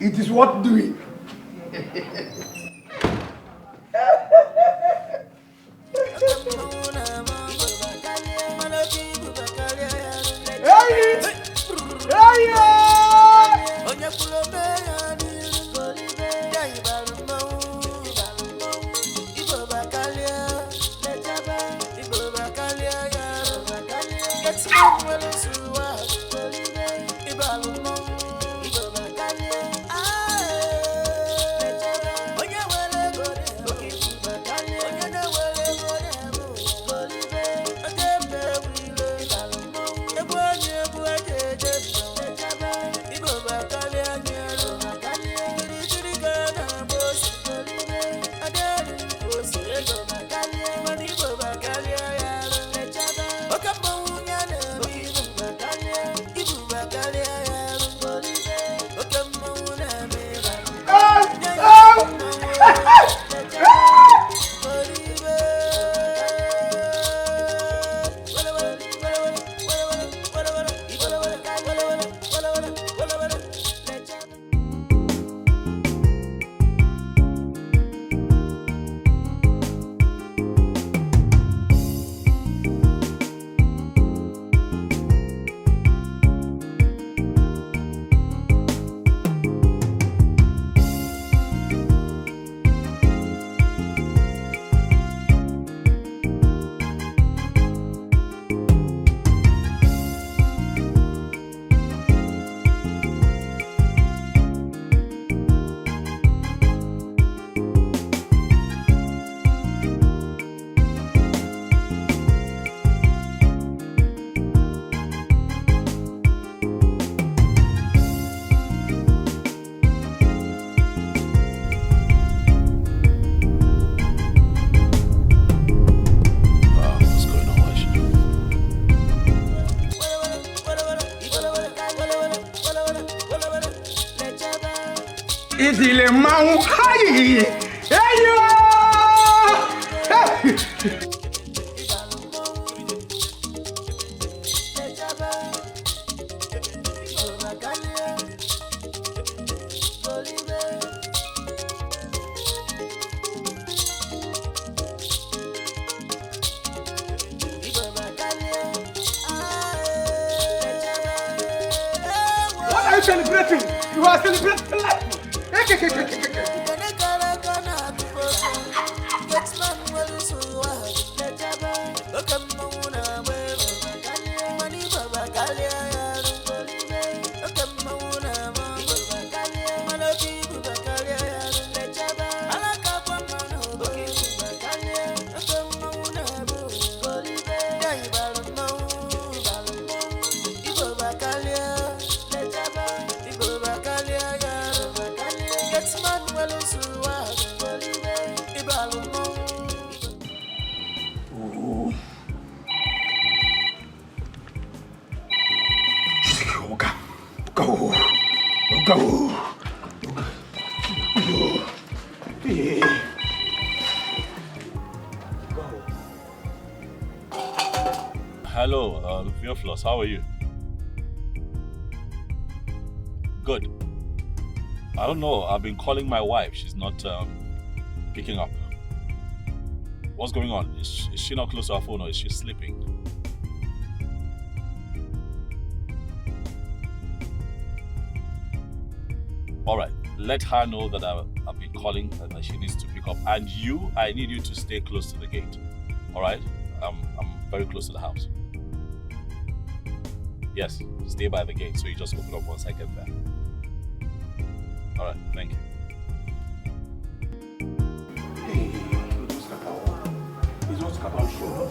It is worth doing. Idile mau hai. Eyo! What are you celebrating? You are celebrating life. Hello, Theophilus, how are you? Good. I don't know, I've been calling my wife. She's not picking up. What's going on? Is she not close to her phone or is she sleeping? Alright, let her know that I've been calling and that she needs to pick up. And you, I need you to stay close to the gate. Alright? I'm very close to the house. Yes, stay by the gate, so you just open up once I get there. Alright, thank you. Hey, it's what's about show.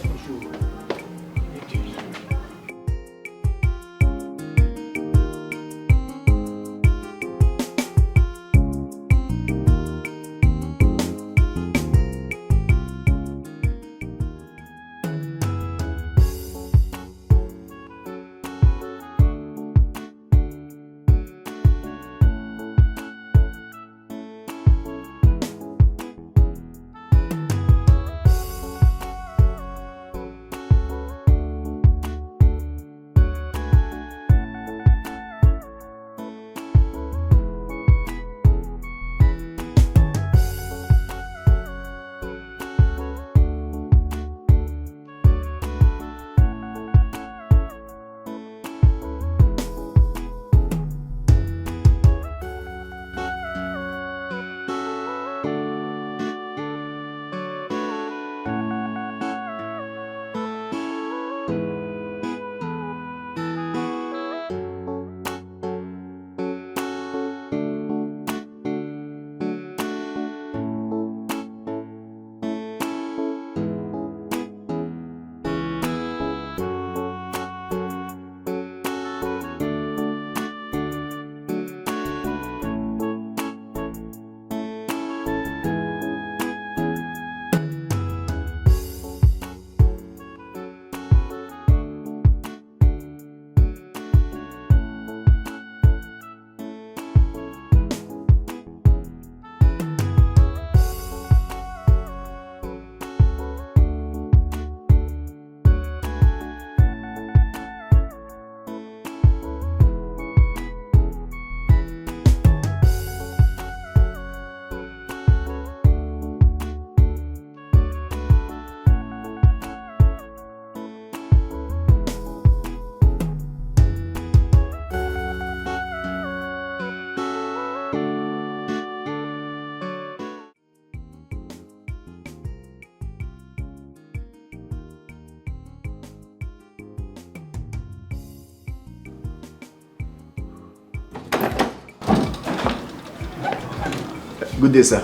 Good day, sir.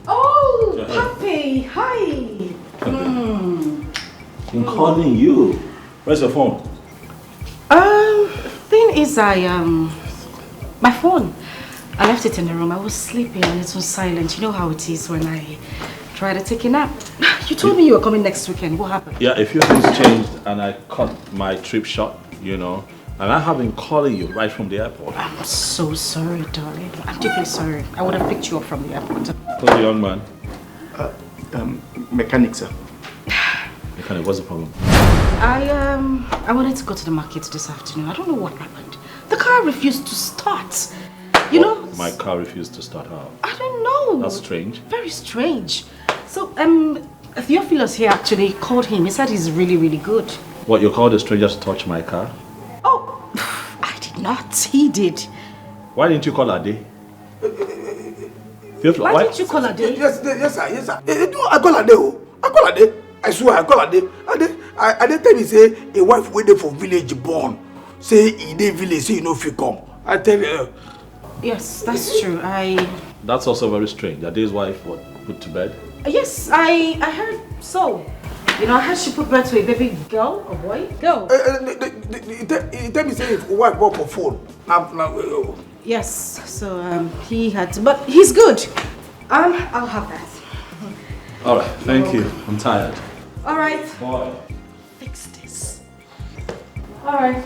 Oh, Papi, hi. I'm calling you. Where's your phone? Thing is, my phone. I left it in the room. I was sleeping and it was silent. You know how it is when I try to take a nap. You told me you were coming next weekend. What happened? Yeah, a few things changed and I cut my trip short, you know. And I have been calling you right from the airport. I'm so sorry, darling. I'm deeply sorry. I would have picked you up from the airport. Who's the young man? Mechanic, sir. Mechanic, what's the problem? I wanted to go to the market this afternoon. I don't know what happened. The car refused to start. You know? My car refused to start out. I don't know. That's strange. Very strange. So, Theophilus here actually called him. He said he's really, really good. What, you called a stranger to touch my car? Oh, I did not. He did. Why didn't you call Ade? Why didn't you call Ade? Yes, sir. I call Ade. I swear, I call Ade. Ade tell me say a wife waiting for village born. Say in the village, say you know if you come. I tell you. Yes, that's true. That's also very strange. Ade's wife was put to bed? Yes, I heard so. You know, I heard she put birth to a baby girl, a boy? Girl. He tell me say if wife work for phone. Yes, so he had to, but he's good. I'll have that. All right, thank you. I'm tired. All right. Bye. Fix this. All right.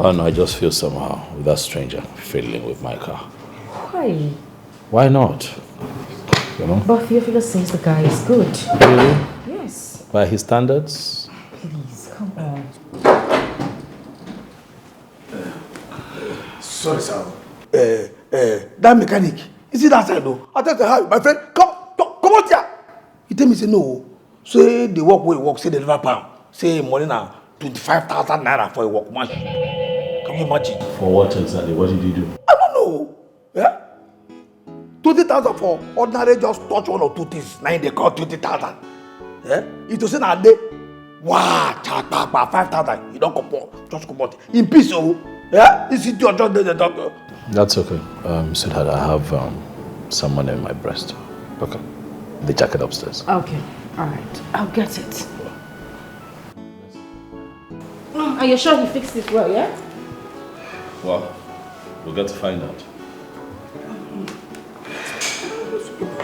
Oh no, I just feel somehow with that stranger fiddling with my car. Why? Why not? You know? But Theophilus says the guy is good. Really? Yes. By his standards? Please, come on. Sorry, sir. That mechanic, is it that side though? I tell you how, my friend, come out here. He tell me say no. Say the work where he work, say the deliver pound. Say money now 25,000 naira for a workman. Can you imagine? For what exactly? What did you do? I don't know. Yeah? 20,000 for ordinary just touch one or two things. Now they call 20,000. Yeah? It was in a day. Wow, 5,000. You don't comport. Just comport. In peace, oh. Yeah? This is your job, the doctor. That's okay. Sweetheart, I have some money in my breast. Okay. The jacket upstairs. Okay, all right. I'll get it. Are you sure he fixed it well, yeah? Well, we'll get to find out.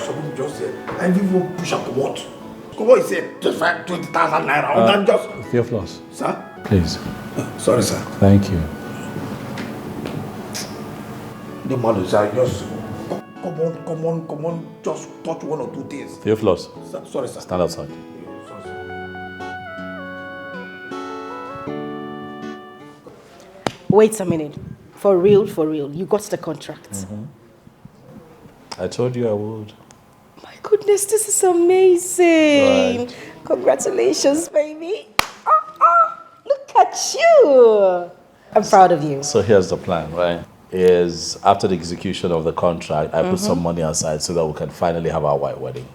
Someone just said, I even push up what? Come on, he said, just 20,000 naira. Then just. Theophilus. Sir? Please. Sorry, sir. Thank you. The man is just. Come on. Just touch one or two things. Theophilus. Sorry, sir. Stand outside. Sorry, sir. Wait a minute. For real, you got the contract. Mm-hmm. I told you I would. My goodness, this is amazing. Right. Congratulations, baby. Look at you. I'm proud of you. So here's the plan, right? Is after the execution of the contract, I put some money aside so that we can finally have our white wedding.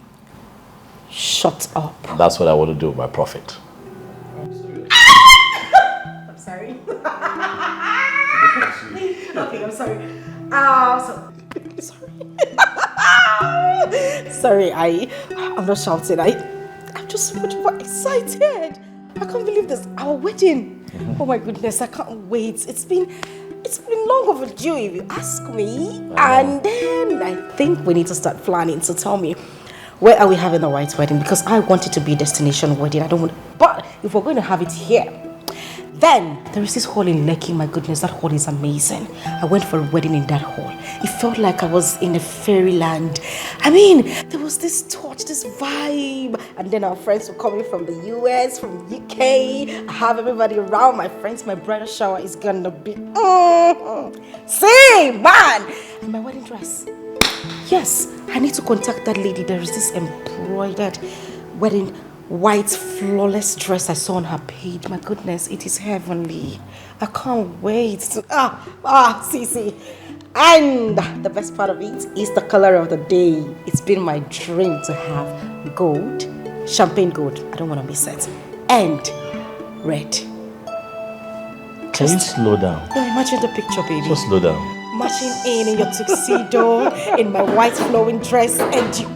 Shut up. That's what I want to do with my profit. I'm sorry. Okay, I'm sorry. Sorry, I'm not shouting. I'm just so much more excited. I can't believe this. Our wedding. Oh my goodness, I can't wait. It's been long overdue, if you ask me. And then I think we need to start planning. So tell me, where are we having the white wedding? Because I want it to be a destination wedding. I don't want. But if we're going to have it here, Then there is this hall in Lekki. My goodness, that hall is amazing. I went for a wedding in that hall. It felt like I was in a fairyland. I mean, there was this touch, this vibe. And then our friends were coming from the US, from the UK. I have everybody around. My friends, my bridal shower is gonna be see, man. And my wedding dress. Yes, I need to contact that lady. There is this embroidered wedding white flawless dress I saw on her page. My goodness, it is heavenly. I can't wait to see. And the best part of it is the color of the day. It's been my dream to have gold, champagne gold. I don't want to miss it. And red. Can you slow down? No, imagine the picture, baby. Just slow down. Marching in your tuxedo, in my white flowing dress, and you.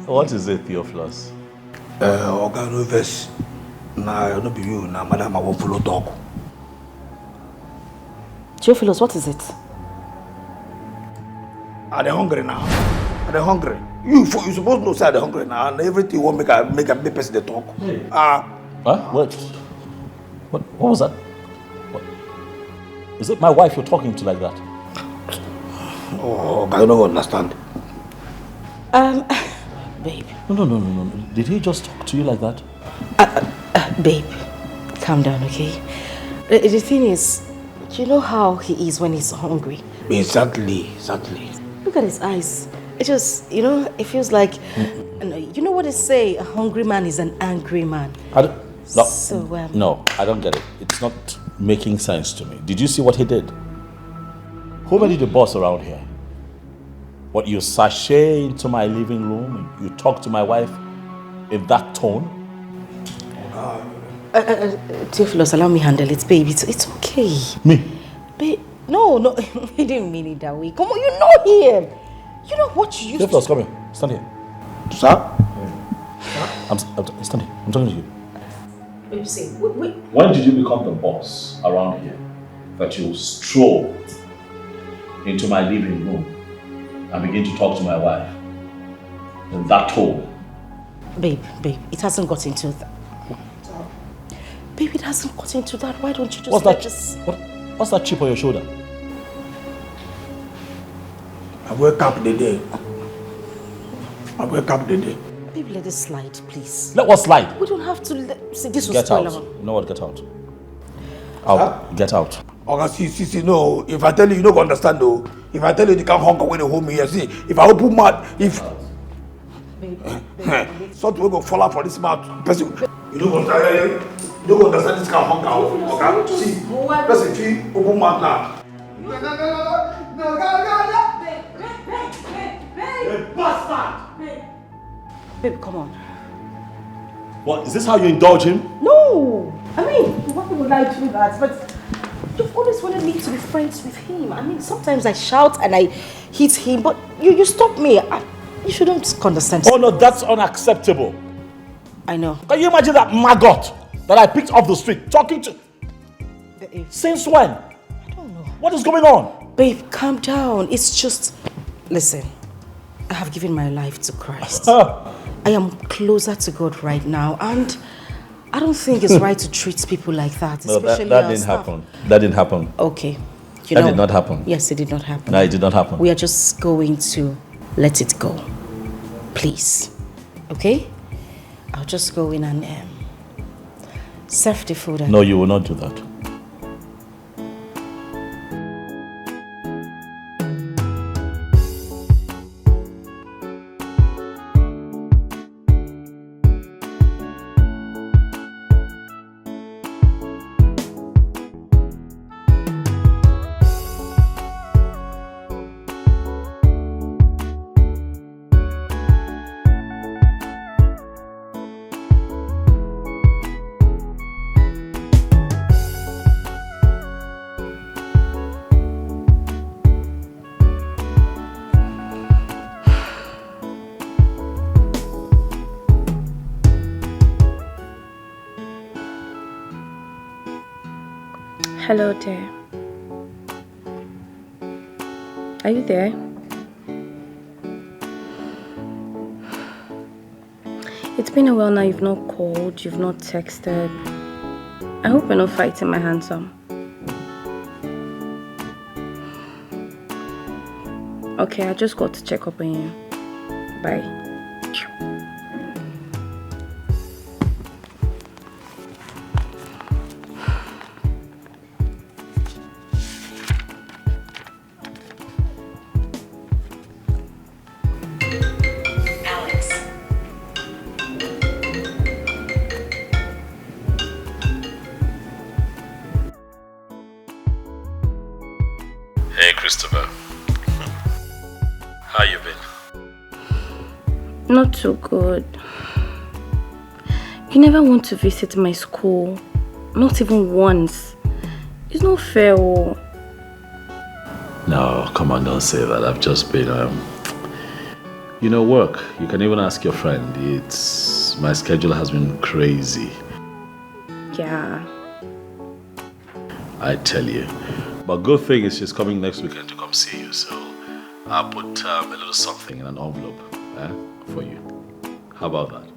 What is it, Theophilus? Oga no verse. Nah, no be you. Nah, madam, I won't follow talk. Theophilus, what is it? Are they hungry now? Are they hungry? You supposed to know say they're hungry now, and everything won't make a big person they talk. Hey. What? What was that? What? Is it my wife you're talking to like that? Oh, I don't understand. Babe. No. Did he just talk to you like that? Babe, calm down, okay? The thing is, you know how he is when he's hungry. Exactly. Look at his eyes. It just, it feels like, you know what they say, a hungry man is an angry man. No, I don't get it. It's not making sense to me. Did you see what he did? Who made you the boss around here? What, you sashay into my living room, you talk to my wife in that tone? Theophilus, allow me handle it, baby. It's okay. Me? Babe, no, he didn't mean it that way. Come on, you know him. You know what you used Theophilus, come here. Stand here. Sir? Stand here. I'm talking to you. What you say? Wait. When did you become the boss around here that you stroll into my living room and begin to talk to my wife in that tone? Babe, it hasn't got into that. Babe, it hasn't got into that. Why don't you just What's that chip on your shoulder? I wake up the day. Babe, let it slide, please. Let what slide? We don't have to see this was Get out. spoiler. You know what? Get out. Out. Get out. Oga, see, no. If I tell you, you don't understand, though. If I tell you, you can't hunger when you hold me here. See, if I open mouth, something will go fall out for this mouth. Person, you don't understand this kind of hunger. Okay? See, person, feel open mouth now. No, Babe, bastard! Babe, come on. What? Is this how you indulge him? No! I mean, why would I do that? But you've always wanted me to be friends with him. I mean, sometimes I shout and I hit him, but you stop me. You shouldn't condescend. Oh no, that's unacceptable. I know. Can you imagine that maggot that I picked off the street talking to? Since when? I don't know. What is going on? Babe, calm down. It's just... Listen, I have given my life to Christ. I am closer to God right now, and I don't think it's right to treat people like that. No, especially that didn't happen. That didn't happen. Okay. That did not happen. Yes, it did not happen. No, it did not happen. We are just going to let it go. Please. Okay? I'll just go in and serve the food. No, you will not do that. Hello there. Are you there? It's been a while now. You've not called, you've not texted. I hope you're not fighting my handsome. Okay, I just got to check up on you. Bye. Christopher. How you been? Not too good. You never want to visit my school. Not even once. It's not fair. Oh. No, come on, don't say that. I've just been, work. You can even ask your friend. My schedule has been crazy. Yeah. I tell you. But good thing is she's coming next weekend to come see you, so I'll put a little something in an envelope for you. How about that?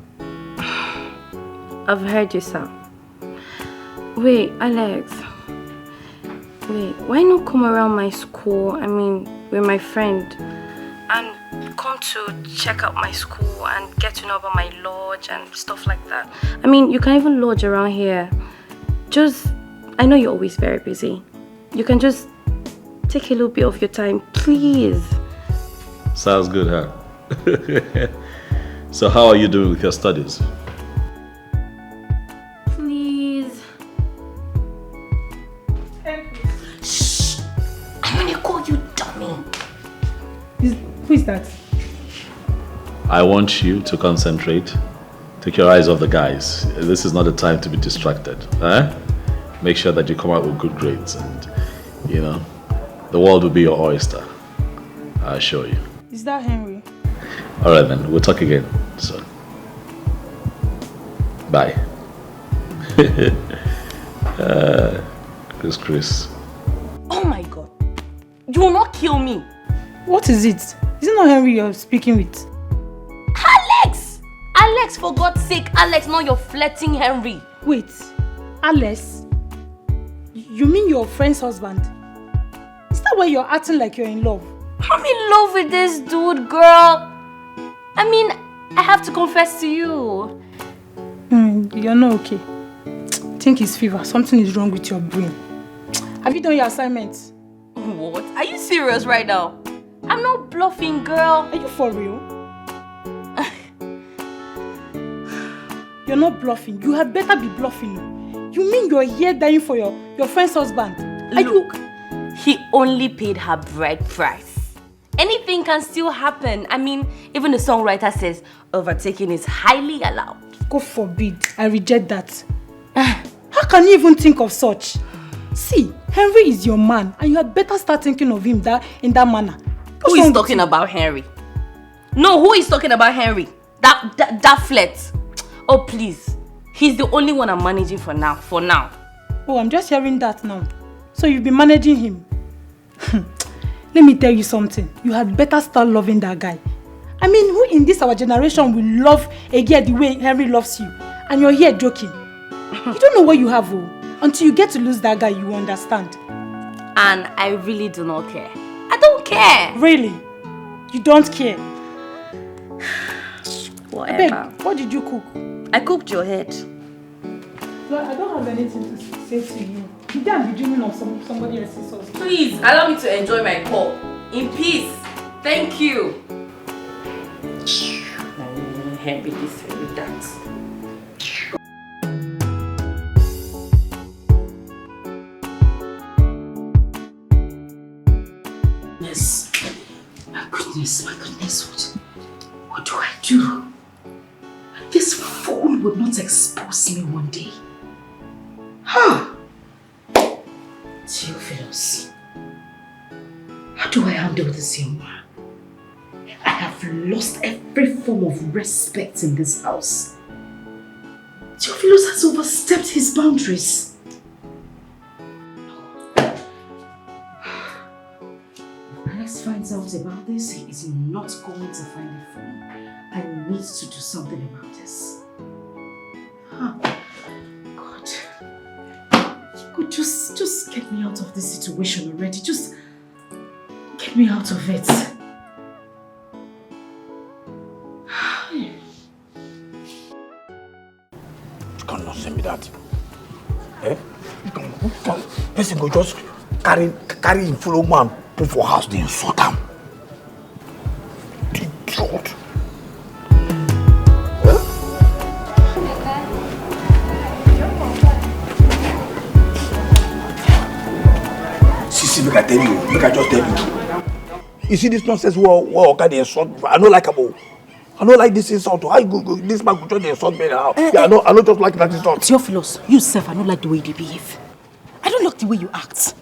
I've heard you, sir. Wait, Alex. Wait, why not come around my school, with my friend, and come to check out my school and get to know about my lodge and stuff like that? You can even lodge around here. I know you're always very busy. You can just take a little bit of your time, please. Sounds good, huh? So how are you doing with your studies? Please. Shh! I'm gonna call you dummy. Who is that? I want you to concentrate. Take your eyes off the guys. This is not the time to be distracted. Make sure that you come out with good grades and, the world will be your oyster. I assure you. Is that Henry? Alright then, we'll talk again soon. Bye. Chris. Oh my God. You will not kill me. What is it? Is it not Henry you're speaking with? Alex! Alex, for God's sake, Alex, not your flirting Henry. Wait, Alex? You mean your friend's husband? Is that why you're acting like you're in love? I'm in love with this dude, girl. I have to confess to you. You're not okay. I think it's fever. Something is wrong with your brain. Have you done your assignments? What? Are you serious right now? I'm not bluffing, girl. Are you for real? You're not bluffing. You had better be bluffing. You mean you're here dying for your friend's husband? Look, he only paid her bride price. Anything can still happen. Even the songwriter says overtaking is highly allowed. God forbid. I reject that. How can you even think of such? See, Henry is your man and you had better start thinking of him in that manner. Who is talking about Henry? No, who is talking about Henry? That flirt. Oh, please. He's the only one I'm managing for now. Oh, I'm just hearing that now. So you've been managing him. Let me tell you something. You had better start loving that guy. Who in this our generation will love a girl the way Henry loves you? And you're here joking. You don't know what you have, Until you get to lose that guy, you will understand. And I really do not care. I don't care. Really? You don't care? Whatever. Babe, what did you cook? I cooked your head. Well, I don't have anything to say to you. You can't be dreaming of somebody else's husband. Please, allow me to enjoy my call. In peace. Thank you. Henry this, Henry that. My goodness, what do I do? This fool would not expose me one day. Theophilus, how do I handle this young man? I have lost every form of respect in this house. Theophilus has overstepped his boundaries. Alex finds out about this, he is not going to find a phone. I need to do something about this. Huh. God. God, just get me out of this situation already. Just get me out of it. You cannot send me that. Eh? You can person go just carry in Philmond, put for house, then insult them. Idiot. See, make I tell you, make I just tell you. You see this nonsense what they insult me? I don't like them. I don't like this insult. How you go this man go try to insult me now? Yeah, I don't just like that insult. Theophilus, you self, I don't like the way you behave. I don't like the way you act.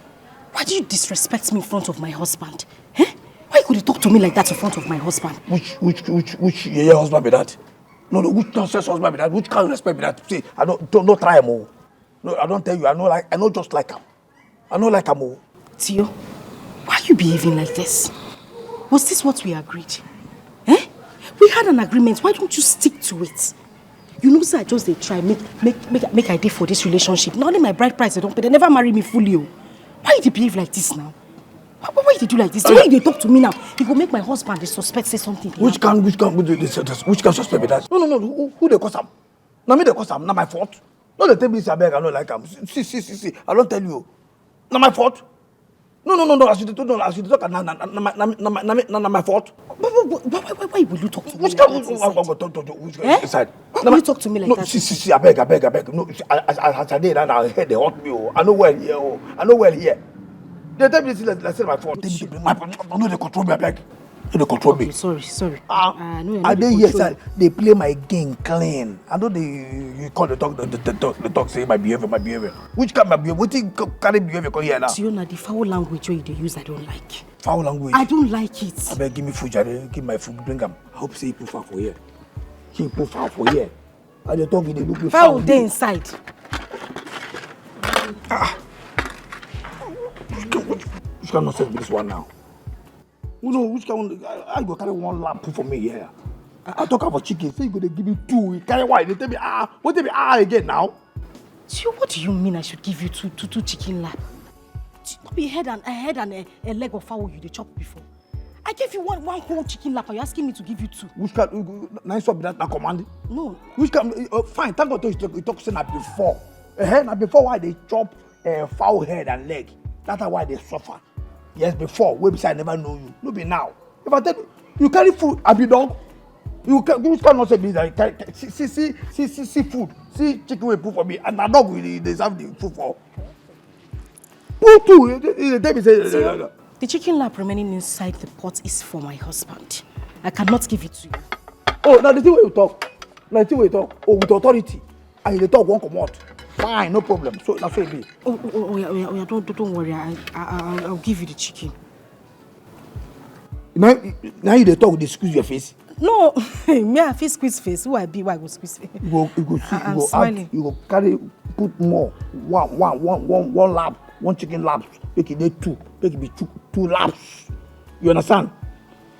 Why do you disrespect me in front of my husband? Eh? Why could you talk to me like that in front of my husband? Which your husband be that? No, which nonsense husband be that? Which kind of respect be that? See, I don't try him. No, I don't tell you. I know just like him. I know like him. Theo, why are you behaving like this? Was this what we agreed? Eh? We had an agreement. Why don't you stick to it? You know, sir, I just they try make idea for this relationship. Not only my bride price, they don't pay. They never marry me fully. Why you behave like this now? Why you do like this? The way they talk to me now, he go make my husband, the suspect, say something. Which can suspect be that? No. Who they cause him? Now me they cause him. Not my fault. No, they tell me I beg. I don't like him. See. I don't tell you. Not my fault. No. As you talk, not my fault. Why will you talk to me Which like can that? inside? Why will you talk to me like that? See, I beg. No, as I did, and I heard they hurt me. I know well here. They tell me this is my fault. They bring my fault. No, they control me. I beg. They control me. Sorry. I dey here, sir. They play my game clean. I know you call the talk say my behavior. Which kind of behavior? What you carry behavior come here now? So you know the foul language where you use, I don't like. Foul language? I don't like it. I beg, give me food, Jare. Give my food, bring them. I hope say he put foul for here. He put foul for here. I dey talk, they look me foul. Foul dey inside. Which kind of nonsense be this one now? You know, which kind of, I go carry one lamp for me here. I talk about chicken, say you go to give me two. You carry one, they tell me, what tell me, again now? So what do you mean I should give you two chicken lap? Be a head and a leg of fowl you dey chop before. I gave you one whole chicken lap, are you asking me to give you two? Which kind, nice one be that na command? No. Which kind, fine, thank God you talk say na before. Na before why they chop fowl head and leg. That's why they suffer. Yes, before, website never know you. No be now. If I tell you carry food, I be dog. You cannot say me that see food, see chicken will put for me, and a dog will deserve the food for. Put two. The chicken lap remaining inside the pot is for my husband. I cannot give it to you. Oh, now the thing where you talk. Oh, with authority, and you talk won't come out. Fine, no problem. So that's what it be. Yeah, don't worry. I'll give you the chicken. Now you talk, they squeeze your face. No, me I feel squeeze face. Who I be? Why I go squeeze face? I'm smiling. You go carry, put more. One lap, one chicken laps. Make it two. Make it be two laps. You understand?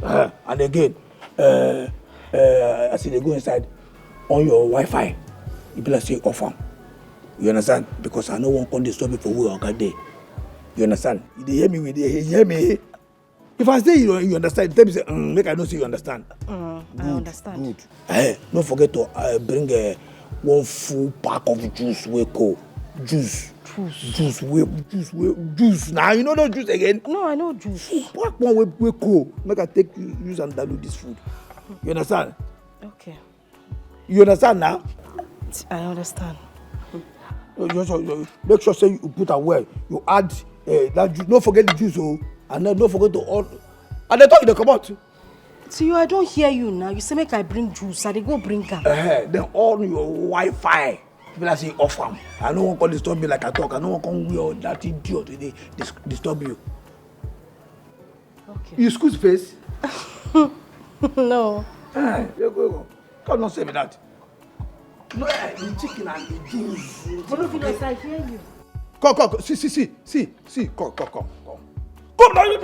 And again, I see they go inside on your Wi-Fi. You be like say off. You understand? Because I know one can disturb me for work all day. You understand? They hear me, they hear me. If I say you understand, tell me say, make I know say you understand. I understand. Good. Don't forget to bring one full pack of juice. Juice. Now you know no juice again. No, I know juice. Pack one way cool. Make I take use and dilute this food. You understand? Okay. You understand now? I understand. Make sure say you put away. You add that juice. Don't forget the juice, and then don't forget to all. And they talk they come out. So I don't hear you now. You say make I bring juice. I dey go bring am. Then all your Wi-Fi. People say off am. I no one can disturb me like I talk. I no one can wear that idiot today disturb you. Okay. You squeeze face? No. Go. Come not say me that. No, the chicken and the juice. Philmond, I hear you. Come. See. Come now, you.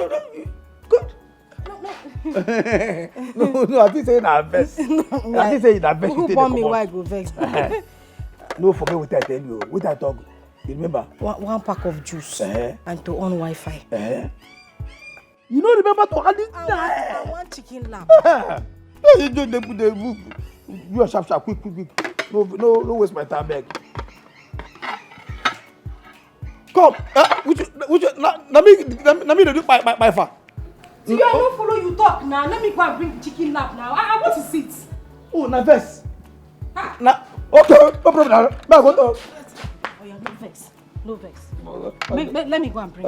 Good. No, I think say na vex. I think say na vex. Who born me why I go vex? No, forget what I tell you. What I talk. You remember? One pack of juice and to on Wi-Fi. You don't remember to add it? I want chicken lap. You are sharp, quick. No waste my time, beg. Come, which let me do my far. See, I don't follow you talk now. Let me go and bring chicken lap now. I want to sit. Oh, na vex. Na okay, no problem. Now go to. Oh yeah, no vex. Let me go and bring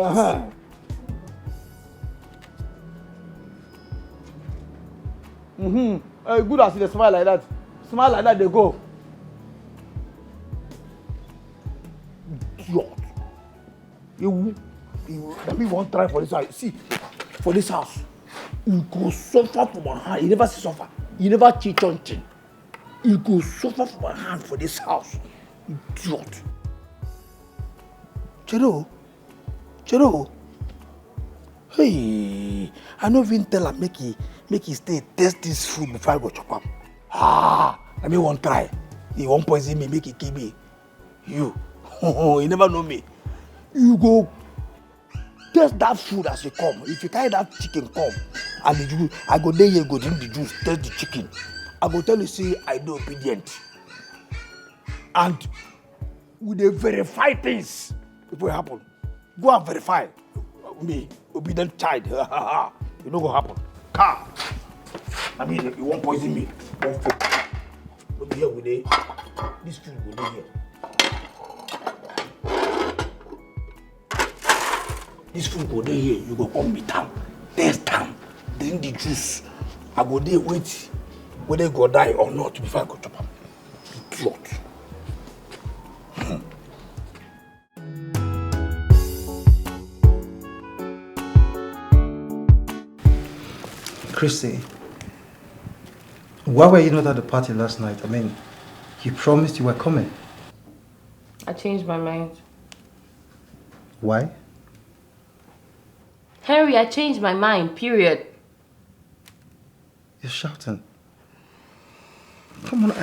this. Good as they smile like that. Smile like that, they go. God. You let me one try for this house. See, for this house, you go suffer for my hand. You never see suffer. You never cheat on thing. You go suffer for my hand for this house. Idiot. Chero. Hey, I no even tell her make he stay taste this food before I go chop am. Let me one try. He won't poison me, make it kill me. You never know me. You go taste that food as you come. If you carry that chicken come, and the juice, I go there, you go drink the juice, taste the chicken. I go tell you, say, I do obedient. And we dey verify things before it happen. Go and verify. Me, obedient child. You know what happen. Car. I mean, you won't poison me. Won't food. Don't be here with it. This food will be here. This food go there here. You go come meet am, taste am, drink the juice. I go there wait whether you go die or not before I go chop am. Idiot. Christy, why were you not at the party last night? I mean, you promised you were coming. I changed my mind. Why? Henry, I changed my mind, period. You're shouting. Come on,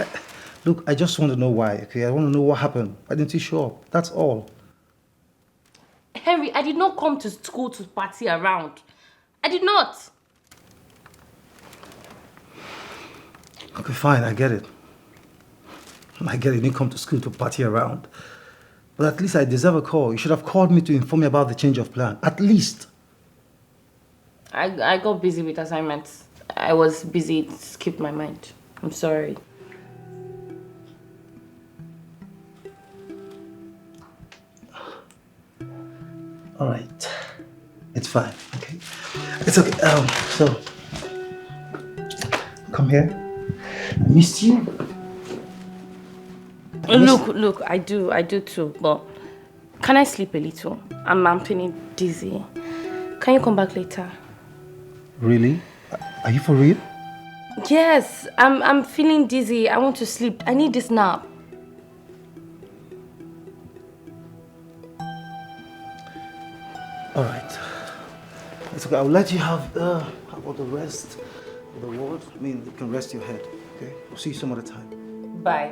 look, I just want to know why, okay? I want to know what happened. Why didn't you show up? That's all. Henry, I did not come to school to party around. I did not. Okay, fine, I get it. I get it, you didn't come to school to party around. But at least I deserve a call. You should have called me to inform me about the change of plan. At least. I got busy with assignments. I was busy, it skipped my mind. I'm sorry. All right. It's fine, okay? It's okay. So, come here. I missed you. Look, I do too, but can I sleep a little? I'm feeling dizzy. Can you come back later? Really? Are you for real? Yes, I'm feeling dizzy. I want to sleep. I need this nap. All right. It's okay. I'll let you have how about the rest of the ward? I mean, you can rest your head. Okay. I'll see you some other time. Bye.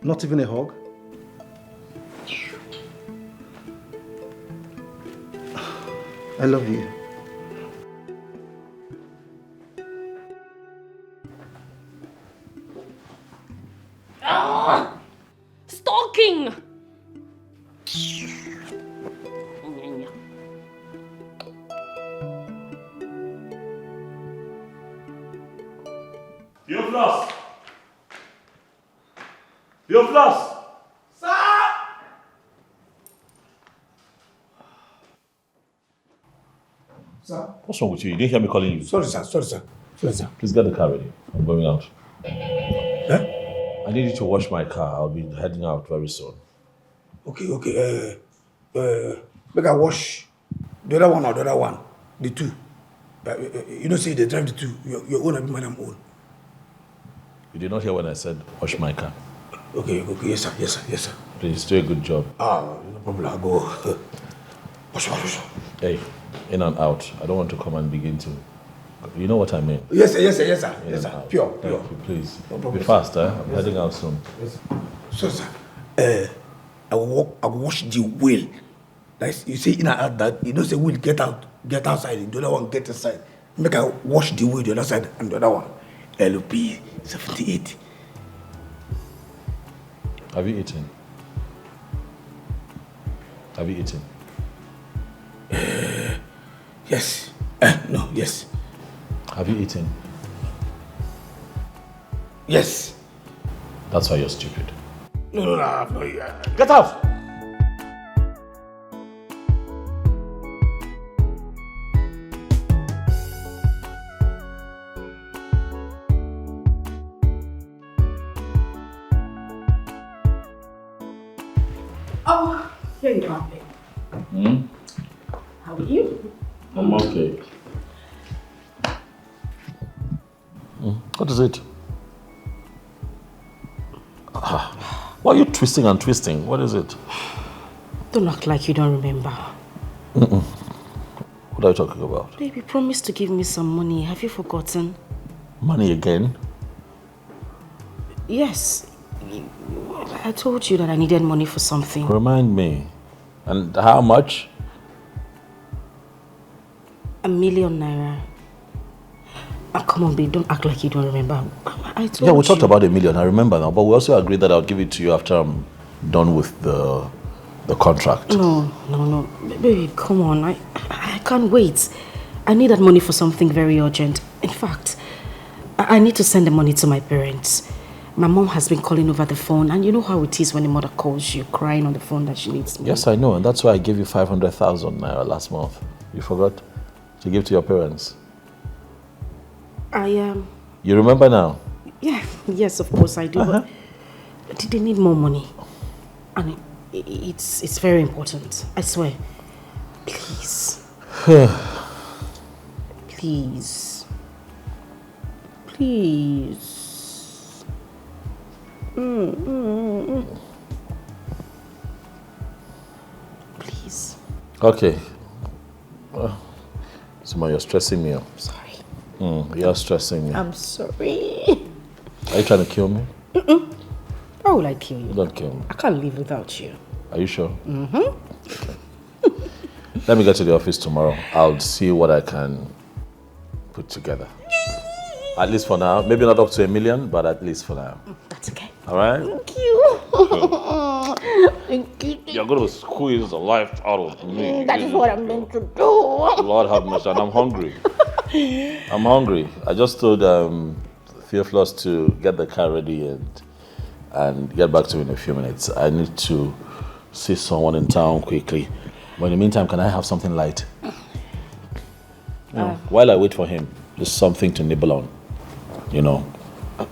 Not even a hug? I love you. Stalking! Theophilus! Sir? What's wrong with you? You didn't hear me calling you. Sorry, sir. Please get the car ready. I'm going out. Eh? I need you to wash my car. I'll be heading out very soon. Okay. Make I wash the other one or the other one. The two. You don't say they drive the two. Your own and mine, I'm own. You did not hear when I said wash my car. Okay. Yes, sir. Please do a good job. No problem. I'll go. Wash. Hey, in and out. I don't want to come and begin to... You know what I mean? Yes, sir. Yes, sir. In Yes, and sir. out. Pure. Thank you, please. No problem, Be fast, eh? I'm heading out soon. Yes. So, sir, I will wash the wheel. Like you see in and out that, you know, say wheel get outside, the other one get inside. Make I wash the wheel the other side and the other one. LP 78. Have you eaten? Have you eaten? Yes. No, yes. Have you eaten? Yes. That's why you're stupid. No. Get out! Oh, here you are, babe. How are you? I'm okay. What is it? Why are you twisting and twisting? What is it? Don't act like you don't remember. What are you talking about? Baby, promise to give me some money. Have you forgotten? Money again? Yes. I told you that I needed money for something. Remind me. And how much? ₦1 million. Come on, babe, don't act like you don't remember. I told you. Yeah, we talked about $1 million, I remember now, but we also agreed that I'll give it to you after I'm done with the contract. No. Baby, come on. I can't wait. I need that money for something very urgent. In fact, I need to send the money to my parents. My mom has been calling over the phone, and you know how it is when a mother calls you, crying on the phone that she needs money. Yes, I know, and that's why I gave you 500,000 naira last month. You forgot to give to your parents. You remember now? Yeah, yes, of course I do. But they need more money, and it's very important. I swear. Please. Please. Please. Okay. Suma, you're stressing me out. Sorry. You're stressing me. I'm sorry. Are you trying to kill me? Why would I kill you? Don't kill me. I can't live without you. Are you sure? Okay. Let me get to the office tomorrow. I'll see what I can put together. At least for now. Maybe not up to $1 million, but at least for now. That's okay. All right? Thank you. Thank you. You're going to squeeze the life out of me. That is what I'm meant to do. Lord have mercy, and I'm hungry. I just told Theophilus to get the car ready and get back to me in a few minutes. I need to see someone in town quickly. But in the meantime, can I have something light? While I wait for him, just something to nibble on. You know.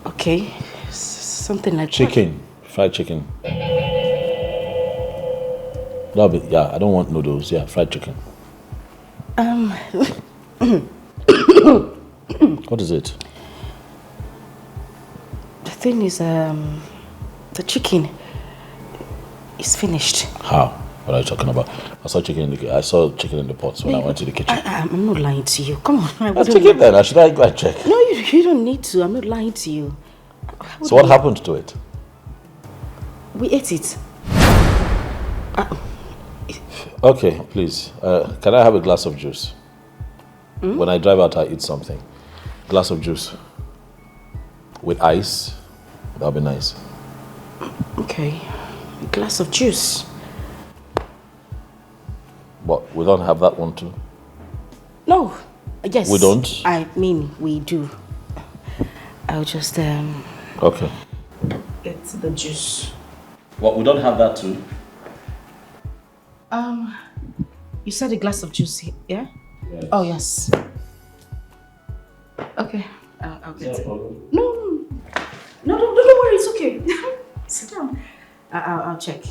Okay. Something like chicken. Fried chicken. No, but yeah, I don't want noodles. Yeah, fried chicken. What is it? The thing is, the chicken is finished. How? What are you talking about? I saw chicken in the pots when I went to the kitchen. I'm not lying to you. Come on. Let's check it then. Should I go and check? No, you don't need to. I'm not lying to you. So what happened to it? We ate it. Okay, please. Can I have a glass of juice? When I drive out, I eat something. Glass of juice. With ice. That'll be nice. Okay. A glass of juice. But we don't have that one too? No. Yes. We don't? I mean, we do. I'll just, Okay. get the juice. What, we don't have that too? You said a glass of juice, yeah? Yes. Oh, yes. Okay. I'll get it. No, don't worry, it's okay. Sit down. I'll check.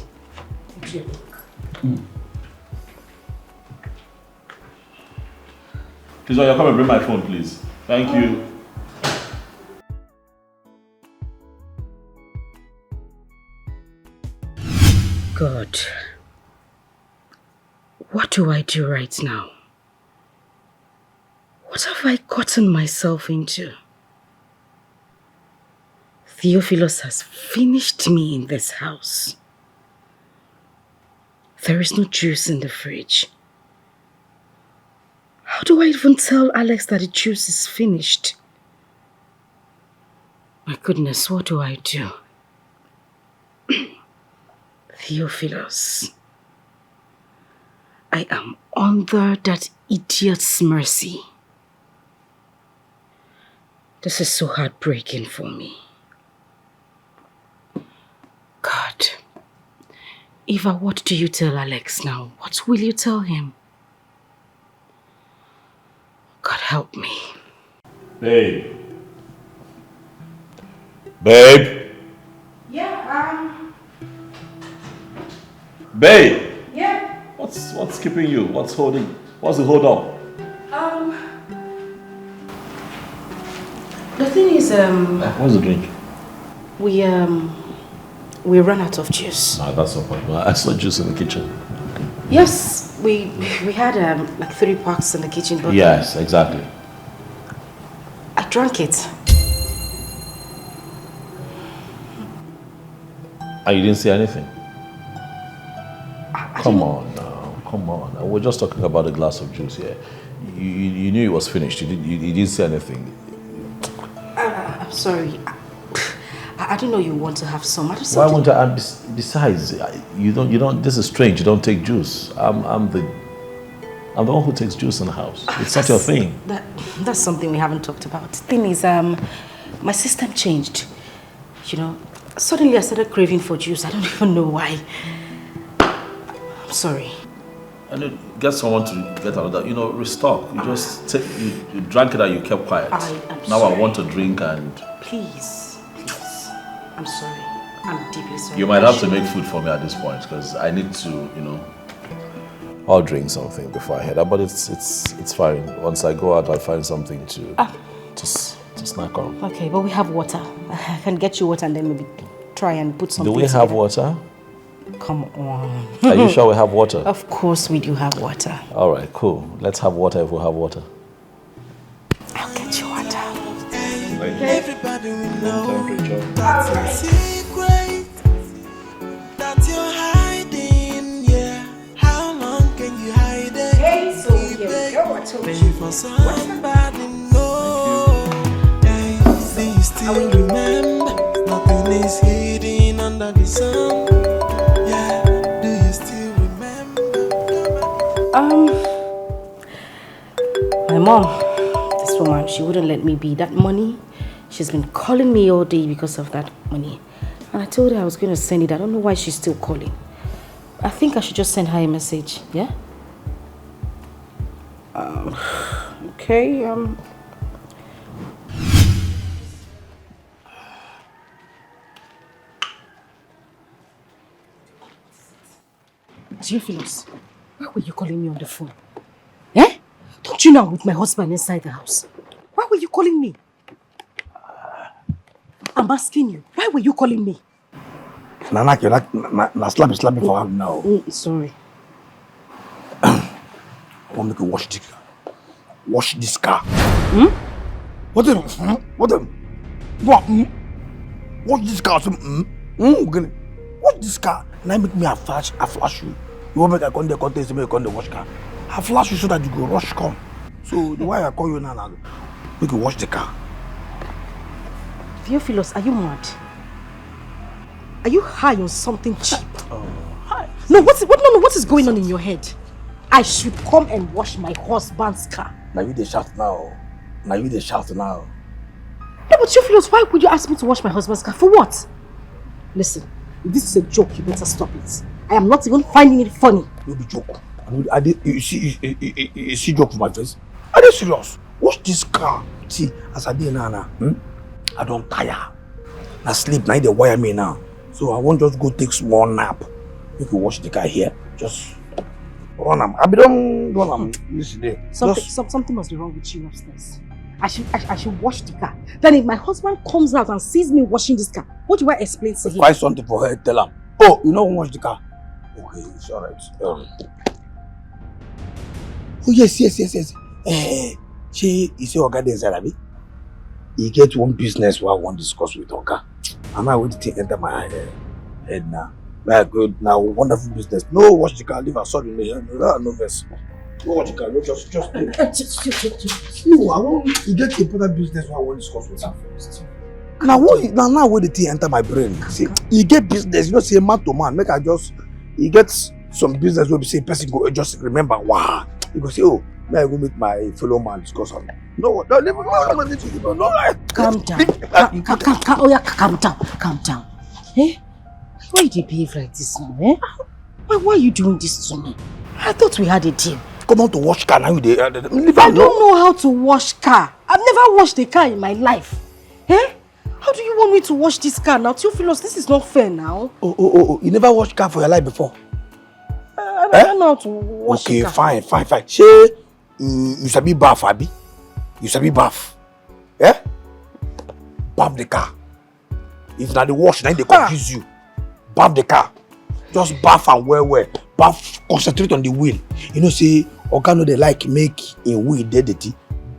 Please, will you come and bring my phone, please? Thank you. God. What do I do right now? What have I gotten myself into? Theophilus has finished me in this house. There is no juice in the fridge. How do I even tell Alex that the juice is finished? My goodness, what do I do? Theophilus, I am under that idiot's mercy. This is so heartbreaking for me. God, Eva, what do you tell Alex now? What will you tell him? God help me. Babe. Babe. Yeah, Babe. yeah. What's keeping you? What's the hold up? The thing is, What's the drink? we ran out of juice. Nah, that's no point. I saw juice in the kitchen. Yes, we had like 3 packs in the kitchen, but Yes, exactly. I drank it. And you didn't see anything? Come on now, come on. We're just talking about a glass of juice here. You knew it was finished. You didn't see anything. I'm sorry. I didn't know you want to have some. I just Why won't I? Besides, you don't. This is strange. You don't take juice. I'm the one who takes juice in the house. It's not your thing. That's something we haven't talked about. The thing is, my system changed. You know, suddenly I started craving for juice. I don't even know why. I'm sorry. And get someone to get another. Restock. You just take. You drank it and you kept quiet. Now sorry. I want to drink and. Please. I'm sorry. I'm deeply sorry. You might have to make food for me at this point because I need to, I'll drink something before I head out. But it's fine. Once I go out, I'll find something to snack on. Okay, but we have water. I can get you water and then maybe try and put something. Do we have water? Come on. Are you sure we have water? Of course we do have water. All right, cool. Let's have water if we have water. I'll get you water. Everybody will know that's a secret that you're hiding, yeah. How long can you hide it? Hey, so here we go. I told you. For somebody know. Hey, do you still remember? Nothing is hidden under the sun. Yeah, do you still remember? My mom, this woman, she wouldn't let me be. That money, she's been calling me all day because of that money. And I told her I was going to send it. I don't know why she's still calling. I think I should just send her a message, yeah? Okay, Theophilus, why were you calling me on the phone? Eh? Don't you know I'm with my husband inside the house? Why were you calling me? I'm asking you, why were you calling me? Nana, you're slapping for her now. Sorry. I want to make you wash this car. Wash this car. What the? What the? What? Wash this car. Wash this car. Now make me a flash you. You want me to come there, contest me, come there, wash car. I flash you so that you go rush come. So the why I call you now, make you wash the car. Theophilus, are you mad? Are you high on something cheap? Hi. No, what is going on in your head? I should come and wash my husband's car. Now you the shout now. No, but Theophilus, why would you ask me to wash my husband's car? For what? Listen, if this is a joke, you better stop it. I am not even finding it funny. You be joke. You see joke for my face? Are you serious? Wash this car. See, as I did now, I don't tire. I sleep, now they wire me now. So I won't just go take small nap. You can wash the car here. Just run them. I be don't run them. Listen there. Something must be wrong with you upstairs. I should wash the car. Then if my husband comes out and sees me washing this car, what do I explain to him? Find something for her, tell him. Oh, you know wash the car. Okay, it's alright. Oh yes. She is your guardian Zarabi. He get one business where I want to discuss with Oga. And I want to enter my head now. Very good. Now, wonderful business. No, watch the car. Leave her. Sorry, no verse. No watch the car. No, just. No, I want to get important business where I want to discuss with her first. Now, when the thing enter my brain, see, he get business. You know, say man to man. Make I just. He gets some business where we say person go just remember. Wow. He go say, oh, may I go meet my fellow man discuss on. No, Calm down. Calm down. Eh? Why do you behave like this now, eh? Why are you doing this to me? I thought we had a deal. Come on to wash car now. I don't know how to wash car. I've never washed a car in my life. Eh? How do you want me to wash this car now? Theophilus, this is not fair now. Oh, you never washed car for your life before? I don't know how to wash a car. Okay, fine. Say, you sabi bath, Abi? You sabi bath? Eh? Bath the car. If not the wash, then they confuse you. Bath the car. Just bath and well. Bath, concentrate on the wheel. You know, say, Oga no they like make a wheel dirty.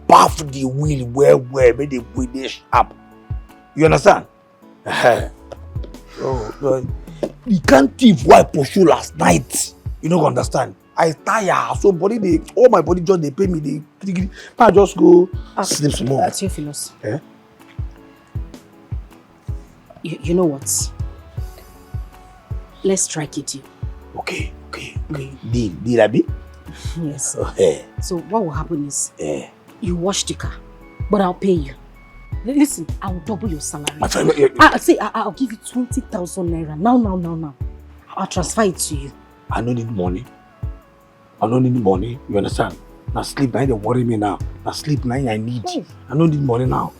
Bath the wheel well, make the wheel dey sharp. You understand? You can't thief why pursue last night. You don't understand. I tire, so all my body just they pay me. I just go sleep some more. That's your philosophy. Eh? You know what? Let's strike it, you. Okay. Deal, Abi? Yes. Okay. So what will happen is, you wash the car, but I'll pay you. Listen, I'll double your salary. I'll give you 20,000 naira. Now. I'll transfer it to you. I don't need money. You understand? Now sleep, now they worry me now. Now sleep, now I need. I don't need money now.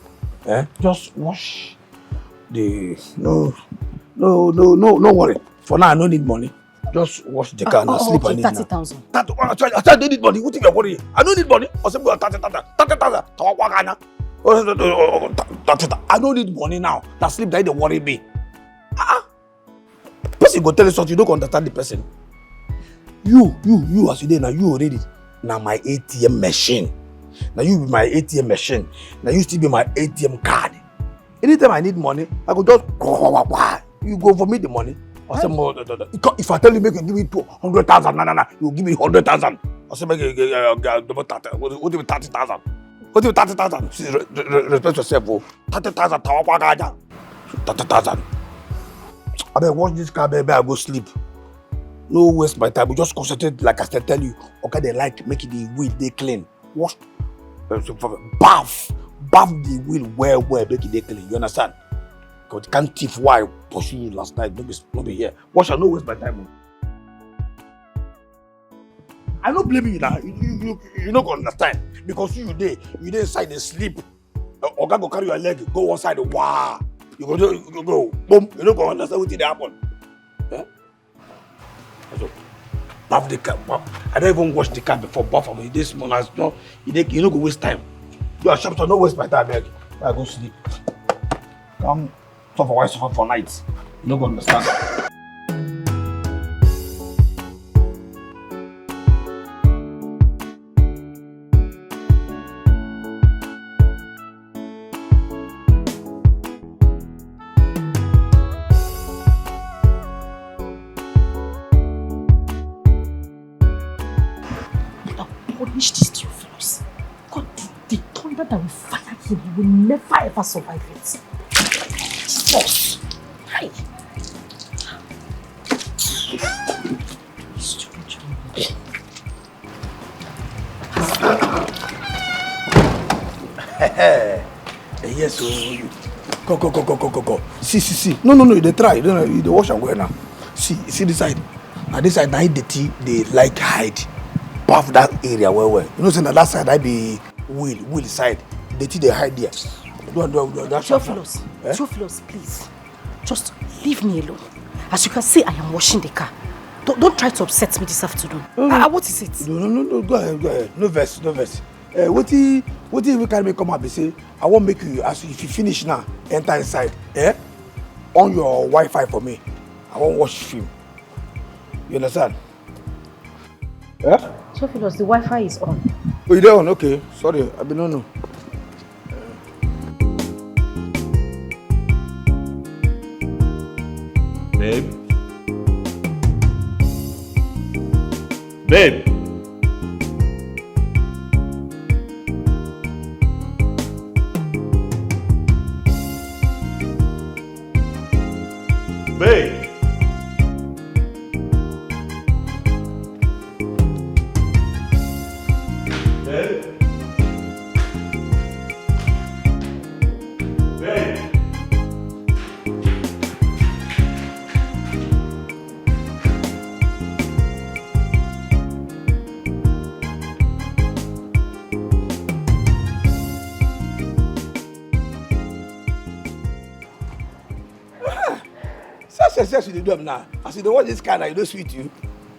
Just wash the... No worry. For now, I don't need money. Just wash the car and sleep. Okay, 30,000. I don't need money. What if you're worried? I don't need money. I don't need money now. That sleep, that they worry me. Person go tell you something, you don't understand the person. You as you did now, you already. Now my ATM machine. Now you be my ATM machine. Now you still be my ATM card. Anytime I need money, I go just you go for me the money. I say more. If I tell you make you give me 200,000, no, you give me 100,000. I say make you what do you 30,000? What do you 30,000? Respect yourself, 30,000. 30,000. I better watch this car, baby. I go sleep. No waste my time. We just concentrate, like I said, tell you. Okay, they like making the wheel they clean. Wash, bath the wheel well, make it they clean. You understand? Because you can't thief why pursue you last night. Don't be here. Wash and no waste my time. I don't blame you now. You not gonna understand because you inside the sleep. Oga go carry your leg, go one side. Wow. You go boom. You not gonna understand what did happen. Yeah? So, bath the car. I don't even wash the car before bath. I mean, this morning, you don't go waste time. You are sharp, so don't waste my time. I go sleep. Come suffer for nights. You don't go understand. Punish this Theophilus. God, the thunder that will fire him, he will never ever survive it. Jesus! Hi! Yes, go. See. No, they try. They wash and go now. See this side. Now this side, now they like hide. Bath that area well. You know, say that side I be wheel side. They hide there. Theophilus, please. Just leave me alone. As you can see, I am washing the car. Don't try to upset me this afternoon. What is it? No. Go ahead. No verse. What if we can make come up and say, I won't make you, as if you finish now, enter inside. On your Wi-Fi for me. I won't watch film. You understand? Theophilus, the Wi-Fi is on. Oh, you there on? Okay. Sorry, I don't know. Babe? Babe? Babe? Success you do them now. As you don't watch this car now, you don't sweet you.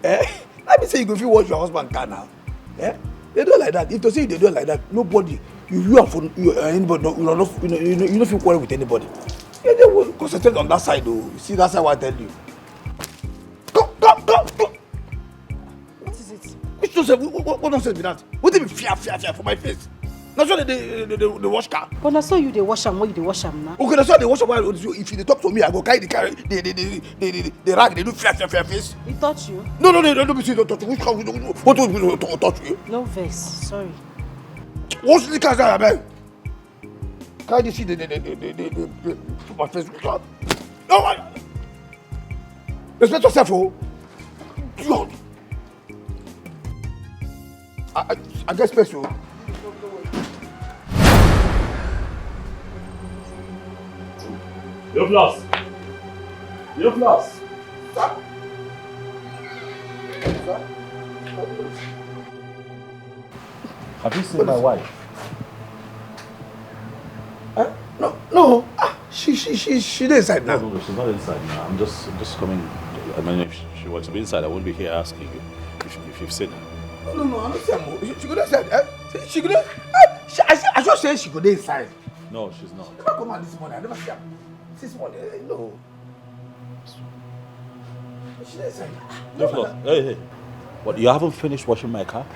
Let me say you go feel watch your husband car now. They do it like that. If they say they do it like that, nobody, you are for anybody, you don't feel quarrel with anybody. They will concentrate on that side though. You see, that's how I tell you. Go. What is it? Which nonsense? What nonsense be that? What do you mean fear for my face? That's why they wash car. But I saw you they wash am, why you they wash am now? Okay, that's why they wash am. If you talk to me, I go carry the rag. They do fear face. He touch you? No, don't be serious. Don't touch you. What touch you? No vex, sorry. What's the car there, man? Can't you see the my face? No, man. Respect yourself, oh. God. I get special. You've lost. Sir? Have you seen my wife? No. She's inside now. No, she's not inside now. I'm just coming. I mean, if she were to be inside, I wouldn't be here asking you if you've seen her. No, I don't see her. She could inside. She could. I just said she could inside. No, she's not. I never come out this morning. I never see her. This morning, no. She's inside. Hey. What? You haven't finished washing my car?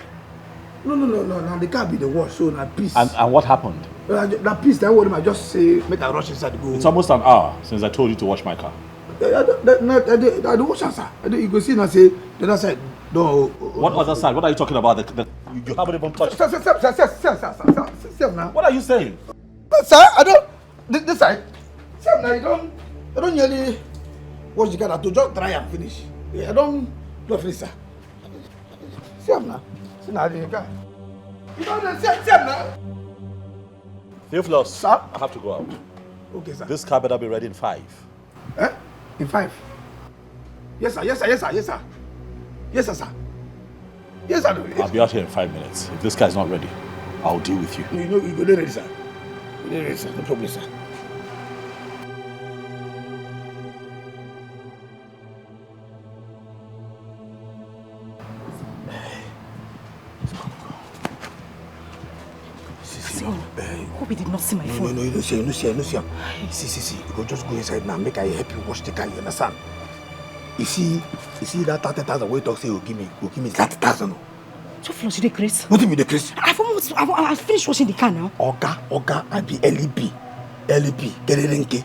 No. Now the car be the wash, so now peace. And what happened? That piece, that word, I just say, make a rush inside the go. It's almost an hour since I told you to wash my car. I don't wash answer. You go see now say the other side. No. What other side? What are you talking about? You haven't even touched. Sir, now. What are you saying? Sir, I don't. This side. Sir, now you don't nearly wash the car. To just dry and finish. I don't finish, sir. Sir, now. See now the car. You don't sir now. Theophilus, sir, I have to go out. Okay, sir. This car better be ready in 5. In 5? Yes, sir. Yes, sir. I'll be out here in 5 minutes. If this car is not ready, I'll deal with you. You go there ready, sir. No problem, sir. Hope he did not see my phone. No, you don't see. See. You go just go inside now. Make I help you wash the car. You understand? You see that 30,000 we talk say you give me 30,000. So Flo, you dey craze? What do you mean the craze? I've finished washing the car now. Oga, I be LEP, Kererenke.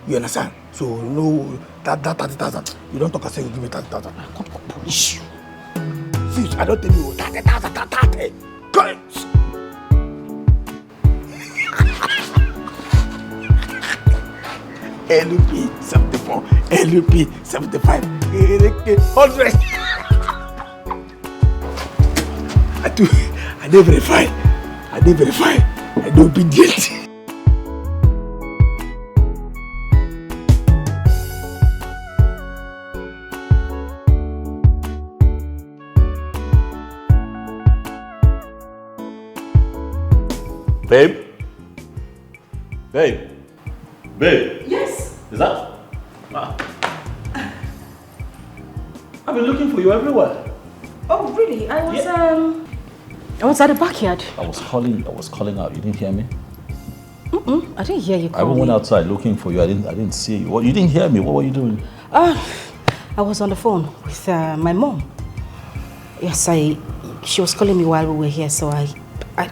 You understand? So no, that 30,000. You don't talk and say you give me 30,000. I can't go punish you. See, I don't tell you 30,000. Correct. LP 74, LP 75, 100. I did verify. I do obedient. Babe. Yes. Is that? I've been looking for you everywhere. Oh, really? I was at the backyard. I was calling out. You didn't hear me? I didn't hear you I call went me. outside looking for you. I didn't see you. What? You didn't hear me? What were you doing? I was on the phone with my mom. Yes, I She was calling me while we were here, so I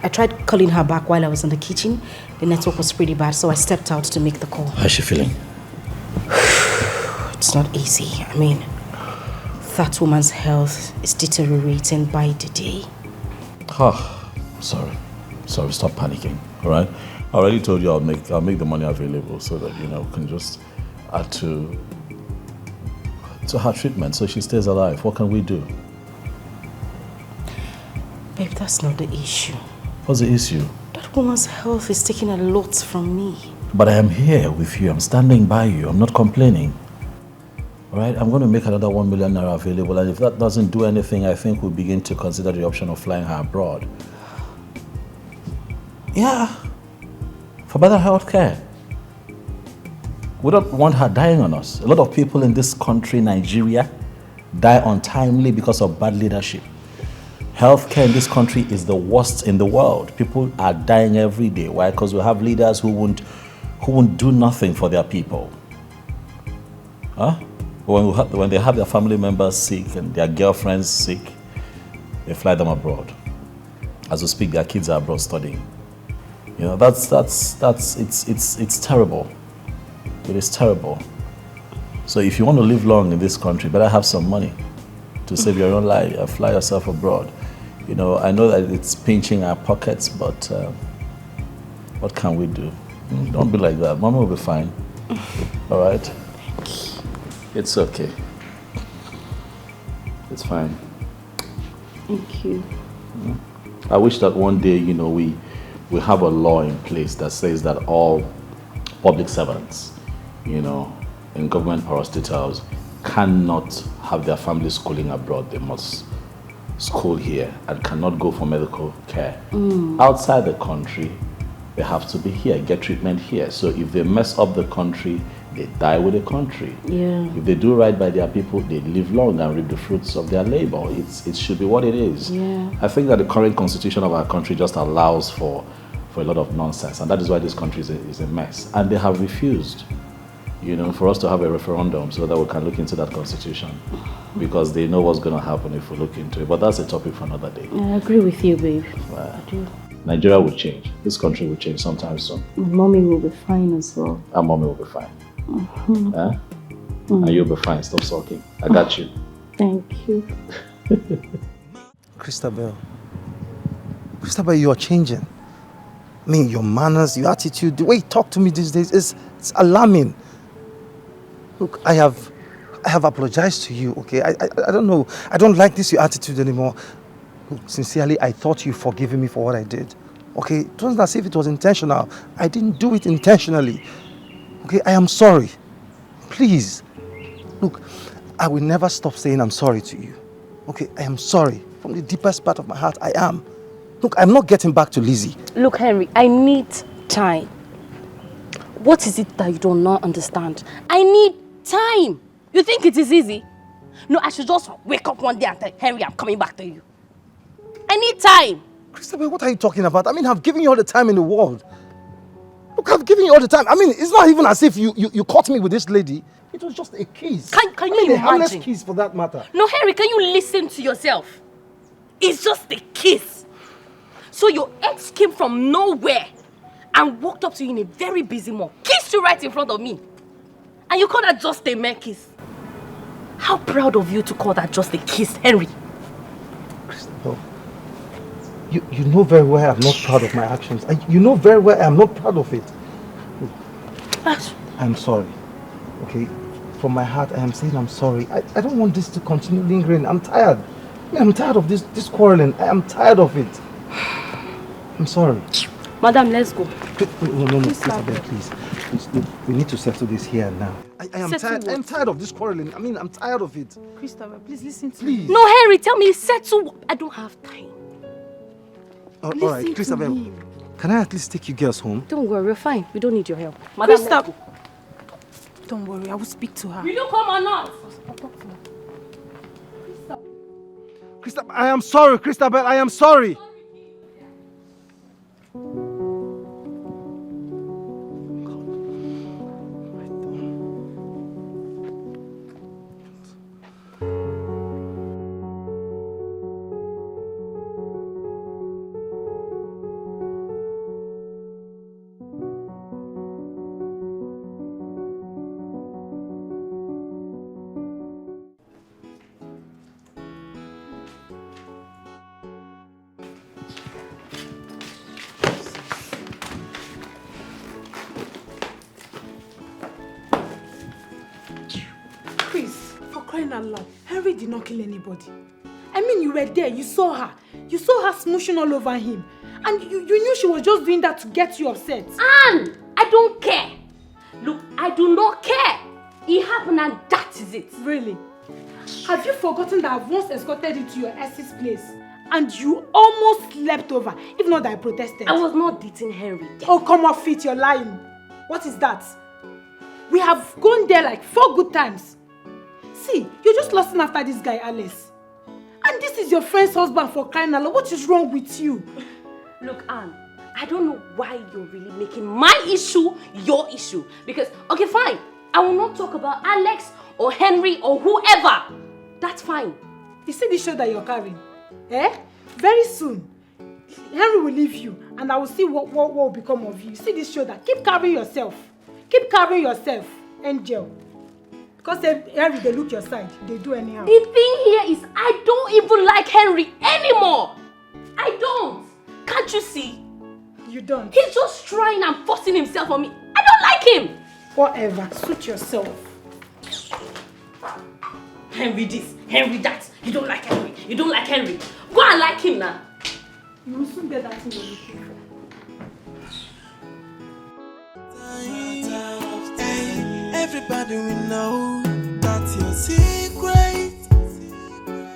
tried calling her back while I was in the kitchen. The network was pretty bad, so I stepped out to make the call. How's she feeling? It's not easy. I mean, that woman's health is deteriorating by the day. Oh, sorry, stop panicking, all right? I already told you I'll make the money available so that, we can just add to her treatment so she stays alive. What can we do? Babe, that's not the issue. What's the issue? That woman's health is taking a lot from me. But I am here with you. I'm standing by you. I'm not complaining. All right? I'm going to make another 1 million naira available, and if that doesn't do anything, I think we'll begin to consider the option of flying her abroad. Yeah. For better health care. We don't want her dying on us. A lot of people in this country, Nigeria, die untimely because of bad leadership. Healthcare in this country is the worst in the world. People are dying every day. Why? Because we have leaders who won't do nothing for their people. Huh? When they have their family members sick and their girlfriends sick, they fly them abroad. As we speak, their kids are abroad studying. It's terrible. It is terrible. So if you want to live long in this country, better have some money to save your own life and fly yourself abroad. I know that it's pinching our pockets, but what can we do? Don't be like that. Mama will be fine. All right? It's okay. It's fine. Thank you. I wish that one day, we have a law in place that says that all public servants, in government parastatals, cannot have their family schooling abroad. They must school here and cannot go for medical care. Outside the country, they have to be here, get treatment here. So if they mess up the country, they die with the country. Yeah. If they do right by their people, they live long and reap the fruits of their labor. It should be what it is. Yeah. I think that the current constitution of our country just allows for a lot of nonsense, and that is why this country is a mess. And they have refused, for us to have a referendum so that we can look into that constitution, because they know what's going to happen if we look into it. But that's a topic for another day. I agree with you, babe. I do. Nigeria will change. This country will change sometime soon. Mommy will be fine as well. Our mommy will be fine. And you'll be fine. Stop sulking. I got you. Thank you. Christabel, you are changing. I mean, your manners, your attitude, the way you talk to me these days it's alarming. Look, I have apologized to you, okay? I don't know. I don't like your attitude anymore. Look, sincerely, I thought you forgiven me for what I did. Okay? It wasn't as if it was intentional. I didn't do it intentionally. Okay? I am sorry. Please. Look, I will never stop saying I'm sorry to you. Okay? I am sorry. From the deepest part of my heart, I am. Look, I'm not getting back to Lizzie. Look, Henry, I need time. What is it that you do not understand? I need time. You think it is easy? No, I should just wake up one day and tell Henry I'm coming back to you. I need time. Christabel, what are you talking about? I mean, I've given you all the time in the world. Look, I've given you all the time. I mean, it's not even as if you caught me with this lady. It was just a kiss. Can you imagine? A harmless kiss for that matter. No, Henry, can you listen to yourself? It's just a kiss. So your ex came from nowhere and walked up to you in a very busy mall, kissed you right in front of me. And you call that just a mere kiss? How proud of you to call that just a kiss, Henry. Christabel, you know very well I'm not proud of my actions. You know very well I'm not proud of it. I'm sorry, okay? From my heart, I am saying I'm sorry. I don't want this to continue lingering. I'm tired. I'm tired of this quarreling. I am tired of it. I'm sorry. Madam, let's go. No, Christabel, please. We need to settle this here and now. I am tired. I'm tired of this quarreling. I mean, I'm tired of it. Christabel, please listen to me. No, Henry, tell me, settle. I don't have time. All right, Christabel. Can I at least take you girls home? Don't worry, we're fine. We don't need your help. Madam, Christabel. Don't worry, I will speak to her. Will you come or not? Christabel, I am sorry, Christabel. I am sorry. that loud. Henry did not kill anybody. I mean, you were there, you saw her. You saw her smooshing all over him. And you knew she was just doing that to get you upset. And I don't care. Look, I do not care. It happened and that is it. Really? Have you forgotten that I've once escorted you to your ex's place? And you almost slept over, if not that I protested. I was not dating Henry. Oh, come off it, you're lying. What is that? We have gone there like 4 good times. See, you're just lusting after this guy, Alice. And this is your friend's husband, for crying out loud. What is wrong with you? Look, Anne, I don't know why you're really making my issue your issue. Because, okay, fine. I will not talk about Alex or Henry or whoever. That's fine. You see this show that you're carrying? Eh? Very soon, Henry will leave you and I will see what will become of you. You see this shoulder? Keep carrying yourself. Keep carrying yourself, Angel. Because Henry, they look your side. They do anyhow. The thing here is I don't even like Henry anymore. I don't. Can't you see? You don't? He's just trying and forcing himself on me. I don't like him. Whatever. Suit yourself. Henry this, Henry that. You don't like Henry. You don't like Henry. Go and like him now. You will soon get that thing you're looking for. Everybody will know that's your secret,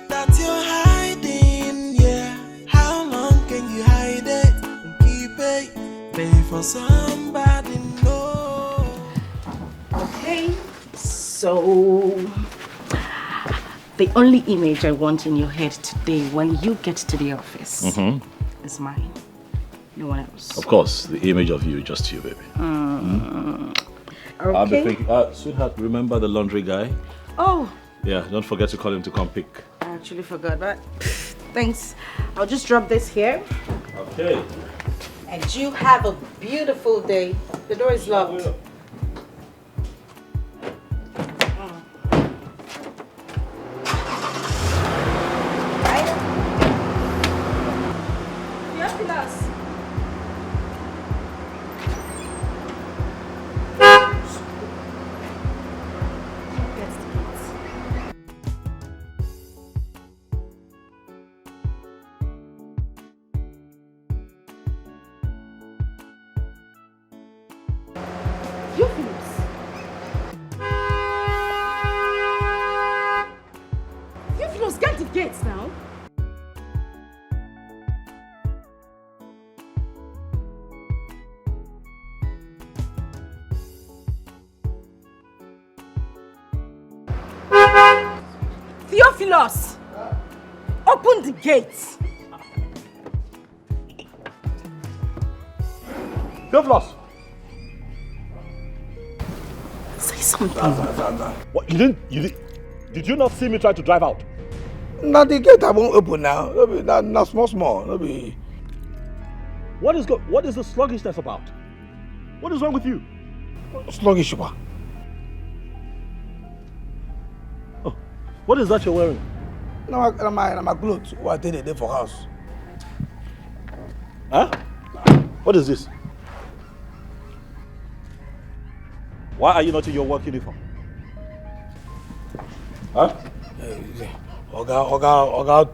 that you're hiding, yeah. How long can you hide it and keep it? Pay for somebody know. Okay, so the only image I want in your head today when you get to the office is mine. No one else. Of course, the image of you, just you, baby. Okay. I'll be thinking, sweetheart, remember the laundry guy? Oh. Yeah, don't forget to call him to come pick. I actually forgot, but thanks. I'll just drop this here. Okay. And you have a beautiful day. The door is locked. Theophilus, open the gates. Theophilus! Say something. What, did you not see me try to drive out? Now the gate I won't open now. Now small. What is the sluggishness about? What is wrong with you? Sluggish, what? Oh, what is that you're wearing? No, my clothes. What did they for house? Huh? What is this? Why are you not in your work uniform? Huh? Oga,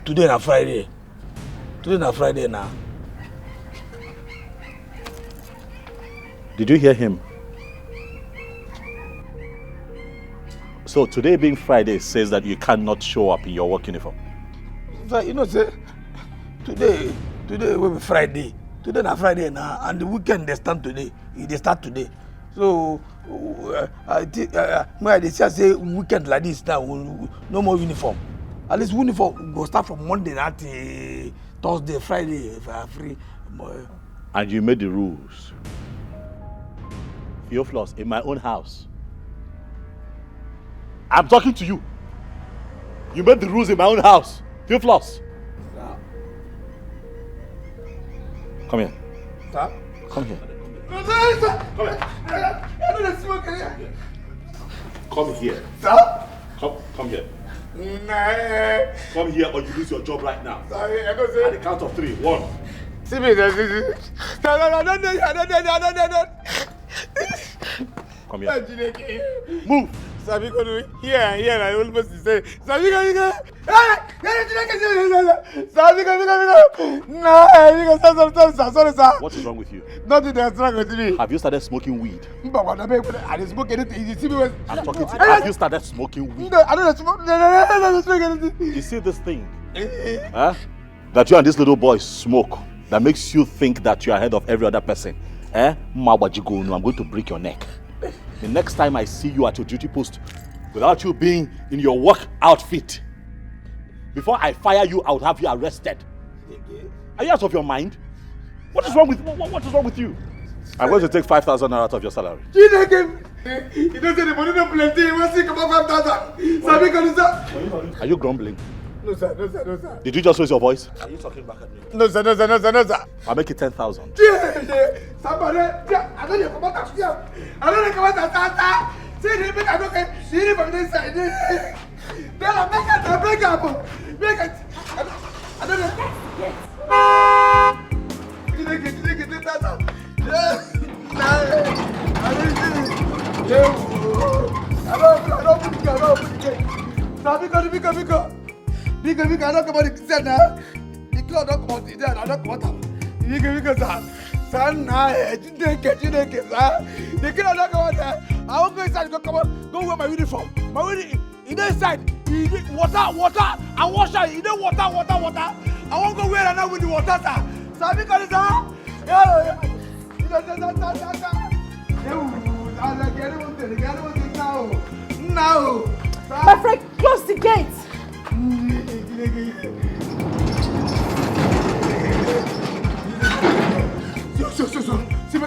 today na Friday. Today na Friday now. Did you hear him? So today being Friday says that you cannot show up in your work uniform. You know, say today will be Friday. Today na Friday now, and the weekend they start today. They start today. So I think when they say weekend like this now, no more uniform. At least uniform go start from Monday now till Thursday, Friday if I are free. And you made the rules. Theophilus, in my own house. I'm talking to you. You made the rules in my own house. Theophilus. Come here. Sir? Come here. Come here. Come here. Sir? Come here. Nah. Come here or you lose your job right now. Sorry, I don't say. At the count of 3. 1. See me. No. Come here. Move. Sabi go do here, I almost say, Sabi go. No, sorry, sir. What is wrong with you? Nothing that's wrong with me. Have you started smoking weed? I didn't smoke anything. You see me when I'm talking to you. Have you started smoking weed? No, I don't smoke. No, I don't smoke anything. You see this thing? Huh? That you and this little boy smoke that makes you think that you're ahead of every other person. I'm going to break your neck. The next time I see you at your duty post without you being in your work outfit, before I fire you, I would have you arrested. Are you out of your mind? What is wrong with you? I'm going to take 5,000 out of your salary. You don't say the money don't plenty. You want to think about 5,000. Are you grumbling? No, sir. Did you just raise your voice? Are you talking back at me? No, sir. I'll make it 10,000. Somebody, I don't know come out. I don't know come out. See the big I don't get. See the from this side. Then I break up. Make it. I don't know. You get 10,000. I don't Bika, I don't come out the set now. The cloud don't come out the dead, I don't come out. Bika, son, you didn't get, sir. The kid don't come out there. I won't go inside, go wear my uniform. My uniform, in the inside, water, I wash it, you know water. I won't go wear another with the water, sir. So because now. My friend, close the gate. See, I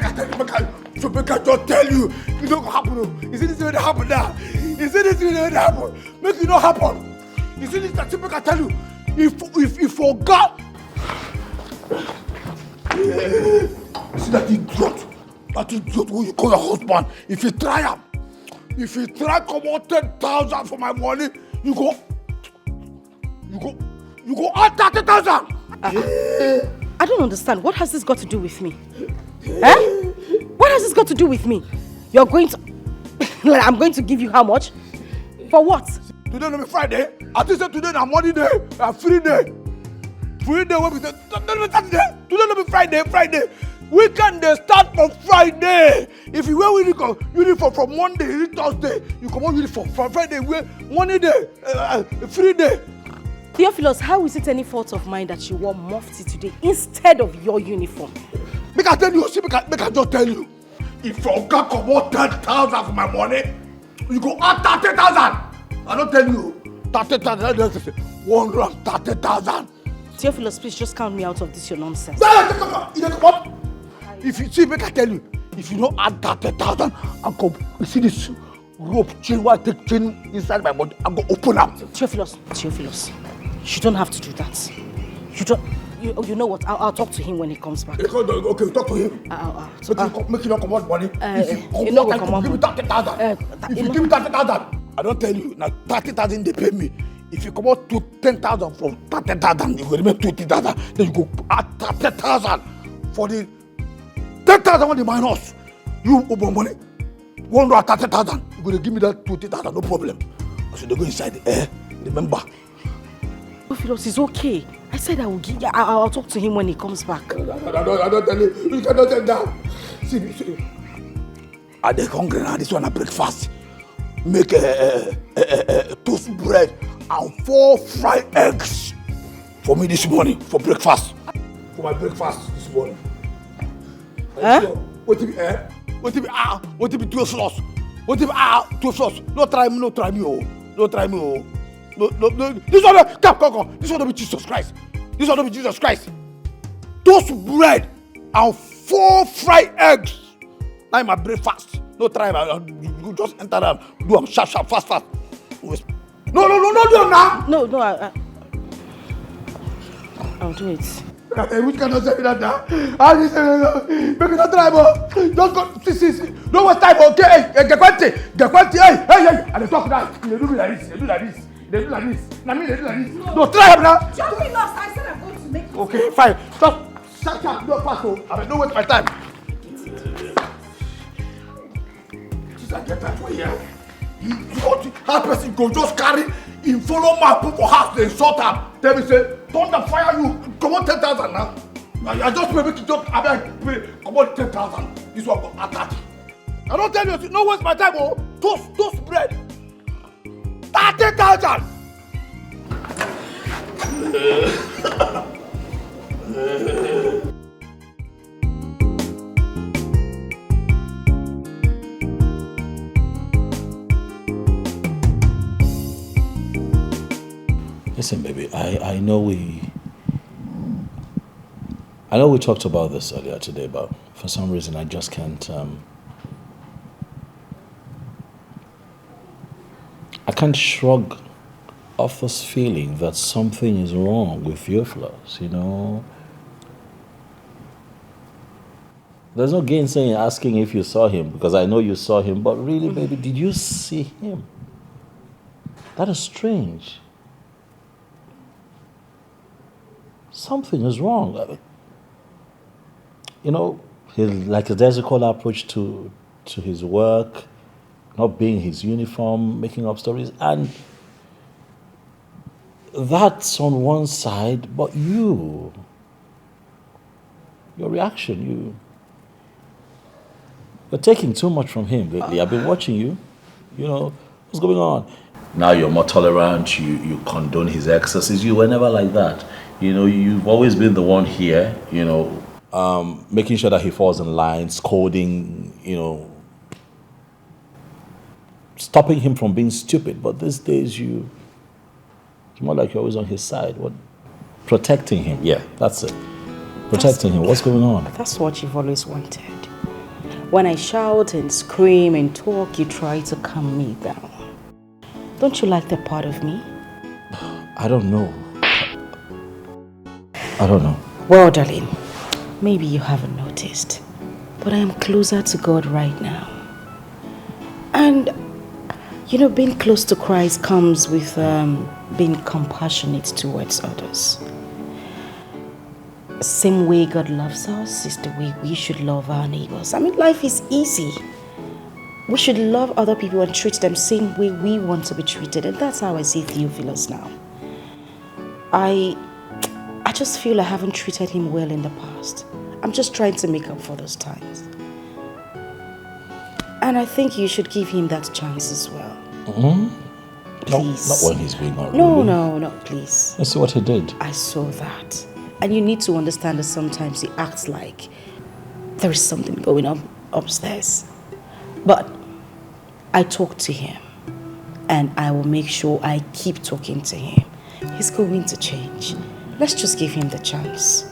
just tell you, it don't happen. You see this will happen now. You see this will happen. Make it not happen. You see this that I tell you, if you forgot. You see that idiot who you call your husband, if you try come out 10,000 for my money, you go out 30,000. I don't understand. What has this got to do with me? What has this got to do with me? You're going to... I'm going to give you how much? For what? Today no be Friday. I think say today na money day, a free day. Free day when we say Saturday. Today no be Friday. Weekend they start from Friday. If you wear uniform from Monday to Thursday, you come on uniform from Friday. Wear money day, free day. Theophilus, how is it any fault of mine that you wore mufti today instead of your uniform? Make I tell you, make I just tell you. If you can't come out 10,000 for my money, you go out 30,000. I don't tell you 30,000. 130,000. Theophilus, please just count me out of this your nonsense. If you see, make I tell you, if you don't add 30,000, I go. You see this rope chain? Why I take chain inside my body? I go open up. Theophilus, you don't have to do that. You don't. You know what? I'll talk to him when he comes back. Okay, talk to him. Make you not come out money. If you give me 30,000. If you give me 30,000, I don't tell you. Now 30,000 they pay me. If you come out to 10,000 from 30,000, you go remain 20,000. Then you go add 30,000 for the 10,000 when they minus. You open money. 130,000. You go to give me that 20,000, no problem. So they go inside. Remember. Theophilus, it's okay. I said I will give. I'll talk to him when he comes back. I don't tell you. You cannot tell that. See. I dey hungry now. This one I breakfast. Make a toast bread and 4 fried eggs for me this morning for breakfast. For my breakfast this morning. What to be 12 sauce? What to be 12 sauce? No try me. No. This one, come. This one don't be Jesus Christ. Toast bread and 4 fried eggs. Now my breakfast. No try, you just enter and do them sharp, fast. No, do them now. No, I'll do it. Which cannot say that now? Make it not try, just go. See. Don't waste time, okay? Get quality. Hey. And they talk now. They do like this. Now me, they do like this. No, try them now. Just be lost. I said I'm going to make it. Okay, fine. Just shut. No pass. Don't waste my time. I get that for you. How person go just carry him follow my people for house, they insult am. Tell me say, thunder fire you, come on 10,000 now. I just pay make you just pay, come on 10,000. This one go attach. I don't tell you, no waste my time, oh. Toast bread. 30,000. Listen, baby, I know we talked about this earlier today, but for some reason I just can't I can't shrug off this feeling that something is wrong with your flaws, you know. There's no gainsaying asking if you saw him, because I know you saw him, but really, baby, did you see him? That is strange. Something is wrong. You know, like a Desicola approach to his work, not being his uniform, making up stories, and that's on one side, but your reaction, you're taking too much from him lately. I've been watching you. You know, what's going on? Now you're more tolerant, you condone his excesses. You were never like that. You know, you've always been the one here, you know, making sure that he falls in line, scolding, you know, stopping him from being stupid. But these days it's more like you're always on his side. What? Protecting him. Yeah, that's it. Protecting him. What's going on? That's what you've always wanted. When I shout and scream and talk, you try to calm me down. Don't you like that part of me? I don't know. I don't know. Well, darling, maybe you haven't noticed, but I am closer to God right now. And, you know, being close to Christ comes with being compassionate towards others. Same way God loves us is the way we should love our neighbors. I mean, life is easy. We should love other people and treat them same way we want to be treated. And that's how I see Theophilus now. I just feel I haven't treated him well in the past. I'm just trying to make up for those times. And I think you should give him that chance as well. Mm-hmm. Please. Not when he's being unruly. No, please. Let's see what he did. I saw that. And you need to understand that sometimes he acts like there is something going on upstairs. But I talked to him. And I will make sure I keep talking to him. He's going to change. Let's just give him the chance.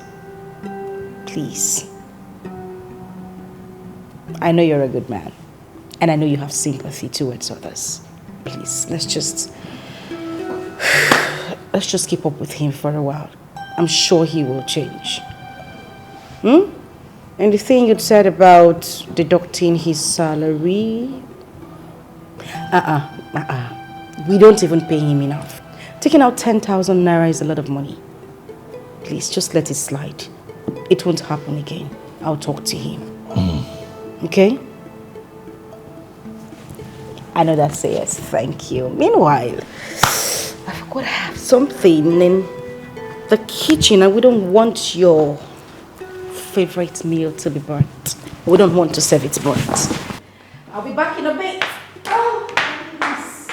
Please. I know you're a good man. And I know you have sympathy towards others. Please, let's just keep up with him for a while. I'm sure he will change. And the thing you said about deducting his salary... We don't even pay him enough. Taking out 10,000 naira is a lot of money. Please, just let it slide. It won't happen again. I'll talk to him. Okay? I know that's a yes. Thank you. Meanwhile, I forgot I have something in the kitchen and we don't want your favorite meal to be burnt. We don't want to serve it burnt. I'll be back in a bit. Oh, please.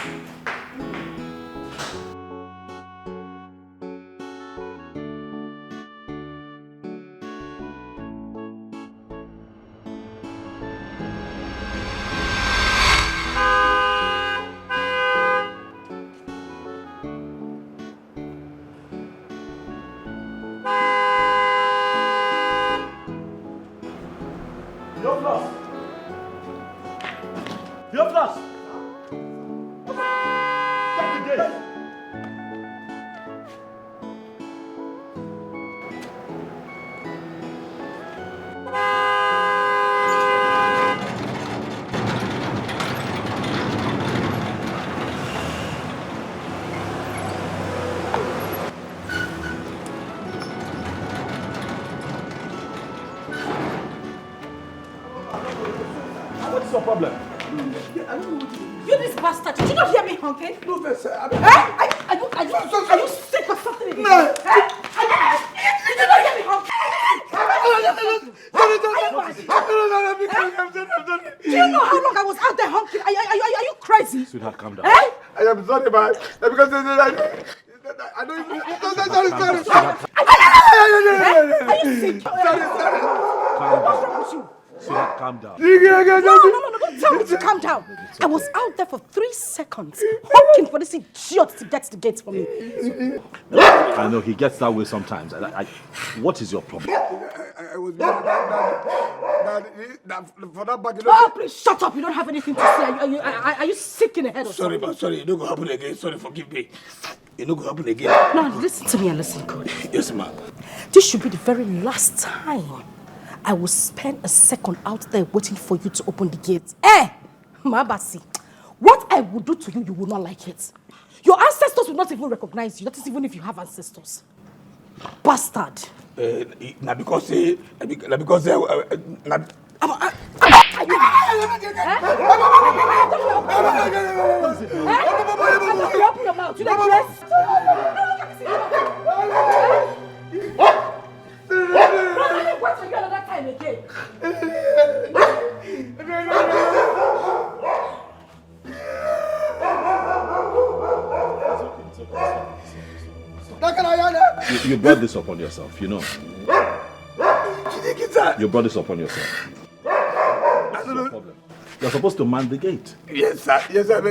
What's your problem? You this bastard, did you not hear me honking? No, sir. Are you sick or something? No. Did you not hear me honking? Do you know how long I was out there honking? Are you crazy? Sweetheart, calm down. I am sorry, man. Because I don't even... Sorry. Are you sick? Calm What's wrong with you? Sweetheart, calm down. No, don't tell me to calm down. I was out there for 3 seconds, honking for this idiot to get to the gate for me. I know he gets that way sometimes. What is your problem? I was for that bag. Oh, please shut up. You don't have anything to say. Are you sick in the head or Sorry, something? man. Sorry. It don't go happen again. Sorry, forgive me. It don't go happen again. Now, listen to me and listen good. Yes, ma'am. This should be the very last time I will spend a second out there waiting for you to open the gate. Mabasi, what I will do to you, you will not like it. Your ancestors will not even recognize you. That is even if you have ancestors. Bastard. Now because Open your mouth. You like dress? Wait for you another time again. You brought this upon yourself, you know. You brought this upon yourself. That's no problem. You're supposed to man the gate. Yes, sir. Yes, sir.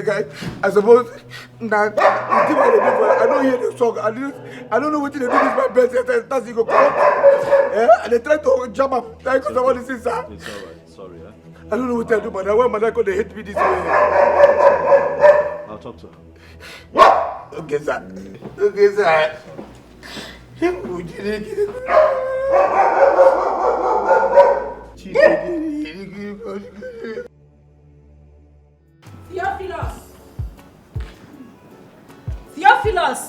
I suppose that I don't hear the song. I don't know what they do with my best. That's it. Go come. And they try to jump up. Because I want to see, sir. It's all right. Sorry, huh? I don't know what I do, but why my they hate me this way? I'll talk to her. Okay, sir. Okay, sir. Theophilus! Theophilus!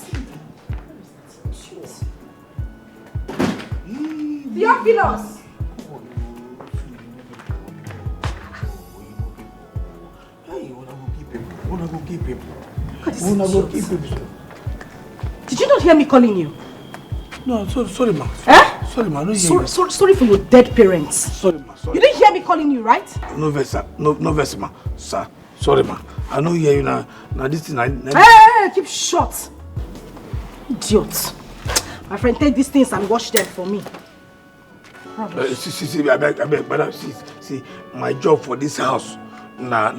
Did you not hear me calling you? No, sorry, ma. Sorry, ma. No, sorry for your dead parents. Sorry, ma. Sorry. You didn't hear me calling you, right? No verse, sir. No verse, ma. Sir, sorry, ma. I know you hear you now. Now this thing, Hey, keep short. Idiot. My friend, take these things and wash them for me. See, I beg, madam, see, my job for this house, na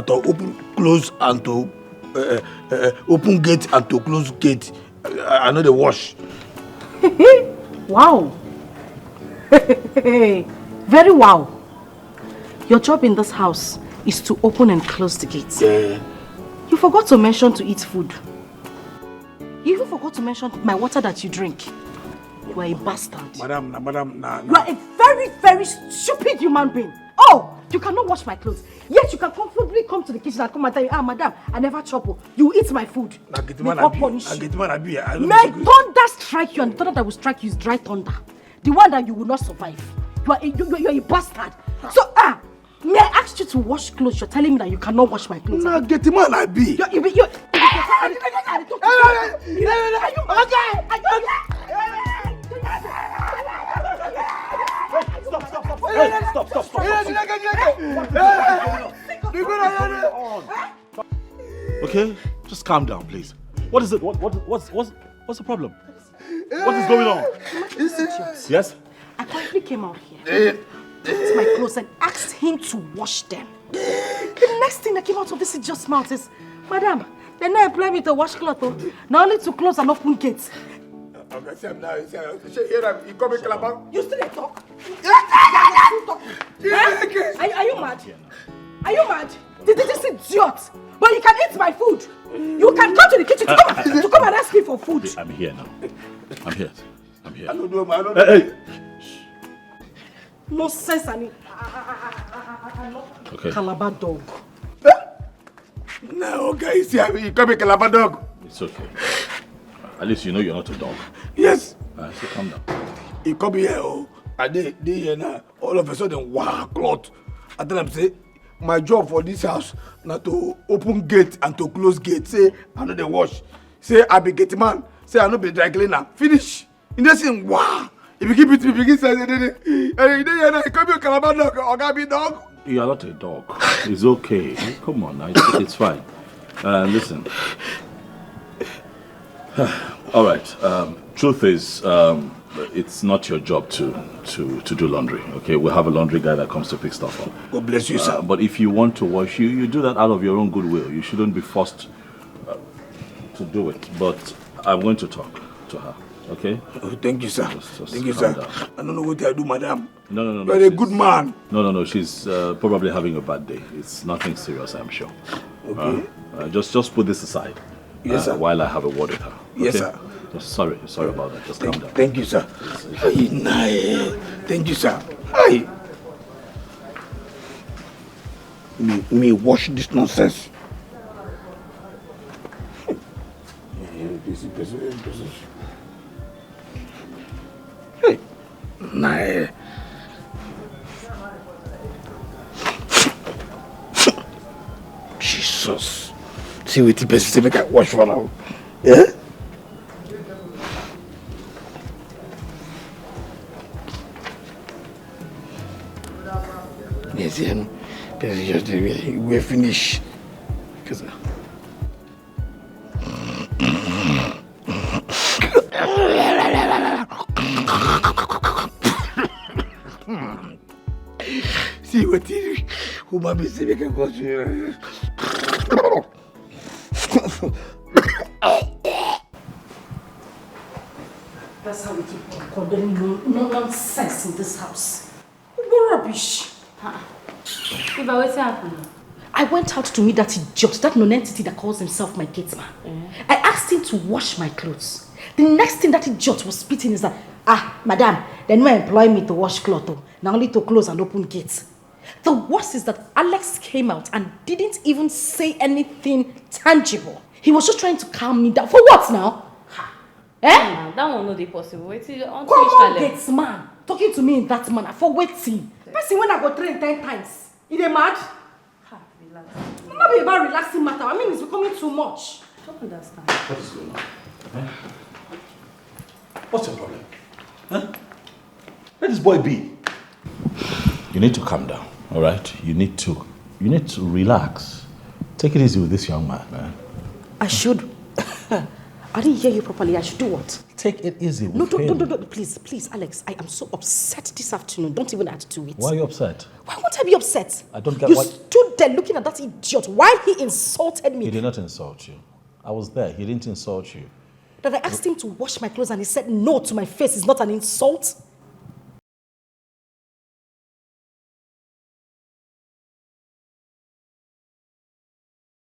to open, close, and to open gate and to close gate. I know the wash. Wow. Very wow. Your job in this house is to open and close the gates. Yeah. You forgot to mention to eat food. You even forgot to mention my water that you drink. You are a bastard. Madam. You are a very, very stupid human being. Oh, you cannot wash my clothes. Yet you can comfortably come to the kitchen and come and tell me, madam, I never trouble. You eat my food. May God punish you. May thunder strike you, and the thunder that will strike you is dry thunder. The one that you will not survive. You are a bastard. So, may I ask you to wash clothes? You're telling me that you cannot wash my clothes. Nah, get him on, I be. Stop. Okay, just calm down, please. What is it? What's the problem? What is going on? Yes? I quietly came out here, picked my clothes and asked him to wash them. The next thing that came out of this idiot's mouth is, madam, they now employ me to wash clothes, not only to close and open gates. Okay, see, now, you come in Calabar. You still talk? Are you mad? Are you mad? This idiot! But you can eat my food. You can come to the kitchen to come and ask me for food. I'm here now. I'm here. I don't know. Hey. No sense, I'm not okay. Calabar dog. No, okay, see, you come in Calabar dog. It's okay. At least you know you're not a dog. Yes. So calm down. He come here, and they here now. All of a sudden, wow, cloth. I tell them, say, my job for this house na to open gate and to close gate. Say I no dey wash. Say I be gate man. Say I no be dry cleaner. Finish. You dey say wow. If you keep it, if you keep saying hey, come here, Calabar dog, or Gabi dog. You are not a dog. It's okay. Come on now. It's fine. Listen. All right. Truth is, it's not your job to do laundry. Okay, we'll have a laundry guy that comes to pick stuff up. God bless you, sir. But if you want to wash, you do that out of your own goodwill. You shouldn't be forced to do it. But I'm going to talk to her. Okay? Oh, thank you, sir. Just thank you, sir. down. I don't know what I do, madam. No. You're a good man. No. She's probably having a bad day. It's nothing serious, I'm sure. Okay. Just put this aside. Yes, sir. While I have a word with her. Okay? Yes, sir. Sorry about that. Just calm down. Thank you, sir. Thank you, sir. Hi. Me wash this nonsense. Hey. Nah. Jesus. See what the person say make I wash for now. Yeah? Yes, yeah. Just we're finished. See what you who might be saying can go to. That's how we keep on condoning no nonsense in this house. What rubbish. If I wait to happen. I went out to meet that idiot, that non-entity that calls himself my gate man. I asked him to wash my clothes. The next thing that idiot was spitting is that, madam, they no employ me to wash clothes, now only to close and open gates. The worst is that Alex came out and didn't even say anything tangible. He was just trying to calm me down. For what now? That one not possible. Wait till come on, gates man, talking to me in that manner. For waiting. Person when I go train 10 times. Is they mad? Relax. It's not be about relaxing matter. I mean, it's becoming too much. I don't understand. What is going on? What's your problem? Let this boy be. You need to calm down, all right? You need to relax. Take it easy with this young man, man. I should. I didn't hear you properly. I should do what? Take it easy with him. No, please, Alex. I am so upset this afternoon. Don't even add to it. Why are you upset? Why won't I be upset? I don't get you why. You stood there looking at that idiot while he insulted me. He did not insult you. I was there. He didn't insult you. That I asked him to wash my clothes and he said no to my face is not an insult?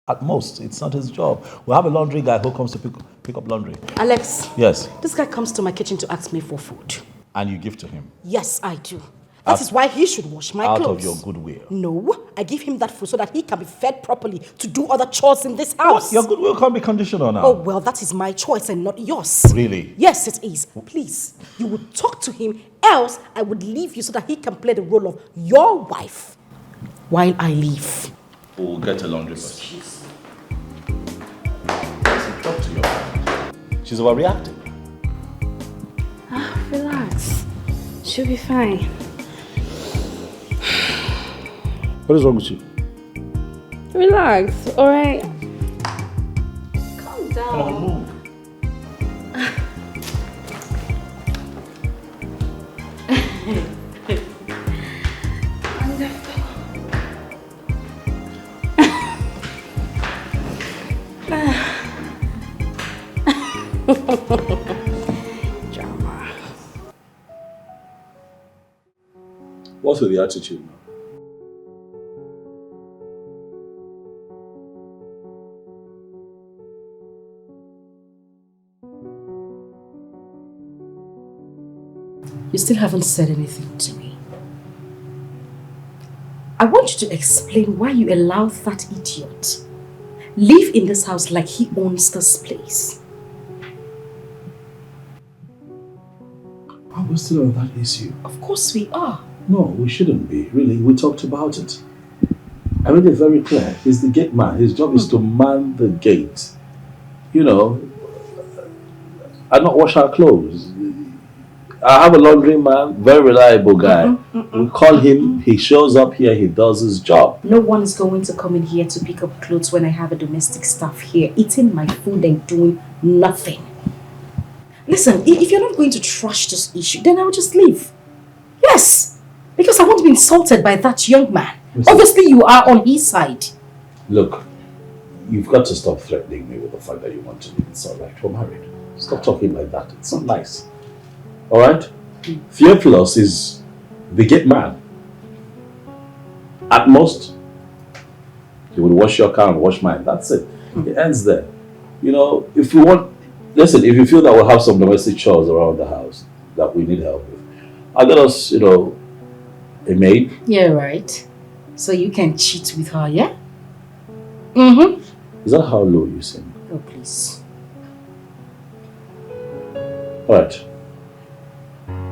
At most, it's not his job. We'll have a laundry guy who comes to pick up laundry. Alex. Yes. This guy comes to my kitchen to ask me for food. And you give to him? Yes, I do. That is why he should wash my clothes. Out of your goodwill? No, I give him that food so that he can be fed properly to do other chores in this house. What? Your goodwill can't be conditional now. Oh, well, that is my choice and not yours. Really? Yes, it is. Please, you would talk to him, else I would leave you so that he can play the role of your wife while I leave. We'll get a laundry person. Talk to your wife. She's overreacting. Relax. She'll be fine. What is wrong with you? Relax, alright? Calm down. Come on, move. Drama. What's with the attitude now? You still haven't said anything to me. I want you to explain why you allowed that idiot live in this house like he owns this place. Are we still on that issue? Of course we are. No, we shouldn't be. Really, we talked about it. I made it very clear. He's the gate man. His job is to man the gate. You know, and not wash our clothes. I have a laundry man, very reliable guy. We call him, he shows up here, he does his job. No one is going to come in here to pick up clothes when I have a domestic staff here, eating my food and doing nothing. Listen, if you're not going to trash this issue, then I'll just leave. Yes, because I won't be insulted by that young man. Listen, obviously you are on his side. Look, you've got to stop threatening me with the fact that you want to leave. It's all right, we're married. Stop talking like that, it's not nice. All right? Theophilus is the gate man. At most, he will wash your car and wash mine. That's it. It ends there. You know, if you want, listen, if you feel that we'll have some domestic chores around the house that we need help with, I'll get us, you know, a maid. Yeah, right. So you can cheat with her, yeah? Is that how low you sing? Oh, please. All right.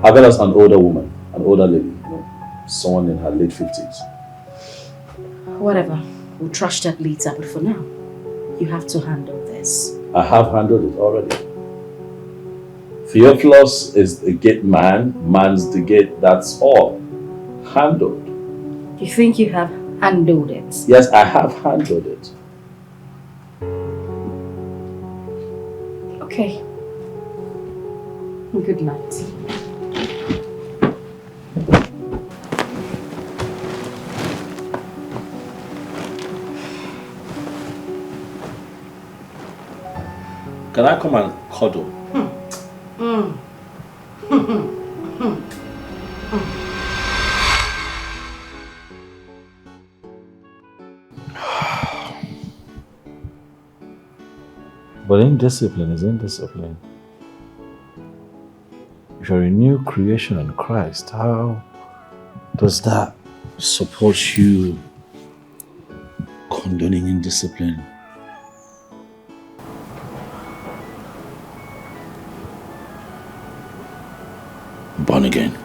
I'll get us an older woman, an older lady, you know, someone in her late 50s. Whatever. We'll trash that later, but for now, you have to handle this. I have handled it already. Theophilus is the gate man, mans the gate, that's all. Handled. You think you have handled it? Yes, I have handled it. Okay. Good night. Can I come and cuddle? But indiscipline is indiscipline. If you're a new creation in Christ, how does that support you condoning indiscipline? Born again.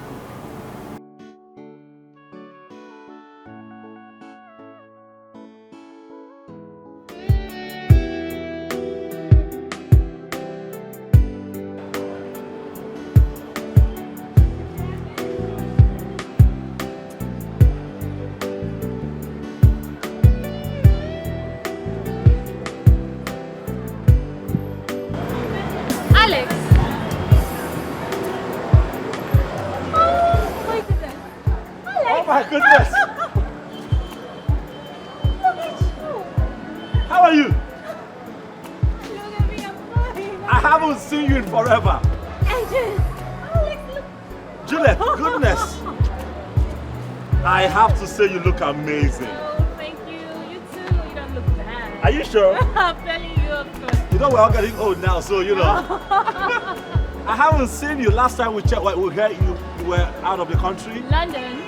Say you look amazing. Oh, thank you. You too. You don't look bad. Are you sure? I'm telling you, of course. You know we're all getting old now, so you know. I haven't seen you. Last time we checked, we heard you were out of the country. London.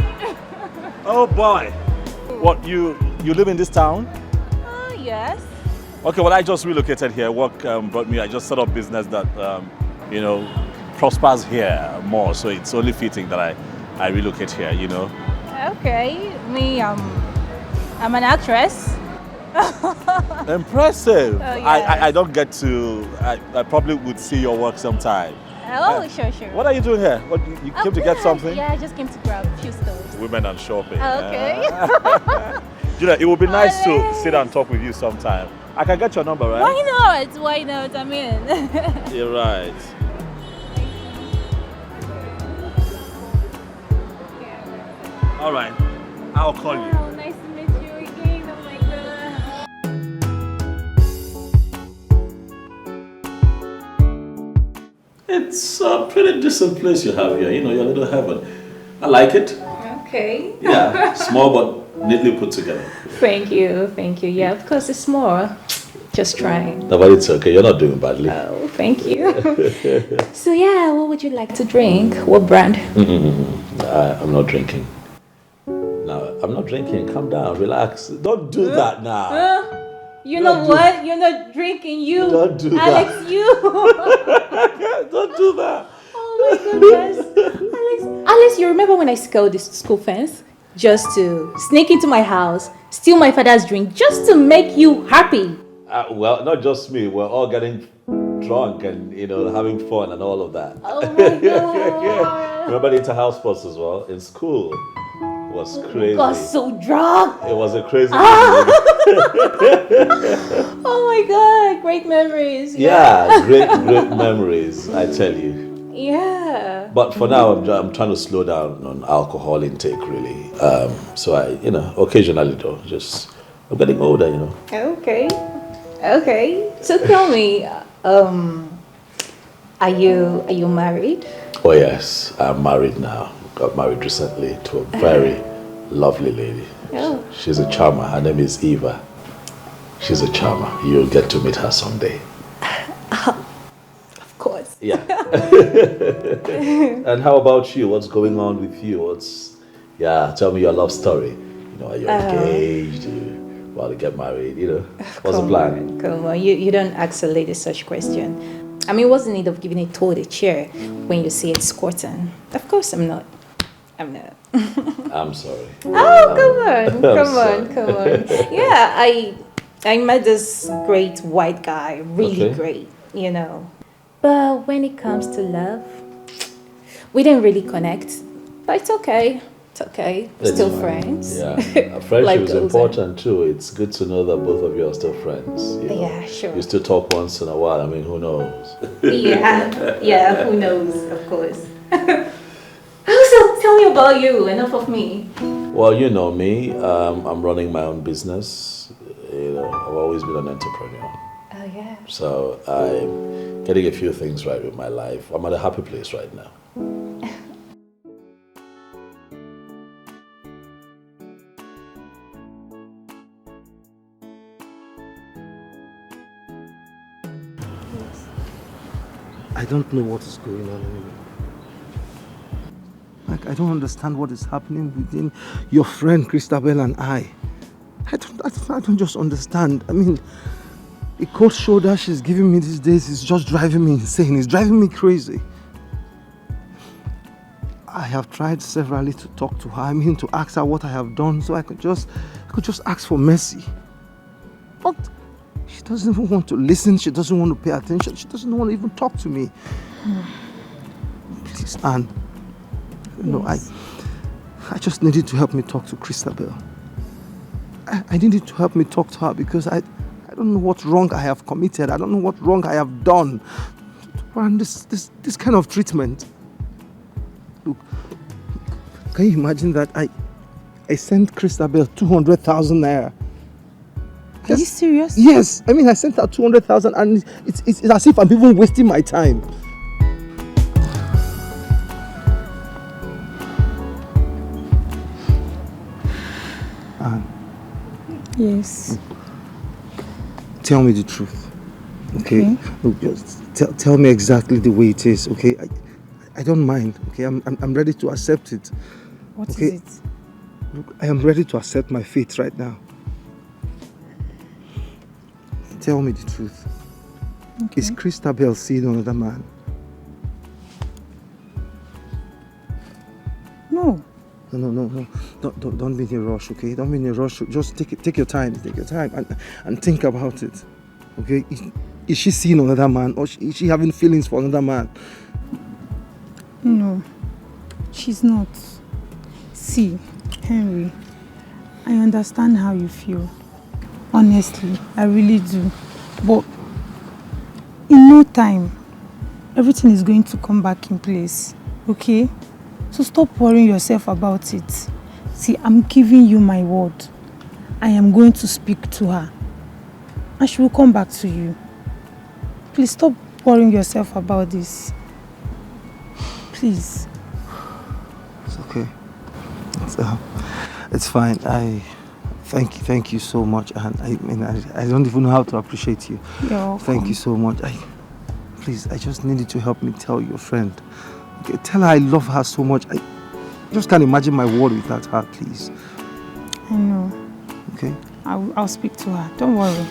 Oh boy. What, you live in this town? Yes. Okay, well I just relocated here. Work brought me. I just set up business that you know, prospers here more. So it's only fitting that I relocate here. You know. Okay, I'm an actress. Impressive. Oh, yes. I don't get to, I probably would see your work sometime. Oh, sure. What are you doing here? What, you came to get something? Yeah, I just came to grab a few stores. Women and shopping. Okay. Julia, it would be nice to sit and talk with you sometime. I can get your number, right? Why not? I'm in. You're right. All right, I'll call you. Oh, nice to meet you again. Oh my God. It's a pretty decent place you have here. You know, your little heaven. I like it. Okay. Yeah, small but neatly put together. Thank you. Yeah, of course it's small. Just trying. No, but it's okay. You're not doing badly. Oh, thank you. So yeah, what would you like to drink? What brand? I'm not drinking. No, I'm not drinking. Calm down. Relax. Don't do that now. You know what? You're not drinking. You. Don't do Alex, that. you. Don't do that. Oh my goodness. Alex, you remember when I scaled this school fence? just to sneak into my house, steal my father's drink, just to make you happy. Well, not just me. We're all getting drunk and, having fun and all of that. Oh my God. Remember the inter-house sports as well? In school. It was crazy. I got so drunk. It was a crazy Oh my God, great memories. Yeah, great memories, I tell you. Yeah. But for now, I'm trying to slow down on alcohol intake, really. So I, occasionally though, I'm getting older, Okay. So tell me, are you married? Oh yes, I'm married now. Got married recently to a very lovely lady. Oh. She's a charmer. Her name is Eva. She's a charmer. You'll get to meet her someday. Of course. Yeah. And how about you? What's going on with you? Tell me your love story. Are you engaged? You about to get married? What's the plan? Come on, you don't ask a lady such question. I mean, what's the need of giving a toad a chair when you say it's squirting? Of course I'm not. I'm sorry. Oh, come on. Yeah, I met this great white guy, really great, But when it comes to love, we didn't really connect. But it's okay. Still friends. Yeah, friendship is important too. It's good to know that both of you are still friends. Yeah, sure. You still talk once in a while. I mean, who knows? Yeah, who knows, of course. So tell me about you, enough of me. Well, you know me. I'm running my own business. I've always been an entrepreneur. Oh, yeah. So I'm getting a few things right with my life. I'm at a happy place right now. I don't know what is going on anymore. I don't understand what is happening within your friend Christabel and I. I don't just understand. I mean, the cold shoulder she's giving me these days is just driving me insane. It's driving me crazy. I have tried severally to talk to her. To ask her what I have done so I could just ask for mercy. But she doesn't even want to listen. She doesn't want to pay attention. She doesn't want to even talk to me. Please, Anne. Yes. I just needed to help me talk to Christabel. I needed to help me talk to her because I don't know what wrong I have committed. I don't know what wrong I have done. And this kind of treatment. Look, can you imagine that I sent Christabel 200,000 naira? Are you serious? Yes. I sent her 200,000 and it's as if I'm even wasting my time. Yes. Tell me the truth. Okay? Look, just tell me exactly the way it is, okay? I don't mind, okay? I'm ready to accept it. What is it? Look, I am ready to accept my fate right now. Tell me the truth. Okay. Is Christabel seeing another man? No. No. Don't be in a rush, okay? Don't be in a rush. Just take your time. Take your time and think about it. Okay? Is she seeing another man or is she having feelings for another man? No, she's not. See, Henry, I understand how you feel. Honestly, I really do. But in no time, everything is going to come back in place. Okay? So stop worrying yourself about it. See, I'm giving you my word. I am going to speak to her. And she will come back to you. Please stop worrying yourself about this. Please. It's okay. It's fine. Thank you so much. And I don't even know how to appreciate you. You're welcome. Thank you so much. Please, I just needed to help me tell your friend. Okay, tell her I love her so much. I just can't imagine my world without her, please. I know. Okay? I'll speak to her. Don't worry.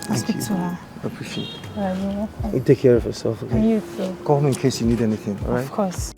I'll speak to her. I appreciate it. You're welcome. You take care of yourself, okay? And you too. Call me in case you need anything, alright? Of course.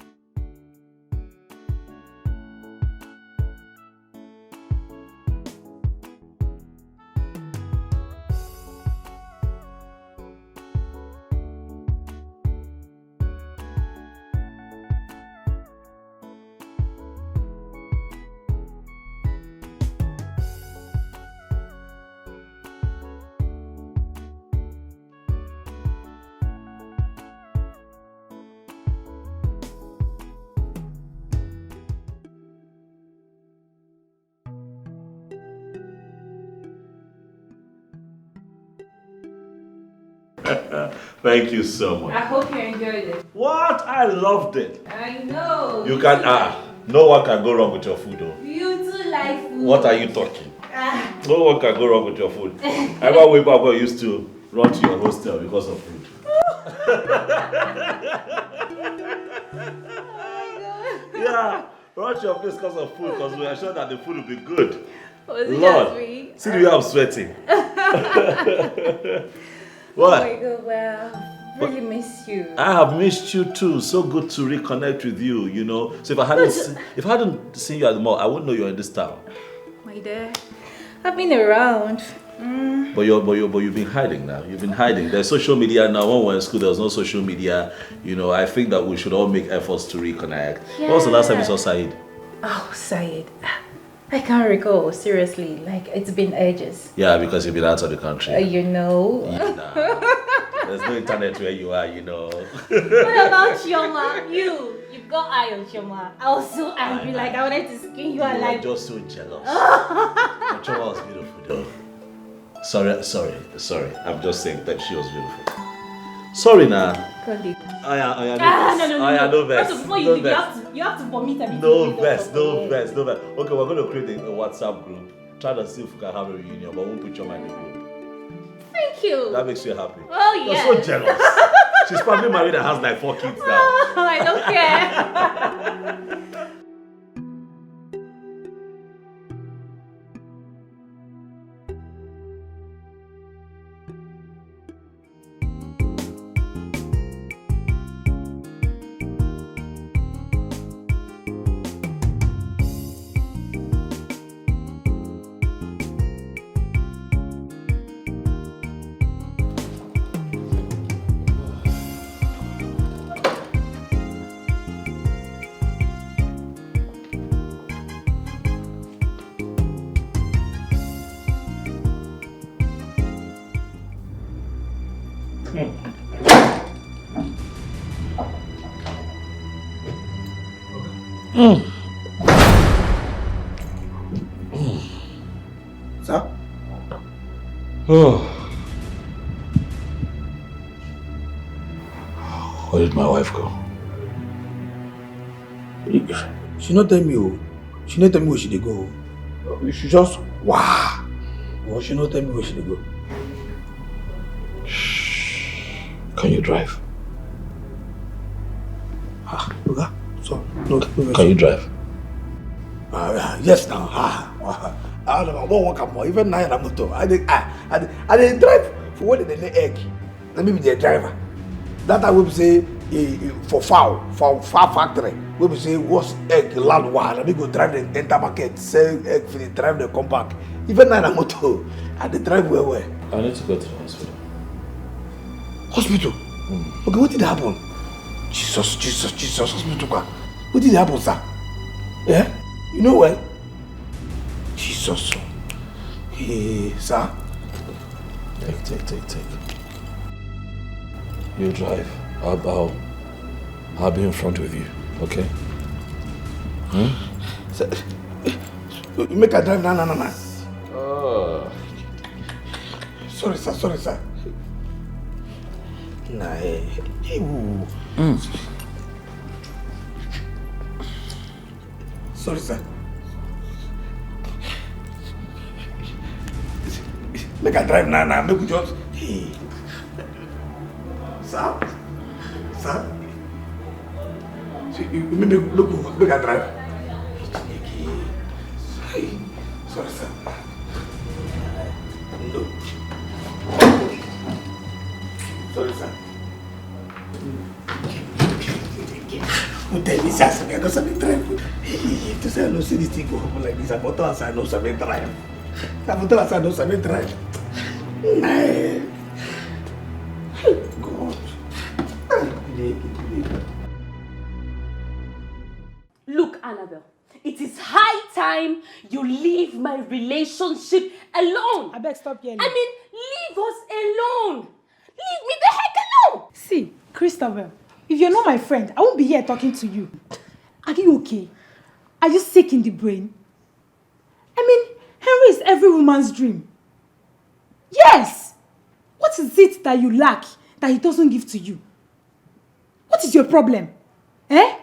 Thank you so much. I hope you enjoyed it. What? I loved it. I know. You can, no one can go wrong with your food though. You too like food. What are you talking? No one can go wrong with your food. I remember way back when I used to run to your hostel because of food. Yeah, run to your place because of food, because we are sure that the food will be good. Was it Lord, just me? see the way I'm sweating. What? Oh my God, well, really miss you. I have missed you too. So good to reconnect with you, you know. So if I hadn't seen you at the mall, I wouldn't know you're in this town. My dear, I've been around. But you've been hiding now. You've been hiding. There's social media now. When we were in school, there was no social media. You know, I think that we should all make efforts to reconnect. Yeah. When was the last time you saw Said? Oh, Said. I can't recall, seriously. Like, it's been ages. Yeah, because you've been out of the country. You know. There's no internet where you are, you know. What about Chioma? You've got eye on Chioma. I was so angry, like I wanted to skin you alive. You are just so jealous. But Chioma was beautiful though. Sorry. I'm just saying that she was beautiful. Sorry now. No. No vex. Before you leave, you have to vomit everything. No vex. Okay, we're going to create a WhatsApp group. Try to see if we can have a reunion, but we won't put Chioma in the group. Thank you. That makes you happy. Oh, yeah. You're so jealous. She's probably married and has like 4 kids now. I don't care. Sir? Where did my wife go? She not tell me. She not tell me where she dey go. She just wow. Well, she not tell me where she dey go. Can you drive? Okay. So no. Can you drive? Yes now. I don't know what more. Even now I'm motor. I dey drive for when they lay egg. Let me be the driver. That I will say for fowl factory. We will say what's egg land one. Let me go drive the enter market, sell egg for the drive the compact. Even now I'm motor. I dey drive where. I need to go to the hospital. Hospital? Okay, what did happen? Jesus, hospital. What did happen, sir? Yeah? You know what? Jesus. Hey, sir? Take. You drive. I'll be in front with you, okay? Sir, you make a drive now. Sorry, sir. Nah, Sorry, sir. Make a drive now. Make we just. Hey. Sir. So you make a drive. Hey. Sorry, sir. No. Sorry, sir. Who tell me, sir, I don't sabi drive. To say I don't see this thing go happen like this, I thought I don't sabi drive. I don't sabi drive. God. Look, Annabelle, it is high time you leave my relationship alone. I beg, stop yelling. I mean, leave us alone. Leave me the heck alone. See, Christopher, if you're not my friend, I won't be here talking to you. Are you okay? Are you sick in the brain? I mean, Henry is every woman's dream. Yes! What is it that you lack that he doesn't give to you? What is your problem? Eh?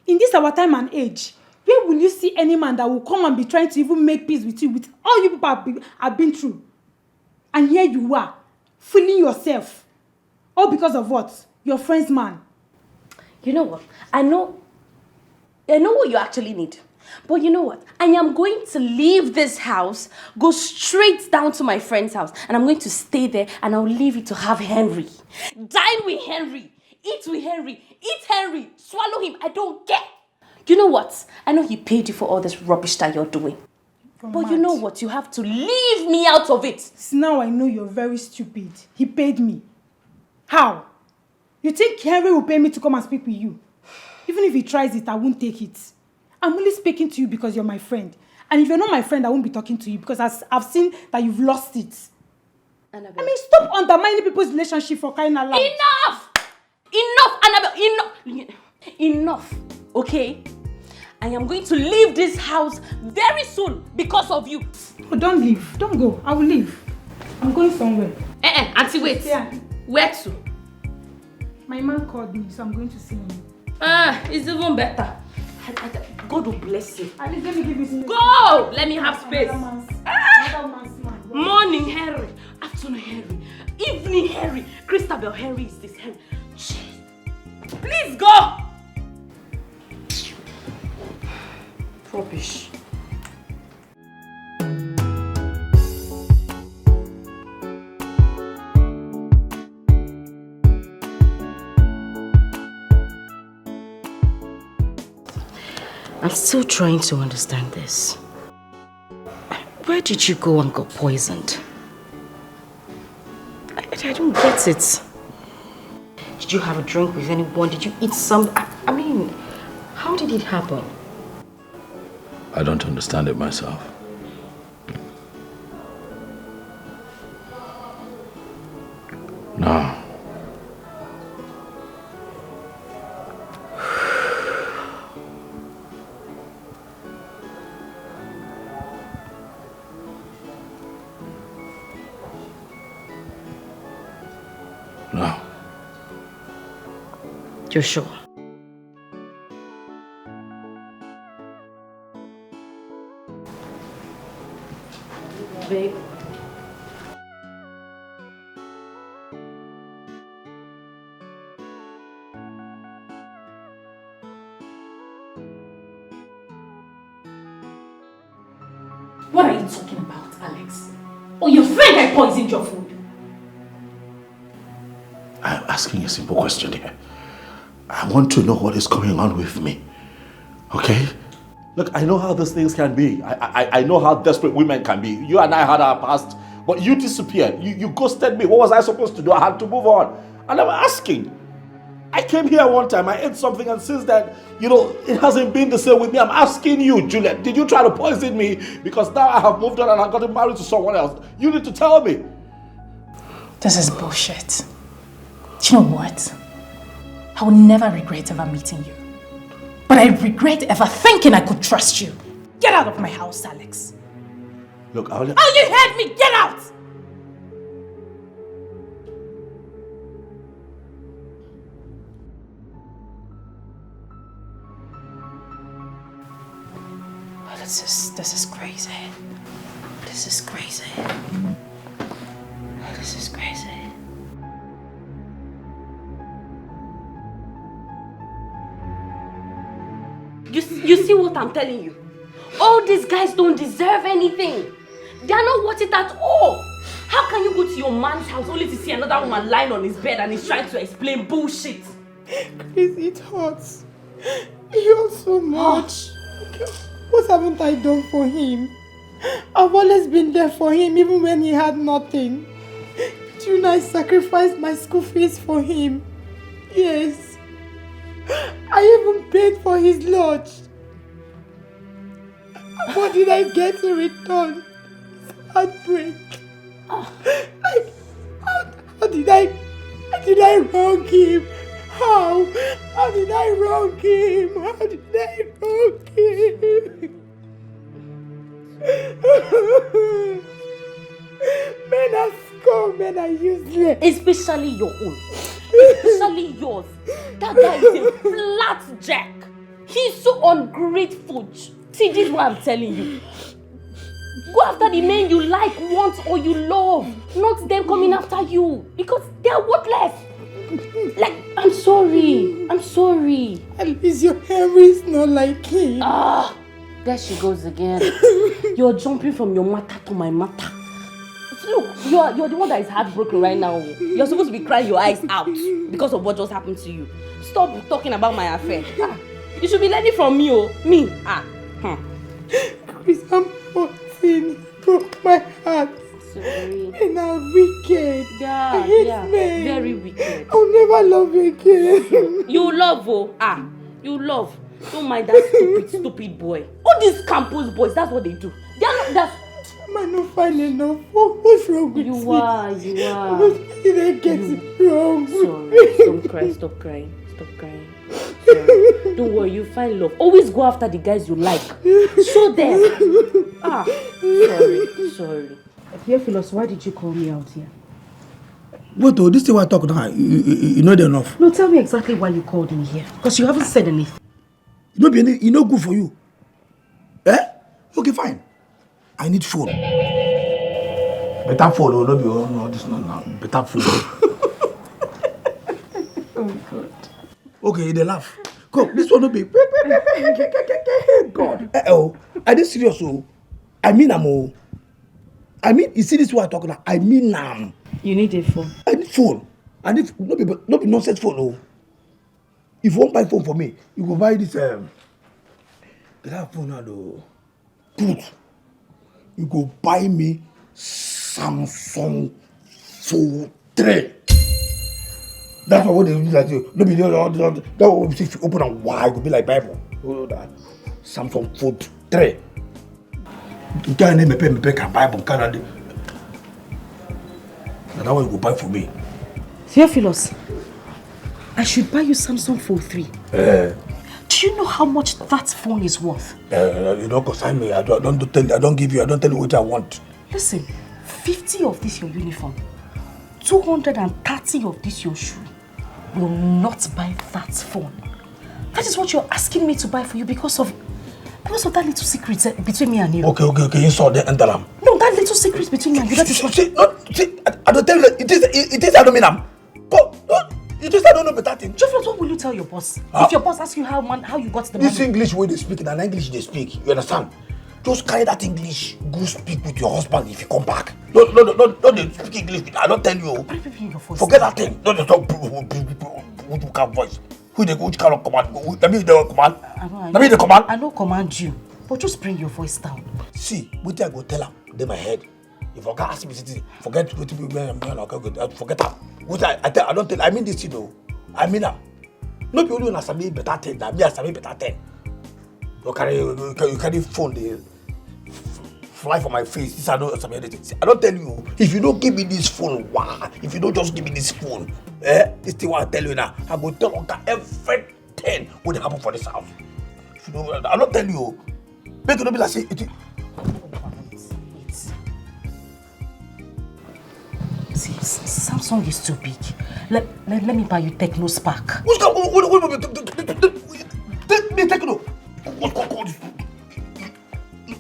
In this our time and age, where will you see any man that will come and be trying to even make peace with you, with all you people have been through? And here you are, fooling yourself. All because of what? Your friend's man. You know what? I know what you actually need. But you know what? I am going to leave this house, go straight down to my friend's house, and I'm going to stay there, and I'll leave you to have Henry. Dine with Henry. Eat with Henry. Eat Henry. Swallow him. I don't care. You know what? I know he paid you for all this rubbish that you're doing. But you know what? You have to leave me out of it. Now I know you're very stupid. He paid me. How? You think Henry will pay me to come and speak with you? Even if he tries it, I won't take it. I'm only speaking to you because you're my friend. And if you're not my friend, I won't be talking to you because I've seen that you've lost it. Annabelle. I mean, stop undermining people's relationship for crying out loud. Enough! Enough, Annabelle! Enough, okay? I am going to leave this house very soon because of you. Oh, don't leave. Don't go. I will leave. I'm going somewhere. Auntie, wait. Yeah. Where to? My man called me, so I'm going to see him. It's even better. God will bless you. At least let me give you space. Go! Let me have space. Another man's man. Morning, Henry. Afternoon, Henry. Evening, Henry. Christabel, Henry is this Henry. Please go! Rubbish. I'm still trying to understand this. Where did you go and got poisoned? I don't get it. Did you have a drink with anyone? Did you eat some? I mean, how did it happen? I don't understand it myself. No. No. You're sure? Babe. What are you talking about, Alex? Oh, your friend had poisoned your food. I'm asking a simple question here. I want to know what is going on with me. Okay? Look, I know how these things can be. I know how desperate women can be. You and I had our past, but you disappeared. You ghosted me. What was I supposed to do? I had to move on. And I'm asking. I came here one time, I ate something, and since that, it hasn't been the same with me. I'm asking you, Juliet, did you try to poison me? Because now I have moved on and I've gotten married to someone else. You need to tell me. This is bullshit. Do you know what? I will never regret ever meeting you. But I regret ever thinking I could trust you. Get out of my house, Alex. Look, Oh, you heard me! Get out! This is crazy. This is crazy. This is crazy. You see what I'm telling you? All these guys don't deserve anything. They are not worth it at all. How can you go to your man's house only to see another woman lying on his bed and he's trying to explain bullshit? Chris, it hurts. It hurts so much. What haven't I done for him? I've always been there for him even when he had nothing. Do you know I sacrificed my school fees for him? Yes. I even paid for his lodge. What did I get in return? Heartbreak. How did I wrong him? How did I wrong him? How did I wrong him? Men are All men are useless. Especially your own. Especially yours. That guy is a flat jack. He's so ungrateful. See, this is what I'm telling you. Go after the men you like, want, or you love. Not them coming after you. Because they are worthless. Like, I'm sorry. At least your hair is not like him. Ah, there she goes again. You're jumping from your matter to my matter. Look, you're the one that is heartbroken right now. You're supposed to be crying your eyes out because of what just happened to you. Stop talking about my affair. You should be learning from me, me. Chris, I'm 14. Broke my heart. Sorry. And I'm wicked. I hate men. Very wicked. I'll never love again. You love, you love. Don't mind that stupid boy. All these campus boys, that's what they do. They are not I'm not fine enough. What's wrong with you? Are. What did I get it wrong? Sorry, stop crying. Sorry. Don't worry, you find love. Always go after the guys you like. Show them. Sorry. Here, Philos, why did you call me out here? What though? This is what I talk now. You know enough. No, tell me exactly why you called me here. Because you haven't said anything. You know good for you. Okay, fine. I need phone. Better phone, no, this not better phone. Oh God. Okay, they laugh. Come, this one will be God. Are they serious? I mean, you see this what I talk about? I mean, You need a phone. I need phone. I need not be nonsense phone. If you won't buy phone for me, you go buy this. Get that phone now, though. Good. You go buy me Samsung Fold 3. That's what they do. No be that what if you open and wide, it will be like Bible. Samsung Fold 3. You can't name me Bible. That's what you go buy for me. Theophilus, I should buy you Samsung Fold 3. Do you know how much that phone is worth? You don't consign me. I don't give you. I don't tell you what I want. Listen, 50 of this your uniform, 230 of this your shoe will not buy that phone. That is what you're asking me to buy for you because of that little secret between me and you. Okay. You saw the enter. No, that little secret between me and you. That is what. I don't tell you. It is. I don't mean them. Go. You just I don't know better thing. Jeffrey, what will you tell your boss? If your boss asks you how you got the money? This English way they speak and English they speak. You understand? Just carry that English. Go speak with your husband if you come back. No, they speak English. I don't tell you. Forget that thing. No, they talk which kind of voice. Which kind of command? Let me the command. Let me the command. I don't command you, but just bring your voice down. See, what I go tell her, they my head. If I can't ask me, forget what you forget that. What I don't tell. I mean this, you know. I mean that. No people do not me better thing. That me as me better thing. You carry phone, they fly for my face. This I don't tell you. If you don't give me this phone, wow. If you don't just give me this phone, this thing what I tell you now. I go tell Uncle everything what happen for this house. If you don't, I don't tell you. Make it not be like say it. See, Samsung is too big. Let me buy you Techno Spark. What's going me Techno? What's called this?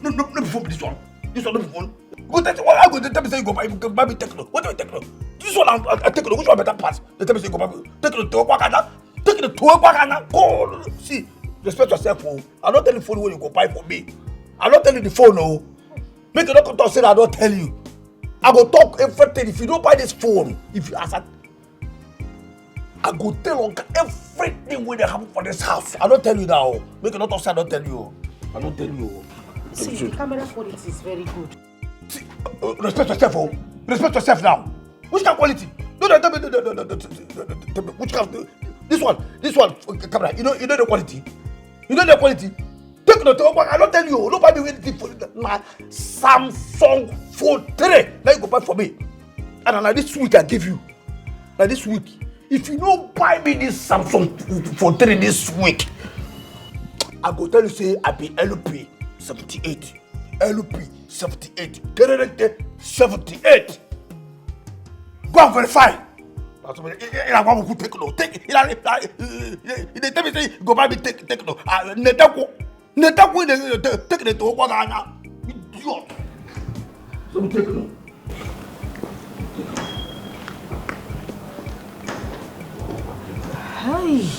No before this one. This one no before. Go tell I go tell me say you go buy me Techno. What do you Techno? This one I Techno. Which one better pass? They tell me say you go buy me Techno to Wakana. Techno to Wakana. Go. See, respect yourself. I don't tell you phone when you go buy for me. I don't tell you the phone. No. Make you not come to say I don't tell you. I go talk everything. If you don't buy this phone, if you ask, I go tell Uncle everything when they happen for this house. I don't tell you now. Make you not talk. I don't tell you. I don't tell you. See, the camera quality is very good. See, respect yourself, oh. Respect yourself now. Which kind of quality? No, tell me. Which kind of this one camera. You know the quality. You know the quality. Take the talk. I don't tell you. Nobody will anything for my Samsung Fold 3. Now you go buy for me. And like this week I give you. Like this week. If you don't buy me this Samsung Fold 3 this week, I go tell you say I be LP 78. LP 78. 78. Go and verify. That's what I want to take no. Take they tell me say go buy me take no. Netako take the to what I idiot. So take no. Hey.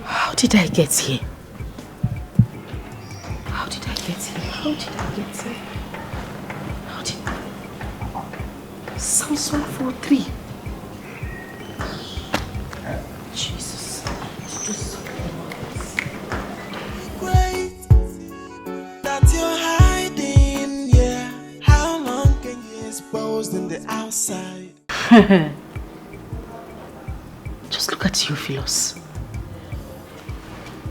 How did I get here? How did I get here? How did I get here? How did Samsung 43? Jesus. Great that you're hiding, yeah. How long can you expose in the outside? Just look at Theophilus.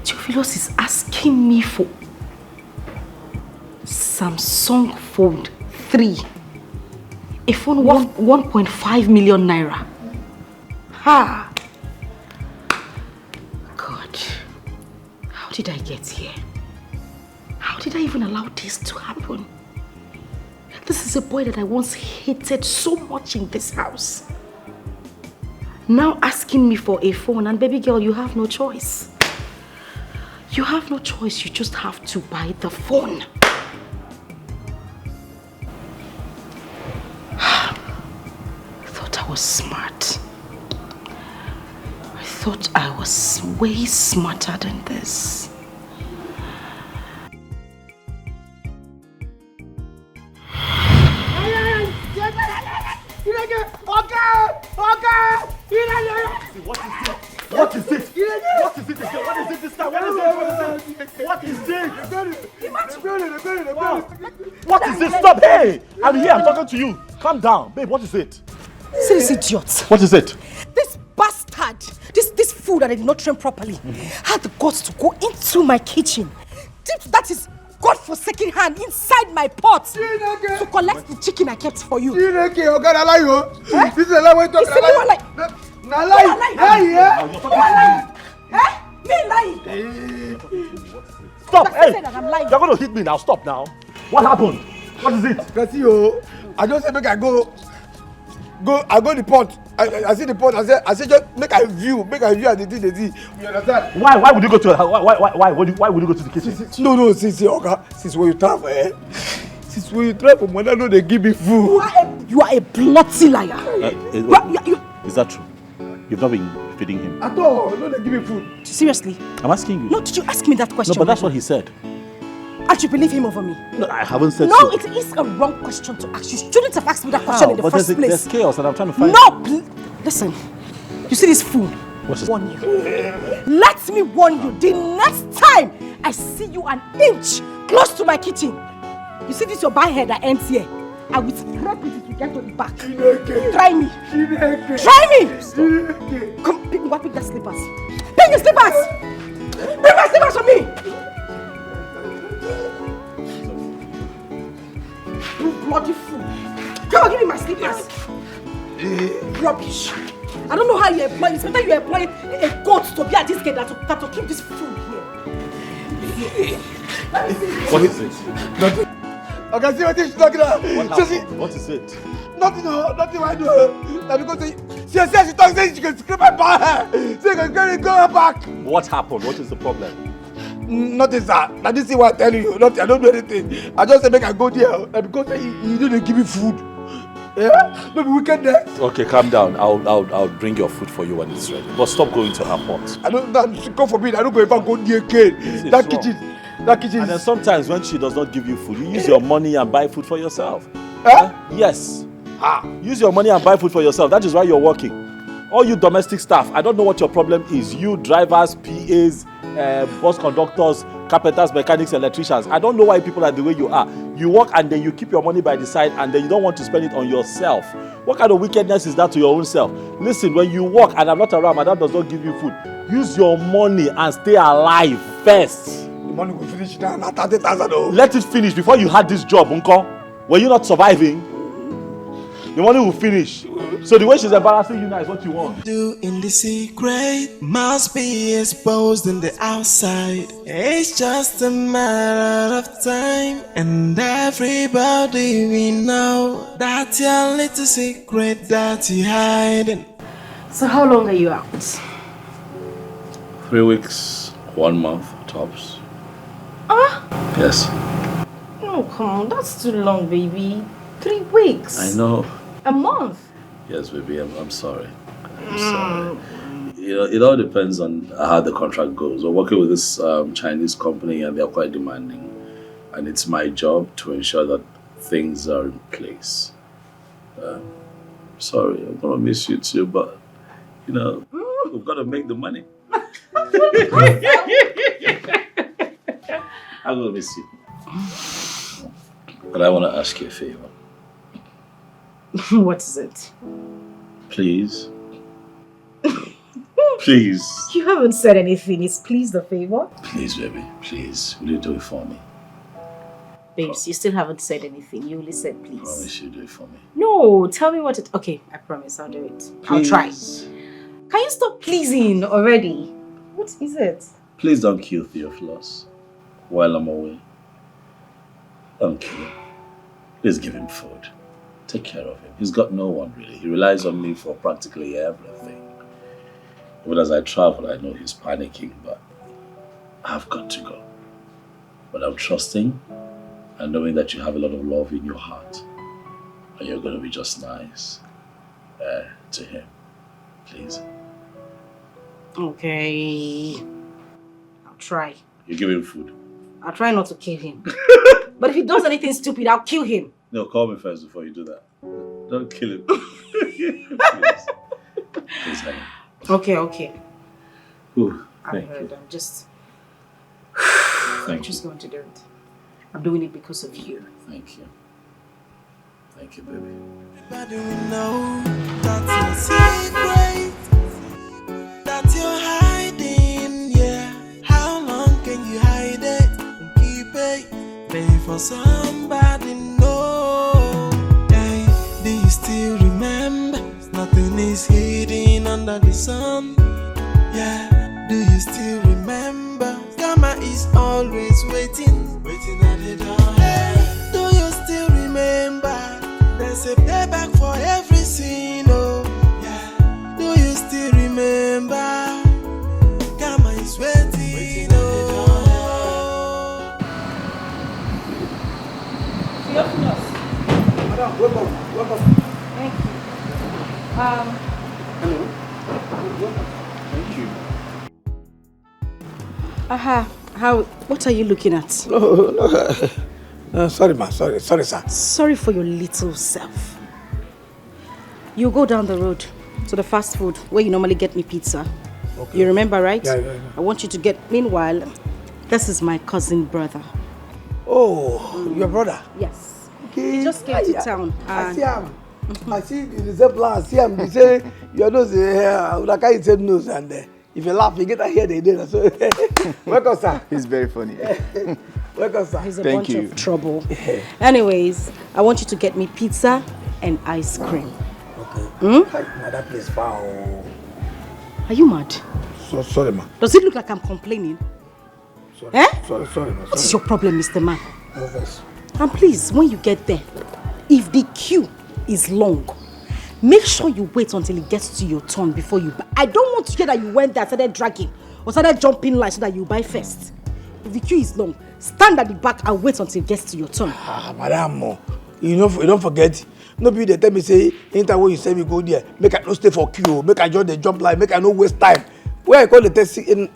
Theophilus is asking me for Samsung Fold 3. A phone worth 1.5 million naira. Ha! God, how did I get here? How did I even allow this to happen? This is a boy that I once hated so much in this house. Now asking me for a phone, and baby girl, you have no choice. You have no choice, you just have to buy the phone. I thought I was smart. I thought I was way smarter than this. What is it? What is it? What is it this time? What is it? What is this? What is this? Stop! Hey! I'm here, I'm talking to you. Calm down. Babe, what is it? See this idiot. What is it? This bastard, this food that I did not train properly, had the guts to go into my kitchen, dipped that is God-forsaken hand inside my pot to collect the chicken I kept for you. This is a lie we're talking about. Stop! Hey! You're going to hit me now. Stop now. What happened? What is it? I just said make I go the pot. I see the pot. I said just make I view at the thing. You understand? Why would you go to why would you go to the kitchen? No, since when you travel, since when you travel, when I know they give me food. You are a bloody liar. Is that true? You've not been feeding him? At all. No, they give me food. Seriously? I'm asking you. No, did you ask me that question? No, but that's what he said. And you believe him over me? No, I haven't said no, so. No, it is a wrong question to ask. You shouldn't have asked me that question in the first place. There's chaos and I'm trying to find... No! Listen. You see this food? What's this? Warn you. Let me warn you. The next time I see you an inch close to my kitchen, you see this your bad head that ends here, I will scrape it if you get to the back. Try me. Try me! Come, pick that slippers. Pick the slippers! Bring my slippers for me! You bloody fool. Come on, give me my slippers. Rubbish. I don't know how you employ this. Whether you employ a goat to be at this gate that to keep this food here. What is it? Nothing. I can see what she's talking about. What is it? Nothing I do. Because she says she talks, she can scrape my back. She can go back. What happened? What is the problem? Nothing, sir. Now this is what I'm telling you. Nothing. I don't do anything. I just say make I go there. Because you didn't give me food. Yeah? Maybe wickedness. Okay, calm down. I'll bring your food for you when it's ready. But stop going to her pot. I don't. God forbid. I don't go ever go near again. That kitchen. And then sometimes when she does not give you food, you use your money and buy food for yourself. Yes. Use your money and buy food for yourself. That is why you're working. All you domestic staff, I don't know what your problem is. You drivers, PAs, bus conductors, carpenters, mechanics, electricians. I don't know why people are the way you are. You work and then you keep your money by the side and then you don't want to spend it on yourself. What kind of wickedness is that to your own self? Listen, when you work and I'm not around, madam does not give you food. Use your money and stay alive first. The money will finish now, not 30,000. Let it finish before you had this job, uncle. Were you not surviving? The money will finish. So the way she's embarrassing you now is what you want. Do in the secret must be exposed in the outside. It's just a matter of time, and everybody we know that your little secret that you hiding. So how long are you out? 3 weeks, 1 month, tops. Yes. No, come on, that's too long, baby. 3 weeks. I know. A month. Yes, baby, I'm sorry. I'm sorry. You know, it all depends on how the contract goes. We're working with this Chinese company and they're quite demanding. And it's my job to ensure that things are in place. Sorry, I'm going to miss you too, but, you know, we've got to make the money. I'm going to miss you. But I want to ask you a favor. What is it? Please. Please. You haven't said anything. Is please the favor? Please, baby. Please. Will you do it for me? Babes, you still haven't said anything. You only said please. Promise you do it for me. No, tell me what it... Okay, I promise I'll do it. Please. I'll try. Can you stop pleasing already? What is it? Please don't kill Theophilus while I'm away. Don't kill him. Please give him food. Take care of him. He's got no one really. He relies on me for practically everything. Even as I travel, I know he's panicking, but I've got to go. But I'm trusting and knowing that you have a lot of love in your heart. And you're going to be just nice to him. Please. Okay. I'll try. You give him food. I'll try not to kill him. But if he does anything stupid, I'll kill him. No, call me first before you do that. Don't kill him. Please. Please, honey. Okay. Ooh, I heard. I'm just Thank you. going to do it. I'm doing it because of you. Thank you. Thank you, baby. Everybody will know that's your secret that you're hiding, yeah. How long can you hide it and keep it? Pay for somebody know. Hey, do you still remember? Nothing is hidden under the sun. Yeah, do you still remember? Karma is always waiting at the door. Hey, do you still remember? There's a payback for every sin, oh yeah. Do you still remember? Karma is waiting, oh. Madam, welcome. Thank you. Hello. Thank you. What are you looking at? No. Sorry, ma. Sorry, sir. Sorry for your little self. You go down the road to the fast food where you normally get me pizza. Okay. You remember, right? Yeah. I want you to get... Meanwhile, this is my cousin brother. Oh, your brother? Yes. Okay. He just came to town. I see him. I see the resemblance. I see him. They say your nose is here. Like I said nose, and if you laugh, you get to hear the day. So, welcome, sir. He's very funny. Welcome, sir. He's a Thank bunch you. of trouble. Anyways, I want you to get me pizza and ice cream. Okay. That place far. Are you mad? So sorry, ma. Does it look like I'm complaining? Sorry. Sorry, ma. What is your problem, Mr. Man? No verse. And please, when you get there, if the queue is long, make sure you wait until it gets to your turn before you buy. I don't want to hear that you went there, started dragging, or started jumping line so that you buy first. If the queue is long, stand at the back and wait until it gets to your turn. Madam, you don't forget. Nobody they tell me say, anytime when you say me go there, make I no stay for queue, make I join the jump line, make I no waste time. Where I call the taxi in.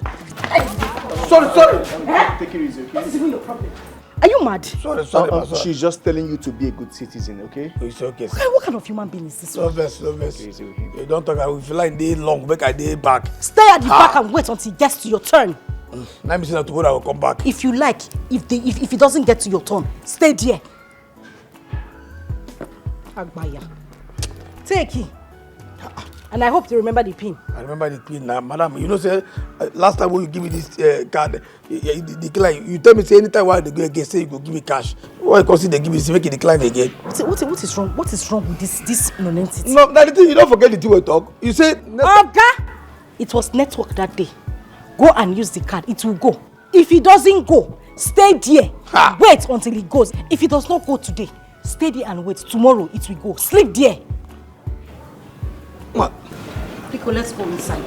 Sorry. Take it easy, okay? What is even your problem? Are you mad? Sorry. She's just telling you to be a good citizen, okay? It's okay. What kind of human being is this No one? verse. Okay. You don't talk. I feel like day long, make I day back. Stay at the back and wait until it gets to your turn. Now me say that tomorrow I will come back. If you like, if it doesn't get to your turn, stay there. Agbaya. Take it. And I hope you remember the pin. I remember the pin now, madam. You know, say last time when you give me this card, decline. You tell me say anytime while they go again, say you go give me cash. Why because they give me say make it decline again? What is wrong? What is wrong with this nonentity? No, that the thing you don't forget the thing we talk. You say Oga, it was network that day. Go and use the card. It will go. If it doesn't go, stay there. Ha. Wait until it goes. If it does not go today, stay there and wait. Tomorrow it will go. Sleep there. What? Pico, let's go inside.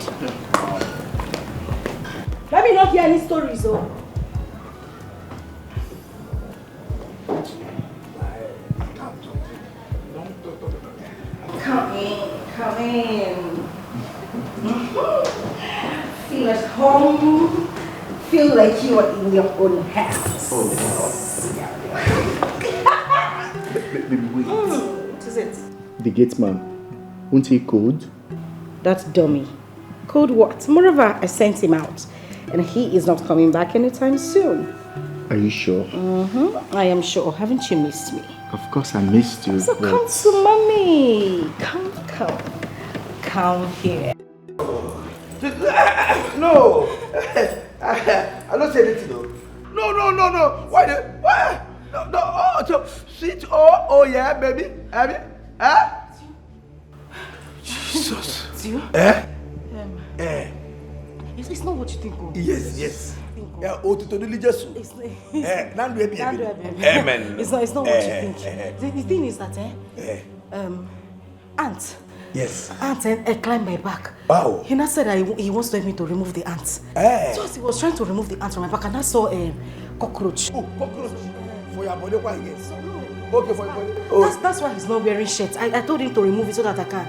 Let me not hear any stories, though. Come in. Feel at home. Feel like you are in your own house. Baby, wait. What is it? The gate man. Won't he code? That's dummy. Code what? Moreover, I sent him out. And he is not coming back anytime soon. Are you sure? I am sure. Haven't you missed me? Of course I missed you. So come to mommy. Come here. No. I don't say anything though. No. Why? No. Oh, so sweet. Oh yeah, baby. Huh? Jesus. You? It's not what you think. Yes. Yeah, to the Jesus. Amen. It's not what you think. The thing is that ant. Yes. Ant climbed my back. Wow. He now said that he wants to help me to remove the ants. So he was trying to remove the ants from my back, and I saw a cockroach. Oh, cockroach. For your body, why again? So, no. Okay, for your body. Oh. That's why he's not wearing shirt. I told him to remove it so that I can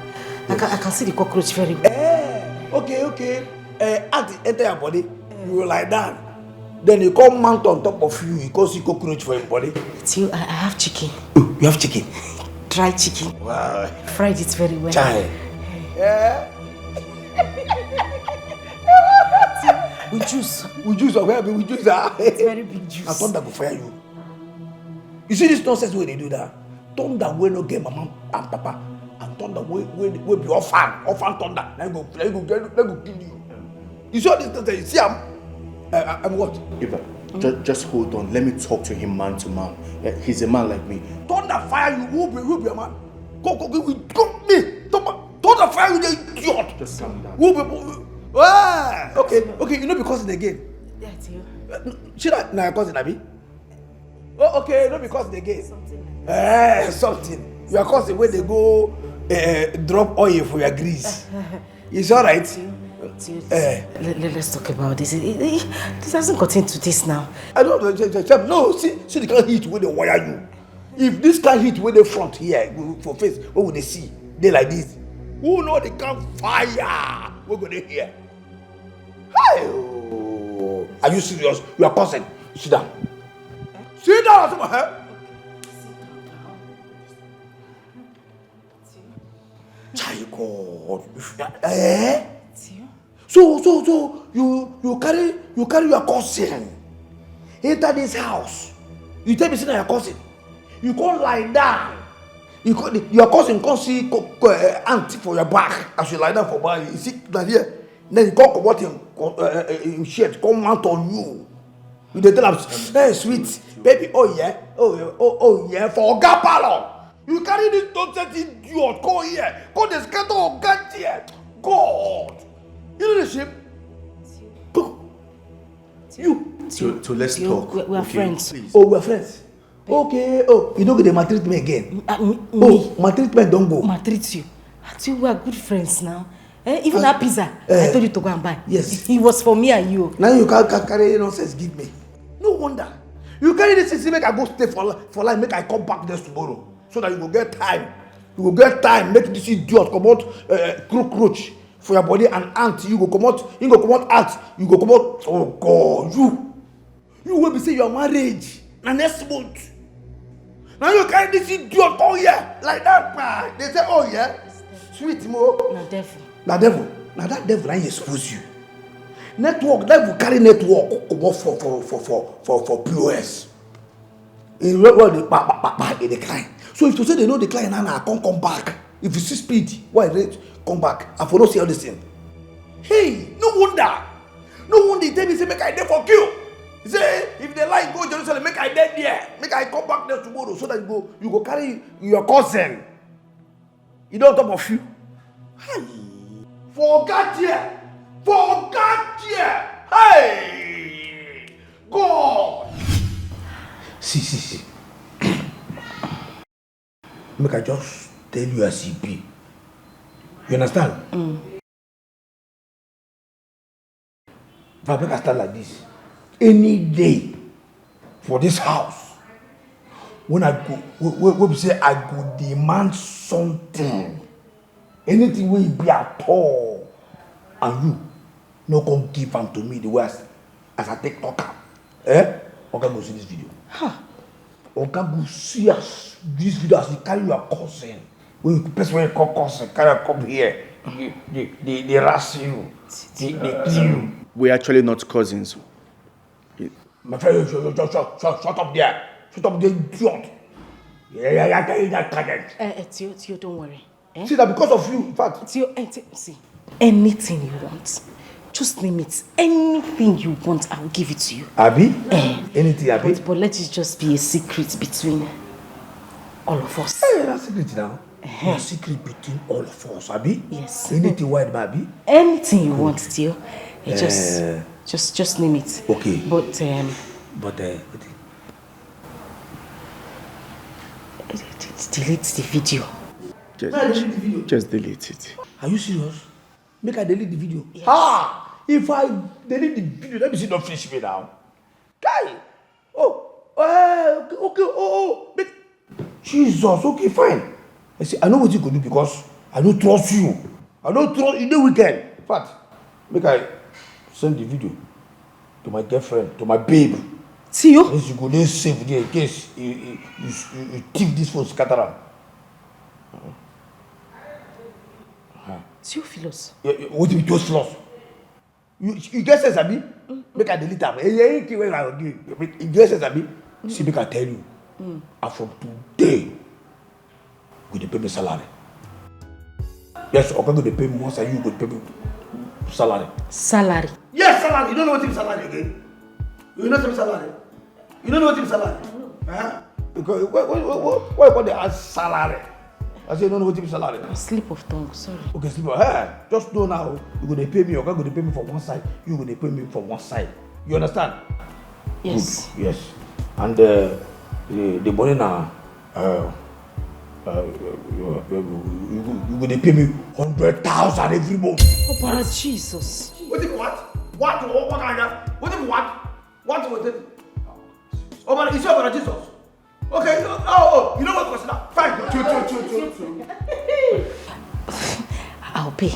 see the cockroach very well. Okay. Ant enter your body, you will lie down. Then you come mount on top of you, you can see cockroach for your body. I have chicken. Oh, you have chicken? Dry chicken. Wow. Fried it very well. Chai. Yeah. With juice. With juice. It's very big juice. And thunder go fire you. You see this nonsense where they do that? Thunder will not get mama and papa. And thunder will be orphan thunder. Let go kill you. You saw this thunder, you see I'm what? Eva, just hold on. Let me talk to him man to man. He's a man like me. Thunder fire you, who be a man? Go me. Thunder fire you, the idiot. Just calm down. Okay, you know because again. That's you. Should I now cousin Abi? Oh, okay, not because they get something. You are cousin where they go drop oil for your grease. It's alright. Let's talk about this. This hasn't got into this now. I don't know. No, see the kind of heat where they wire you. If this kind of heat where they front here for face, what would they see? They like this. Who know they can fire? We're gonna hear. Hi. Are you serious? You are cousin. Sit down. Sit down, God. So you carry your cousin enter this house. You tell me sit down your cousin. You can't lie down. Your cousin can't see ant for your back as you lie down for back. You see that here. Then you can't come out in shirt, come mount on you. You tell him, hey, sweet baby, oh yeah, for Gapalo. You carry this nonsense idiot, go here, go the scatter of God here. God. You know the shame? Go. You. So let's talk. We are friends. Please. Oh, we are friends. Okay. Oh, you don't get the maltreat me again. Maltreatment don't go. Maltreat you. We are good friends now. Even that pizza, I told you to go and buy. Yes. It was for me and you. Now you can't carry nonsense, give me. No wonder. You carry this thing, make I go stay for life, make I come back there tomorrow. So that you will get time. You will get time, make this idiot come out cockroach for your body and ant. You go come out ant. You go come out, oh God, you will be say your marriage. Now next month. Now you carry this idiot, oh yeah, like that, man. They say, oh yeah, sweet mo. Now devil. Now that devil I expose you. Network, devil carry network come out for POS. In the decline. So if you say they know decline, now I can't come back. If you see speed, why come back. I for not see all this thing. Hey, no wonder. No wonder he tell me say make I there for kill. He say if they like go Jerusalem, make I dead there. Make I come back there tomorrow so that you go carry your cousin. You don't top of you. Hey. Forget here. Forget here. Hey. God. See. Make I just tell you as it be. You understand? If I make I stand like this, any day for this house, when I go, when we say I go demand something, anything will be at all, and you no come give them to me the way as I take talk. Oga go see this video. Oga go see us this video as you carry your cousin. When you person when you call cousin, carry come here, they rush you, they kill you. We're actually not cousins. My friend, shut up there. Shut up there, idiot. Yeah, I tell you that target. Tio, don't worry. See that because of you, in fact. Tio, see, anything you want. Just name it. Anything you want, I'll give it to you. Abi? Anything, Abi? But let it just be a secret between all of us. Hey, that's secret now. A secret between all of us, Abi? Yes. Anything wide, Abi? Anything you want, Tio. Just name it. Okay. But delete the video. Just delete it. Are you serious? Make I delete the video? Yes. If I delete the video, let me see don't finish me now. Guy! Okay, Jesus, okay, fine. I say, I know what you could do because I don't trust you. I don't trust you the weekend. In fact, make I send the video to my girlfriend, to my babe. See you? Yes, you go there safe there in case you thief this phone, scatter am. Theophilus. What do you just lost? You get sense, Abi? Make I delete am. Anything wey I go give. You get sense, Abi? See, make I tell you. And from today, you dey pay me salary. Yes, Oga go dey pay me once and you go pay me salary. Salary? Yes, salary. You don't know what is salary again? You know what is salary? You don't know what is salary? Because why you call the as salary? I say you don't know what is salary. Slip of tongue, sorry. Okay, slip of just know now. You go dey pay me. Oga go dey pay me from one side. You go dey pay me from one side. You understand? Yes. Good. Yes. And the money now. You go dey pay me 100,000 every month. Oh, but Jesus. What? What kind of? What was it? Oh, but it's your Jesus. Okay. Oh, you know what was that? Fine. I'll pay.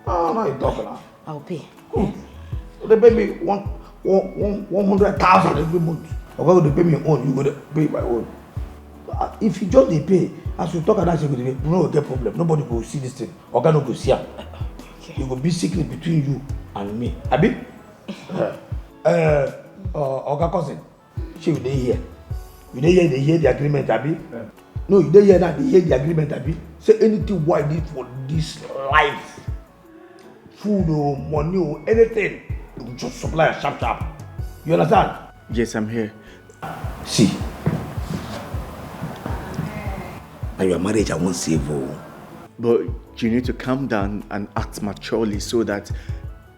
Oh, now you're talking now. I'll pay. They pay me 100,000 every month. Okay, they pay me own. You go to pay my own. If you just they pay, as you talk about that, you no get problem. Nobody go see this thing. Okay, no go see her. Okay. You go be secret between you and me. Abi? Oga cousin, she will dey here. You dey here, they hear the agreement, Abi? No, you dey here now, they hear the agreement, Abi? Say anything what I need for this life, food or money or anything, you will just supply a sharp. You understand? Yes, I'm here. See. And your marriage, I won't save you. But you need to calm down and act maturely so that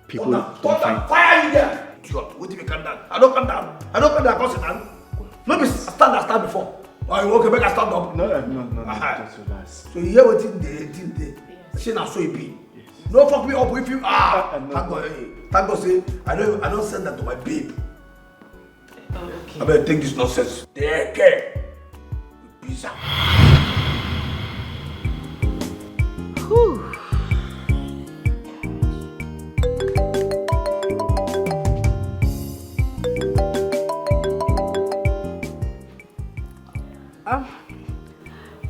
people don't find... Fire you there! What if you calm down? I don't calm down, cause it no be stand before. Oh, you okay, make I stand up? No, just relax. So you hear what they say now so it be. Yes. No fuck me up if you thank God say I don't send that to my babe. Okay. I better take this nonsense. Dikeh. Pizza. Whew.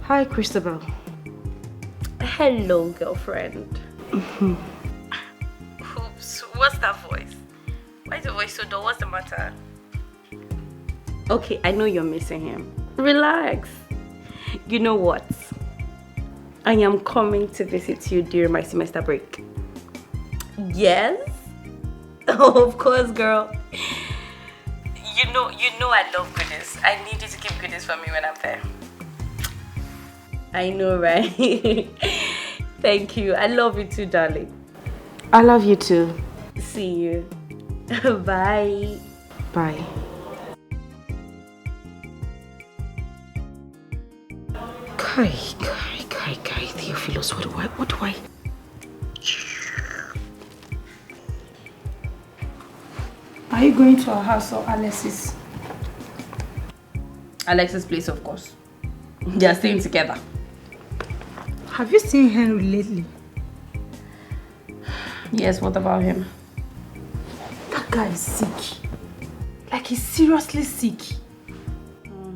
Hi, Christabel. Hello, girlfriend. Oops, what's that voice? Why is the voice so dull? What's the matter? Okay, I know you're missing him. Relax. You know what? I am coming to visit you during my semester break. Yes? Oh, of course, girl. You know I love goodies. I need you to keep goodies for me when I'm there. I know, right? Thank you. I love you too, darling. I love you too. See you. Bye. Bye. Kai, Theophilus, what do I? Are you going to our house or Alex's? Alex's place, of course. They are staying together. Have you seen Henry lately? Yes, what about him? That guy is sick. Like he's seriously sick.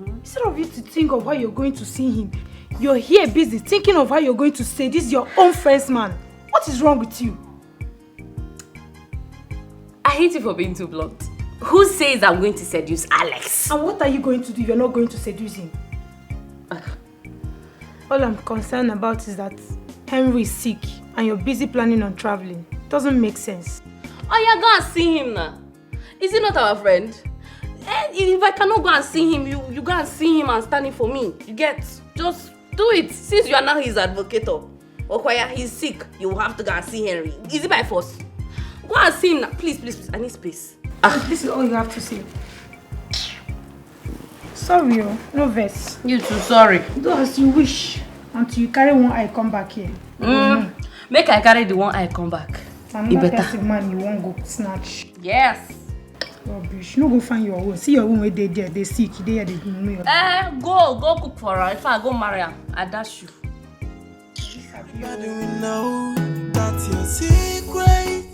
Instead of you to think of how you're going to see him, you're here busy thinking of how you're going to say this is your own first man. What is wrong with you? I hate you for being too blunt. Who says I'm going to seduce Alex? And what are you going to do if you're not going to seduce him? All I'm concerned about is that Henry is sick and you're busy planning on traveling. Doesn't make sense. Oh, yeah, go and see him now. Is he not our friend? If I cannot go and see him, you go and see him and stand in for me. You get? Just do it. Since you are now his advocate. Okwaya, he's sick. You will have to go and see Henry. Is it by force? Go and see him now. Please. I need space. This is all you have to say. Sorry, no verse. You too, sorry. Do as you wish until you carry one eye come back here. Make I carry the one eye come back. Another person man you won't go snatch. Yes. Rubbish. No go find your own. See your own where they there. They sick. They here. They know your go cook for her. If I go marry her, I dash you. How do we know that's your secret?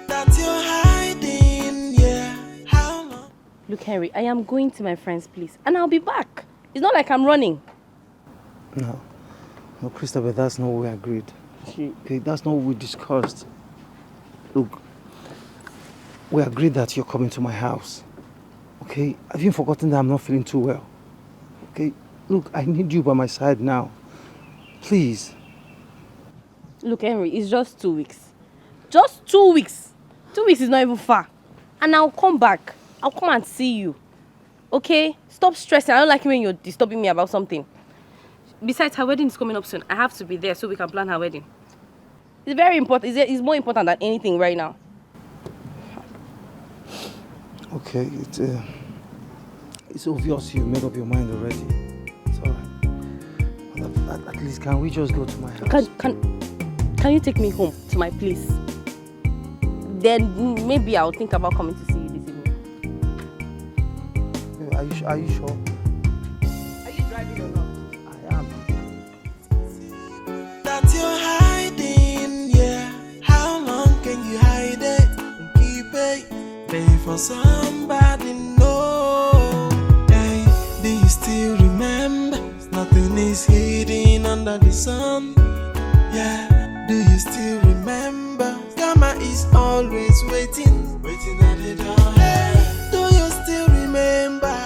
That you're hiding, yeah. How long? Look, Henry, I am going to my friend's place and I'll be back. It's not like I'm running. No, Christopher, that's not what we agreed. Okay, that's not what we discussed. Look, we agreed that you're coming to my house. Okay, have you forgotten that I'm not feeling too well? Okay, look, I need you by my side now. Please. Look, Henry, it's just 2 weeks. Just 2 weeks. 2 weeks is not even far. And I'll come back. I'll come and see you. Okay? Stop stressing. I don't like it when you're disturbing me about something. Besides, her wedding is coming up soon. I have to be there so we can plan her wedding. It's very important. It's more important than anything right now. Okay, it's obvious you made up your mind already. It's alright. But at least, can we just go to my house? Can you take me home to my place? Then maybe I'll think about coming to see you this evening. Are you sure? Are you driving or not? I am. That you're hiding, yeah. How long can you hide it and keep it? Pay for somebody, no. Hey, do you still remember? Nothing is hidden under the sun. Yeah, do you still remember? Karma is always waiting at the door. Hey, do you still remember?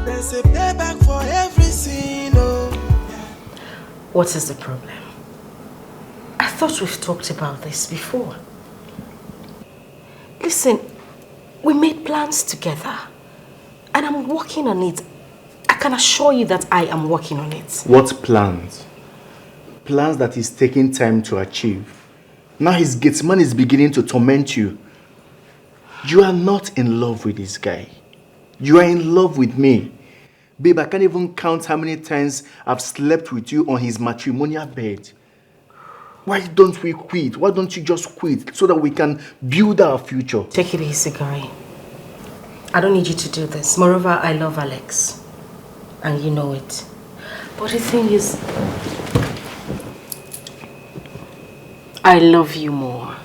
There's a payback for every sin, oh. Yeah. What is the problem? I thought we've talked about this before. Listen, we made plans together and I'm working on it. I can assure you that I am working on it. What plans? Plans that is taking time to achieve. Now his gatesman is beginning to torment you. You are not in love with this guy. You are in love with me. Babe, I can't even count how many times I've slept with you on his matrimonial bed. Why don't we quit? Why don't you just quit so that we can build our future? Take it easy, guy. I don't need you to do this. Moreover, I love Alex. And you know it. But the thing is, I love you more.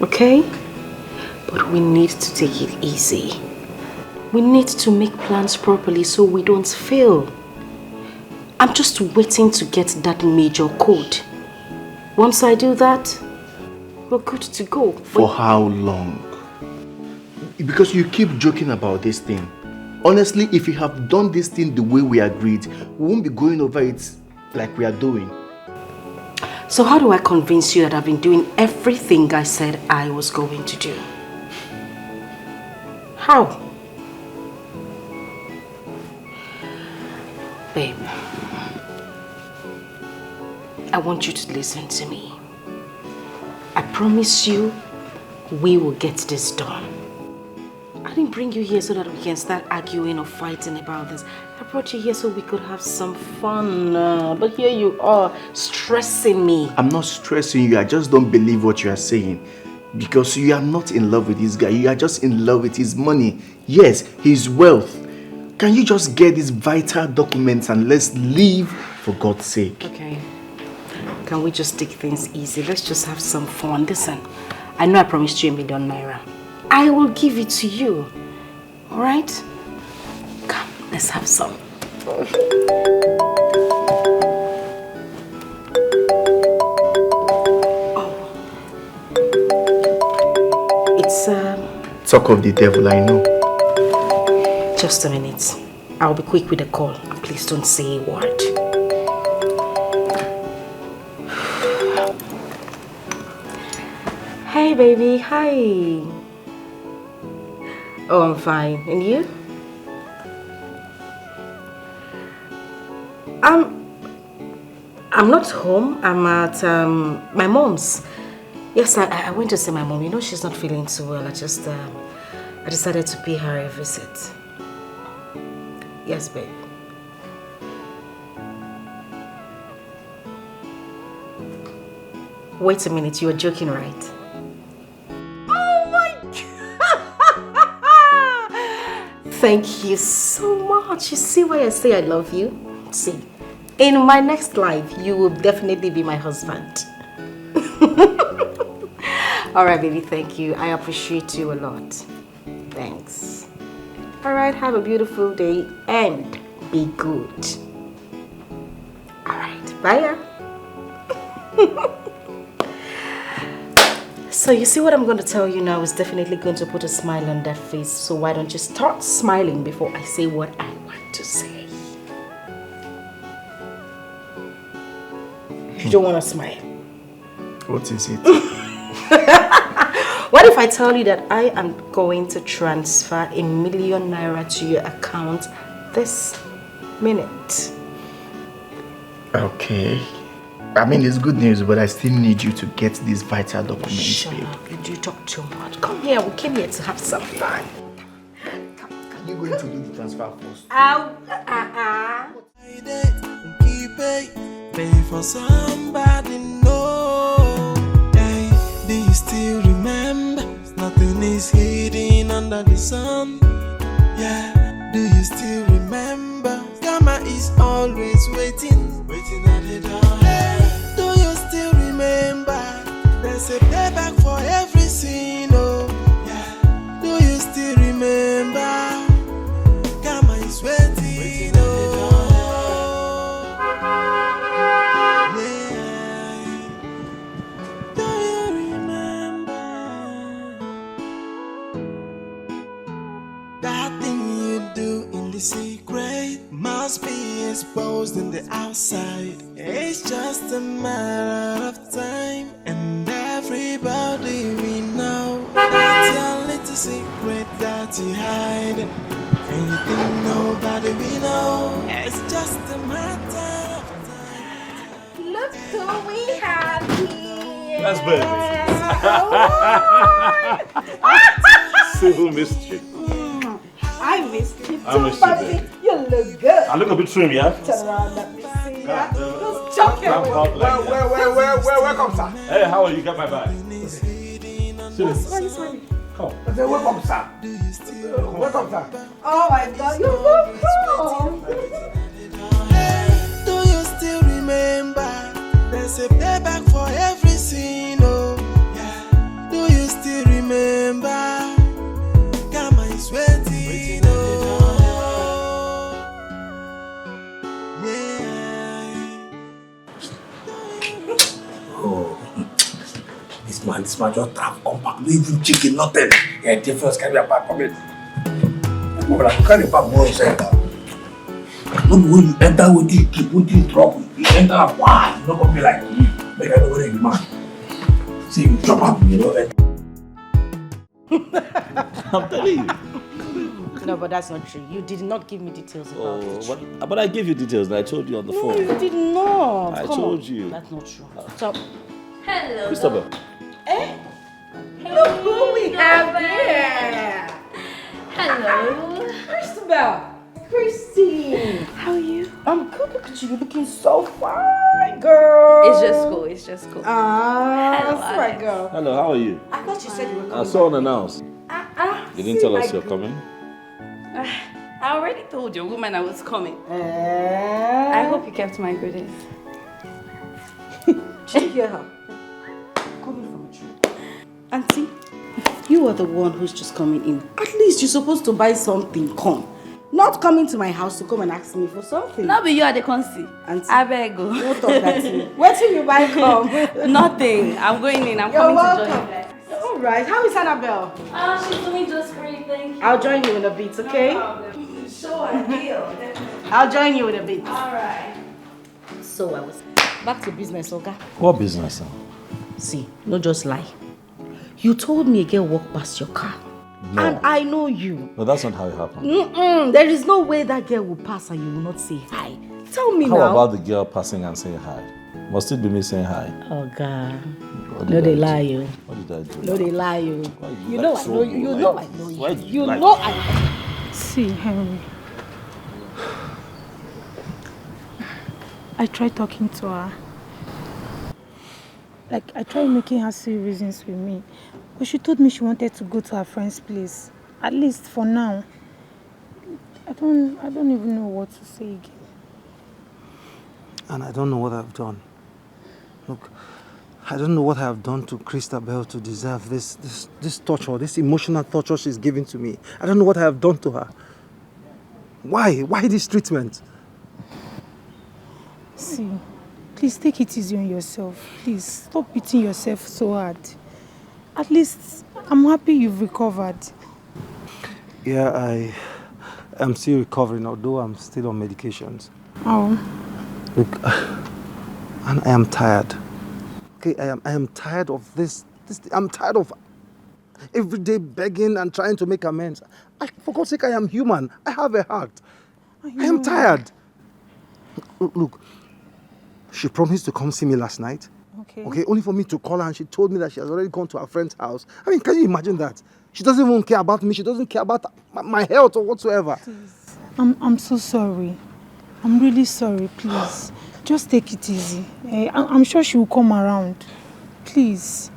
Okay? But we need to take it easy. We need to make plans properly so we don't fail. I'm just waiting to get that major code. Once I do that, we're good to go. For how long? Because you keep joking about this thing. Honestly, if you have done this thing the way we agreed, we won't be going over it like we are doing. So how do I convince you that I've been doing everything I said I was going to do? How? Babe, I want you to listen to me. I promise you, we will get this done. I didn't bring you here so that we can start arguing or fighting about this. I brought you here so we could have some fun. But here you are, stressing me. I'm not stressing you. I just don't believe what you are saying. Because you are not in love with this guy. You are just in love with his money. Yes, his wealth. Can you just get these vital documents and let's leave for God's sake? Okay. Can we just take things easy? Let's just have some fun. Listen, I know I promised you ₦1,000,000. I will give it to you. All right? Come, let's have some. Oh. It's Talk of the devil, I know. Just a minute. I'll be quick with the call. Please don't say a word. Hey baby, hi. Oh, I'm fine. And you? I'm not home. I'm at my mom's. Yes, I went to see my mom. You know she's not feeling too well. I decided to pay her a visit. Yes, babe. Wait a minute, you are joking, right? Oh my God! Thank you so much. You see why I say I love you? See, in my next life, you will definitely be my husband. All right, baby, thank you. I appreciate you a lot. Thanks. All right, have a beautiful day and be good. All right, bye. So you see what I'm going to tell you now is definitely going to put a smile on that face. So why don't you start smiling before I say what I want to say? You don't want to smile. What is it? What if I tell you that I am going to transfer ₦1,000,000 to your account this minute? Okay. I mean, it's good news, but I still need you to get these vital documents. Shut up, you do talk too much. Come here, we came here to have some fun. Are you going to do the transfer first? Keep it, pay for somebody, no. Hey, do you still remember? Nothing is hidden under the sun. Yeah, do you still remember? Karma is always waiting at the door. Hey, do you still remember? There's a payback for every sin, oh. Yeah, do you still remember? Karma is waiting, oh. Yeah, do you remember that thing you do in the secret? Must be exposed in the outside. It's just a matter of time, and everybody we know that's your little secret that you hide. And you think nobody we know. It's just a matter of time. Look who we have here. That's baby. See who missed you. I missed you I too, missed you, baby. baby. You look good. I look a bit trim, yeah? Turn around, let me see that. Just Come chuck it. out like that. Welcome, sir. Hey, how are you? Got my bag. Seriously. Why are you smiling? Come. I say, welcome, sir. Welcome, sir. Oh my God, you're so cool. Do you still remember? There's a payback for every sin, oh. Yeah. Do you still remember? Karma is waiting, oh. Yeah. Oh, this man just have come back. No even chicken, nothing. Yeah, difference can be a bad comment. Well, I can't even more say that. No be when you enter with you keep with you trouble. You enter why? You not gonna be like make I know whether you man. See you chop up, you know. I'm telling you. No, but that's not true. You did not give me details about it. But I gave you details and I told you on the phone. No, you did not. I Come told on. you. That's not true. So, Hello. Christabel. look who we have here. Hello. Christabel. Christine. How are you? I'm good. Look at you. You're looking so fine, girl. It's just cool. It's just cool. That's right, girl. Hello, how are you? I thought you said you were coming. I saw unannounced. You didn't tell us you're good. coming? I already told your woman I was coming. I hope you kept my goodies. Did you hear her? Coming from a tree. Auntie, you are the one who's just coming in. At least you're supposed to buy something. Come. Not coming to my house to come and ask me for something. Now be you at the consi. Auntie, I beg go. don't talk that to me. Where till you buy come? Nothing. I'm going in. I'm You're coming welcome. to join you. All right. How is Annabelle? She's doing just great. Thank you. I'll join you in a bit, okay? Sure, deal. I'll join you in a bit. All right. So I was back to business, okay? What business now? See, no just lie. You told me a girl walked past your car. No. And I know you. No, that's not how it happened. There is no way that girl will pass and you will not say hi. Tell me How now. about the girl passing and saying hi? Must it be me saying hi? Oh God. What No, did they I do? lie you. What did I do? No, they lie you. Why You like know I so know you. You like- know I know why you. You like- know I. See, Henry. I tried talking to her. Like, I tried making her see reasons with me. But she told me she wanted to go to her friend's place. At least for now. I don't even know what to say again. And I don't know what I've done. Look, I don't know what I have done to Christabel to deserve this torture, this emotional torture she's giving to me. I don't know what I have done to her. Why? Why this treatment? See, please take it easy on yourself. Please, stop beating yourself so hard. At least, I'm happy you've recovered. Yeah, I am still recovering, although I'm still on medications. Oh. Look, and I am tired. Okay, I am tired of this. I'm tired of every day begging and trying to make amends. For God's sake, I am human. I have a heart. I am tired. Look, she promised to come see me last night. Okay, only for me to call her, and she told me that she has already gone to her friend's house. I mean, can you imagine that? She doesn't even care about me. She doesn't care about my health or whatsoever. Please. I'm so sorry. I'm really sorry, please. Just take it easy. I'm sure she will come around. Please.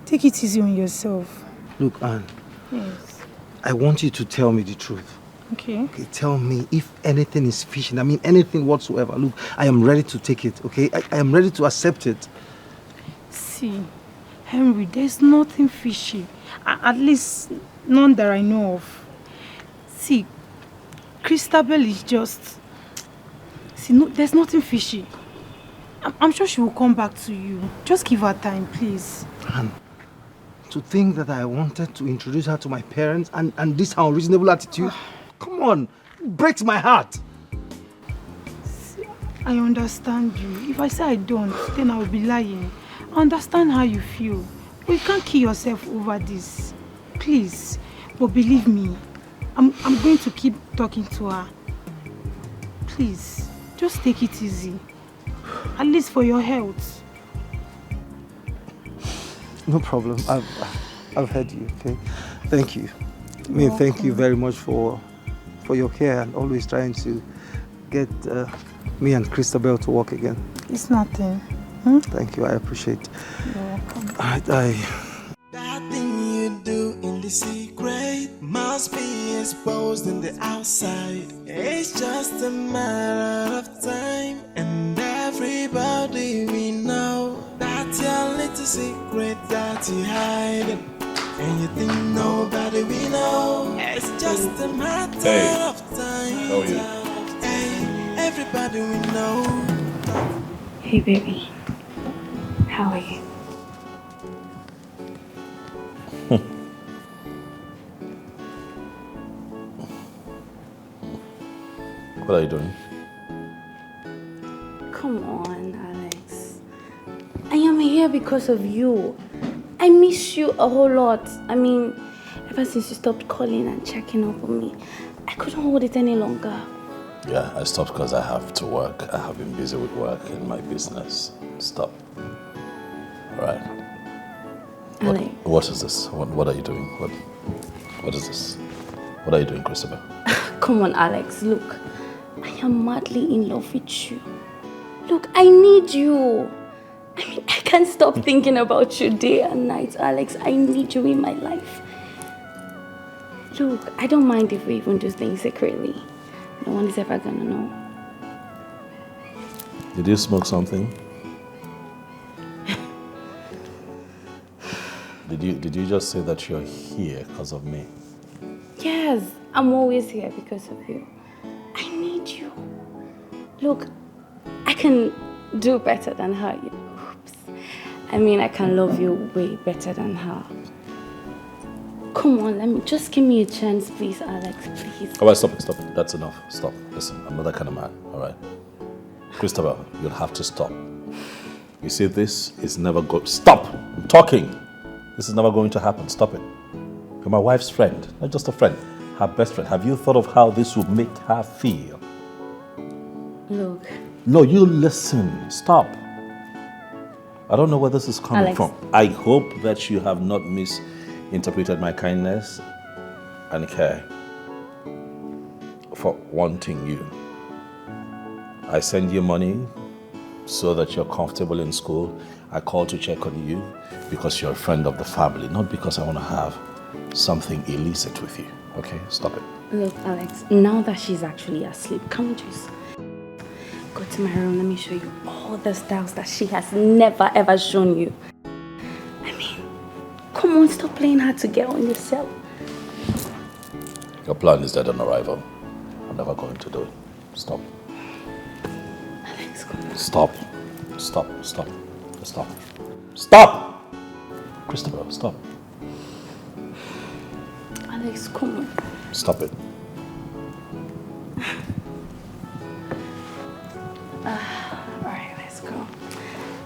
Take it easy on yourself. Look, Anne. Yes. I want you to tell me the truth. Okay. Okay, tell me if anything is fishy. I mean, anything whatsoever. Look, I am ready to take it, okay? I am ready to accept it. See, Henry, there's nothing fishy. At least, none that I know of. See, Christabel is just... See, no, there's nothing fishy. I'm sure she will come back to you. Just give her time, please. And to think that I wanted to introduce her to my parents and this unreasonable attitude, come on, it breaks my heart. See, I understand you. If I say I don't, then I will be lying. I understand how you feel. But you can't kill yourself over this. Please. But believe me, I'm going to keep talking to her. Please, just take it easy. At least for your health. No problem. I've heard you, okay? Thank you. I mean, thank you very much for your care and always trying to get me and Christabel to work again. It's nothing. Thank you. I appreciate it. You're welcome. That thing you do in the secret must be exposed in the outside. It's just a matter of time, and everybody we know that's your little secret that you hide, and you think nobody we know. It's just a matter of time. How are you? Hey, everybody we know. Hey, baby. How are you? What are you doing? Come on, Alex. I am here because of you. I miss you a whole lot. I mean, ever since you stopped calling and checking up on me, I couldn't hold it any longer. Yeah, I stopped because I have to work. I have been busy with work in my business. Stop. All right. Alex. What is this? What are you doing? What is this? What are you doing, Christopher? Come on, Alex. Look, I am madly in love with you. Look, I need you. I mean, I can't stop thinking about you day and night, Alex. I need you in my life. Look, I don't mind if we even do things secretly. No one is ever gonna know. Did you smoke something? Did you just say that you're here because of me? Yes, I'm always here because of you. I need you. Look, I can do better than her. Oops. I mean, I can love you way better than her. Come on, just give me a chance, please, Alex, please. All right, stop it. That's enough. Stop. Listen, I'm not that kind of man, all right? Christopher, you'll have to stop. You see, this is never going... Stop! I'm talking! This is never going to happen. Stop it. You're my wife's friend, not just a friend, her best friend. Have you thought of how this would make her feel? Look. No, you listen. Stop. I don't know where this is coming from. I hope that you have not misinterpreted my kindness and care for wanting you. I send you money so that you're comfortable in school. I call to check on you because you're a friend of the family, not because I want to have something illicit with you. Okay? Stop it. Look, Alex, now that she's actually asleep, come just go to my room. Let me show you all the styles that she has never ever shown you. I mean, come on, stop playing hard to get on yourself. Your plan is dead on arrival. I'm never going to do it. Stop. Alex, come on. Stop. Stop! Christopher, stop. Alex, come on. Stop it. Alright, let's go.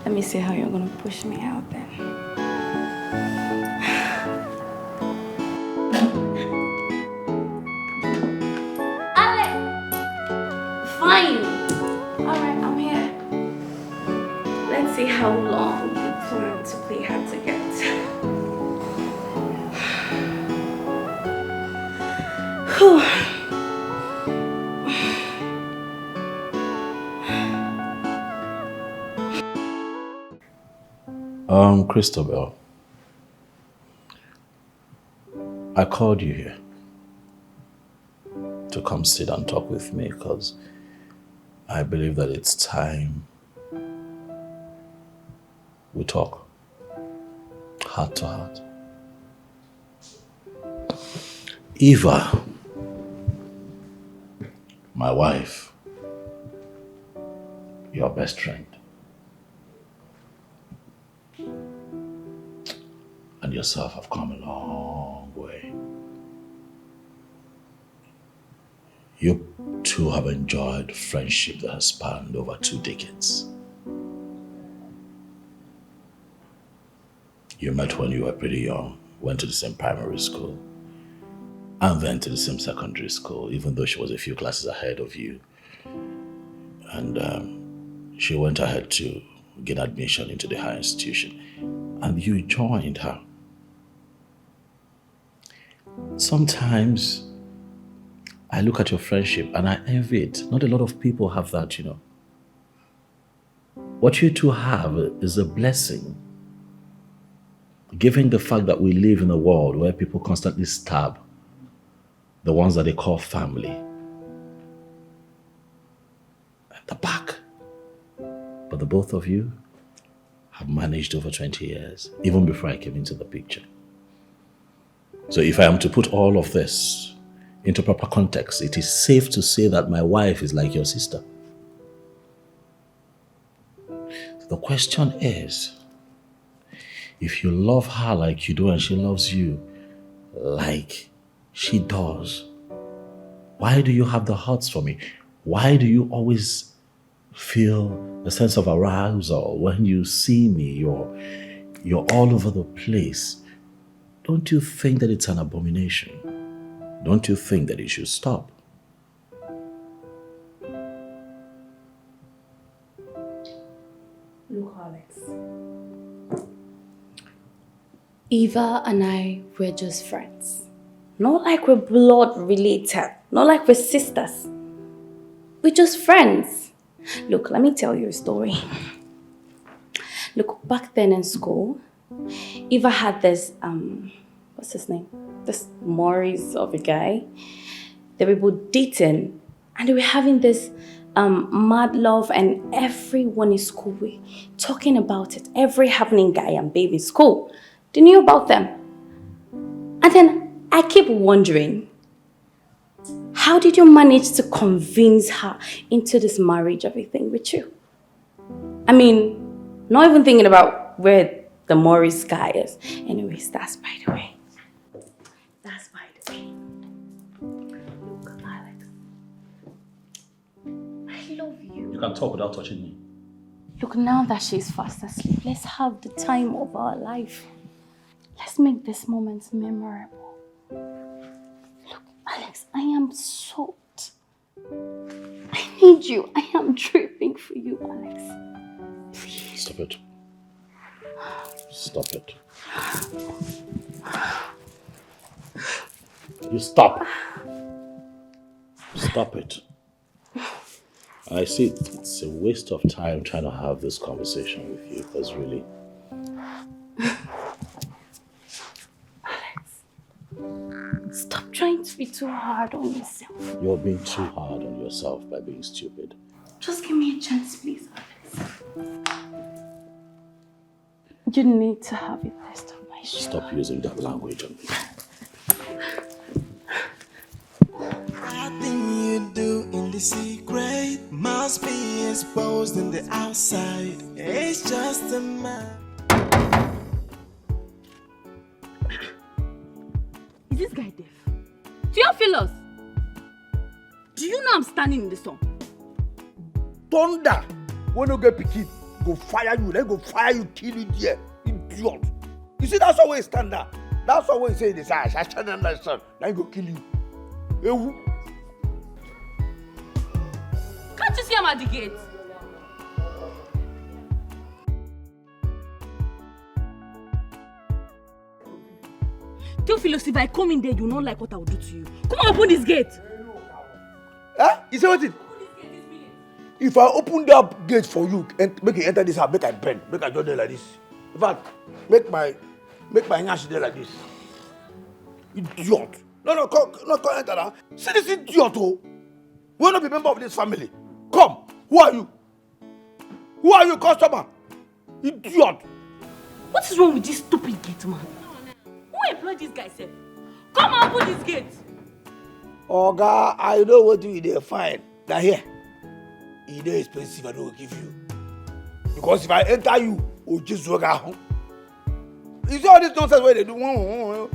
Let me see how you're gonna push me out then. Alex! Fine! Alright, I'm here. Let's see how long you plan to play hard to get. Christopher, I called you here to come sit and talk with me because I believe that it's time we talk heart to heart. Eva, my wife, your best friend, and yourself have come a long way. You two have enjoyed friendship that has spanned over 2 decades. You met when you were pretty young, went to the same primary school, and then to the same secondary school, even though she was a few classes ahead of you. And she went ahead to get admission into the higher institution, and you joined her. Sometimes I look at your friendship and I envy it. Not a lot of people have that, you know. What you two have is a blessing, given the fact that we live in a world where people constantly stab the ones that they call family at the back. But the both of you have managed over 20 years, even before I came into the picture. So if I am to put all of this into proper context, it is safe to say that my wife is like your sister. So the question is, if you love her like you do and she loves you like she does, why do you have the hearts for me? Why do you always feel a sense of arousal when you see me? You're all over the place. Don't you think that it's an abomination? Don't you think that it should stop? Look, Alex. Eva and I were just friends. Not like we're blood related. Not like we're sisters. We're just friends. Look, let me tell you a story. Look, back then in school, Eva had this, what's his name? This Maurice of a guy. They were both dating and they were having this mad love, and everyone in school were talking about it. Every happening guy and babe in school, they knew about them. And then I keep wondering, how did you manage to convince her into this marriage everything with you? I mean, not even thinking about where the Maurice guy is. Anyways, that's by the way. That's by the way. Look, Alex. I love you. You can talk without touching me. Look, now that she's fast asleep, let's have the time of our life. Let's make this moment memorable. Look, Alex, I am soaked. I need you. I am dripping for you, Alex. Please. Stop it. Stop it. You stop. Stop it. I see it's a waste of time trying to have this conversation with you, because really... Alex, stop trying to be too hard on yourself. You're being too hard on yourself by being stupid. Just give me a chance, please, Alex. You need to have a taste of my sugar. Stop using that language on me. Nothing you do in the secret must be exposed in the outside. It's just a man. Is this guy deaf? Theophilus! Do you know I'm standing in the sun? Thunder! When you get picky, go fire you, then go fire you, kill you there. Idiot. You see, that's always thunder. That's always say this. I stand in the sun, then go kill you. Ewu. Can't you see I'm at the gate? Theophilus, if I come in there, you not like what I will do to you. Come on, open this gate. Huh? You say what it? If I open that gate for you and make you enter this house, make I bend, make I just there like this. In fact, make my nyash there like this. Idiot. No, come enter now. See this idiot, oh. We will not be member of this family. Come. Who are you? Who are you, customer? Idiot. What is wrong with this stupid gate, man? Who employed this guy, sir? Come on, open this gate. Oga, I know what you dey find. Now here, it is expensive. I don't give you. Because if I enter you, oh just work out. You see all this nonsense where they do?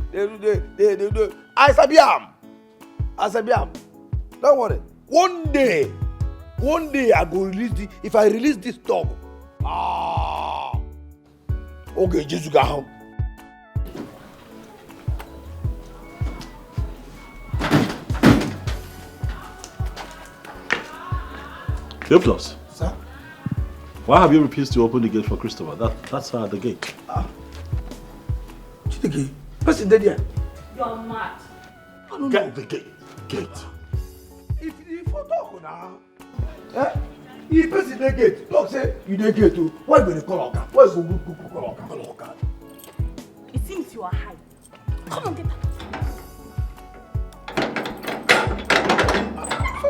They do. I sabi am. Don't worry. One day I go release the. If I release this dog, okay, just go home. Theophilus. Sir? Why have you refused to open the gate for Christopher? That's the gate. Dikeh, what's in there? You are mad. Get the gate. If you talk now, if person dey gate, talk say you dey gate too. Why go dey call Oga? Why go call Oga? It seems you are high. Come on, get out.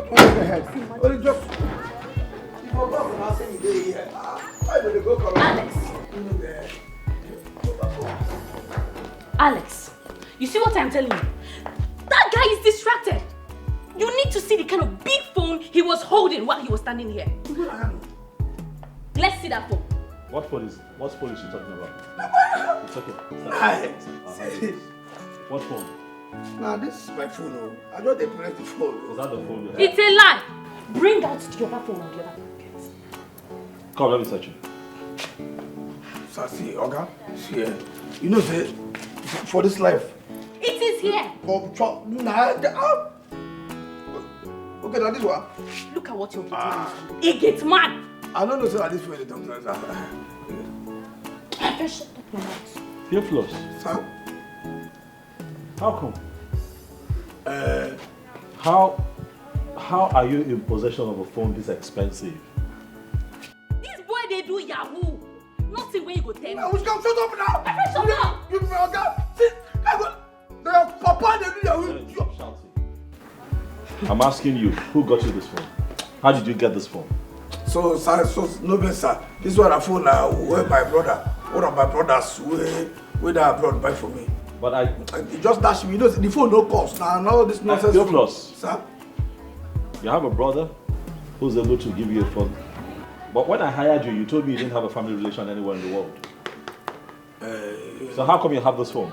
What the heck? Only just if you talk now, say you dey here. Why go dey go call Alex. Alex, you see what I'm telling you? That guy is distracted. You need to see the kind of big phone he was holding while he was standing here. Let's see that phone. What phone is she talking about? It's okay. Hey. What phone? Nah, this is my phone. Oh. I don't press the phone. Is that the phone? It's a lie. Bring out the other phone and the other pocket. Come, let me search it. Sir, see, Oga, see, you know, say, for this life. It is here. Okay, now this one. Look at what you're getting. It gets mad. I don't know, sir, this way the doctor. Shut up your mouth. Theophilus. Sir? How come? How are you in possession of a phone this expensive? This boy, they do Yahoo. Nothing where you go tell me. Shut up now. Shut up. You Oga. See, Papa, they do Yahoo. I'm asking you, who got you this phone? How did you get this phone? So, sir, no, sir. This one a phone where my brother, one of my brothers, where that abroad buy for me. But it just dash me. You know, the phone no cost. Now this nonsense. Theophilus, sir, you have a brother who's able to give you a phone. But when I hired you, you told me you didn't have a family relation anywhere in the world. So how come you have this phone?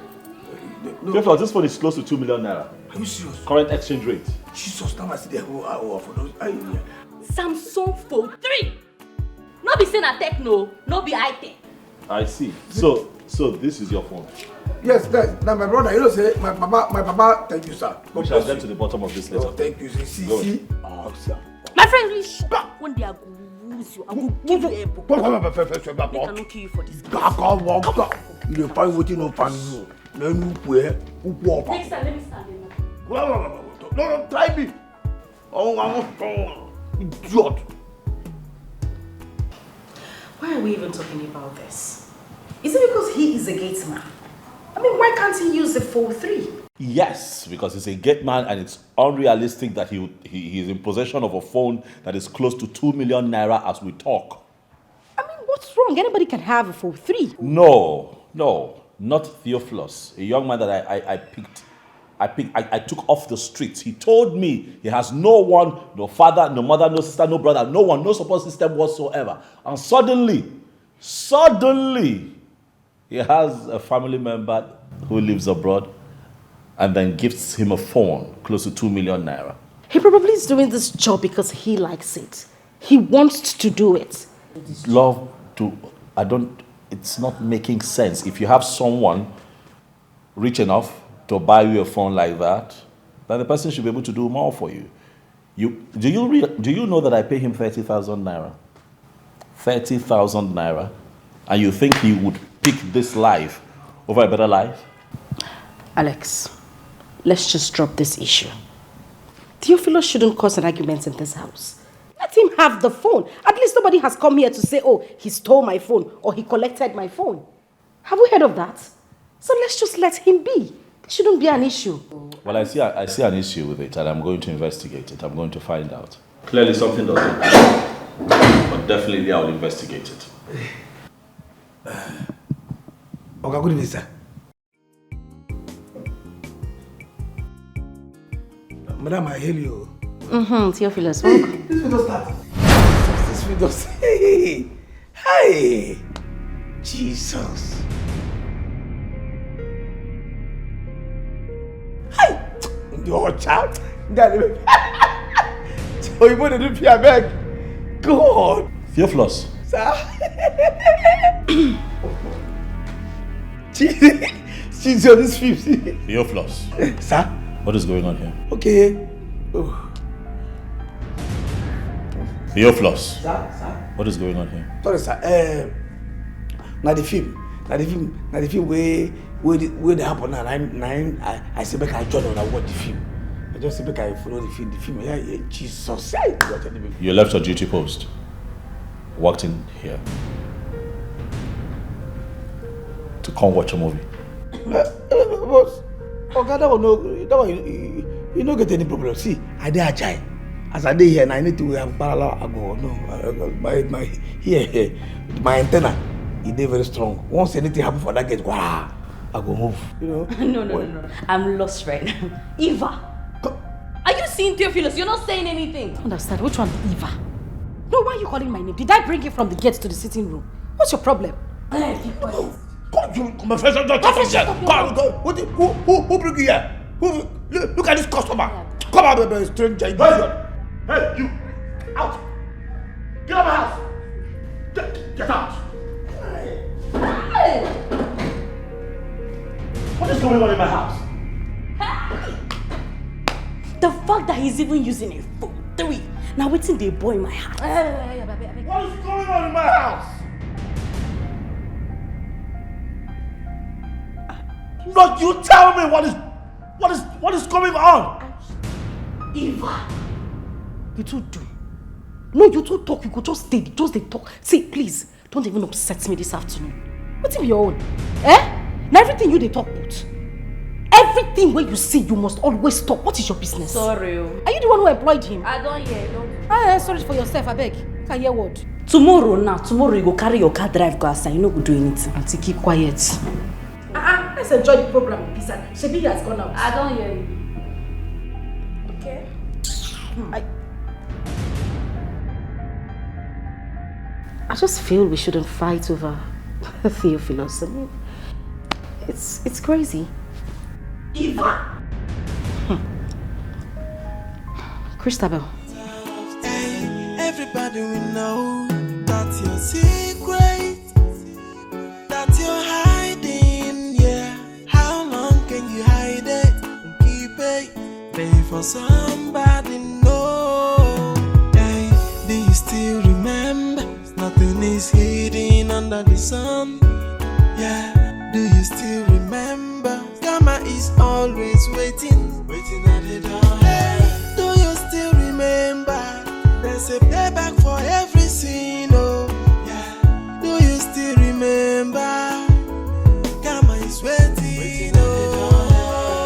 No. Theophilus, this phone is close to 2 million naira. Are you serious? Current exchange rate. Jesus, now I see the whole for those. Samsung Fold 3. Not be saying a techno, not be high-tech. I see. So this is your phone. Yes, guys. Now my brother, you know, say my papa. Thank you, sir. We shall get to the bottom of this later. Oh, thank you. See. Oh, sir. My friend, really stop when they are going to lose you. I will give you a book. They cannot kill you for this. You find what you know, fan. Next time, let me stand in. No, try me. Oh, I'm idiot. Why are we even talking about this? Is it because he is a gate man? I mean, why can't he use the 4-3? Yes, because he's a gate man and it's unrealistic that he is in possession of a phone that is close to 2 million naira as we talk. I mean, what's wrong? Anybody can have a 4-3. No, not Theophilus, a young man that I took off the streets. He told me he has no one, no father, no mother, no sister, no brother, no one, no support system whatsoever. And suddenly, he has a family member who lives abroad and then gifts him a phone close to 2 million naira. He probably is doing this job because he likes it. He wants to do it. It's not making sense. If you have someone rich enough to buy you a phone like that, then the person should be able to do more for you. Do you know that I pay him 30,000 naira? 30,000 naira, and you think he would pick this life over a better life? Alex, let's just drop this issue. Theophilus shouldn't cause an argument in this house. Let him have the phone. At least nobody has come here to say, oh, he stole my phone or he collected my phone. Have we heard of that? So let's just let him be. There shouldn't be an issue. Well, I see an issue with it and I'm going to investigate it. I'm going to find out. Clearly something doesn't happen, but definitely I will investigate it. Okay, good evening, sir. Madam, I hail you. Theophilus, welcome. This video start. This video say, hey, Jesus. Hey, your child. So you want to do fear beg? God. Theophilus. Sir. She's on this 50. Theophilus. Sir. What is going on here? Okay. Oh. Theophilus. Sir. What is going on here? Sorry, sir. Now the film where they happen now. I say make I join on I watch the film. I just say make I follow the film. Yeah, Jesus. You left your duty post. Walked in here to come watch a movie. Boss, okay, that one you don't get any problem. See, I dey agile. As I dey here, and I need to have parallel. I go my antenna, it dey very strong. Once anything happen for that gate, wow, I go move. You know? No. I'm lost right now. Eva. Are you seeing Theophilus? You're not saying anything. I don't understand. Which one? Eva? No, why are you calling my name? Did I bring you from the gate to the sitting room? What's your problem? Who bring you here? Look at this customer. Come out, baby, stranger. Hey, you! Out! Get out of my house! Get out! Hey! What is going on in my house? The fact that he's even using a phone. 3. Now waiting the boy in my house. What is going on in my house? No, you tell me what is going on? Eva, you two do. No, you two talk. You could just stay. Just they talk. See, please, don't even upset me this afternoon. What's in your own? Now everything you they talk about. Everything where you see, you must always stop. What is your business? Sorry. Are you the one who employed him? I don't hear. Sorry for yourself, I beg. Can hear what? Tomorrow you go carry your car drive go outside. You no go do anything. Auntie, keep quiet. Let's enjoy the program. Shebi has gone out. I don't hear you. Okay. I just feel we shouldn't fight over Theophilus. I mean, it's crazy. Eva! Christabel. Hey, everybody will know that's your secret, that you're hiding, yeah. How long can you hide it and keep it? Pay for somebody, no. Hey, do you still remember? Nothing is hidden under the sun. Yeah, do you still remember? Karma is always waiting at the door. Hey, do you still remember? There's a payback for every sin, oh. Yeah, do you still remember? Karma is waiting, oh.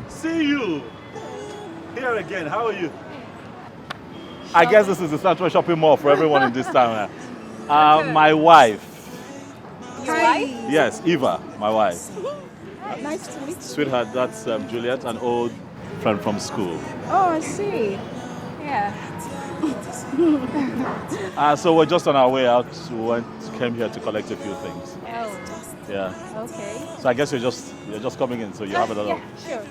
See you here again. How are you? I guess this is the Central Shopping Mall for everyone in this town. My wife. Your wife? Yes, Eva, my wife. Nice to meet you. Sweetheart, that's Juliet, an old friend from school. Oh, I see. Yeah. So we're just on our way out. We came here to collect a few things. Oh. Yeah. Okay. So I guess you're just coming in, so you have another. Yeah, sure.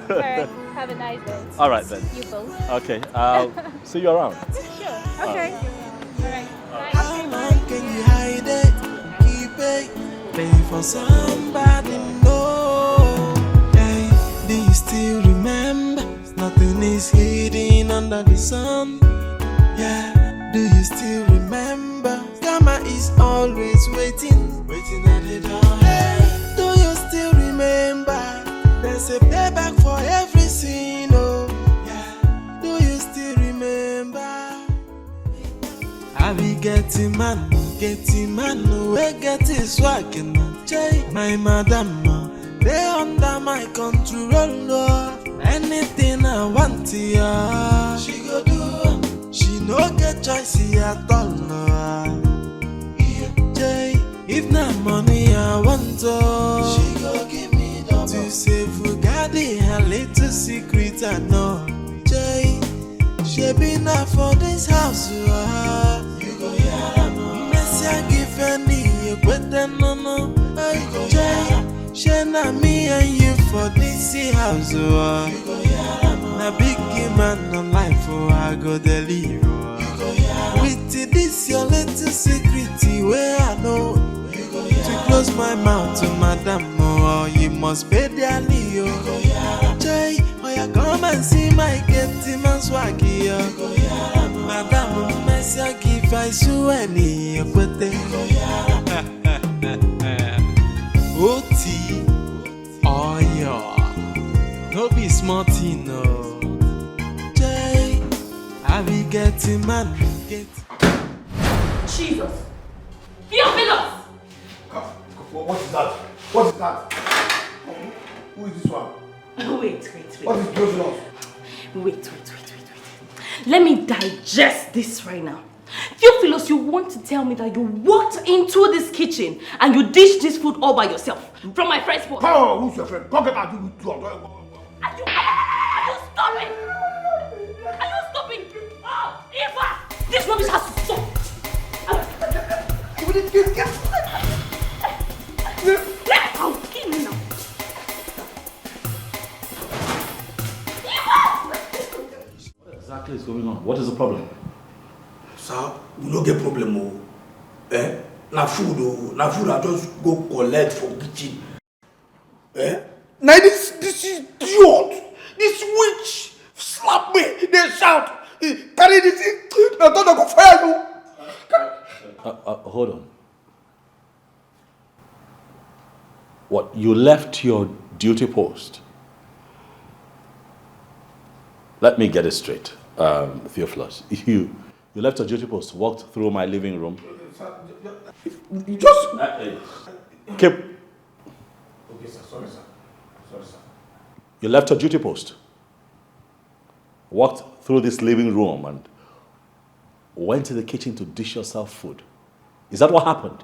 All right. Have a nice day. All right then. You both. Okay. I'll see you around. Sure. Okay. All right. How long can you hide it? Keep it. Pay for somebody, no. Hey, do you still remember? Nothing is hidden under the sun. Yeah, do you still remember? Karma is always waiting at the door. Hey, do you still remember? There's a payback for every sin, oh. Yeah, do you still remember? I be getting man, we get his swag and my madam, they under my control, Lord. Anything I want, yeah, she go do. She no get choice at all, Lord. If not money I want, she go give me double. To save Fugadi, her little secret I know. She be not for this house, you go hear no. Messia give any, you better no. She na me and you for this house, you go hear no. Na big man on life, I go deliver. With this your little secret, where I know. To close my mouth to madam, oh, you must pay the alley, Jay, oh, you come and see my getting man swaggy, madam, Messia give I so any, Oti, oh, yeah, no be smarty, no. Jay, I be getting man, get. Jesus! Theophilus! What is that? What is that? Who is this one? Wait. What is going on? Wait. Let me digest this right now. Theophilus, you want to tell me that you walked into this kitchen and you dished this food all by yourself from my friend's pot? Oh, who's your friend? Come get out. Are you stopping? Are you stopping? Oh, Eva! This rubbish has to stop! Let out! going on? What is the problem? Sir, we don't get problem. Oh. Eh? Na food I just go collect from kitchen. Eh? Now this idiot, this witch slap me, they shout, carry this thing, I thought I go fire you. Hold on. What, you left your duty post? Let me get it straight, Theophilus. You left your duty post, walked through my living room. You just... Keep. Okay, sir. Sorry, sir. You left your duty post, walked through this living room and went to the kitchen to dish yourself food. Is that what happened?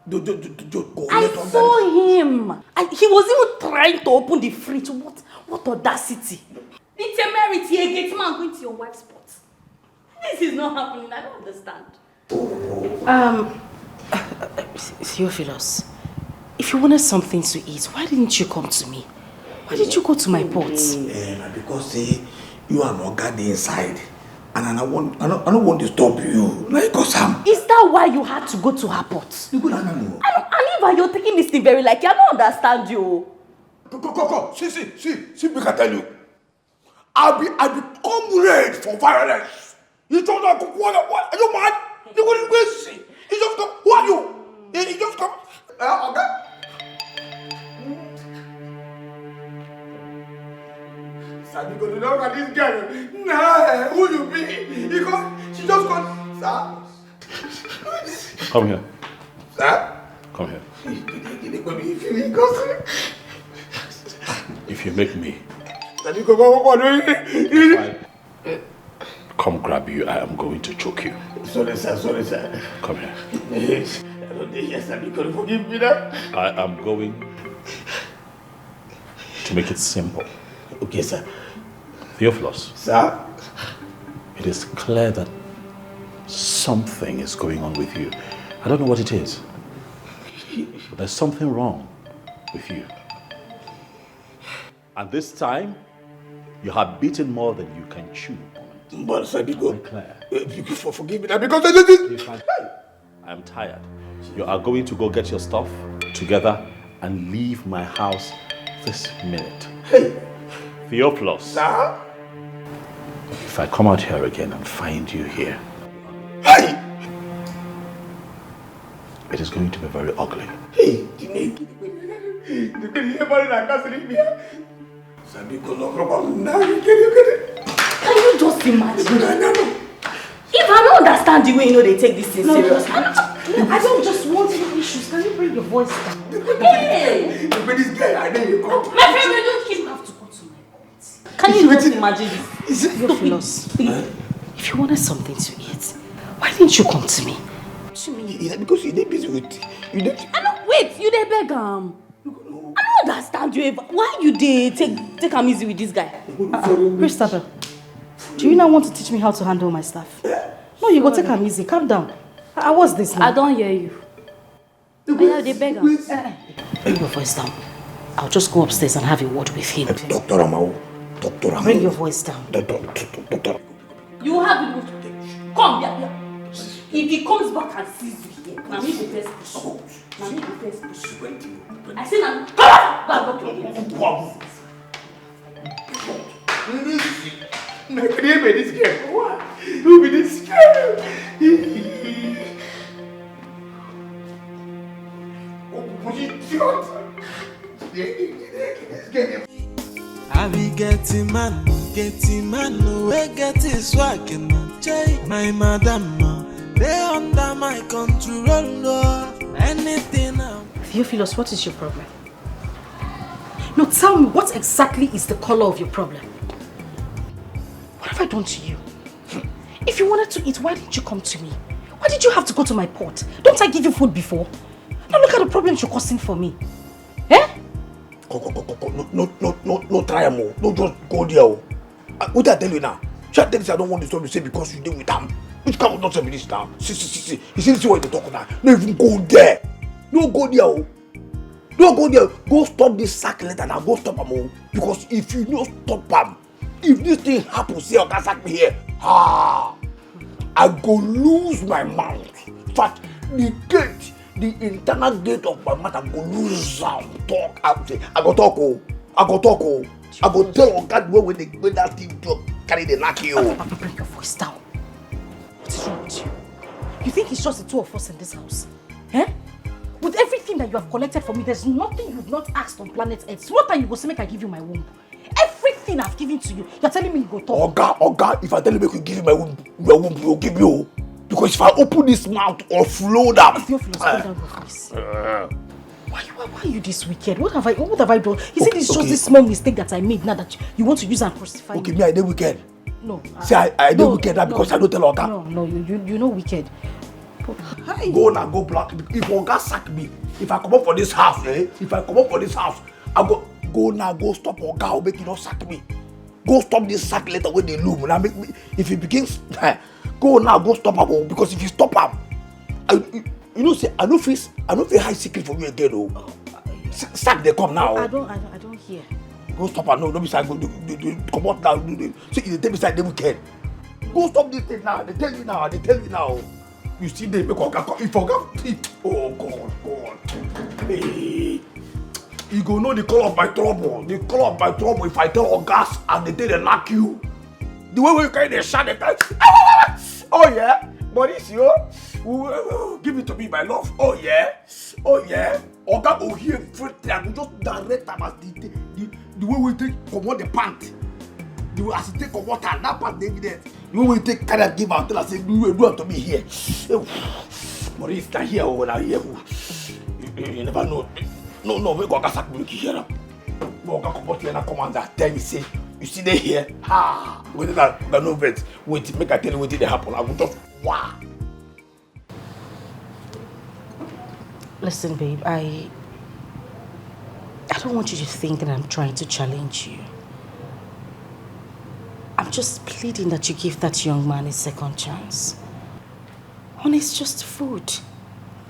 I saw him. And he was even trying to open the fridge. What audacity. The temerity, a gate man going to your wife's pot. This is not happening. I don't understand. Theophilus, if you wanted something to eat, why didn't you come to me? Why did you go to my pot? Because you are not guarding inside. And I don't want to stop you. Like, is that why you had to go to her pot? And if you're taking this thing very like, I don't understand you. Go. See, we can tell you. I become red for violence. You don't know what? Are you mad? You go to crazy. You just come. Who are you? You just come. Okay. Sabi go to look at this girl. Nah, who you be? Because she just got. Sir. Come here. Sir. Come here. If you make me come grab you, I am going to choke you. Sorry, sir. Come here. Yes, sir, because forgive me now. I am going to make it simple. Okay, sir. Theophilus. Sir? It is clear that something is going on with you. I don't know what it is. But there's something wrong with you. And this time, you have beaten more than you can chew. But sir, because forgive me now, because I am tired. You are going to go get your stuff together and leave my house this minute. Hey. Theophilus. Sir? If I come out here again and find you here, hey, it is going to be very ugly. Hey, can you just imagine? If I don't understand the way they take this thing serious, I don't just want your issues. Can you bring your voice down? Hey! This guy, I know you come. My friend, you don't have to go to my point. Can you just imagine this? Theophilus, if you wanted something to eat, why didn't you come to me? To me? Is that because you're busy with you? Wait, you dey beg I don't understand you. Why you dey take am easy with this guy? Christopher, do you not want to teach me how to handle my stuff? No, you go take am easy. Calm down. What's this now? I don't hear you. I dey beg am. Bring your voice down. I'll just go upstairs and have a word with him. Doctor Amao. Bring your voice down. Doctor. You have to come here. If he comes back and sees you here, now me go first push. I say now, come on. Make me this girl. What? Who be this girl? I be getting man, we get his swag and check my madam. They under my control, anything now. Theophilus, what is your problem? No, tell me, what exactly is the color of your problem? What have I done to you? If you wanted to eat, why didn't you come to me? Why did you have to go to my pot? Don't I give you food before? Now look at the problems you're causing for me. Eh? No try more. No just go there. What I tell you now? Shall I tell you I don't want this story to say because you deal with them. Which kind of nonsense is this now? See. You see what you're talking about? No even go there. No go there. Don't go there. Go stop this sack letter now. Go stop them all. Because if you don't stop them, if this thing happens here, you can sack me here. I go lose my mouth. In fact, the gate, the internal gate of my mouth, I go lose am talk. I go talk. I go tell Oga the way when that thing carry the knock you. Papa, bring your voice down. What is wrong with you? You think it's just the two of us in this house? Eh? With everything that you have collected from me, there's nothing you've not asked on planet Earth. So what time you go say make I give you my womb? Everything I've given to you, you're telling me you go talk. Oga, if I tell you make you give you my womb, will give you. Because if I open this mouth or flow down. Theophilus, slow down your voice. Why are you this wicked? What have I done? Is it just this small mistake that I made now that you want to use and crucify me? Okay, me I did wicked. No. See, I did wicked now because I don't tell Oga. No, you know wicked. Go now, go black. If Oga sack me, if I come up for this house, I go now, go stop Oga or make you not sack me. Go stop this sack later when they loom. Now make me, if it begins, go now, go stop him. Because if you stop him, you know, say I don't feel high secret for you again. Oh, sack they come now. I don't hear. Go stop her. No, be side. Go come out now. So if they take me side, they will care. Go stop this thing now. They tell you now. You see, they make Oga come. If Oga, oh God. Hey. You go know the color of my trouble. The color of my trouble. If I tell Ogas and they tell they knock you, the way you carry the shot, they tell, oh yeah, but it's you. Give it to me, my love. Oh yeah. Oga go here everything. I go just direct them as the way we take come out the pant. The way as you take come out and that part they there. The way we take kind of give out till I say do it to me here. But it's not here when I hear. You never know. No, we go sack me here. Oga come out here and come and tell me say you see they here. Wait that no vet. Wait, make I tell you what did happen. I will just wow. Listen, babe, I don't want you to think that I'm trying to challenge you. I'm just pleading that you give that young man a second chance. Honey, it's just food.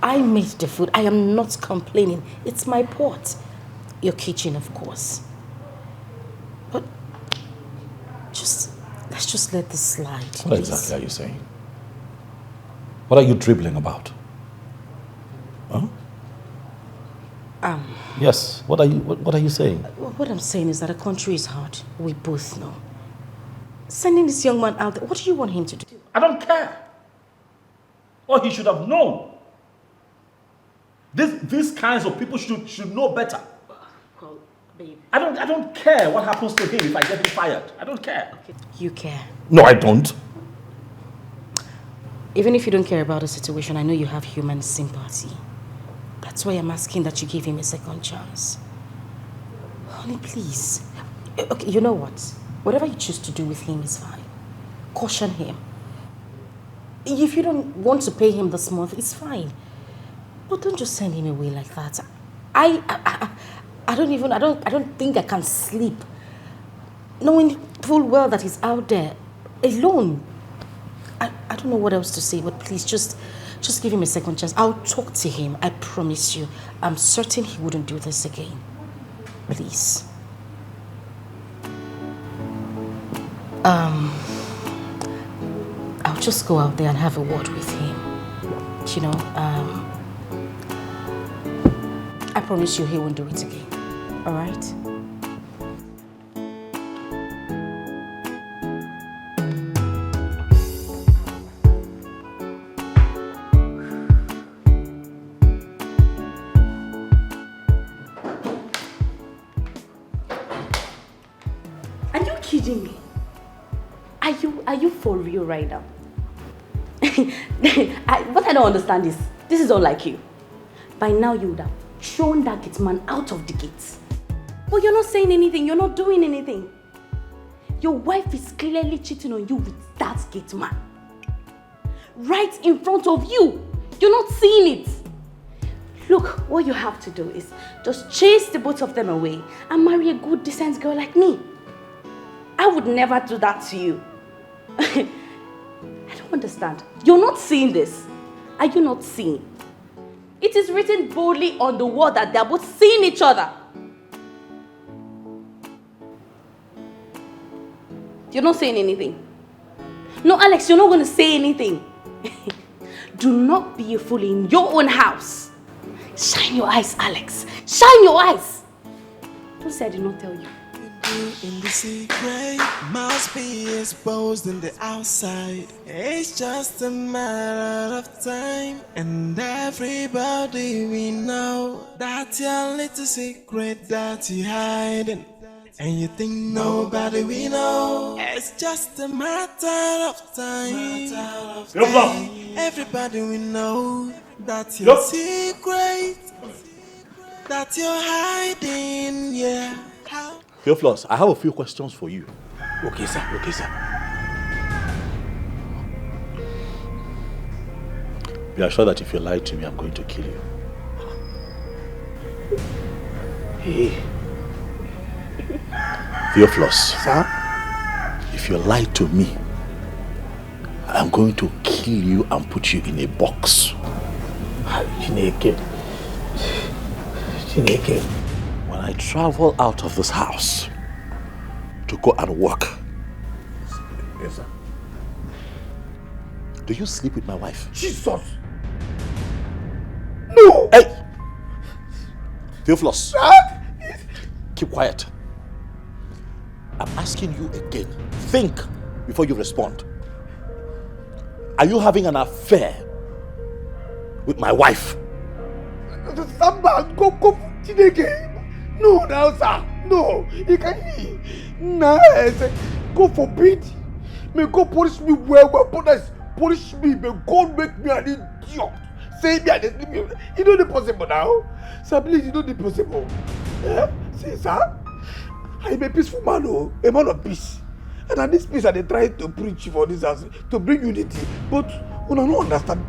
I made the food. I am not complaining. It's my pot. Your kitchen, of course. But let's just let this slide. What please. exactly are you saying? What are you dribbling about? Huh? Yes. What are you saying? What I'm saying is that the country is hard. We both know. Sending this young man out there, what do you want him to do? I don't care. Or he should have known. These kinds of people should know better. Well, babe. I don't care what happens to him if I get him fired. I don't care. Okay. You care. No, I don't. Even if you don't care about the situation, I know you have human sympathy. That's why I'm asking that you give him a second chance. Honey, please. Okay, you know what? Whatever you choose to do with him is fine. Caution him. If you don't want to pay him this month, it's fine. But don't just send him away like that. I don't think I can sleep knowing full well that he's out there alone. I don't know what else to say, but please just give him a second chance. I'll talk to him. I promise you. I'm certain he wouldn't do this again. Please. I'll just go out there and have a word with him. You know, I promise you he won't do it again. All right? Are you kidding me? Are you for real right now? What I don't understand is, this is unlike you. By now you would have thrown that gate man out of the gates. But you're not saying anything, you're not doing anything. Your wife is clearly cheating on you with that gate man. Right in front of you. You're not seeing it. Look, what you have to do is just chase the both of them away and marry a good, decent girl like me. I would never do that to you. I don't understand. You're not seeing this. Are you not seeing? It is written boldly on the wall that they're both seeing each other. You're not saying anything. No, Alex, you're not going to say anything. Do not be a fool in your own house. Shine your eyes, Alex. Shine your eyes. Don't say I did not tell you. In the secret must be exposed in the outside. It's just a matter of time, and everybody we know that your little secret that you hiding, and you think nobody we know. It's just a matter of time. Everybody we know that your secret that you're hiding, yeah. Theophilus, I have a few questions for you. Okay, sir. Okay, sir. Be assured that if you lie to me, I'm going to kill you. Hey. Theophilus. Sir? If you lie to me, I'm going to kill you and put you in a box. Chineke. When I travel out of this house to go and work. Yes, sir. Do you sleep with my wife? Jesus! No! Hey! Theophilus! Sir? Keep quiet. I'm asking you again. Think before you respond. Are you having an affair with my wife? Samba, go, Chineke. No, now, sir. No, he can't. No, God forbid. May God punish me well, punish me. May God make me an idiot. Say me and sleep. You know the possible now. Sir, please, you know the possible. Eh? See, sir. I'm a peaceful man, a man of peace. And at this peace, I try to preach for this house, to bring unity. But when I don't understand,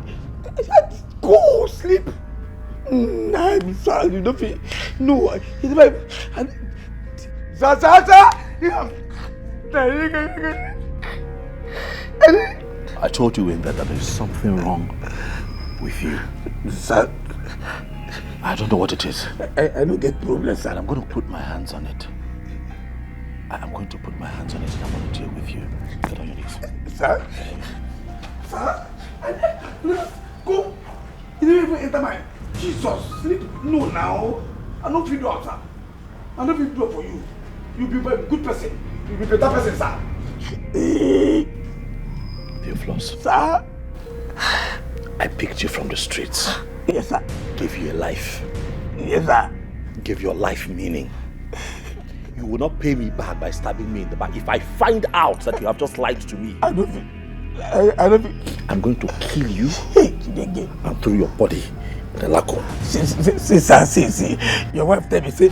go sleep. Nah, sir, you don't feel. No, it's my. Sir. I told you in that there is something wrong with you. Sir, I don't know what it is. I don't get problems, sir. And I'm going to put my hands on it. I'm going to put my hands on it and I'm going to deal with you. Get on your knees. Sir? Go. You don't even enter my... Jesus, sleep. No, now. I don't feel do, sir. I don't feel do for you. You'll be a good person. You'll be a better person, sir. Theophilus. Sir? I picked you from the streets. Yes, sir. Gave you a life. Yes, sir. Gave your life meaning. You will not pay me back by stabbing me in the back if I find out that you have just lied to me. I don't think. I'm going to kill you and throw your body in the laco. See, sir, see. Your wife tell me, say.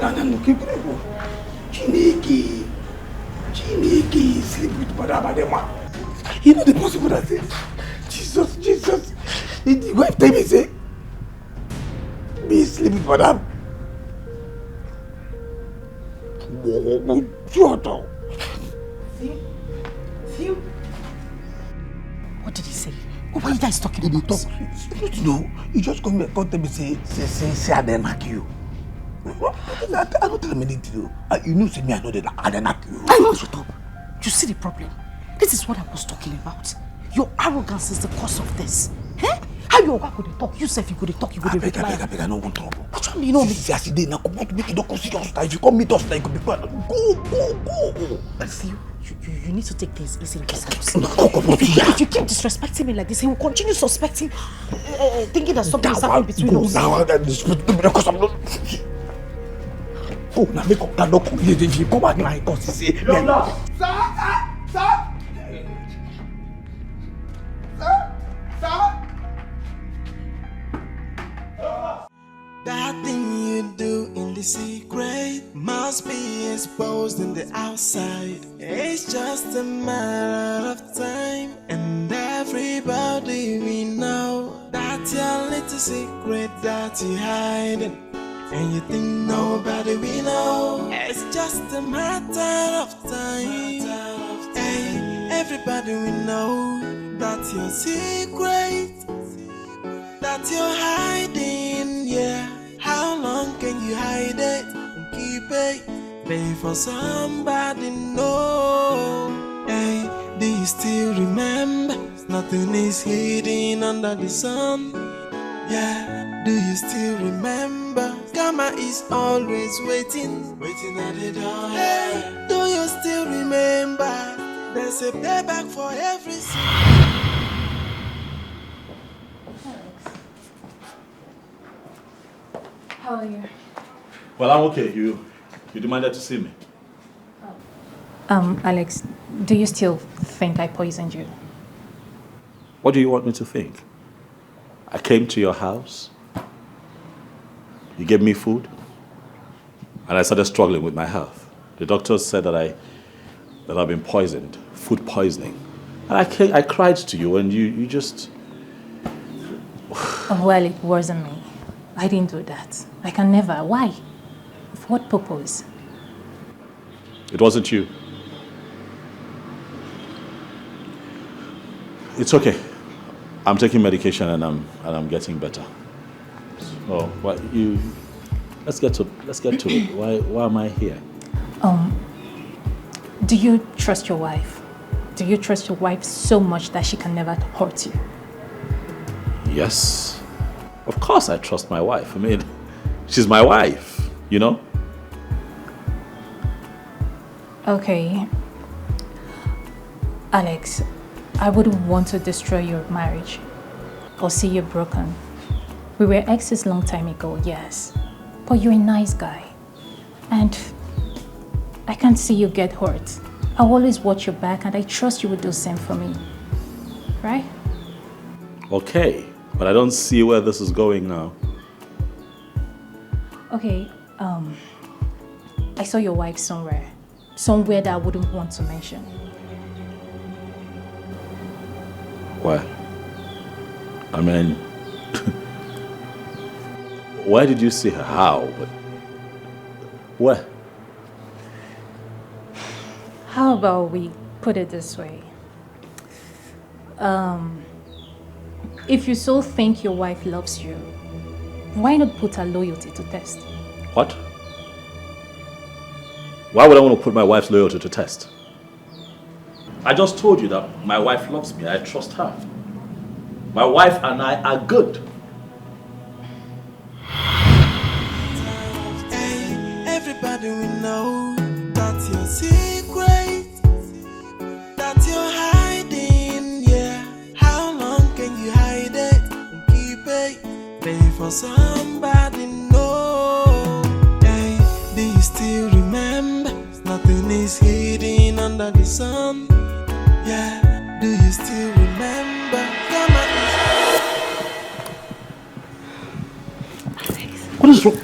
No, keep it. Chineke, sleep with Madama. You know the possible that say, Jesus. The wife tell me, say, be sleep with Madam. See? What did he say? What were you guys talking about? No, you just come here and tell me, say, I didn't knock you. I don't tell him anything. You know, see me, I know that I didn't knock you. I know, shut up. You see the problem? This is what I was talking about. Your arrogance is the cause of this. Eh? How you could talk? You said you could talk, you could reply. I beg, I don't want trouble. Which one do you know me? See, I now come out to make it don't see us. If you come meet us, then you could be quiet. Go. I see you need to take things easy in this house. No. If you keep disrespecting me like this, he will continue suspecting, thinking that something is happening between us. Now I disrespect me because I'm not. Oh, now make up that door. If you come back now, I can see. Sir. That thing you do in the secret must be exposed in the outside. It's just a matter of time, and everybody we know that your little secret that you hiding, and you think nobody we know. It's just a matter of time. Hey, everybody we know that your secret that you're hiding, yeah. How long can you hide it and keep it? Babe, for somebody know. Hey, do you still remember? Nothing is hidden under the sun. Yeah, do you still remember? Karma is always waiting at the door. Hey, do you still remember? There's a payback for every sin. How are you? Well, I'm okay. You demanded to see me. Alex, do you still think I poisoned you? What do you want me to think? I came to your house. You gave me food. And I started struggling with my health. The doctors said that I've been poisoned, food poisoning. And I cried to you and you just... Well, it wasn't me. I didn't do that. I can never. Why? For what purpose? It wasn't you. It's okay. I'm taking medication and I'm getting better. So, what you? Let's get to it. Why am I here? Do you trust your wife? Do you trust your wife so much that she can never hurt you? Yes. Of course I trust my wife. I mean, she's my wife, you know? Okay. Alex, I wouldn't want to destroy your marriage or see you broken. We were exes long time ago, yes. But you're a nice guy. And I can't see you get hurt. I always watch your back and I trust you would do the same for me. Right? Okay. But I don't see where this is going now. Okay, I saw your wife somewhere that I wouldn't want to mention. Where? I mean, where did you see her? How? Where? How about we put it this way? If you so think your wife loves you, why not put her loyalty to test? What? Why would I want to put my wife's loyalty to test? I just told you that my wife loves me. I trust her. My wife and I are good. Hey, everybody will know that's your secret, that you're hiding, yeah. How long can you hide it and keep it? Pay for somebody know. Hey, do you still remember? Nothing is hidden under the sun. Yeah, do you still remember? What is wrong?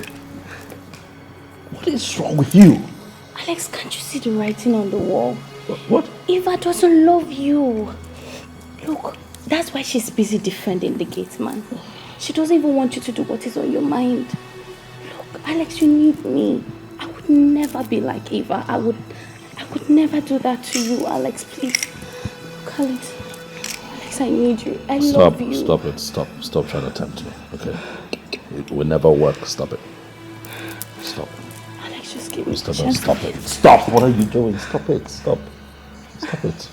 What is wrong with you? Alex, can't you see the writing on the wall? What? Eva doesn't love you. Look, that's why she's busy defending the gate man. She doesn't even want you to do what is on your mind. Look, Alex, you need me. I would never be like Eva. I would never do that to you, Alex. Please. Look, Alex, I need you. I love you. Stop it. Stop trying to tempt me. Okay? It will never work. Stop it. Stop. Alex, just give me a Stop chance. it. Stop. What are you doing? Stop it. Stop it.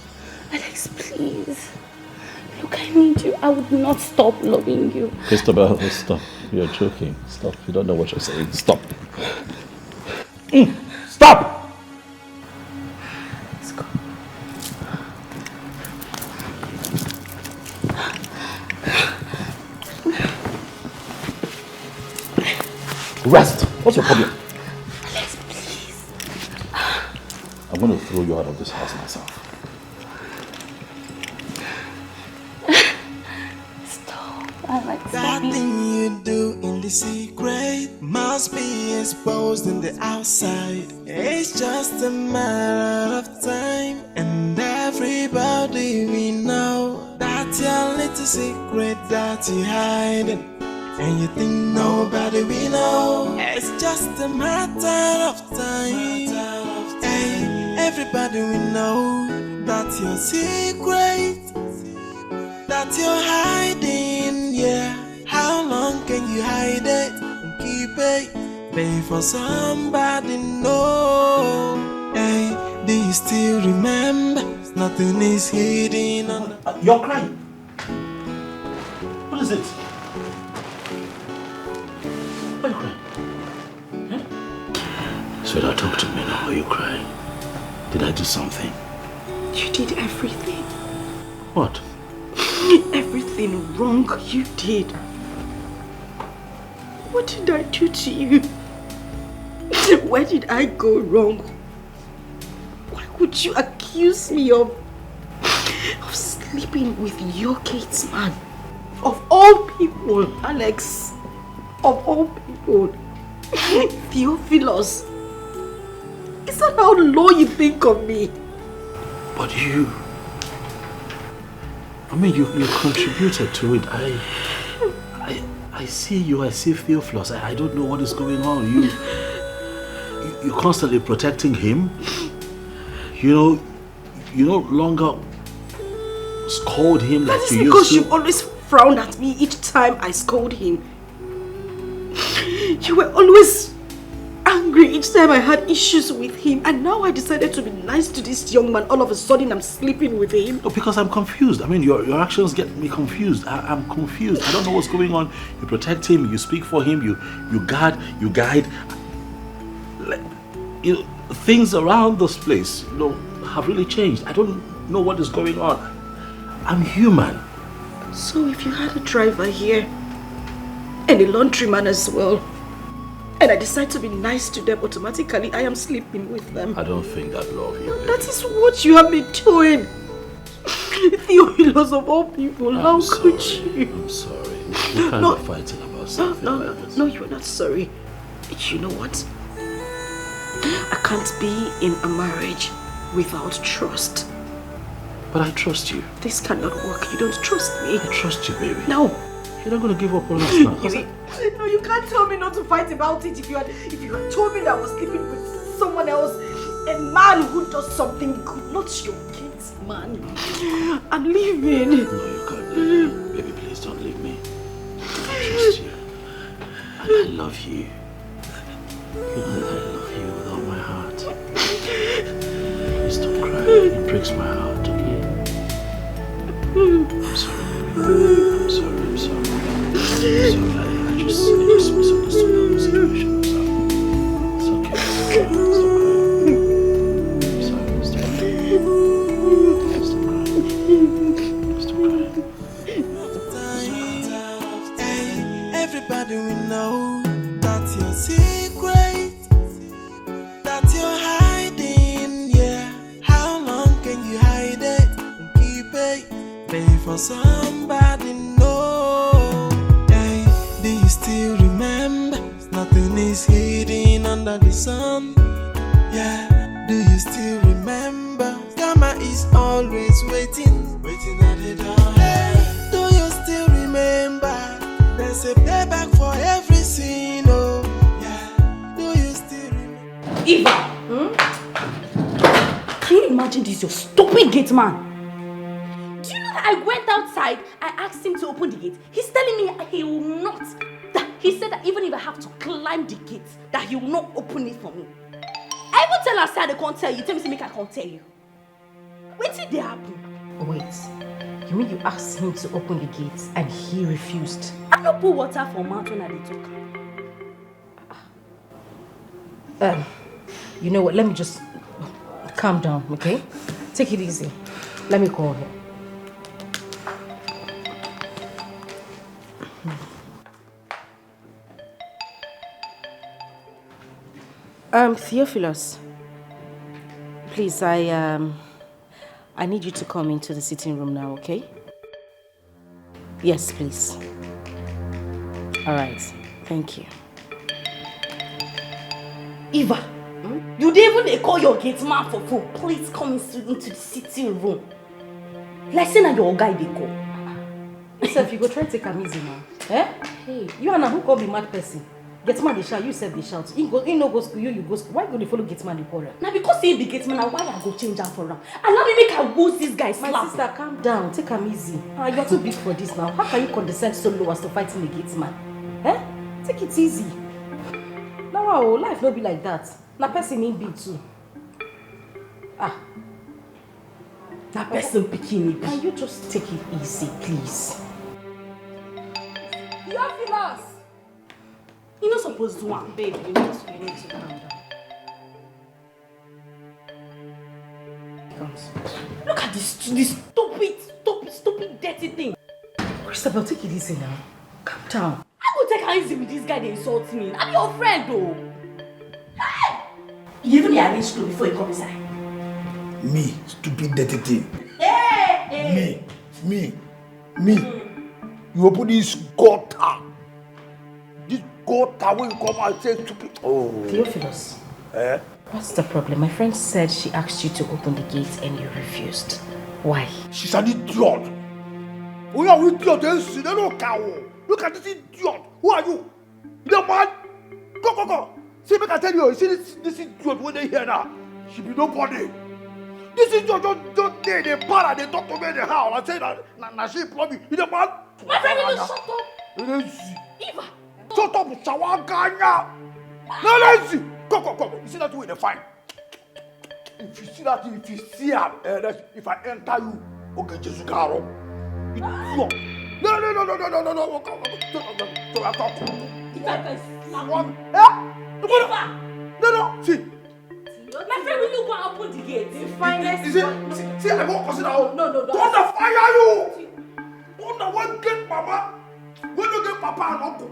Alex, please. Look, I need you. I would not stop loving you. Christabel, stop. You're joking. Stop. You don't know what you're saying. Stop. Stop! Let's go. Rest. What's your problem? Alex, please. I'm going to throw you out of this house myself. Stop. Alex, That stop. thing you do in the secret must be exposed in the outside. It's just a matter of time, and everybody we know that's your little secret that you hiding. And you think nobody we know. It's just a matter of time. Hey, everybody we know that's your secret, that you're hiding, yeah. How long can you hide it and keep it? pay for somebody, no. Hey, do you still remember? Nothing is hidden under. You're crying. What is it? Why are you crying? Huh? Sweetheart, talk to me now. Why are you crying? Did I do something? You did everything. What? Everything wrong you did. What did I do to you? Where did I go wrong? Why would you accuse me of sleeping with your Kate's man? Of all people, Alex. Of all people. Theophilus. Is that how low you think of me? But you... I mean, you contributed to it. I see you, I see Theophilus. I don't know what is going on. You're constantly protecting him. You no longer scold him like you used to. That is because you always frown at me each time I scold him. You were always angry each time I had issues with him, and now I decided to be nice to this young man. All of a sudden I'm sleeping with him. No, because I'm confused. I mean, your actions get me confused. I'm confused. I don't know what's going on. You protect him, you speak for him, you guard, you guide. Things around this place, have really changed. I don't know what is going on. I'm human. So if you had a driver here and a laundryman as well, and I decide to be nice to them, automatically I am sleeping with them. I don't think that love you. That is what you have been doing. Theophilus of all people, how could you? I'm sorry. We can't be fighting about something like this. No, you're not sorry. You know what? I can't be in a marriage without trust. But I trust you. This cannot work. You don't trust me. I trust you, baby. No. You're not going to give up on us now. No, you can't tell me not to fight about it. If you had told me that I was sleeping with someone else, a man who does something good, not your kids, man. I'm leaving. No, you can't leave me. Baby, please don't leave me. I trust you. And I love you. You know that I love you with all my heart. Please don't cry. It breaks my heart, okay? I'm sorry, baby. I'm sorry. I'm sorry. I just misunderstood the whole situation. It's okay. Stop crying. Stop crying. Everybody will know that's your secret, that you're hiding, yeah. How long can you hide it and keep it? Pay for somebody, no. Hey, do you still remember? Nothing is hidden under the sun. Yeah, do you still remember? Karma is always waiting at the door. Hey, do you still remember? There's a payback for every sin, oh. Yeah, do you still remember? Eva! Can you imagine this, your stupid gate man? Do you know that I went outside, I asked him to open the gate. He's telling me he will not. He said that even if I have to climb the gate, that he will not open it for me. I even tell her, I can't tell you. Tell me, make I can't tell you. When did that happen? Wait, you mean you asked him to open the gates and he refused? I don't put water for mouth when I talk. You know what, let me just calm down, okay? Take it easy. Let me call him. Theophilus, please, I need you to come into the sitting room now, okay? Yes, please. All right, thank you. Eva, you didn't even call your gate man for phone. Please come into the sitting room. Like saying that your guy they go. Listen, if you go try to take him easy now. Eh? Hey, you and who call be mad person? Get man they shout, you said they shout. He no go school, you go school. Why go they follow get man they quarrel? Now because he be get man, why I go change am for him? Allow me make I wound this guy slap. My sister, calm down, take him easy. You're too big for this now. How can you condescend so low as to fighting the gate man? Eh? Take it easy. Now No, life no be like that. Na person need be too. Na person picking it. Can you just take it easy, please? You have feelings. You're not supposed to want, babe. You need to calm down. Look at this stupid, dirty thing. Christabel, take it easy now. Calm down. I go take it easy with this guy that insults me. I'm your friend though. Hey! You even arranged clothes before you come inside. Me, stupid dirty thing. Hey! Me. You open this gutter. This gutter when you come and say stupid. Oh. Theophilus. What's the problem? My friend said she asked you to open the gate and you refused. Why? She's an idiot. Who are we idiot? They don't cow. Look at this idiot. Who are you? The man? Go. See, I tell you, see this idiot when they hear now. She be nobody. This idiot don't they para, they talk to me in the house and say that now she probably you the man. My friend, you shut up. Eva. Shut up, Shawaganya. No, let's see. Go. You see that way they find. If you see her, if I enter you, okay, just go. No. No. See. My friend, will you go and open the gate? See, I won't consider. No. Don't fire you. Don't want get mama. When you get papa and uncle,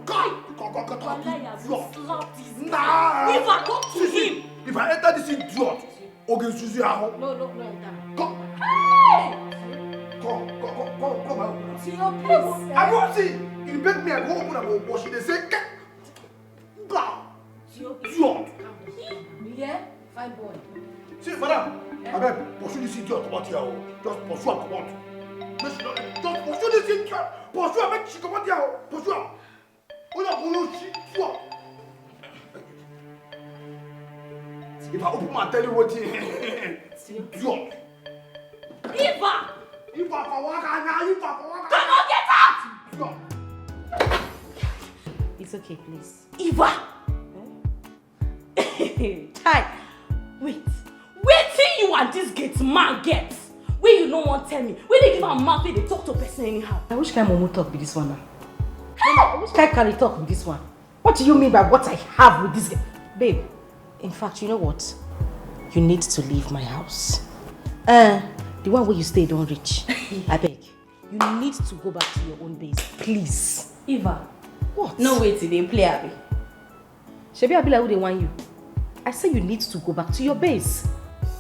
Nah. If I go to him. If I enter this idiot, okay, Susie, No. Come. Hey! Come. See your place. I won't see. You beg me, I go open and go wash it. They say, go. Idiot. Yeah? Fine boy. See, madam, I beg, pursue this idiot come out here. Just pursue and come out. Just pursue this idiot. Pursue and make she come out here. Pursue her. If I open my tell you what idiot. Eva! Come on, get out! It's okay, please. Eva! Hi. Wait till you and this gate man get. Where you no one tell me. Where they give a mouth, they talk to a person anyhow. I wish kind of Momo talk with this one now. I wish kind can talk with this one. What do you mean by what I have with this guy? Babe, in fact, you know what? You need to leave my house. The one where you stay don't reach. I beg. You need to go back to your own base, please. Eva. What? No way till they play Abby. Shebi Abi like who they want you. I say you need to go back to your base.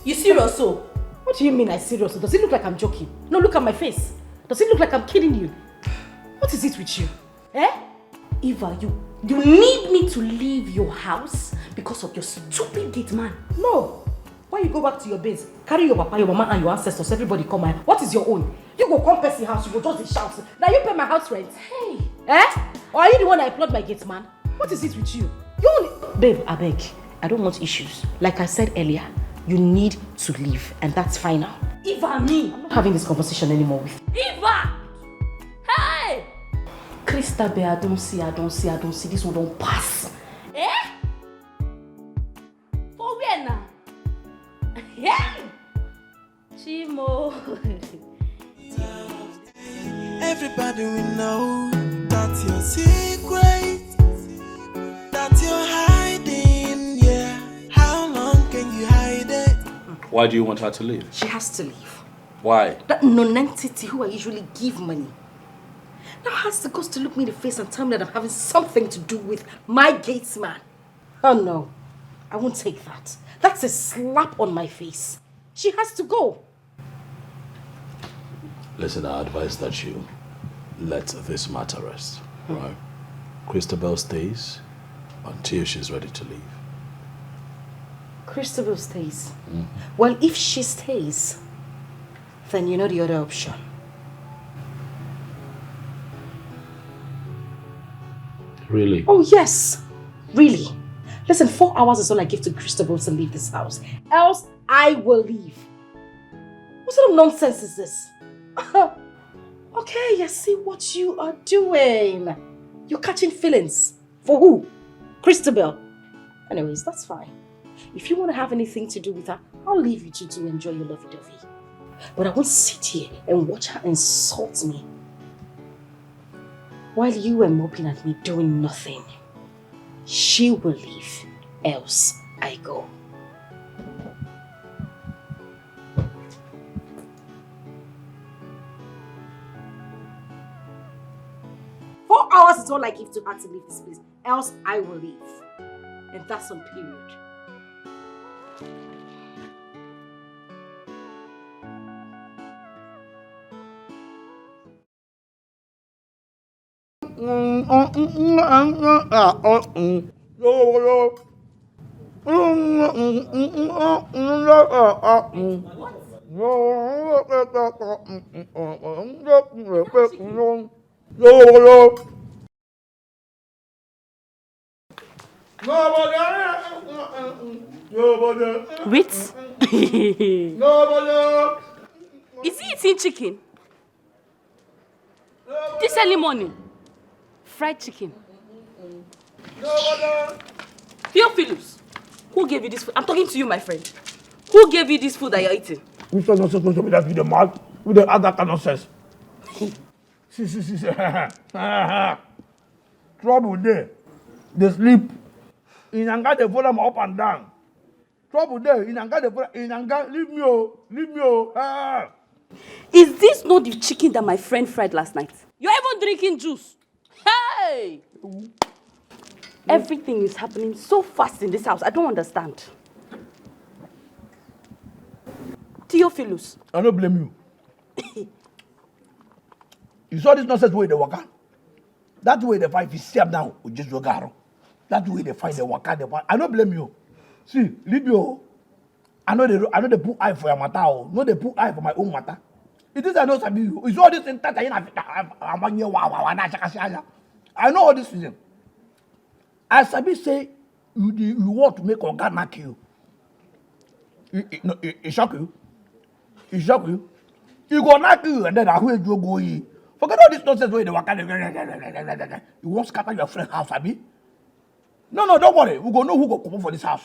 You serious so? What do you mean I'm serious? Does it look like I'm joking? No, look at my face. Does it look like I'm kidding you? What is it with you? Eva, you need me to leave your house because of your stupid gate man. No. When you go back to your base, carry your papa, your mama and your ancestors, everybody come out. What is your own? You go come person house, you go just shout. Now you pay my house rent. Hey. Or are you the one that employed my gate man? What is it with you? You only... Babe, I beg. I don't want issues. Like I said earlier, you need to leave, and that's final. Eva, me. I'm not having this conversation anymore with you. Eva! Hey! Christabel, I don't see. This one don't pass. For where now? Yeah! Chimo. Everybody will know that's your secret, that you're hiding, yeah. How long can you hide it? Why do you want her to leave? She has to leave. Why? That non-entity who I usually give money now has the guts to look me in the face and tell me that I'm having something to do with my gates man. Oh no, I won't take that. That's a slap on my face. She has to go. Listen, I advise that you let this matter rest. Right? Christabel stays until she's ready to leave. Christabel stays. Well, if she stays, then you know the other option. Really? Oh, yes. Really. Listen, 4 hours is all I give to Christabel to leave this house. Else, I will leave. What sort of nonsense is this? Okay, I see what you are doing. You're catching feelings. For who? Christabel. Anyways, that's fine. If you want to have anything to do with her, I'll leave you to enjoy your lovey-dovey. But I won't sit here and watch her insult me while you were moping at me doing nothing. She will leave, else I go. Hours is all I give to her to leave this place, else I will leave. And that's on period. Wait. Is he eating chicken? This early morning? Fried chicken. Theophilus, who gave you this food? I'm talking to you, my friend. Who gave you this food that you're eating? Which was not supposed to be that with the mouth, with the other kind of sense. See. Trouble there. They sleep. Inanga, they follow them up and down. Trouble there. Inanga, they follow. Inanga, leave me, oh. Is this not the chicken that my friend fried last night? You're even drinking juice. Hey! Everything is happening so fast in this house. I don't understand. Theophilus. I don't blame you. You saw this nonsense way they walk out? That way they fight, if you see them now, we just go around. That way they fight, they walk out, they fight. I don't blame you. See, leave you. I know they put eye for your matter. No, they put eye for my own matter. It is I know sabi you. It's all this in that I know all this reason. I sabi say you want to make Oga knock you. It shock you. It shock you. You go knock you and then I will go you. Forget all this nonsense where they walk out. You won't scatter your friend's house, Abi. No, don't worry. We go know who go come for this house.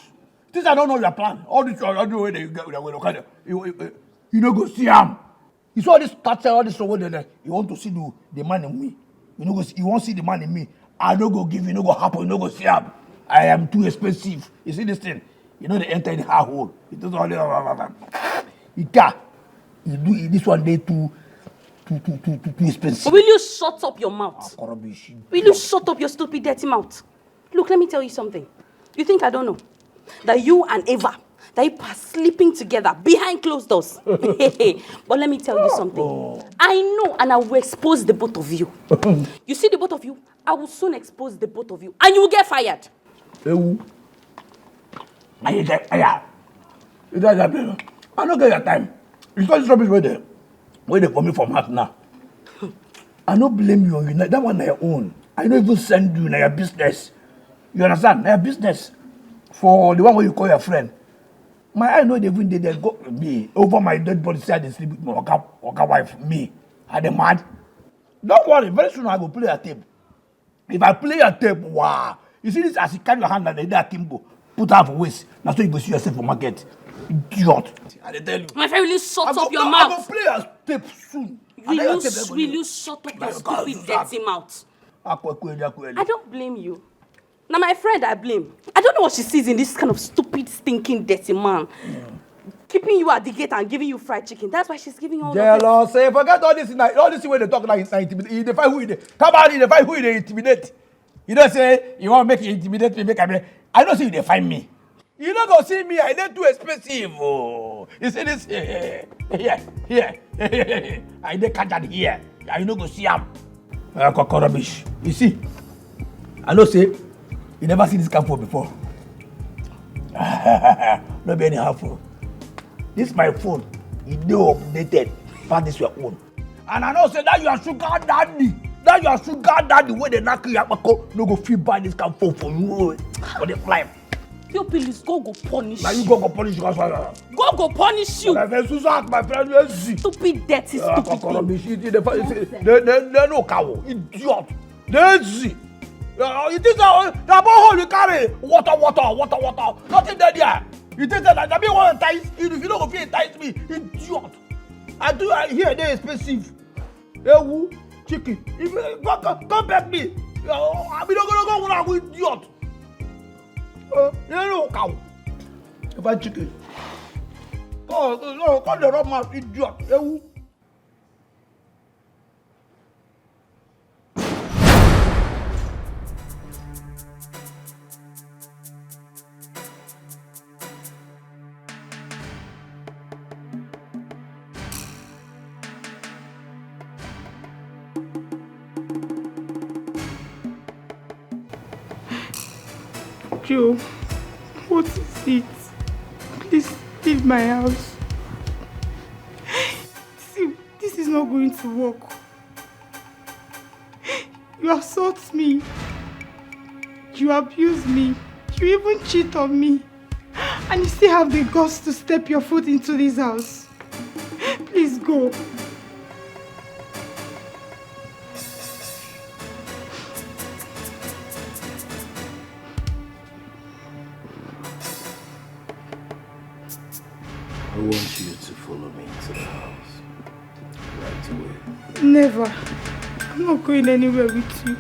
This I don't know your plan. All this way they get with you know go see him. You saw this touch, all this over there. You want to see the man in me. You won't see the man in me. I don't go give you, no go happen, you no go see him. I am too expensive. You see this thing? You know they enter in the hole. It is all you do this one day too expensive. Will you shut up your mouth? Will you shut up your stupid dirty mouth? Look, let me tell you something. You think I don't know? That you and Eva, that you are sleeping together behind closed doors. But let me tell you something. I know and I will expose the both of you. You see the both of you? I will soon expose the both of you. And you will get fired. I don't get your time. It's not this rubbish where they coming from heart now. I don't blame you. That one on your own. I don't even send you in your business. You understand? Your business. For the one where you call your friend. My eye know they even did they go me over my dead body say they sleep with my Oga wife. Me. Are they mad? Don't worry, very soon I go play a tape. If I play a tape, wow. You see this as you carry your hand and they Kimbo. Put her for waste. Now so you go see yourself for market. Idiot. I tell you. My friend, will you shut up your mouth? I go play a tape soon. Will you shut up your stupid dirty mouth? I don't blame you. Now my friend I blame. I don't know what she sees in this kind of stupid, stinking, dirty man. Keeping you at the gate and giving you fried chicken. That's why she's giving all of this. Say, forget all this way they talk like intimidate. They find who they come out, they find who they intimidate. You don't say you want to make it intimidate me, I don't see you they find me. You don't go see me, I ain't too expensive. Oh. You see this here. I dey catch that here. I no go see him. Rubbish. You see, I know say you never see this kind of before. No be anyhow phone. This my phone. You know updated. But this your own. And I know say that your sugar daddy. That your sugar daddy where they knock you up, no go feel buy this kind of phone for you for the life. You please go punish you. Now you go punish you. Go punish you. My friend, stupid, dirty, stupid thing. They no cow. Idiot. Lazy. You think that borehole you carry water, nothing there. You think that I mean one entice? If you don't feel entice me, idiot. I hear they expensive. Ewu, chicken. If you come back me, I be not gonna go with idiot. You know cow. If I chicken. Oh, come the rob my idiot. Ewu. Joe, what is it? Please leave my house. See, this is not going to work. You assault me. You abuse me. You even cheat on me. And you still have the guts to step your foot into this house. Please go. I want you to follow me to the house right away. Never. I'm not going anywhere with you.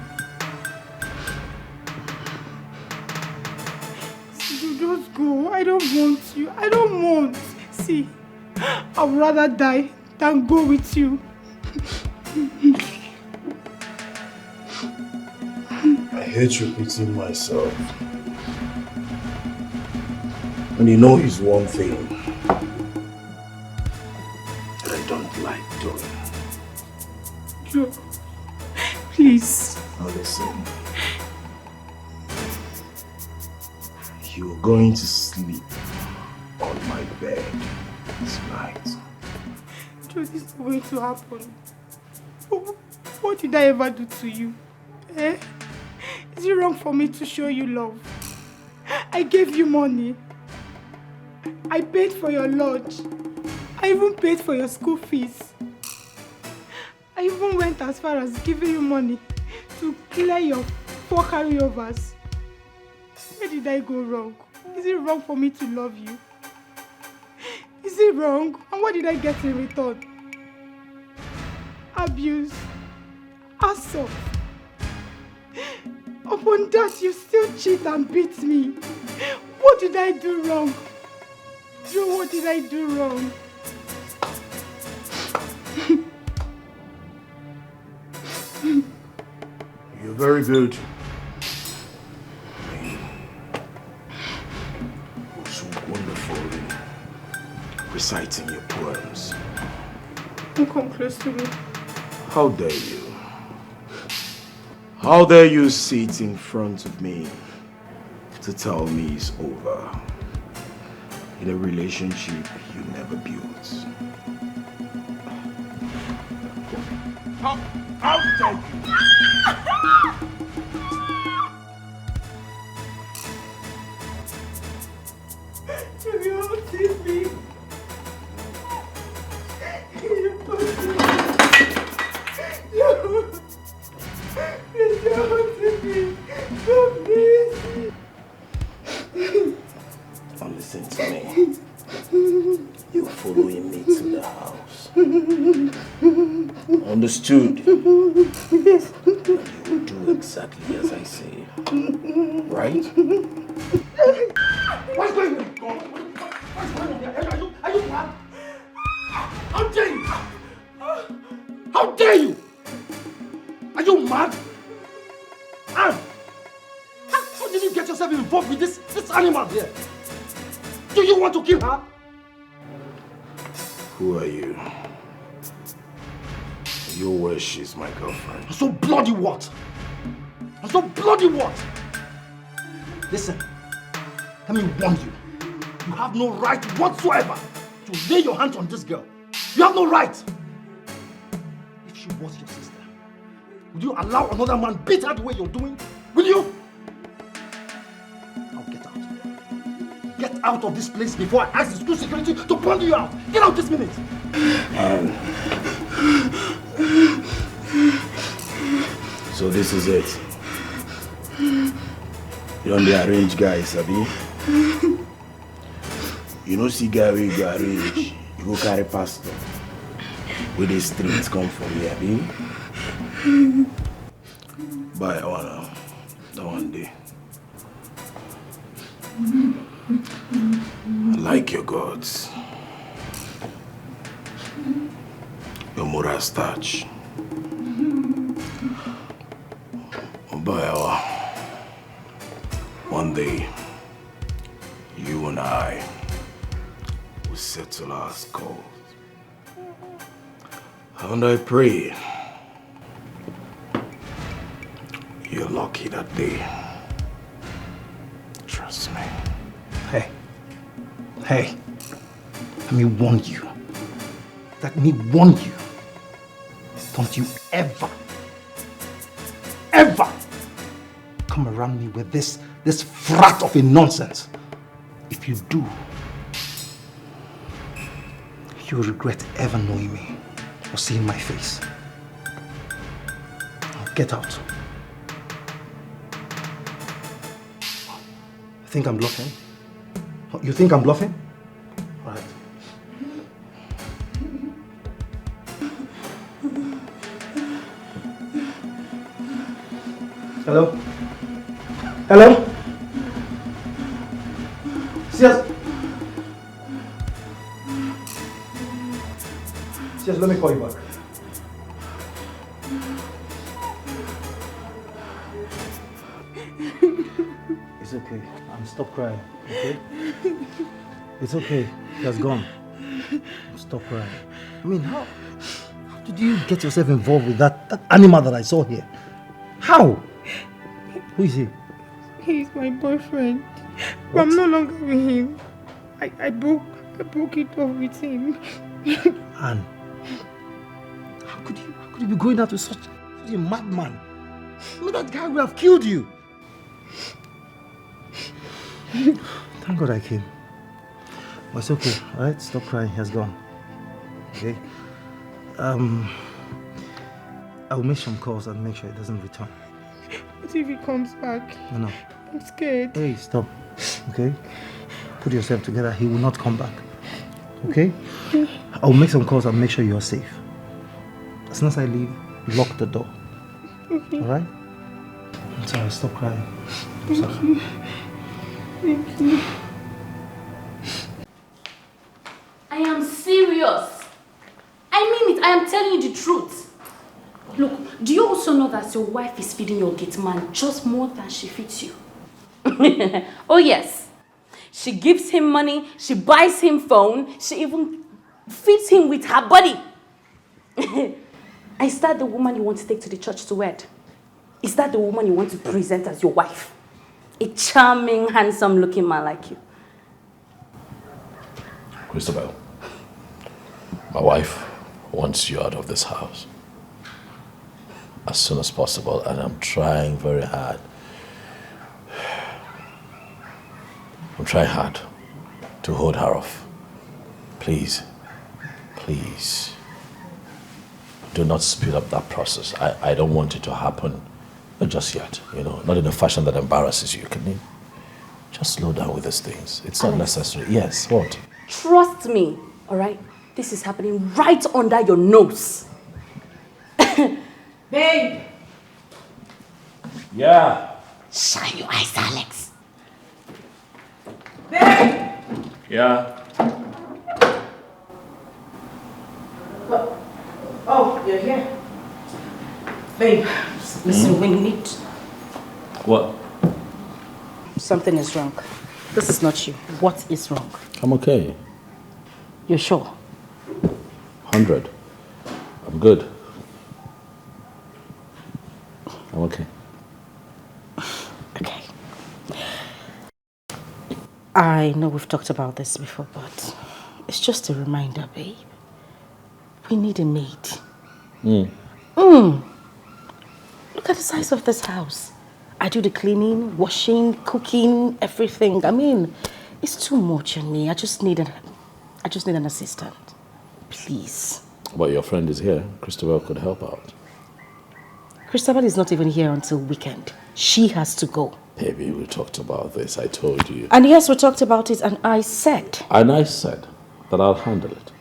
You just go. I don't want you. I don't want. See, I would rather die than go with you. I hate repeating myself. And you know it's one thing that I don't like doing. Joe, please. Now listen. You're going to sleep on my bed tonight. Joe, this is going to happen. What did I ever do to you? Eh? Is it wrong for me to show you love? I gave you money. I paid for your lodge. I even paid for your school fees. I even went as far as giving you money to clear your 4 carryovers. Where did I go wrong? Is it wrong for me to love you? Is it wrong? And what did I get in return? Abuse. Assault. Upon that, you still cheat and beat me. What did I do wrong? Joe, what did I do wrong? You're very good. You're so wonderful in reciting your poems. Don't come close to me. How dare you? How dare you sit in front of me to tell me it's over in a relationship you never built? How dare you? You hurting me. Now listen to me. You're following me to the house. Understood? Yes. And you will do exactly as I say. Right? What's going on? What's going on here? Are you mad? How dare you? How dare you? Are you mad? How did you get yourself involved with this animal here? Do you want to kill her? Who are you? You're where she's my girlfriend. So bloody what? So bloody what? Listen, let me warn you. You have no right whatsoever to lay your hands on this girl. You have no right. If she was your sister, would you allow another man beat her the way you're doing? Will you? Now get out. Get out of this place before I ask the school security to pound you out. Get out this minute. So this is it. You don't dey arrange guys, abi? You know see guy wey go arrange, you go carry pastor. With the streets come for me, abi? Bye, I wanna. That one day. I like your gods. Your moral starch. But one day, you and I will settle our scores. And I pray you're lucky that day. Trust me. Hey, let me warn you. Let me warn you. Don't you ever come around me with this frat of a nonsense. If you do, you'll regret ever knowing me or seeing my face. Now get out. Think I'm bluffing? You think I'm bluffing? All right. Hello? Hello? Yes. Yes, let me call you back. It's okay. Stop crying, okay? It's okay. He has gone. Stop crying. I mean, how did you get yourself involved with that animal that I saw here? How? Who is he? He's my boyfriend. But I'm no longer with him. I broke it off with him. Anne, how could you be going out with such a madman? I mean, that guy would have killed you. Thank God I came. But it's okay, alright? Stop crying, he has gone. Okay? I will make some calls and make sure he doesn't return. What if he comes back? No. I'm scared. Hey, stop. Okay? Put yourself together, he will not come back. Okay? I will make some calls and make sure you are safe. As soon as I leave, lock the door. Okay. Alright? I'm sorry, stop crying. I'm sorry. Thank you. Thank you. I am serious. I mean it. I am telling you the truth. Look, do you also know that your wife is feeding your gate man just more than she feeds you? Oh yes. She gives him money, she buys him phone, she even feeds him with her body. Is that the woman you want to take to the church to wed? Is that the woman you want to present as your wife? A charming, handsome-looking man like you. Christabel, my wife wants you out of this house as soon as possible, and I'm trying very hard. I'm trying hard to hold her off. Please, please, do not speed up that process. I don't want it to happen just yet, not in a fashion that embarrasses you. Can you just slow down with these things? It's not necessary. Yes, what? Trust me, all right? This is happening right under your nose. Babe! Yeah? Shine your eyes, Alex. Babe! Yeah? Oh, you're here. Babe, listen, we need... What? Something is wrong. This is not you. What is wrong? I'm okay. You're sure? 100. I'm good. I'm okay. Okay. I know we've talked about this before, but it's just a reminder, babe. We need a maid. Look at the size of this house. I do the cleaning, washing, cooking, everything. I mean, it's too much on me. I just need an assistant. Please. But your friend is here. Christabel could help out. Christabel is not even here until weekend. She has to go. Baby, we talked about this. I told you. And yes, we talked about it and I said. And I said that I'll handle it.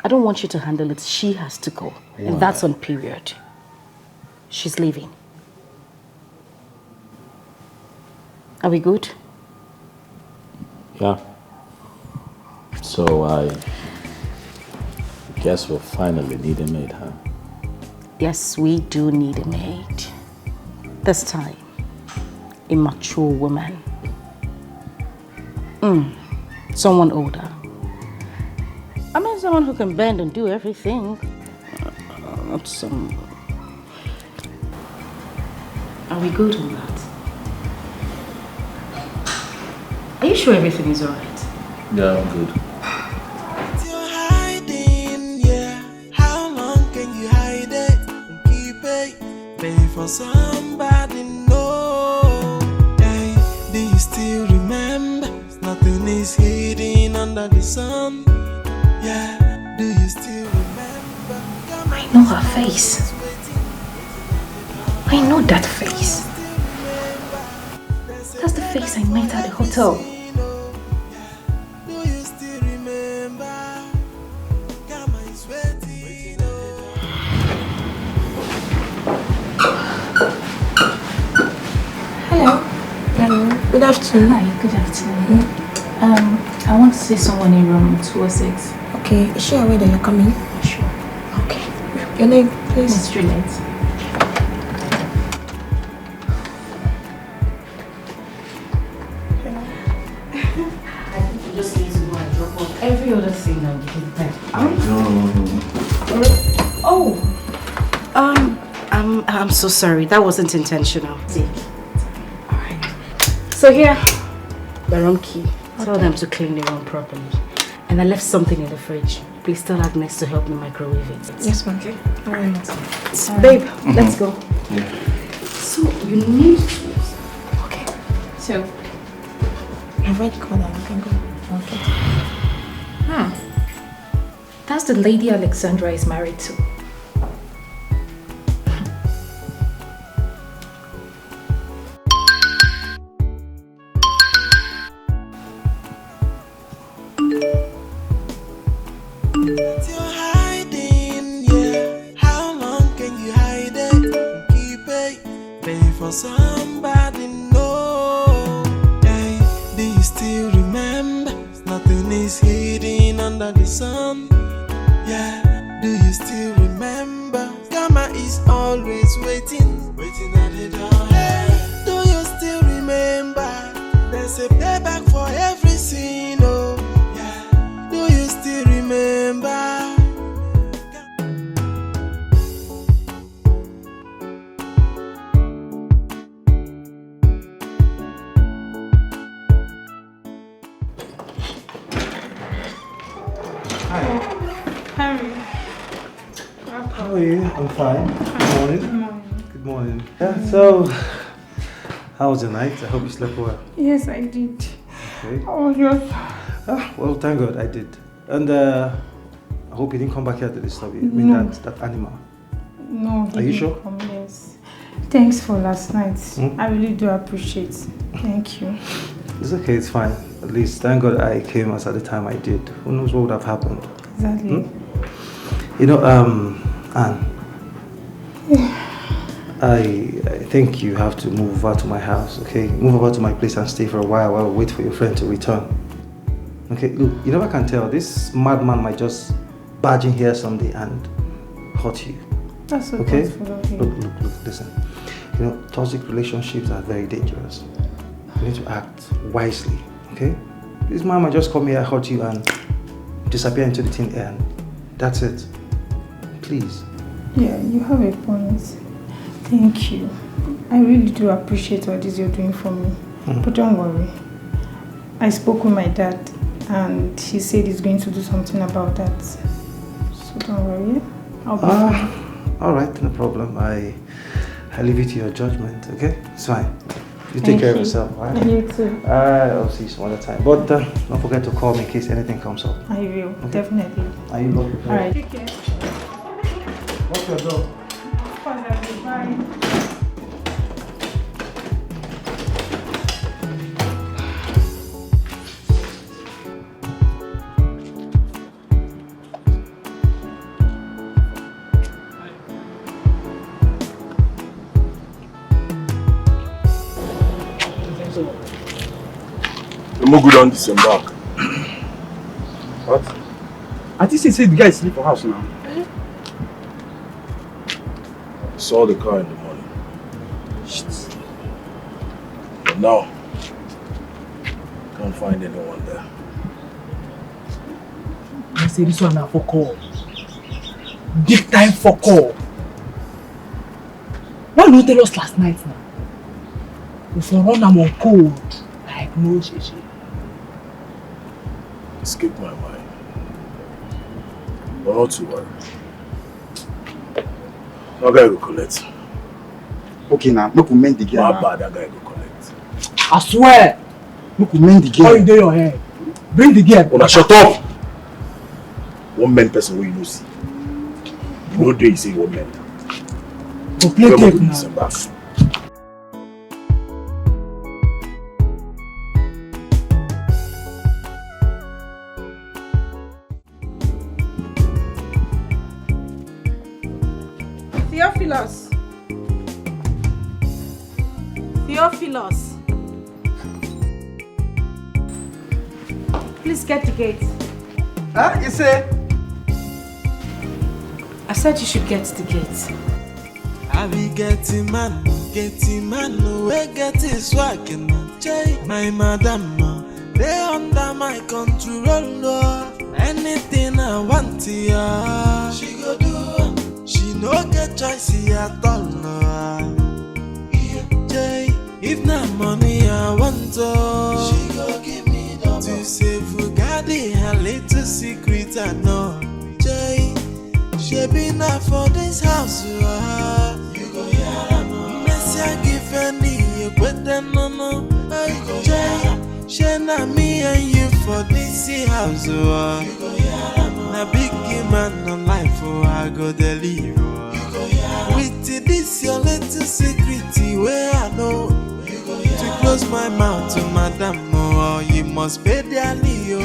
I don't want you to handle it. She has to go. Why? And that's on period. She's leaving. Are we good? Yeah. So I guess we'll finally need a maid, huh? Yes, we do need a maid. This time, a mature woman. Someone older. I mean, someone who can bend and do everything. Not some... Are we good on that? Are you sure everything is alright? Yeah, I'm good. You're hiding, yeah. How long can you hide it and keep it? Pay for somebody, no. Hey, do you still remember? Nothing is hidden under the sun. Yeah, do you still remember? I know her face. I know that face. That's the face I met at the hotel. Hello. Good afternoon. Hi, good afternoon. I want to see someone in room 206. Okay, is she aware that you're coming? Sure. Okay. Your name, please? Miss Juliet. Just need to go and drop off every other thing now because Oh, I'm so sorry. That wasn't intentional. Alright. So here, the room key. Tell them to clean the room properly. And I left something in the fridge. Please tell Agnes to help me microwave it. Yes, ma'am. Okay. Alright. Babe, let's go. Yeah. So you need to. Okay. So, I've already called her. You can go. Okay. That's the lady Alexandra is married to. You're hiding, yeah. How long can you hide it and keep it? Pay for somebody, no. Hey, do you still remember? Nothing is hidden under the sun. Yeah, do you still remember? Karma is always waiting at the door. Hey, do you still remember? There's a payback for every sin, oh. Yeah, do you still remember? Harry. How are you? I'm fine. Good morning. Good morning. Yeah, so, how was the night? I hope you slept well. Yes, I did. Okay. Oh, yes. Well, thank God I did. And I hope you didn't come back here to disturb you. I mean, No. that animal. No. Are you sure? Yes. Thanks for last night. Hmm? I really do appreciate it. Thank you. It's okay, it's fine. At least, thank God I came at the time I did. Who knows what would have happened? Exactly. You know, Anne, I think you have to move over to my house, okay? Move over to my place and stay for a while we wait for your friend to return. Okay, look, you never can tell. This madman might just barge in here someday and hurt you. That's so okay? thoughtful of you. Look, listen. You know, toxic relationships are very dangerous. You need to act wisely, okay? This man might just come here, hurt you, and disappear into the thin air. And that's it. Please. Yeah, you have a point. Thank you. I really do appreciate what it is you're doing for me. But don't worry. I spoke with my dad and he said he's going to do something about that. So don't worry. I'll be fine. Alright, no problem. I leave it to your judgment, okay? It's fine. You take care of yourself, alright? You too. I'll see you some other time. But don't forget to call me in case anything comes up. I will, Okay. definitely. Are you looking? Alright. Take care. What's your door? Of course, The Mogu don't disembark. What? I think he said the guy is sleep for house now. I saw the car in the morning. Shit. But now, can't find anyone there. I say this one now for call. Big time for call. Why not tell us last night now? If we run them on cold, like no shishi. Escape my mind. But not to worry. That guy will collect. Okay now, look we mend the gear. My bad, that guy will collect. I swear! Look we mend the gear. How you do your hair? Bring the gear. Una shut up! One man person who you know see. You know they say one man. Go play tape now. Theophilus. Theophilus. Please get the gate. Huh? You say? I said you should get the gate. I be getting man, we get his swag and my madam, they under my control. Anything I want, yeah, she go do. She no get choice at all. If not money I want, she go give me double. To save Fugadi, her little secret I know. She been out for this house, you go hear no. Messi I give any, you better no. She na me and you for this house, you go hear no. Na big man on life, I go deliver. With this your little secret, where I know. To close my mouth to madam, oh, you must pay the Leo.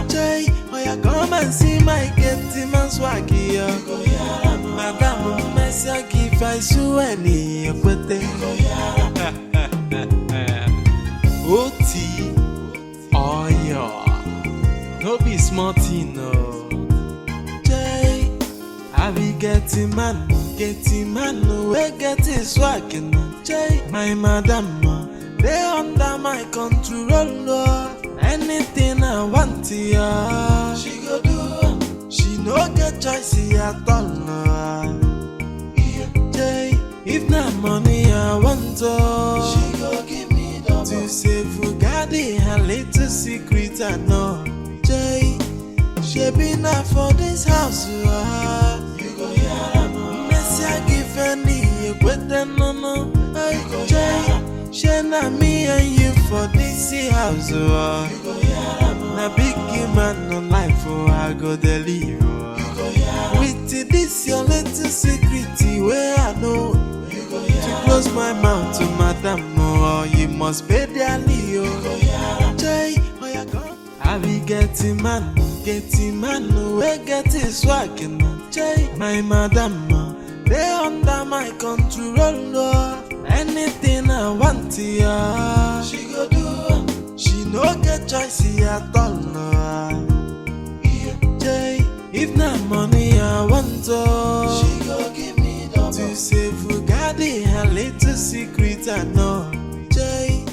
Jay, oh, you come and see my getty man swaggy. Madam, Messi, give I swear, but they Oti, oh, yeah, no be smarty, no. Jay, I be getting man, we get his swag. Jay, my madam, they under my control. Anything I want, yeah, she go do. She no get choice at all. Jay, if not money I want, she go give me double. To save Fugadi, her little secret I know. Jay, she been out for this house, you go hear no. Messi I give any, you better no. Jay, she na me and you for this house, na big man on life, I go deliver. With this your little secret, where I know. To close my mouth to madam, oh, you must pay the Leo. Jay, oh, you go. I be getting man, we get his swag. Jay, my madam, they under my control. Anything I want, yeah, she go do. She no get choice at all. Jay, if not money I want, she go give me double. To save Fugadi, her little secret I know. Jay.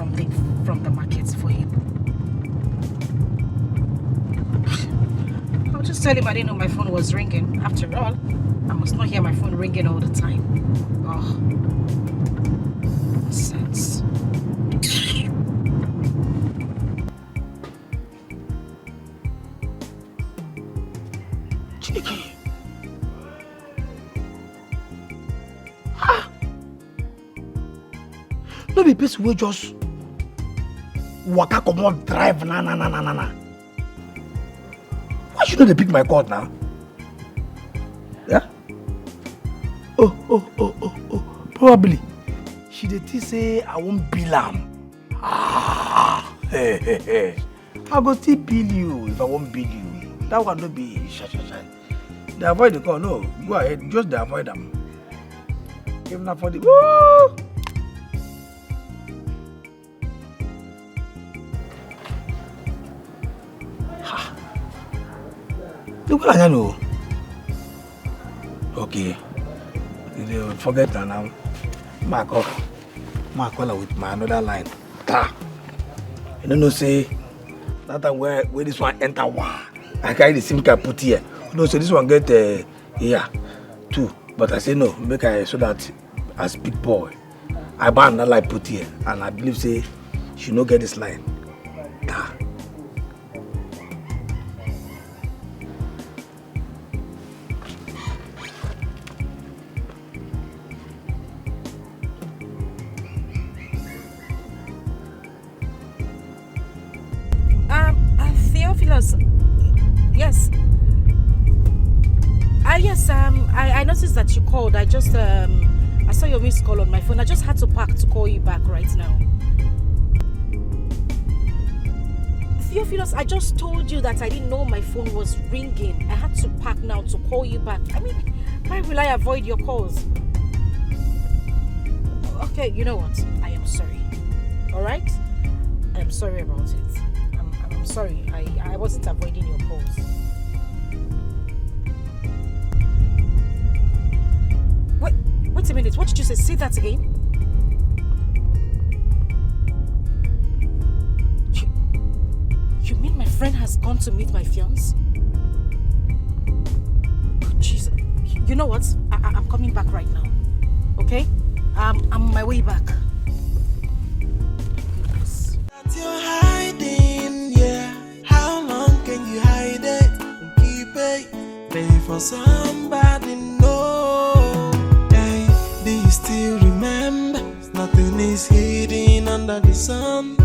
something from the market for him. I'll just tell him I didn't know my phone was ringing. After all, I must not hear my phone ringing all the time. Oh, nonsense. Dikeh. No be person wey just waka comot drive na. Why you no dey pick my call now? Yeah? Oh. Probably she dey think say I wan bill am. Hey. I go still bill you if I wan bill you. That one no be shy. They avoid the call. No, go ahead. Just dey avoid them. If not for the woo. Look at you. Okay. You forget that now. Mark call with my another line. You don't know say that time where this one enter one. I carry the SIM card put here. You know, so this one get here too. But I say no, make I so that as big boy, I buy another line put here, and I believe say she no get this line. Yes. Yes, I noticed that you called. I just, I saw your missed call on my phone. I just had to park to call you back right now. Theophilus, I just told you that I didn't know my phone was ringing. I had to park now to call you back. I mean, why will I avoid your calls? Okay, you know what? I am sorry. Alright? I am sorry about it. I'm sorry, I wasn't avoiding your calls. Wait a minute, what did you say? Say that again. You mean my friend has gone to meet my fiancé? Oh, Jesus. You know what? I'm coming back right now. Okay? I'm on my way back. Goodness. That you're hiding, yeah. How long can you hide it and keep it? Pay for somebody, no. Hey, do you still remember? Nothing is hidden under the sun.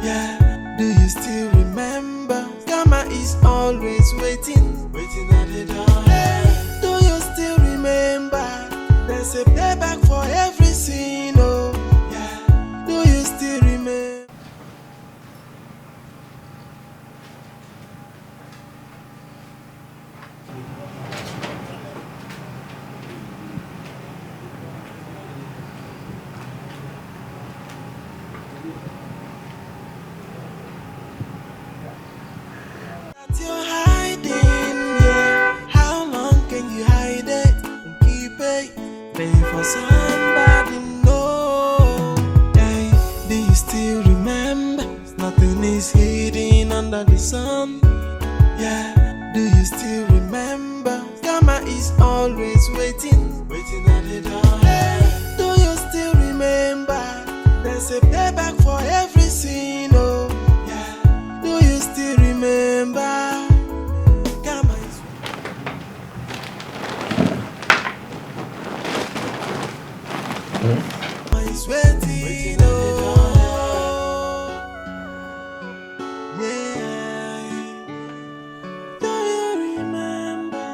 Yeah, do you still remember? Karma is always waiting at the door. Hey, do you still remember? There's a payback for every sin, oh. Yeah, do you still remember? You're hiding, yeah. How long can you hide it and keep it? Pay for somebody, no. Hey, do you still remember? Nothing is hidden under the sun. Yeah, do you still remember? Karma is always waiting at the door. Hey, do you still remember? There's a payback for every sin, oh. Yeah, do you still remember? Is waiting, oh. Yeah. Do you remember?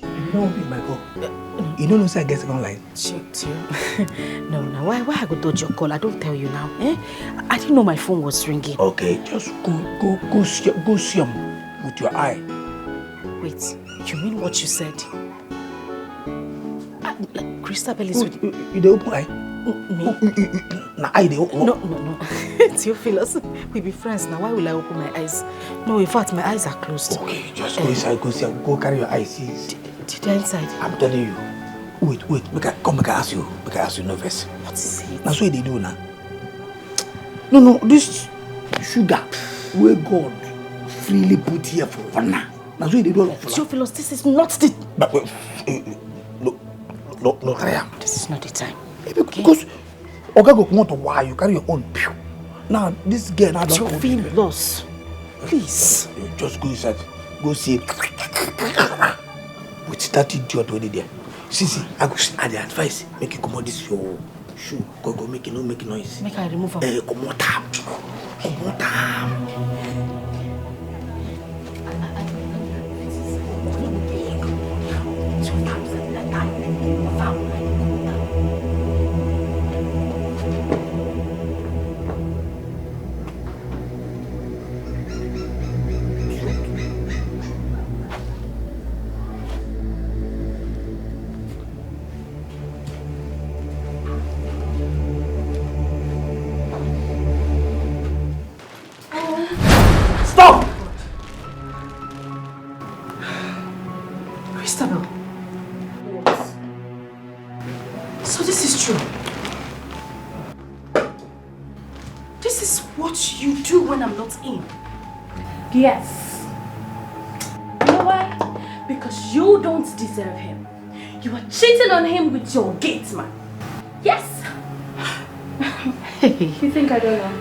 You don't pick my call. You don't know say I get second line. Shit, you. No, why I go dodge your call? I don't tell you now. I didn't know my phone was ringing. Okay, just go see him with your eye. Wait, you mean what you said? Christabel is with you. They open eye? Me? Now eye they open? No. Theophilus, we be friends now. Why will I open my eyes? No, in fact, my eyes are closed. Okay, just go inside, go see him. Go carry your eyes. Did I inside? I'm telling you. Wait. Make I ask you no first. What is it? That's what they do now. No, this sugar where God freely put here for honor. That's what they do. Theophilus, this is not the... No, Graham. This is not the time. Because Oga go come out to why you carry your own pew. Now, this girl now don't come. Theophilus, please. Just go inside. Go see. With that idiot already there. See, I go add the advice. Make you come out this your shoe. Go make it no make noise. Make I remove her. Come out. Come out. Stop! Christabel. What? So this is true. This is what you do when I'm not in. Yes. You know why? Because you don't deserve him. You are cheating on him with your gate man. Yes. You think I don't know?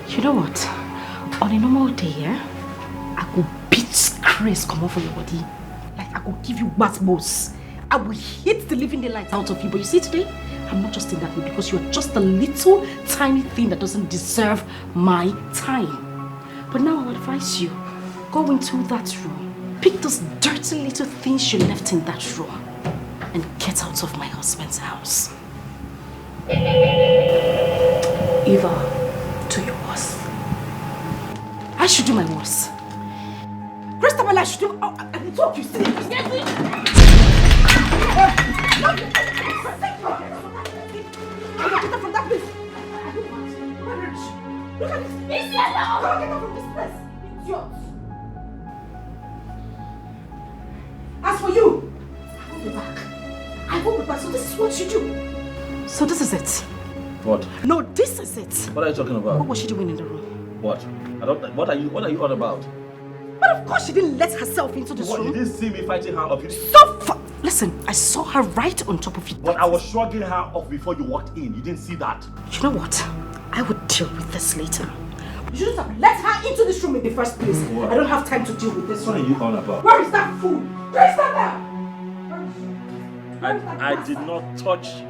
You know what? On a normal day, I could beat Chris come off of your body. Like I could give you basketballs. I will hit the living daylight out of you. But you see today, I'm not just in that mood because you're just a little tiny thing that doesn't deserve my time. But now I would advise you, go into that room, pick those dirty little things you left in that room, and get out of my husband's house. Eva. To your worst. I should do my worst. Christabel, I should do... Oh, I will talk you, see? Yes, please. From that place. Look at this. Get out from this place. Idiot. As for you, I won't be back. I won't be back. So this is what you do. So this is it. What? No, this is it. What are you talking about? What was she doing in the room? What? I don't. What are you on about? But of course she didn't let herself into this room. You didn't see me fighting her off. Listen, I saw her right on top of you. But I was shrugging her off before you walked in. You didn't see that. You know what? I would deal with this later. You shouldn't have let her into this room in the first place. What? I don't have time to deal with this. What are you on about? Where is that fool? Where is that now? I did not touch.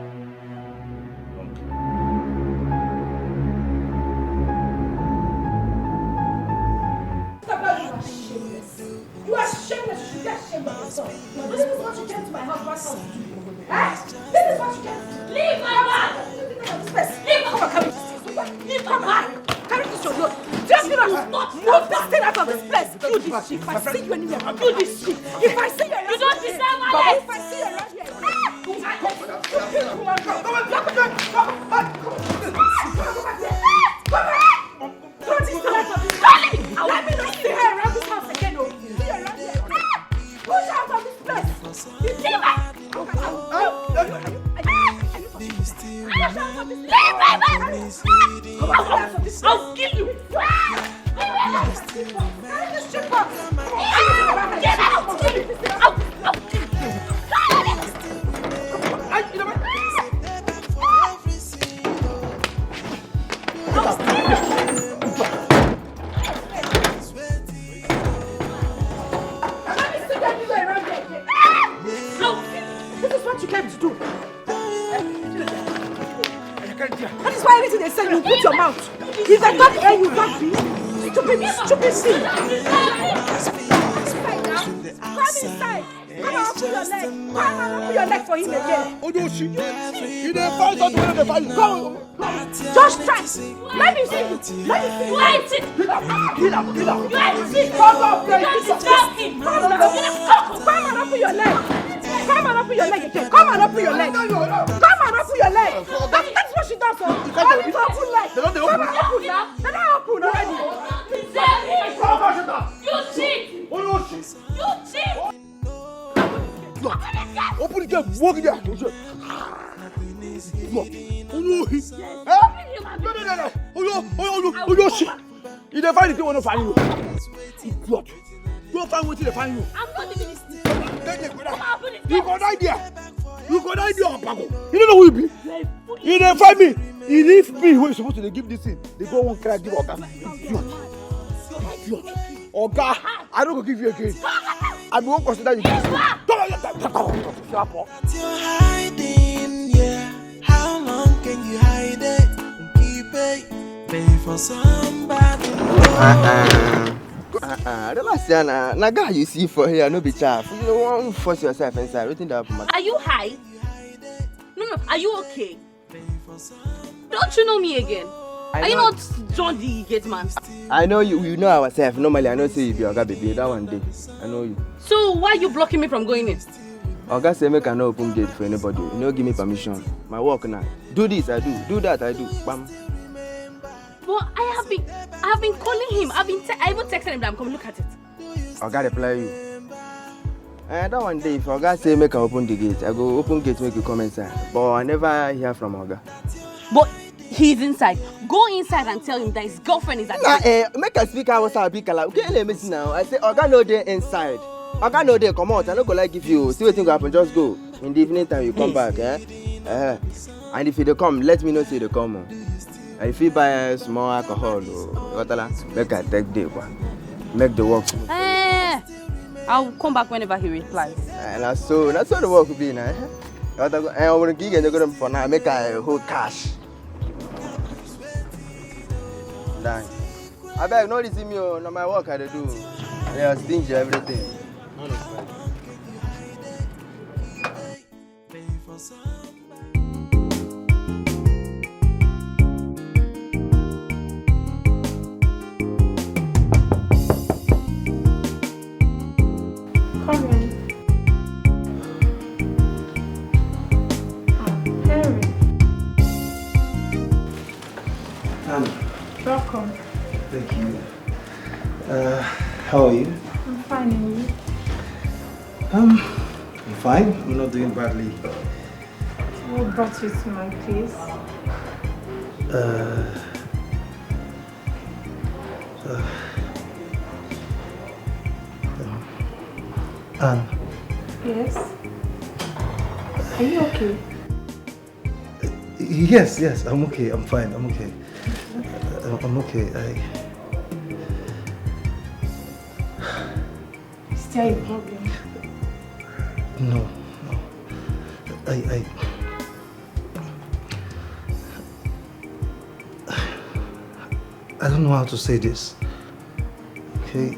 You are shameless. You should get ashamed of yourself. This is what you came to my husband's house to do. This is what you came. Leave my bag. Leave my bag. Leave my bag. Carry this your load. Just move this thing out of this place. You this shit. If I see you anywhere, you this shit. If I see you, you don't deserve my life. If I see you around here, let me not see her around this house again. See her around here. Push her out of this place. You see her? I'll kill you. Get out. This is what you came to do. That is why anything they say, you put your mouth. If they don't hear you, don't be. Stupid thing. Come inside. Come on, put your leg. Come on, put your leg for him again. Oh, no, she. You didn't find something in the fire. Go. Just try. Let me see you. Let me see you. Why is it? Get up. You are sick. Come on, Come on, put your leg. Come on, put your leg again. Come on, put your leg. Come on, put your leg. That's what she does. So only for open leg. They don't open now. They don't open already. You cheat. Oh no, shit. You cheat. Open the gate. Walk in there. You don't find it, you want to find you. Idiot. Don't find what they find you. I'm not leaving this thing. You got idea. You got idea, Paco. You don't know who you be. You didn't find me. You leave me who is supposed to give this thing. They go one cry, give Oga. Idiot. Oga, I don't go give you again. I won't consider you. You're hiding, yeah. How long can you hide it? Keep it. Pay for somebody. Relax, Yana. Now, guy, you see for here, no be chaff. You don't want to force yourself inside. Everything that happens. Are you high? No. Are you okay? Don't you know me again? Are you not John the gate man? I know you. You know ourselves. Normally, I know say you be Oga baby. That one day, I know you. So why are you blocking me from going in? Oga say make I no open gate for anybody. You no give me permission. My work now. Do this, I do. Do that, I do. Bam. But I have been calling him. I even texted him that I'm coming. Look at it. Oga reply you. That one day, if Oga say make I open the gate, I go open gate make you come inside. But I never hear from Oga. But he's inside. Go inside and tell him that his girlfriend is at the make a speaker was a big color. Okay, let me see now. I say Oga no dey inside. Oga no dey come out. I no go like give you. See what thing go happen. Just go. In the evening time you come back. And if they come, let me know say they come. If you buy small alcohol, make I take day. Make the work. I'll come back whenever he replies. That's so the work will be now. I want to give you for now. Make I hold cash. Dang. I beg, no receive me. No my work I do. They are stingy everything. Come in. Harry. Welcome. Thank you. How are you? I'm fine, and you? I'm fine. I'm not doing badly. What brought you to my place? Anne. Yes? Are you okay? Yes, I'm okay. I'm fine. I'm okay. I'm okay. Is there a problem? No. I don't know how to say this. Okay?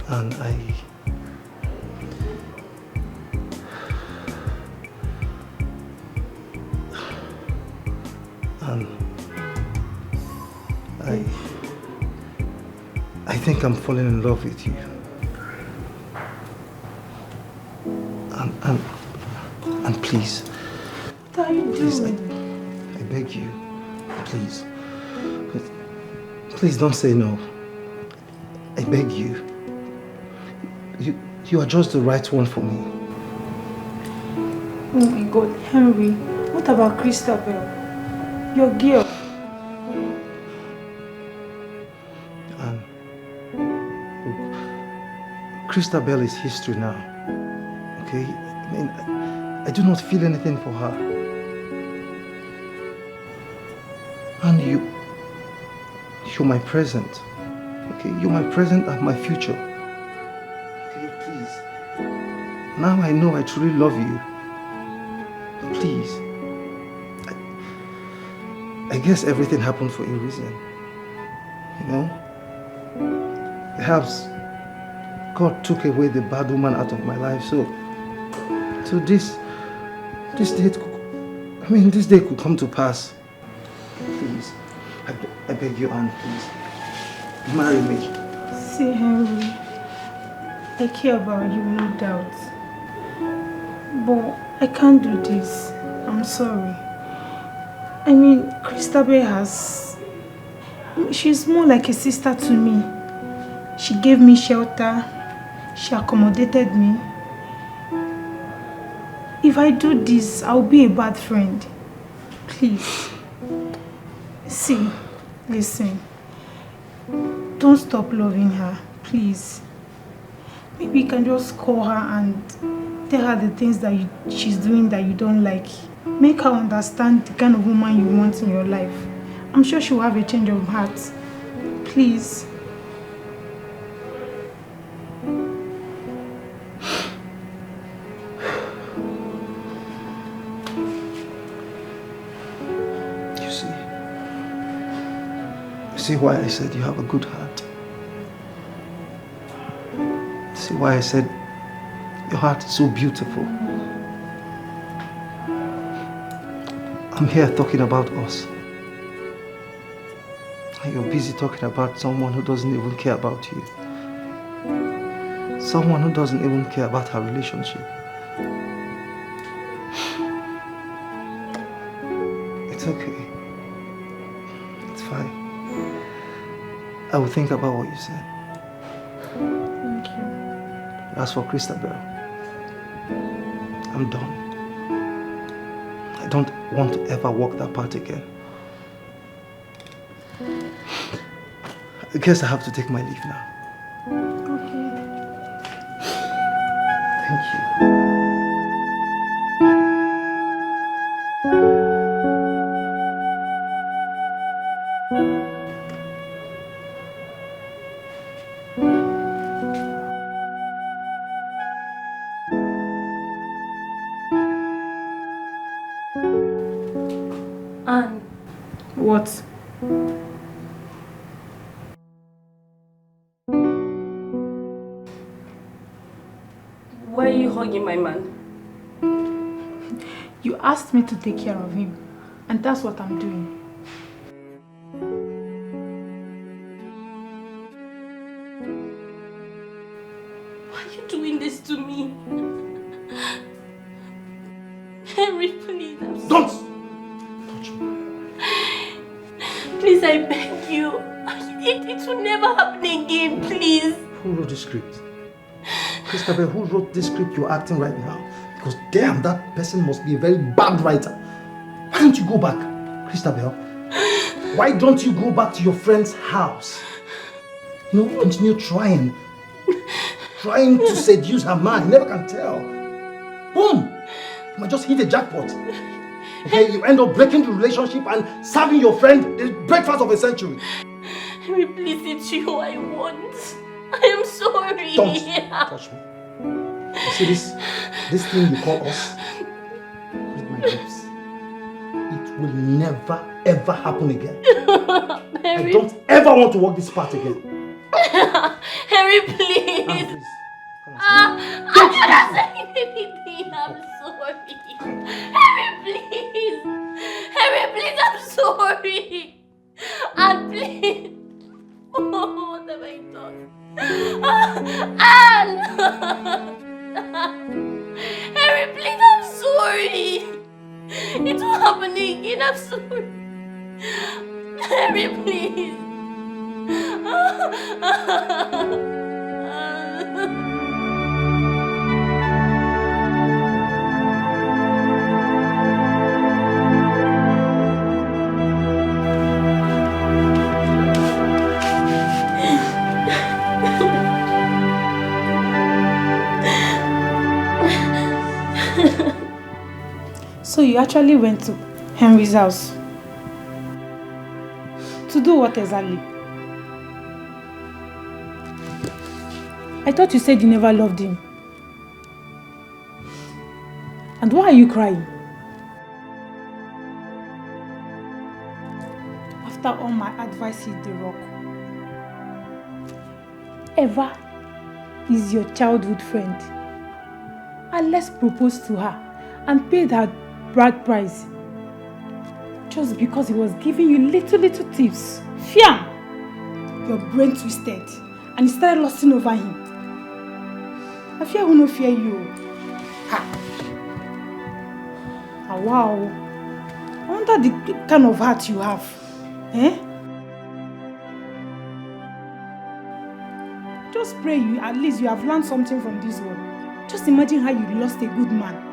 And I think I'm falling in love with you. And please. What are you doing? I beg you. Please. Please don't say no. I beg you. You are just the right one for me. Oh my God, Henry. What about Christabel? Your girl. Christabel is history now. Okay? I mean, I do not feel anything for her. And you're my present. Okay? You're my present and my future. Okay, please. Now I know I truly love you. Please. I guess everything happened for a reason. You know? Perhaps God took away the bad woman out of my life, so this day could come to pass. Please, I beg you, Anne, please, marry me. See, Henry, I care about you, no doubt. But I can't do this. I'm sorry. I mean, Christabel she's more like a sister to me. She gave me shelter. She accommodated me. If I do this, I'll be a bad friend. Please. See, listen. Don't stop loving her, please. Maybe you can just call her and tell her the things that she's doing that you don't like. Make her understand the kind of woman you want in your life. I'm sure she'll have a change of heart. Please. See why I said you have a good heart? See why I said your heart is so beautiful? I'm here talking about us. And you're busy talking about someone who doesn't even care about you. Someone who doesn't even care about our relationship. It's okay. It's fine. I will think about what you said. Thank you. As for Christabel, I'm done. I don't want to ever walk that path again. I guess I have to take my leave now. Okay. Thank you. What? Why are you hugging my man? You asked me to take care of him, and that's what I'm doing. Why are you doing this to me? Henry, please. Don't! Please, I beg you. It will never happen again, please. Who wrote the script? Christabel, who wrote this script you're acting right now? Because damn, that person must be a very bad writer. Why don't you go back, Christabel? Why don't you go back to your friend's house? You know, continue trying to seduce her man. You never can tell. Boom! You might just hit a jackpot. Okay, you end up breaking the relationship and serving your friend the breakfast of a century. Henry, please, it's you I want. I am sorry. Don't touch me. You see this thing you call us? Read my lips. It will never ever happen again. I don't ever want to walk this path again. Harry, please. Please. I'm not saying anything. I'm sorry. Harry, please. Harry, please, I'm sorry. And please. Oh, what have I done? Anne! Harry, please, I'm sorry. It won't happen again. I'm sorry. Harry, please. So you actually went to Henry's house? To do what exactly? I thought you said you never loved him. And why are you crying? After all my advice hit the rock. Eva is your childhood friend. And let's propose to her and pay her bride price. Just because he was giving you little tips. Fiam! Your brain twisted and you started lusting over him. I fear who no fear you. Ha! Ah, wow. I wonder the kind of heart you have. Eh? Just pray at least you have learned something from this one. Just imagine how you lost a good man.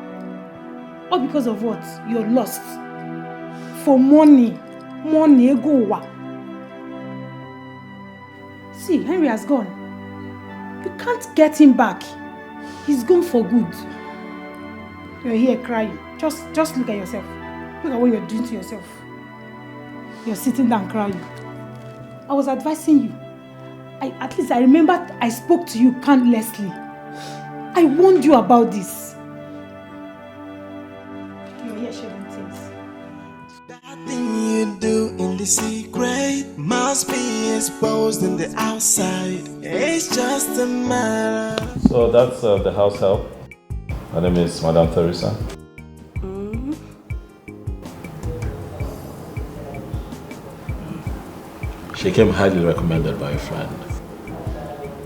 All because of what? You're lost. For money. Money, go. See, Henry has gone. You can't get him back. He's gone for good. You're here crying. Just look at yourself. Look at what you're doing to yourself. You're sitting down crying. I was advising you. At least I remember I spoke to you countlessly. I warned you about this. You're here shedding tears. That thing you do in the secret must be exposed in the outside. It's just a matter. So that's the house help. Her name is Madame Teresa. She came highly recommended by a friend.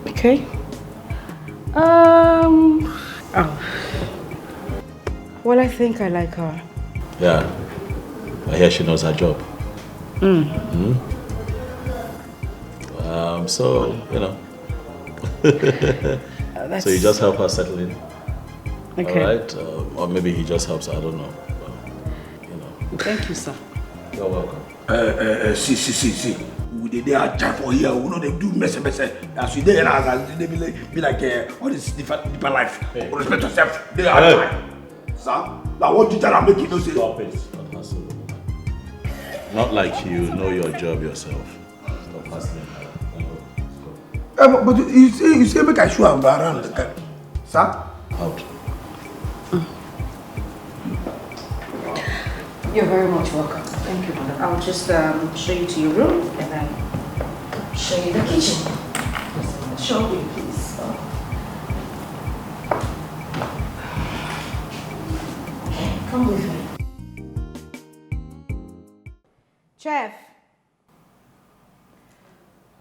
Okay. Well, I think I like her. Yeah. I hear she knows her job. So, you know. So you just help her settle in. Okay. Alright? Or maybe he just helps her, I don't know. But, you know. Thank you, sir. You're welcome. See. They are trying for here. We know they do mess. As we there, they be like all this different life. Hey. Respect yourself. They are trying. Sir, now what you tell them make you know say? Stop it. Not like you know your job yourself. Stop hustling. But you say make I show am around. Sir? Out. You're very much welcome. Thank you, madam. I'll just show you to your room and then show you the kitchen. Show me, please. Come with me. Chef.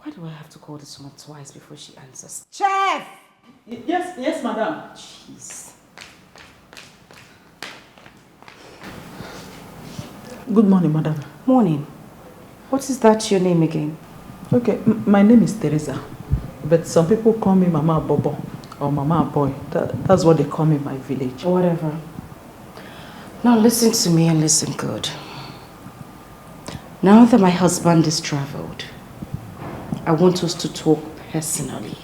Why do I have to call this woman twice before she answers? Chef! Yes, madam. Jeez. Good morning, madam. Morning. What is that your name again? Okay, my name is Teresa. But some people call me Mama Bobo or Mama Boy. That's what they call me in my village. Whatever. Now listen to me and listen good. Now that my husband is traveled, I want us to talk personally.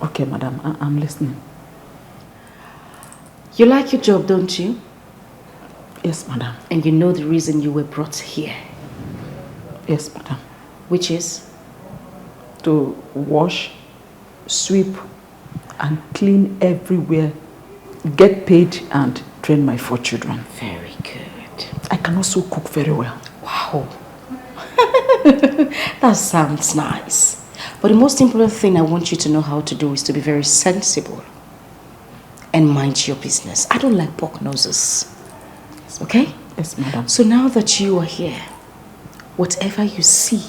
Okay, madam, I'm listening. You like your job, don't you? Yes, madam. And you know the reason you were brought here? Yes, madam. Which is? To wash, sweep, and clean everywhere, get paid, and train my 4 children. Very good. I can also cook very well. Wow. That sounds nice. But the most important thing I want you to know how to do is to be very sensible and mind your business. I don't like pork noses. Okay? Yes, madam. So now that you are here, whatever you see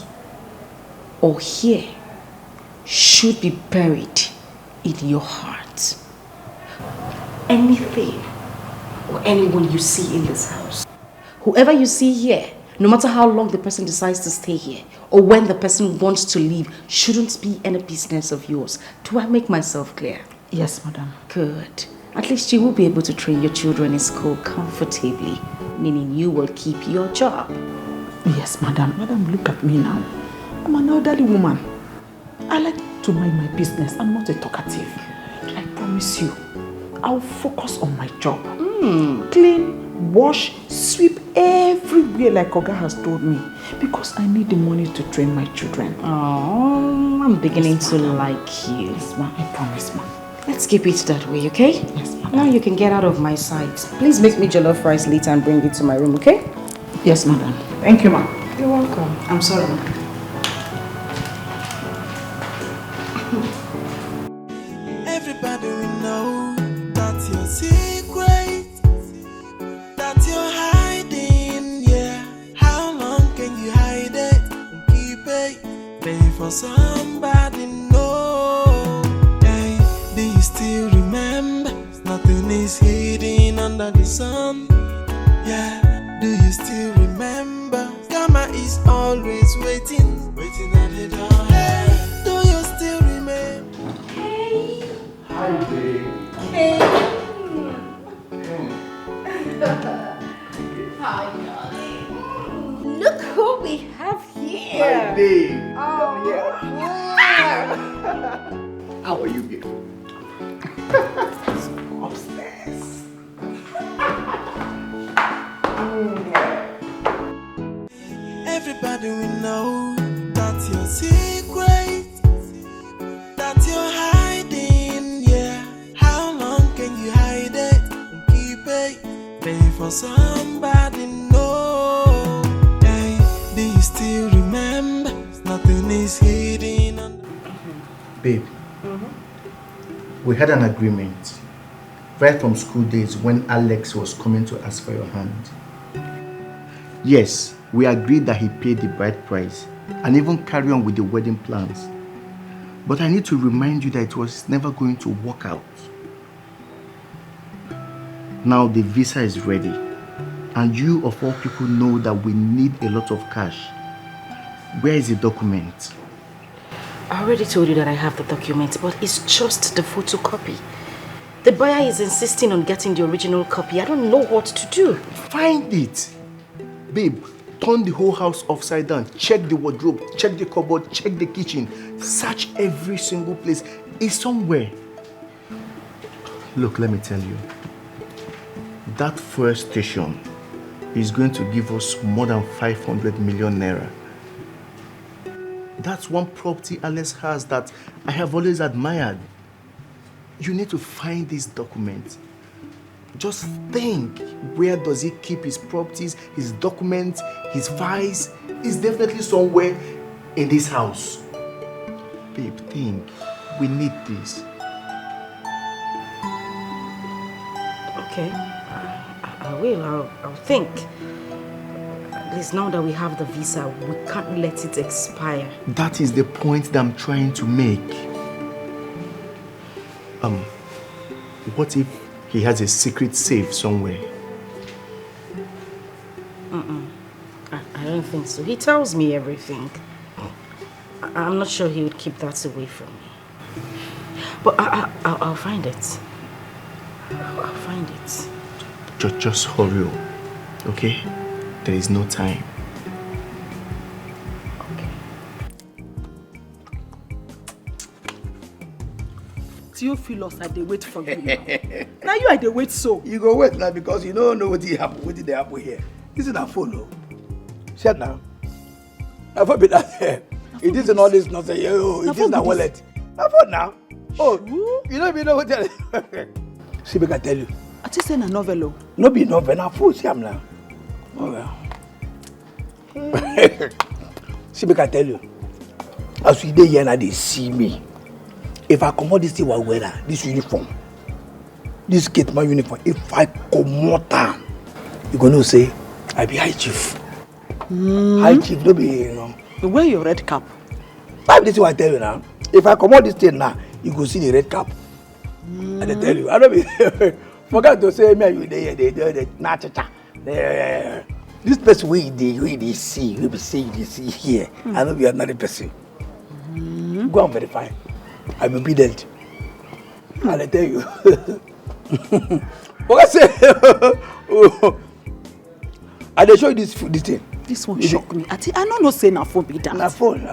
or hear should be buried in your heart. Anything or anyone you see in this house, whoever you see here, no matter how long the person decides to stay here or when the person wants to leave, shouldn't be any business of yours. Do I make myself clear? Yes, madam. Good. At least you will be able to train your children in school comfortably, meaning you will keep your job. Yes, madam. Madam, look at me now. I'm an elderly woman. I like to mind my business. I'm not a talkative. I promise you, I'll focus on my job. Clean, wash, sweep everywhere like Oga has told me. Because I need the money to train my children. Oh, I'm beginning to like you. Yes, ma'am. I promise, ma'am. Let's keep it that way, okay? Yes, ma'am. Now you can get out of my sight. Please make me jollof rice later and bring it to my room, okay? Yes, madam. Thank you, ma'am. You're welcome. I'm sorry, ma'am. Everybody will know that's your secret, that you're hiding, yeah. How long can you hide it and keep it? Pay for somebody, know. Hey, do you still remember? Nothing is hidden under the sun. Yeah, do you still remember? Karma is always waiting at the door. Hey, do you still remember? Hi, babe. Hey. Babe. Oh, yeah. How are you, babe? Upstairs. Everybody will know that's your secret, that you're hiding, yeah. How long can you hide it and keep it? Pay for somebody, know. Hey, do you still remember? Nothing is hidden under. Babe, we had an agreement right from school days when Alex was coming to ask for your hand. Yes, we agreed that he paid the bride price and even carry on with the wedding plans. But I need to remind you that it was never going to work out. Now the visa is ready, and you of all people know that we need a lot of cash. Where is the document? I already told you that I have the document, but it's just the photocopy. The buyer is insisting on getting the original copy. I don't know what to do. Find it. Babe, turn the whole house upside down. Check the wardrobe, check the cupboard, check the kitchen. Search every single place. It's somewhere. Look, let me tell you. That first station is going to give us more than 500 million naira. That's one property Alex has that I have always admired. You need to find this document. Just think, where does he keep his properties, his documents, his files? It's definitely somewhere in this house. Babe, think. We need this. Okay, I will. I'll think. At least now that we have the visa, we can't let it expire. That is the point that I'm trying to make. What if he has a secret safe somewhere? I don't think so. He tells me everything. I'm not sure he would keep that away from me. But I'll find it. I'll find it. Just hurry up, okay? There is no time. Theophilus, I dey wait for you now. Now you are the wait so. You go wait now because you don't know what did happen. What did happen here? This is a phone, no? Shut now. I thought be that. It isn't all this nonsense. Oh, it is the wallet. I thought now. Oh, you don't even know what tell. See, I can tell you. I just send a novel. No be novel. Now phone, see, I'm now. Oh well. See, I can tell you. As we dey here now, they see me. If I come out this thing, this uniform, this get my uniform. If I come out, you gonna say I be high chief. High chief, no be you know. You wear your red cap. Why this is what I tell you now? If I come out this thing now, you go see the red cap. And I tell you, I don't be forget to say me you there. They nachacha. This person we they see, we be saying they see here. I don't be another person. Go and verify. I'm obedient. And I tell you. What I say? I dey show you this thing. This one shock me. I don't know say na phone be that. Na phone.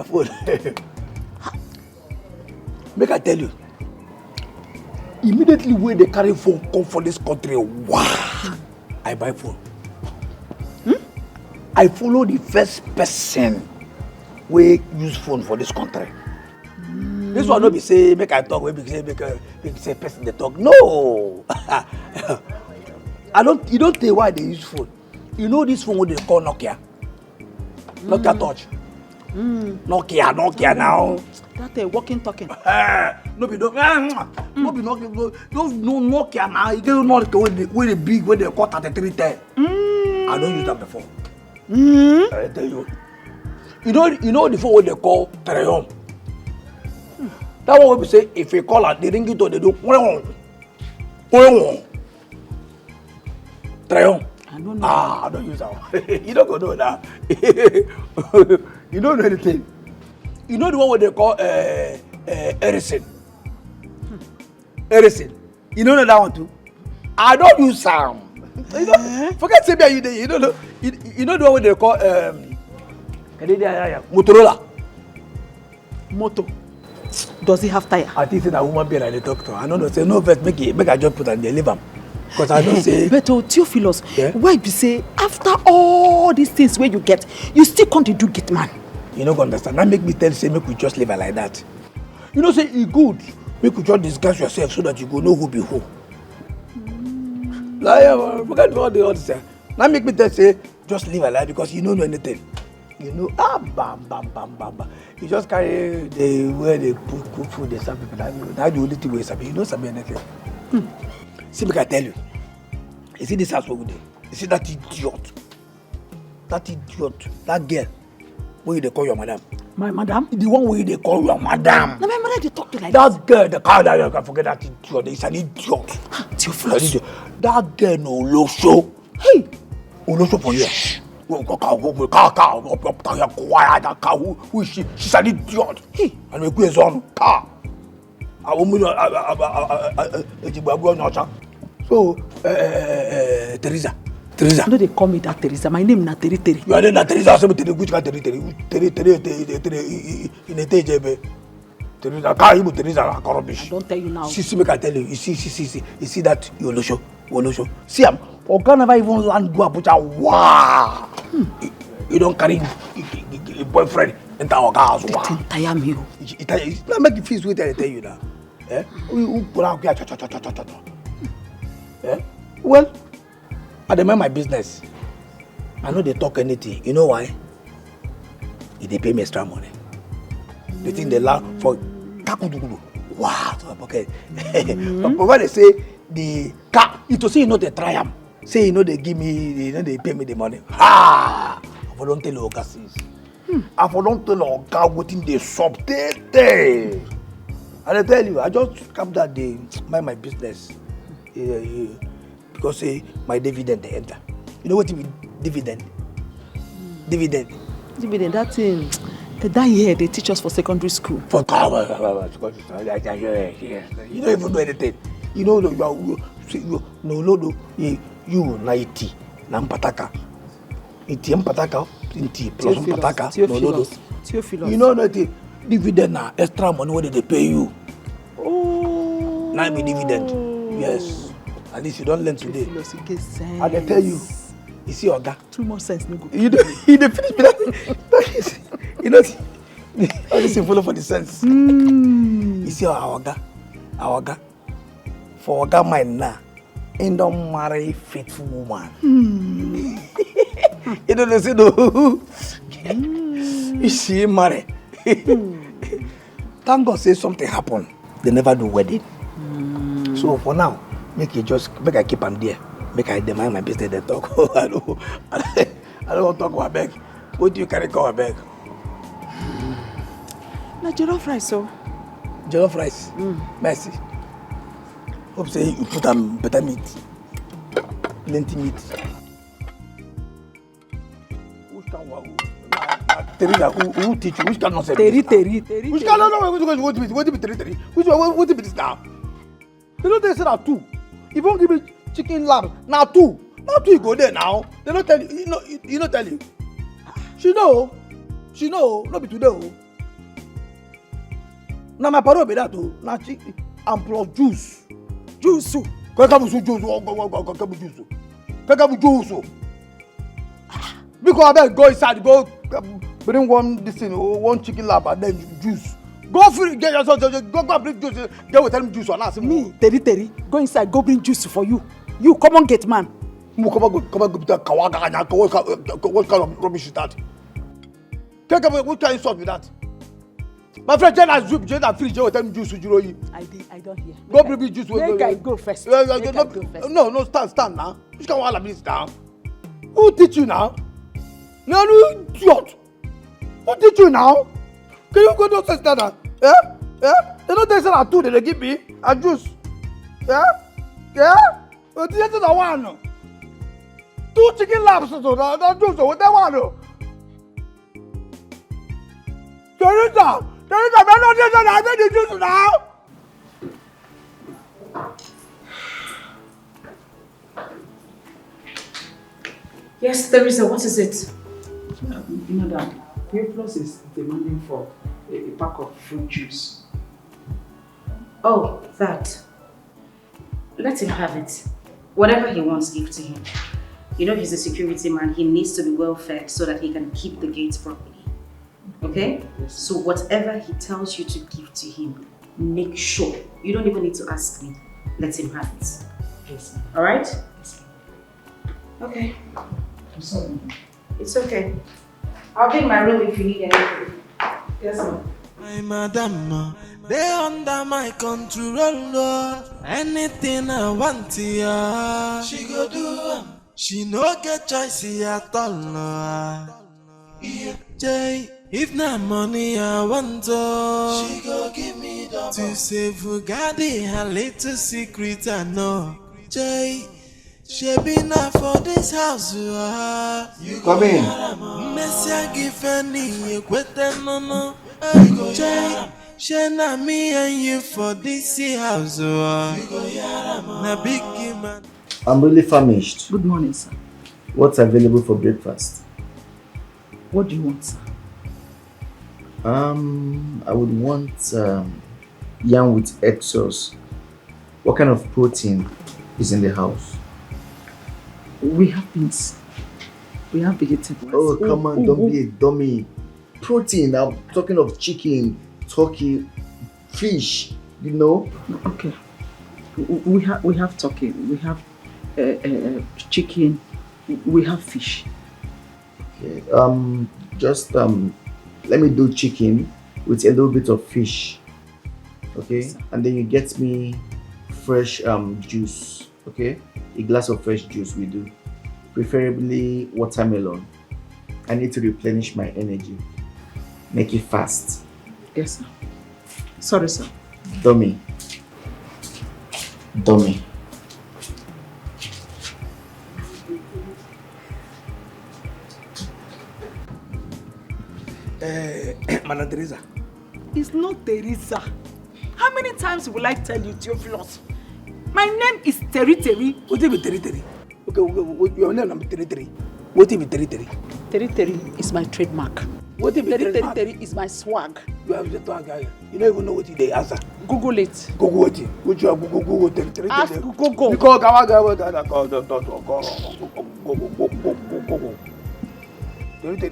Make I tell you. Immediately when they carry phone come for this country, wow! I buy phone. I follow the first person we use phone for this country. This one no be say make I talk, we be say person they talk. No. You don't tell why they use phone. You know this phone what they call Nokia. Nokia touch. Nokia now. That walking talking. No be Nokia now. You get Nokia with the big when they call 3310. I don't use that before. I tell you. You know the phone what they call Treon. That one we say if you call her, they ring it or they do Treon. I don't know. I don't use that one. You don't go know that. You don't know anything. You know the one what they call Erison. Erison. You don't know that one too? I don't use sound. You know, forget say you don't know. You know the one what they call Motorola. Motor. Does he have tire? I think say that woman be like the doctor. I know say no vet make I just put and they leave him. Because I don't say. But Theophilus, why be say after all these things where you get, you still can't do get man? You don't understand. That make me tell say make we just leave her like that. You know say it good. Make you just disguise yourself so that you go know who be who. Like, forget all the others. Now make me tell say just leave her like because you don't know anything. You know, bam. You just carry the where they cook food, they serve people. That's the only thing we serve. You don't serve anything. See, make I tell you. You see this house over there? You see that idiot? That girl. Where they call your madam? My madam? The one where they call your madam. No, my mother, they talk to like that girl, the car that you can forget that idiot. It's an idiot. Theophilus. That girl no Olosho. Hey! Olosho for you. Who is she? She's an idiot. Hey! And we go on car. So, Teresa. No, they call me that Teresa. My name is not Teri. You are not Teresa. So, which can Teri? In a TJB. Teresa, can't Teresa. I don't tell you now. See, make I tell you. You see that you Olosho. See, Oga never even land go Abuja. Wow. You don't carry a boyfriend into our house. Wow. Tire me. Let me make you feel sweet. I tell you now. Well, I mind my business. I know they talk anything. You know why? They pay me extra money. They think they laugh for kakudukudu. Wow, to my pocket. But when they say the car, it will say you know they try them. Say you know they give me, they pay me the money. Ha! I don't tell you guys. I don't tell you guys what in the subtete. And I tell you, I just come that day, mind my business. Because my dividend they enter. You know what you mean? Dividend. Dividend, that thing. That year they teach us for secondary school. For you don't even know anything. You know you na iti na mpataka. Iti mpataka, iti plus mpataka. Theophilus. You know that dividend na extra money what they pay you. Oh. Now be dividend. Yes. At least you don't learn today. I can tell you. You see Oga. Too much sense no go. You finish me that. You know, all this is follow for the sense. You see our Oga. For Oga mind now, he don't marry faithful woman. You don't say no. You see marry. Thank God say something happen. They never do wedding. So for now, make I keep them there. Make I demand my business. They talk. I don't want to talk about beg. What do you carry go beg? Na jollof rice, so. Jollof rice. Merci. Hope say you put them better meat. Plenty meat. Teresa, who teach you? Which can not say Teri. Which can not what be Teri? What be this now? They don't say that two. If you won't give me chicken lamb, now two. Now two you go there now. They don't tell you. You don't tell you. She know. Not be today. Now my parole be that too. Now chicken and plus juice. Juice. Kakabu juice. Because I better go inside, go bring one chicken lap and then juice. Go free, get yourself, go bring juice. They will tell me juice or not. Me, Teri, go inside, go bring juice for you. You come on, get man. Come on, what kind of rubbish is that? What kind of stuff is that? My friend, Jenna fridge, will tell me juice. I don't hear. Go bring me juice. Make I go first. No, stand now. Which can one this now? Who teach you now? No, idiot. Who teach you now? Can you go to that? Yeah? They don't say that two, they give me a juice. Yeah? But this is the one. 2 chicken laps, so that juice, what they want. Teresa, I'm not just I made the juice now. Yes, Teresa, what is it? Madam, Theophilus is demanding for pack of fruit juice. Oh, that. Let him have it. Whatever he wants, give to him. You know he's a security man. He needs to be well fed so that he can keep the gates properly. Okay? Yes. So whatever he tells you to give to him, make sure. You don't even need to ask me. Let him have it. Yes. Alright? Yes. Okay. I'm sorry. It's okay. I'll be in my room if you need anything. Yes, ma'am. My madam, they under my control. Anything I want, yeah, she go do. She no get choice at all. Jay, if not money I want, she go give me double. To save Ugadi, her little secret I know. Jay, she been out for this house. You come in. Messia give any you quit no. Jay, she na me and you for this house. Na big man. I'm really famished. Good morning, sir. What's available for breakfast? What do you want, sir? I would want yam with egg sauce. What kind of protein is in the house? We have beans. We have vegetables. Oh, come on, don't be a dummy. Protein, I'm talking of chicken, turkey, fish, you know? Okay. We have turkey, we have chicken, we have fish. Okay. Let me do chicken with a little bit of fish. Okay? And then you get me fresh juice. Okay? A glass of fresh juice we do. Preferably watermelon. I need to replenish my energy. Make it fast. Yes, sir. Sorry, sir. Dummy. Madam Teresa. It's not Teresa. How many times will I tell you, Theophilus? My name is Terry. What do you mean Terry? Okay, your name is Terry. What do you mean Terry? Terry is my trademark. What do you mean Terry is my swag. You have the swag guy. You don't even know what they answer. Google it. Google it. Which you Google Terry. Ask Google. Because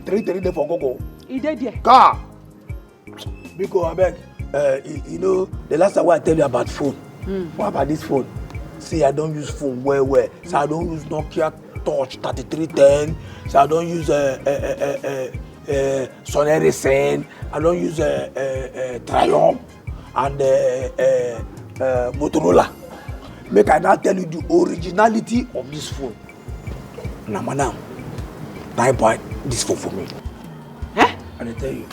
Terry for Google. He did there. Car. Because I beg, you know, the last time I tell you about phone. What about this phone? See, I don't use phone well. So I don't use Nokia Touch 3310. So I don't use Sony Ericsson. I don't use Triumph and Motorola. Make I now tell you the originality of this phone. Now, madam, now buy this phone for me. Eh? And I tell you.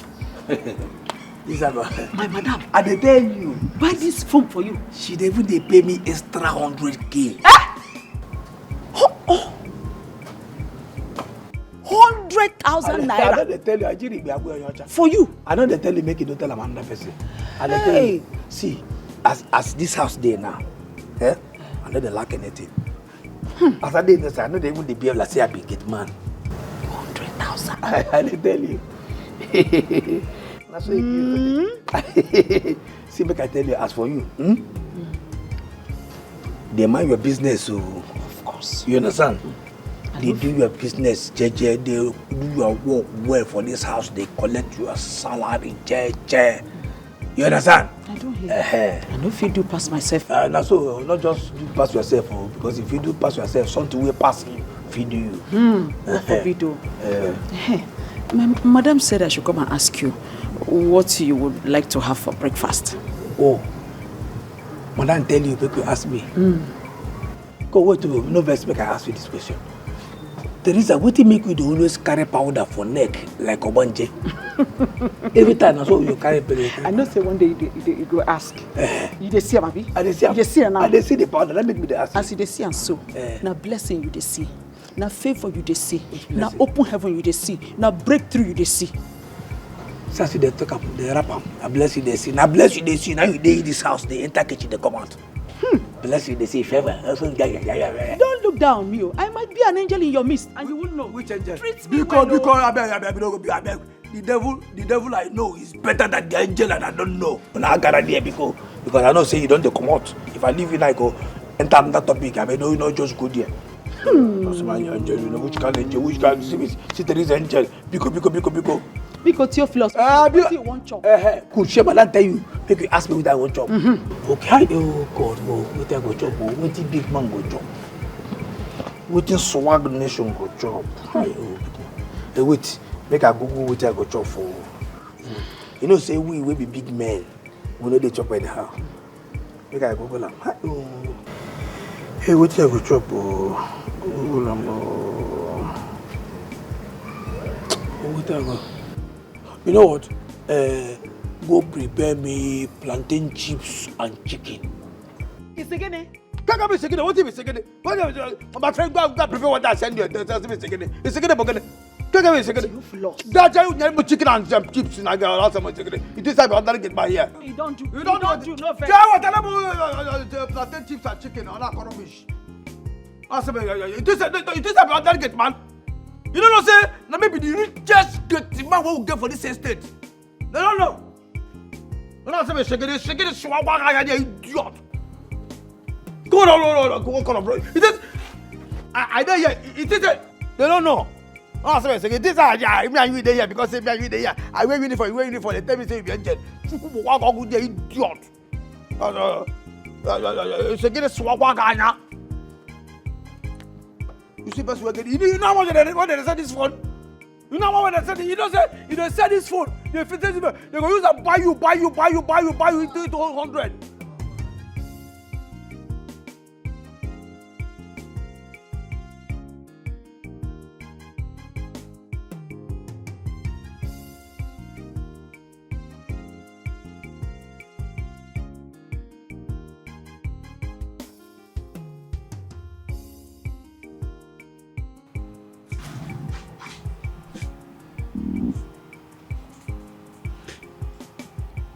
This is my madam. I dey tell you. Buy this phone for you. She even they pay me extra 100K. Oh. 100,000 naira. I know they tell you I just be a for you. I know they tell you make you don't tell am another person. And they tell you, see, as this house there now, I know they lack anything. As I did this, I know they even behave like say I be get man. 100,000. I dey tell you. That's what you see, make I tell you, as for you, they mind your business, so of course. You understand? They do your business, JJ, they do your work well for this house, they collect your salary, JJ. You understand? I don't hear. I know if you do pass myself. Now so not just do pass yourself, because if you do pass yourself, something will pass you, feed you. What for video? Madam said I should come and ask you what you would like to have for breakfast. Oh, Madam tell you, people ask me. Go wait to no verse make I ask you this question. Teresa, what do you make you always carry powder for neck like Obanje? Every time I saw you carry powder. I know say one day you go ask. You dey see am abi? I dey see am. You dey see am now. I dey see the powder. That make me dey ask. As you dey see am so, na blessing you dey see. Na favor you dey see. Na open heaven you dey see. Na breakthrough you dey see. So as they talk about the rap am, I bless you they see. Now bless you they see. Now you dey in this house, they enter kitchen, they come out. Bless you they see favor. Don't look down on me. I might be an angel in your midst, and you won't know. Which angel? Treat me because well. I beg, no go be. I beg. the devil I know is better than the angel and I don't know. When I gather there because I know say you don't come out. If I leave you I go enter another topic, I may know you not just go there. That's my angel, you know which kind of angel, which kind of see there is angel. Biko. Biko Theophilus, what do you want chop? Could Shema tell you, make you ask me what I want chop. Okay, oh God, what I go chop, what the big man go chop. What the swag nation go chop. Hey, wait, make I Google what I go chop for. You know, say we will be big men. We know they chop by the house. Make I Google them. Hey, what I go chop? Google them. What I go? You know what? Go prepare me plantain chips and chicken. It's again, eh? Can't be second. What is second? My friend go prepare what I send you. It's second. Can't be second. That's how you name chicken and chips and I got some second. It is about that get by here. You don't do. No fair. Plantain chips and chicken. I'm not gonna wish. It is about that get man. You don't know, say, now maybe the richest man will get for this estate. No. No, say, shake it, swag, idiot. Go on, bro. It is, I don't hear, it is, they don't know. Oh, say, it is, yeah, me and you there because me and you there. I wear uniform, they tell me, say, you're angel. Idiot. Shake it, swag, you see, best work. You know what they said this phone? You know what they said? You don't say. You don't sell this phone. They go use and buy you. Do it to 100.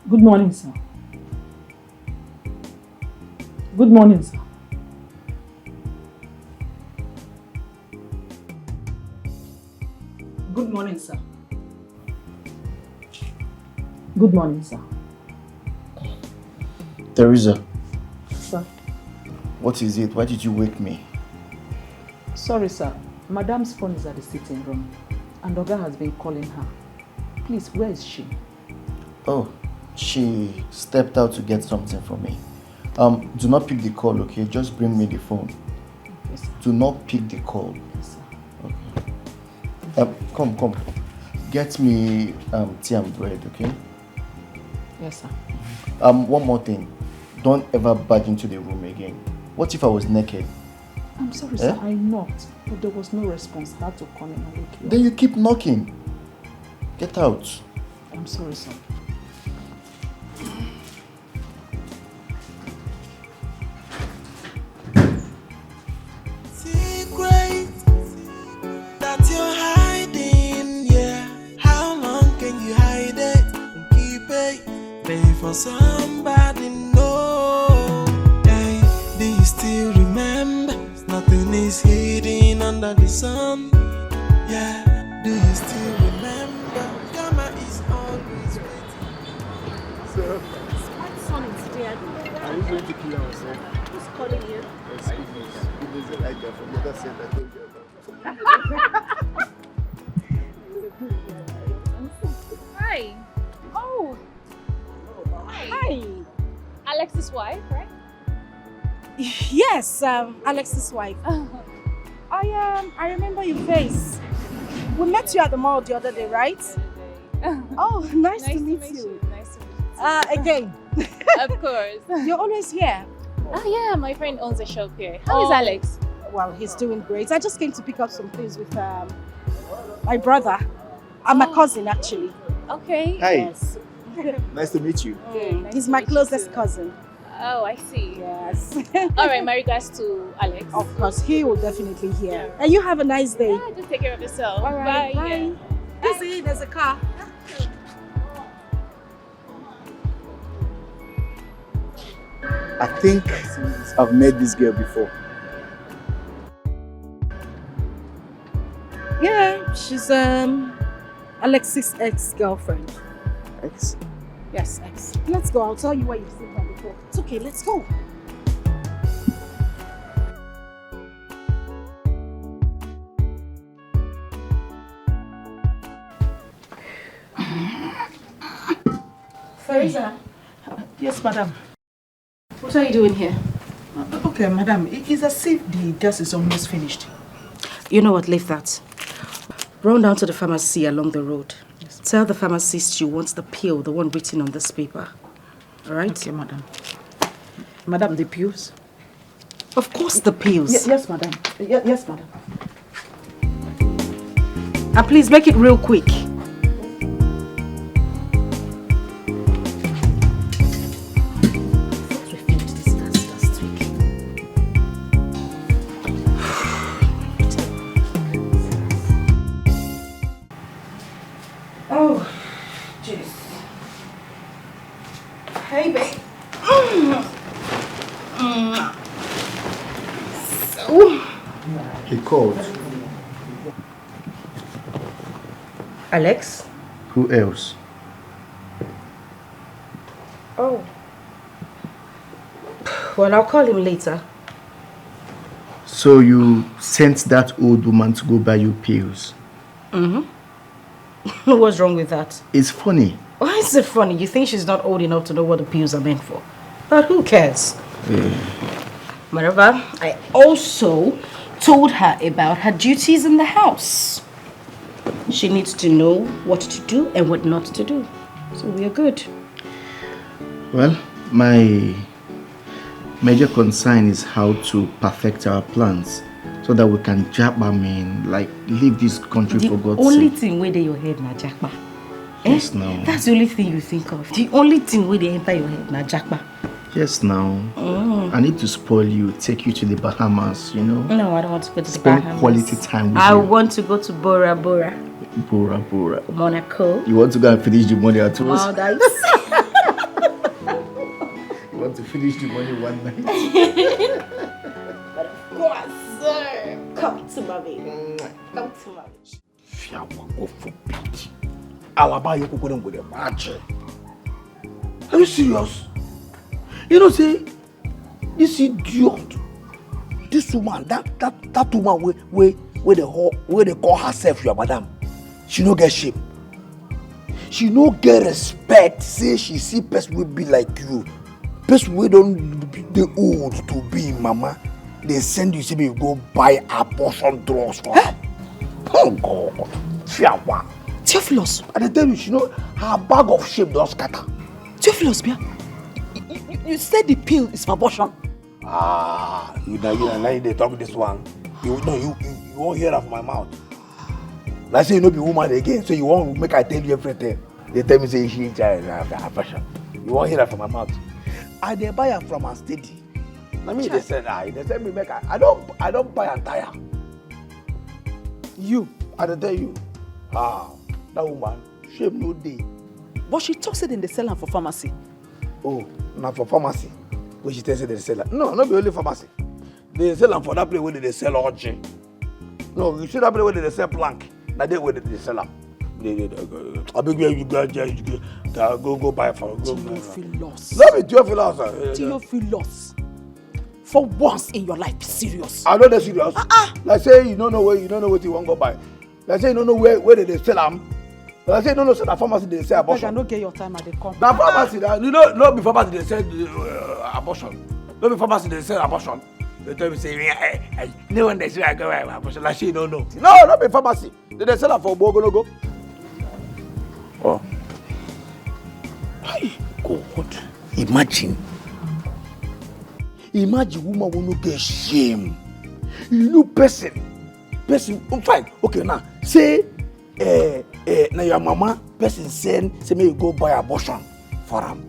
Good morning, sir. Good morning, sir. Good morning, sir. Good morning, sir. Teresa. Sir. What is it? Why did you wake me? Sorry, sir. Madam's phone is at the sitting room, and Oga has been calling her. Please, where is she? Oh, she stepped out to get something from me. Do not pick the call, okay? Just bring me the phone. Yes, sir. Do not pick the call. Yes, sir. Okay. Come. Get me tea and bread, okay? Yes, sir. One more thing. Don't ever barge into the room again. What if I was naked? I'm sorry, sir. I knocked, but there was no response. I had to come in and wake you up. Then you keep knocking. Get out. I'm sorry, sir. That you're hiding, yeah. How long can you hide it and keep it? Pay for somebody, no. Hey, do you still remember? Nothing is hidden under the sun. Yeah, do you still remember? Karma is always waiting. So, it's quite sunny today. I don't know why. Are you going to kill yourself? Who's calling you? It's good news like that from the other side I told you about. Hi. Oh. Hi. Alex's wife, right? Yes, Alex's wife. I remember your face. We met you at the mall the other day, right? Oh, nice to meet you. Nice to meet you. Again. Of course. You're always here. Oh yeah, my friend owns a shop here. How is Alex? Well, he's doing great. I just came to pick up some things with my brother and my cousin, actually. Okay. Hi. Yes. Nice to meet you. He's my closest cousin. Oh, I see. Yes. All right, my regards to Alex. Of course, he will definitely hear. And you have a nice day. Yeah, just take care of yourself. All right. Bye. Bye. Yeah. See, there's a car. I think I've met this girl before. Yeah, she's Alex's ex-girlfriend. Ex? Yes, ex. Let's go. I'll tell you where you've seen her before. It's okay, let's go. Fariza. Yes, madam. What are you doing here? Okay, madam. It's as if the gas is almost finished. You know what? Leave that. Run down to the pharmacy along the road. Yes. Tell the pharmacist you want the pill, the one written on this paper. All right? Okay, madam. Madam, the pills? Of course, the pills. Yes, madam. Yes, madam. And please make it real quick. Oh, jeez. Hey, babe. So. He called. Alex? Who else? Oh. Well, I'll call him later. So you sent that old woman to go buy you pills? Mm-hmm. What's wrong with that? It's funny. Why is it funny? You think she's not old enough to know what the pills are meant for? But who cares? Moreover, I also told her about her duties in the house. She needs to know what to do and what not to do. So we are good. Well, my major concern is how to perfect our plans so that we can leave this country for God's sake. The only thing where your head na Jackpa. Yes, now. That's the only thing you think of. The only thing where they enter your head na Jackpa. Yes, now. I need to spoil you, take you to the Bahamas, you know? No, I don't want to go to the Bahamas. Bahamas. Spend quality time with you. I want to go to Bora Bora. Bora Bora. Monaco. You want to go and finish the money at once? Maldives. You want to finish the money one night? But of course, sir. Come to mommy. Come to mommy. Are you serious? You know, say, this idiot, this woman, that woman where they call herself your madam, she no get shame. She no get respect. Say she see person will be like you. Person we don't the old to be mama. They send you say you go buy abortion drugs for her. Oh God, Fiawa. Theophilus. And I tell you, she know her bag of shame don't scatter. Theophilus, Bia. You said the pill is for abortion. You know, they talk this one. You won't hear that from my mouth. Like say you know be woman again, so you won't make I tell you everything. They tell me say she abortion. You won't hear that from my mouth. I they buy her from her steady. I mean they said me make I don't buy and tire. You, I tell you, that woman, shame no day. But she talks it in the seller for pharmacy. Oh, not for pharmacy. When she tells you they sell her. No, not be only pharmacy. They sell them for that place where they sell orgy. No, you see that place where they sell plank. That day where they sell them. I beg you go buy for go. Theophilus. Let me Theophilus. Theophilus. For once in your life, be serious. I know they're serious. Like say you don't know what you want to go buy. Like say you don't know where they sell them. But I say no, so the pharmacy they say abortion. I don't get your time at the company. The pharmacy, you know, not be pharmacy they say abortion. Not be pharmacy they say abortion. They tell me say, no one they say I go abortion. Like she don't know. No, not be pharmacy. They sell her for Bogonogo. Oh. Hey, God. Imagine woman will not get shame. You know person, fine. Okay, now say. Now your mama person say me you go buy abortion for him.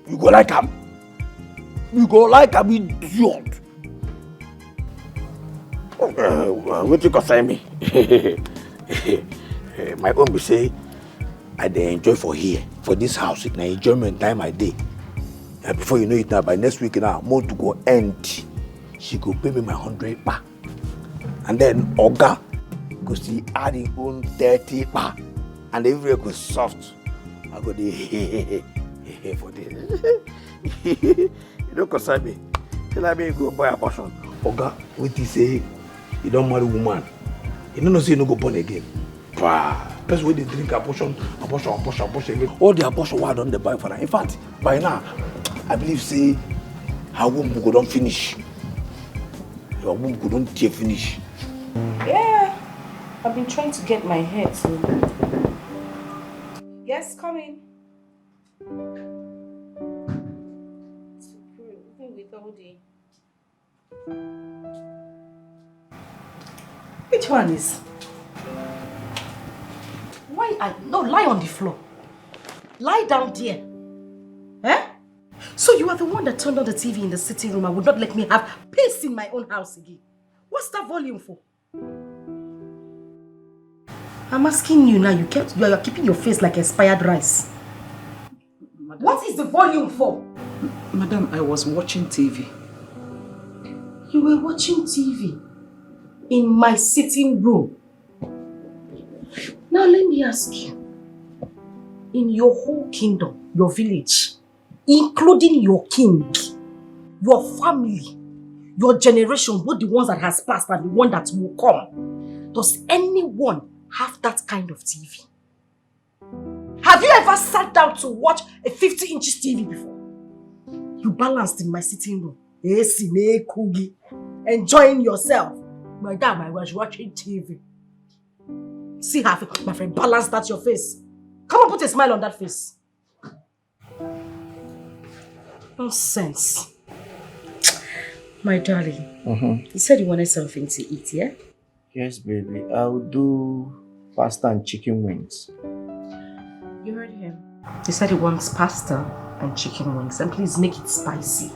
You go like him. You go like him, idiot. What you gonna say me? My own be say I dey enjoy for here, for this house. It na enjoyment time I day. And before you know it now, by next week now, month to go end. She go pay me my 100 back. And then Oga, because he add his own 30 back. and everywhere go soft. I go dey for this. You don't concern me. Tell me you go buy abortion. Oga, what you say? You don't marry woman. You don't know say you no go born again. Person wey dey drink abortion again. All the abortion wey I don dey buy for her. In fact, by now, I believe say her womb go don finish. Your womb go don tear finish. Yeah, I've been trying to get my hair to. Yes, come in. With all the. Which one is? No, lie on the floor. Lie down there. Eh? So you are the one that turned on the TV in the sitting room and would not let me have peace in my own house again. What's that volume for? I'm asking you now, you are keeping your face like expired rice. Madam, what is the volume for? Madam, I was watching TV. You were watching TV in my sitting room. Now let me ask you, in your whole kingdom, your village, including your king, your family, your generation, both the ones that has passed and the one that will come, does anyone have that kind of TV? Have you ever sat down to watch a 50 inches TV before? You balanced in my sitting room, enjoying yourself. Madam, I was watching TV. See how my friend balanced that your face. Come on, put a smile on that face. Nonsense. My darling, you said you wanted something to eat, yeah? Yes, baby. I'll do pasta and chicken wings. You heard him. He said he wants pasta and chicken wings, and please make it spicy.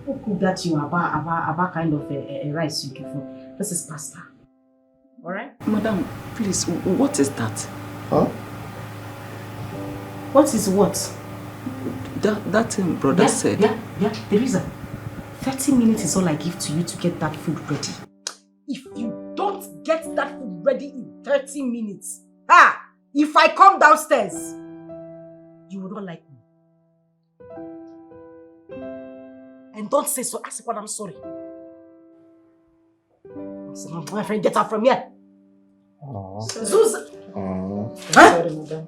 Who could that you about kind of a rice you give him? This is pasta. Alright? Madam, please, what is that? Huh? What is what? That brother said. Yeah, Teresa. 30 minutes is all I give to you to get that food ready. If you don't get that food ready in 30 minutes, if I come downstairs, you will not like me. And don't say so. Ask what I'm sorry. So, my friend, get out from here. Zuza. Sorry, madam.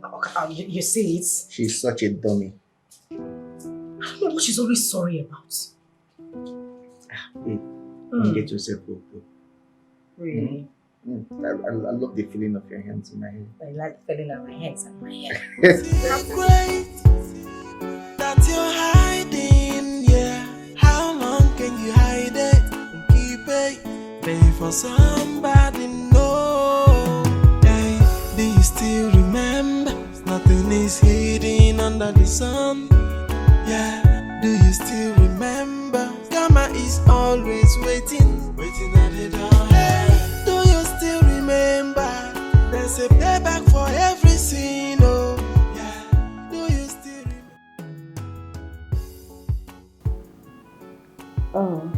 You see it? She's such a dummy. I don't know what she's always sorry about. Don't get yourself broke. Really? I love the feeling of your hands in my hair. I like the feeling of my hands in my hair. Great that you're hiding, yeah. How long can you hide it and keep it? Pay for somebody, no. Hey, do you still remember? Nothing is hidden under the sun. Yeah, do you still remember? Karma is always waiting at the door. Hey, do you still remember? There's a payback for every sin, oh. Yeah, do you still remember? Oh.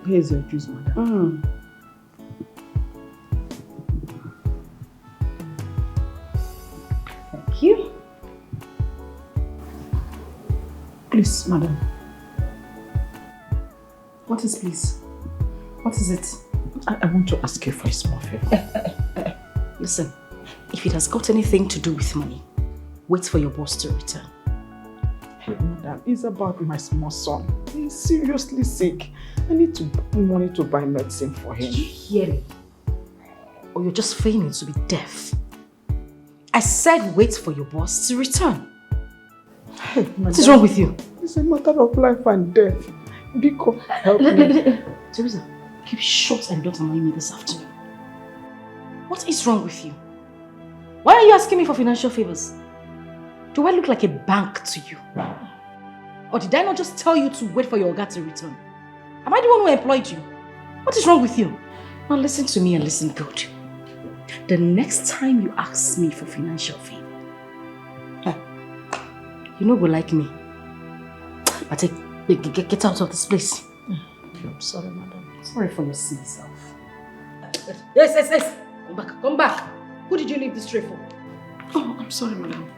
Here's your juice, madam. Thank you. Please, madam. What is please? What is it? I want to ask you for a small favor. Listen, if it has got anything to do with money, wait for your boss to return. Hey, madam, it's about my small son. He's seriously sick. I need money to buy medicine for him. Did you hear me? Or you're just feigning to be deaf? I said wait for your boss to return. Hey, madam, what is wrong with you? It's a matter of life and death. Because help me. Teresa, keep short and don't annoy me this afternoon. What is wrong with you? Why are you asking me for financial favors? Do I look like a bank to you? Or did I not just tell you to wait for your Oga to return? Am I the one who employed you? What is wrong with you? Now listen to me and listen good. The next time you ask me for financial favor, you know go like me. But get out of this place. I'm sorry, madam. Sorry for your silly self. Yes. Come back. Who did you leave this tray for? Oh, I'm sorry, madam.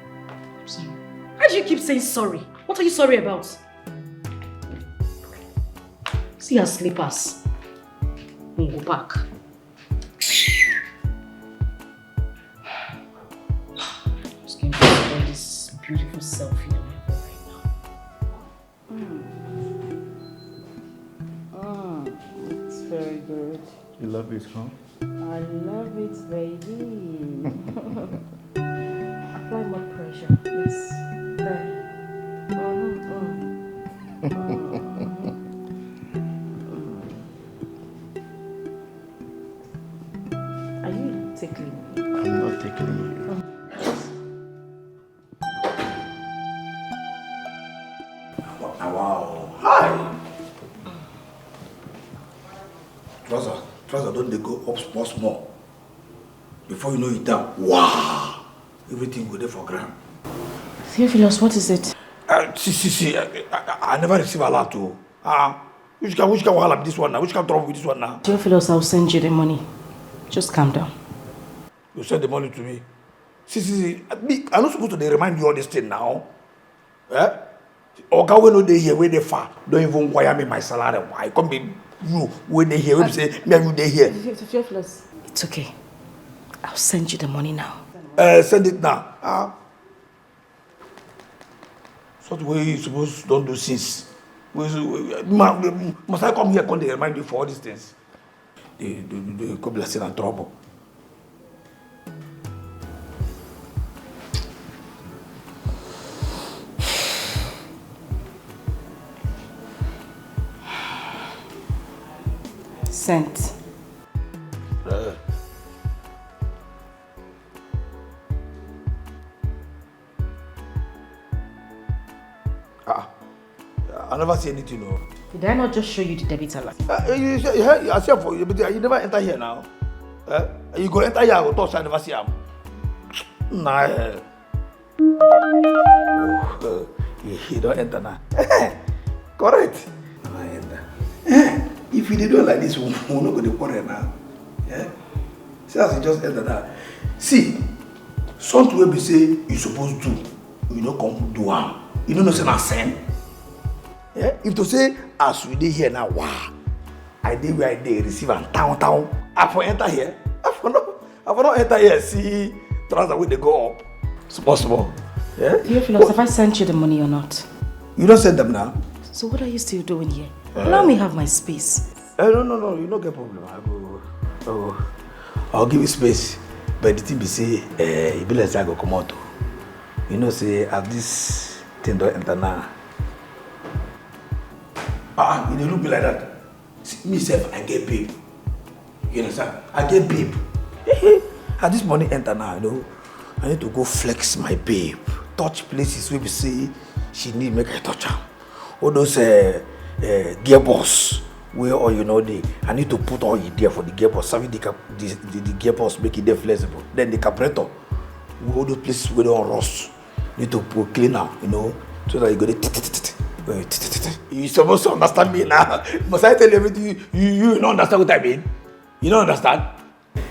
I'm sorry. Why do you keep saying sorry? What are you sorry about? See her slippers. We'll go back. Just going to enjoy this beautiful selfie on my phone right now. It's very good. You love it, huh? I love it, baby. Apply more pressure. Yes. There. Are you tickling me? I'm not tickling you. Wow. Hi. Trouser don't they go up small. Before you know it down. Wow. Everything go there for ground. Theophilus, what is it? See. I never receive a lot too. Which can have this one now? Which can trouble with this one now? Theophilus, I'll send you the money. Just calm down. You send the money to me. See. I'm not supposed to remind you all this thing now. Eh? Oga when no dey here, where they far. Don't even wire me my salary. Why? Come be you when they here. When say me and you dey here. Theophilus. It's okay. I'll send you the money now. Send it now. Sort of way you supposed don't do since. Must I come here and remind you for all these things? They could be in trouble. Sent. I never see anything. No. Did I not just show you the debit alert? I see for you, but you never enter here now. You go enter here, I go touch, I never see him. Nah. He don't enter now. Correct. No enter. If you do like this, we're not going to quarrel now. Yeah? See, as you just enter now. See, something will be say you supposed to, you know, come do am. You don't know, say na sin. Yeah? If to say, as we did here now, wow, I did where I did receive and town. I for enter here. I for not enter here. See, transfer where they go up. It's possible. Yeah? Theophilus, have I sent you the money or not? You don't send them now. So what are you still doing here? Allow me have my space. No. You don't get problem. I'll give you space. But the thing be say, it be like I go come out. You know, say, as this thing don't enter now. It don't look me like that. See, myself, I get paid. You understand? I get babe. As this money enter now, you know, I need to go flex my babe. Touch places where we say she need make I touch her. All those gearbox where all you know I need to put all it there for the gearbox. Serving the gearbox, make it there flexible. Then the carburetor, all those places where they don't rust. Need to put cleaner, you know, so that you go there. You supposed to understand me now. Must I tell you everything? You don't understand what I mean? You don't understand?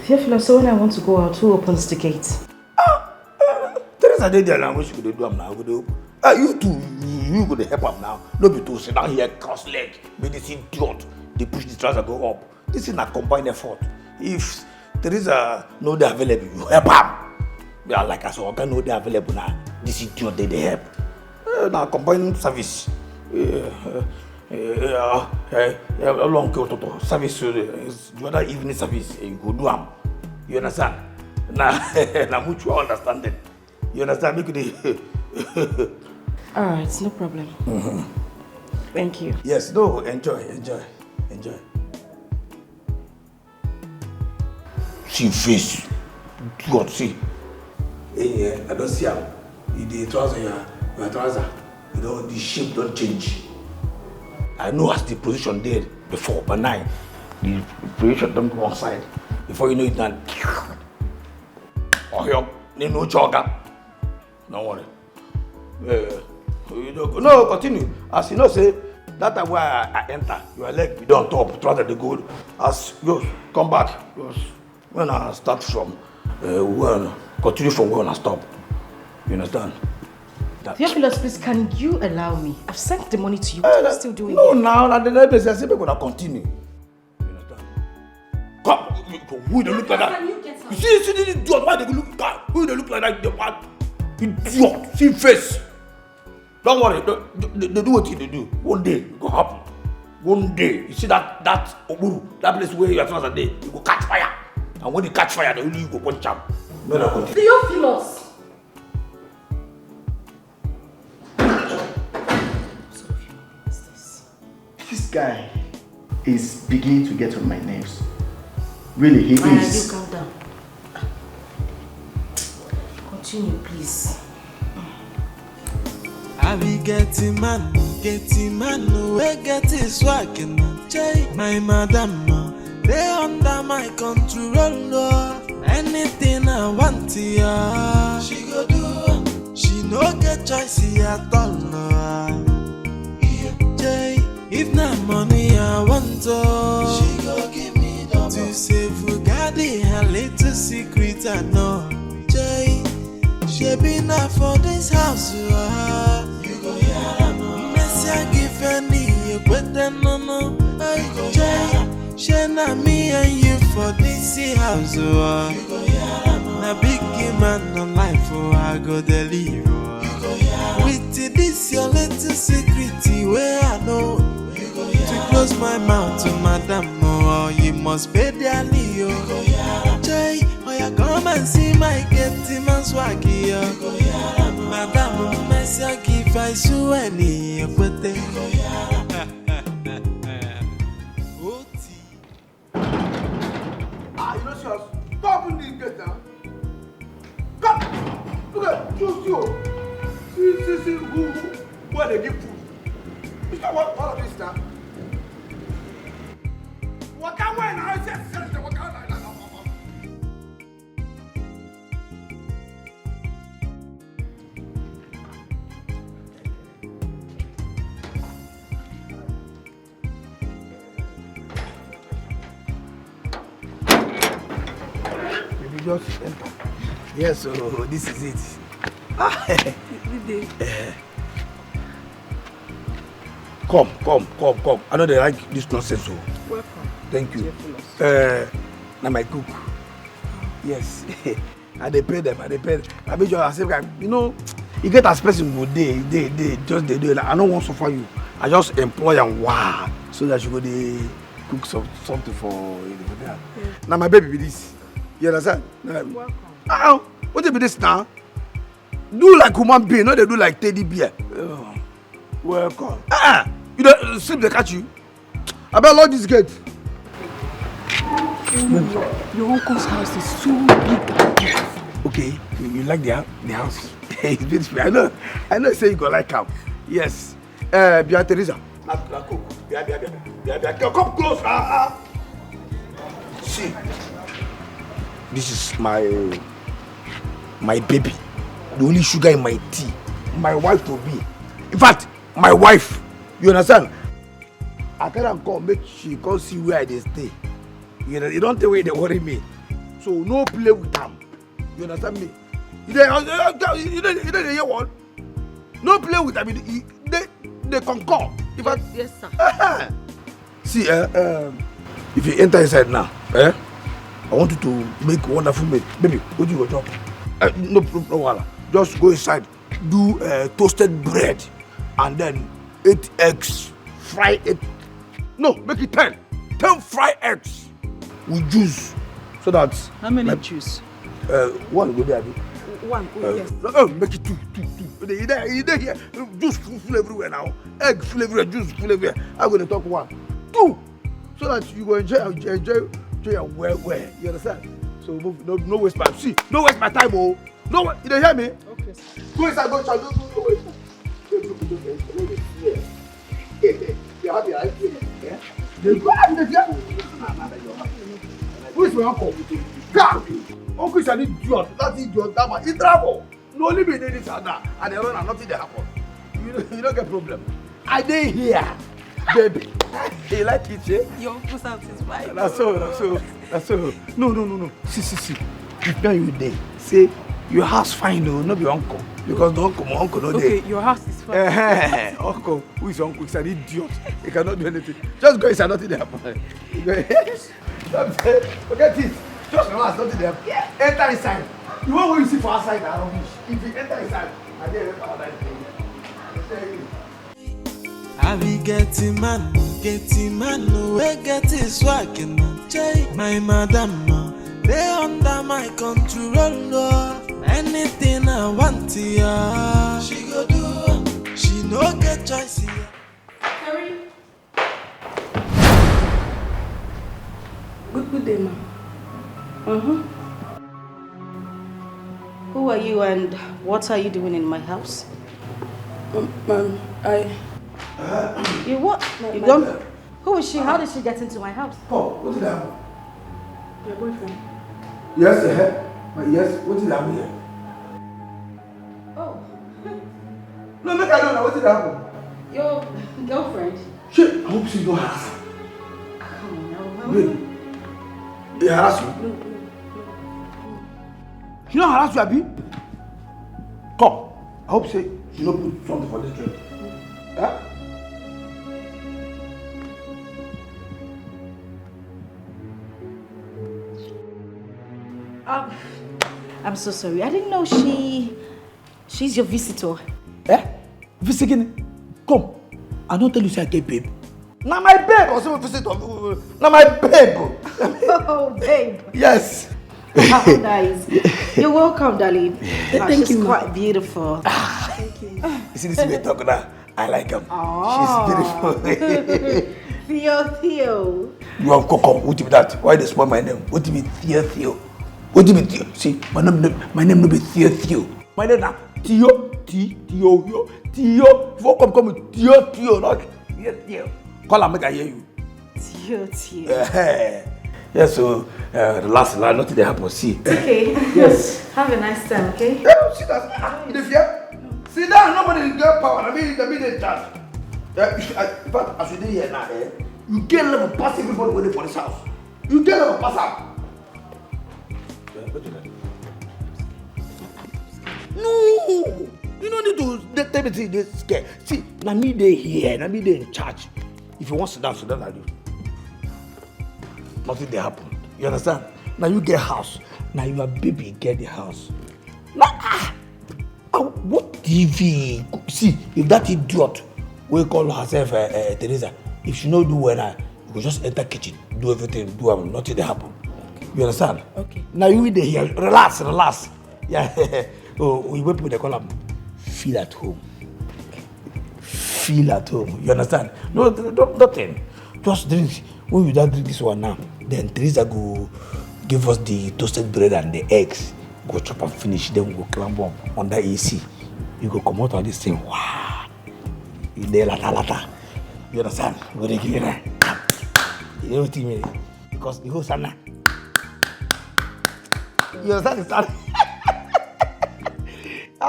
Theophilus, so when I want to go out, who opens the gate? Teresa did there now. What you could do now? You too. You could help them now. Don't be too sit down here, cross leg, make this idiot. They push the trouser go up. This is a combined effort. If Teresa know they're available, you help them. They are like us, so I can know they're available now. This idiot they help. Now combined service. Long to service the other evening service. You go do them. You understand? Now mutual understanding. You understand? Alright, no problem. Thank you. Yes, no, enjoy. See face. God, see. I don't see how. The trouser, your trouser. You know, the shape don't change. I know as the position there before, but now, the position don't go one side. Before you know it now, no jogger. Don't worry. No, continue. As you know, say, that time where I enter, your leg be on top, try to go. As you come back, when I start from, Well, continue from where I stop. You understand? Theophilus, please, can you allow me? I've sent the money to you. What are you still doing? No, now, and the next place, I say we're gonna continue. You understand? Come, who they look like that? You see this idiot, why they look like that? Who they look like that? The what? Idiot, see face. Don't worry, they do what they do. One day, it will happen. One day, you see that Oburu, that place where you are supposed to day, you go catch fire. And when you catch fire, they only you go punch up. Theophilus! This guy is beginning to get on my nerves. Really, he is. You calm down. Continue, please. I be getting man, we get his swag and my madam, they under my control. Anything I want to ya, she go do. She no get choice at all. If not money I want to, she go give me double. To save Fugadi, her little secret I know. She been out for this house. You go here, Messi, I give any, you better no. She na me and you for this house. You go here, na big man on life, I go deliver. With this your little secret, where I know. To close my mouth to madam, oh, you must pay the Leo. Jay, oh, you come and see my getty man swaggy. Madam, Messi, I give I so any, but they you know, stop in this gate now. Come, look at you. See, who, where they give food. What all of this now? What can we now? What can Maybe just enter. Yes, so this is it. Come. I know they like this nonsense. So. Welcome. Thank you. Now my cook. Yes. I they pay them. I mean, you know, you get as person go they just they do it. Like, I don't want to suffer you. I just employ and wow, so that you go they cook something for you. Yeah. Now my baby be this. You understand? Welcome. What be this now? Do like human being, no they do like teddy bear. Welcome. You don't sleep they catch you. I better lock this gate. Your uncle's house is so big and beautiful. Okay, you like the house? It's beautiful. I know. Say you go like him. Yes. Bia Teresa. Bia. Come close. See, this is my baby. The only sugar in my tea. My wife to be. In fact, my wife. You understand? I can't come make she come see where I stay. You know, you don't tell where they worry me. So no play with them. You understand me? You don't hear one? No play with them. They concur. Yes, sir. See, if you enter inside now, I want you to make wonderful meal. Baby, what do you go job? No. Just go inside, do toasted bread, and then 8 eggs, fry it. No, make it 10. 10 fried eggs with juice, so that. How many juice? One go there. One. Yes. Make it two. You there here. Juice full everywhere now. Egg full everywhere. Juice full everywhere. I'm gonna talk 1, 2, so that you go enjoy well. You understand? So no waste my time. See, no waste my time, oh. No, you don't hear me? Okay. Go inside, go. Go waste. You happy, right? Yeah. Who is my uncle? God! Uncle is an idiot. That idiot, that man. He travel. No only be this and that. And they run and nothing they happen. You don't get problem. I dey here, baby. You like it, eh? Your uncle's house is fine. That's so. No. See. If not you there, say your house fine, no, not your uncle. Because the uncle, my uncle, not there. Okay, your house is fine. Uncle, who is uncle? He's an idiot. He cannot do anything. Just go inside, nothing there happen. Forget it. Just relax, nothing there happen. Yeah. Enter inside. You want what you see for outside, I don't wish. If you enter inside, I dare enter outside. I be getting man, we get his swag and my madam, they under my control. Anything I want, yeah, she go do. She no get choice. Harry. Good day, ma'am. Who are you and what are you doing in my house? Ma'am, You what? You don't? Who is she? How did she get into my house? Paul, what did happen? Your boyfriend. Yes, yes, what did happen here? Oh. No, make I know what did happen. Your girlfriend? Shit, I hope she don't harass her. Come on now. Wait. They harass you? She don't harass you, Abi? Come. I hope she don't put something for this trip. Huh? I'm so sorry. I didn't know she's your visitor. Eh? Visiting? Come. I don't tell you say I get babe. Now my babe or some visitor. Now my babe. Oh, babe. Yes. How nice. You're welcome, darling. Thank she's you. Quite beautiful. Thank you. You see this way talk now? I like him. Oh. She's beautiful. Theo. You have come. What do you mean that? Why they spoil my name? What do you mean Theo? What do you mean Theo? See, my name no be Theo. My name na Theo. Theo. If you come with Theo, not Theo. Call her, make I hear you. Theo. Yes, so relax, nothing they happen. See. Okay. Yes. Have a nice time, okay? See that? You fear? See that? Nobody get power. I mean they charge. In fact, as you dey here now, you get level pass everybody waiting for this house. You get level pass out. No, you don't need to tell me this scare. See, now me they here, now me they in charge. If you want to sit down, I do. Nothing they happen. You understand? Now you get house. Now your baby get the house. Now, what TV? See, if that idiot will call herself Teresa, if she no do well, you go just enter kitchen, do everything, do nothing they happen. You understand? Okay. Now you in here, relax. Yeah. Oh, we wait people they call them feel at home. Feel at home. You understand? No, nothing. Just drink. When you don't drink this one now, then Teresa go give us the toasted bread and the eggs. Go chop and finish. Then we go climb up under AC. You go come out of this thing. Wow. You there lata. You understand? Go to give you that. You know what I mean? Because the whole sana. You understand the sana?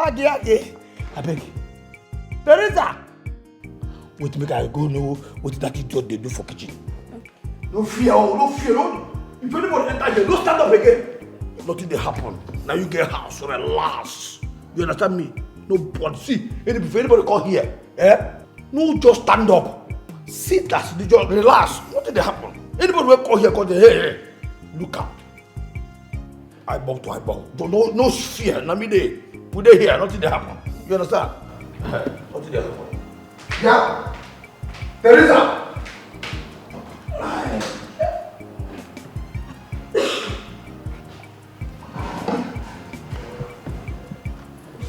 Okay. I beg. Teresa! Wait, make I go know what that idiot they do for kitchen. Okay. No fear. If anybody enter here, don't stand up again. Nothing they happen. Now you get house, relax. You understand me? No body. See, if anybody come here, no just stand up. Sit as the just relax. Nothing they happen. Anybody will come here, hey, look out. Eyeball to eyeball. No fear. Now me they put it here, nothing they happen. You understand? Nothing they happen. Yeah. Teresa.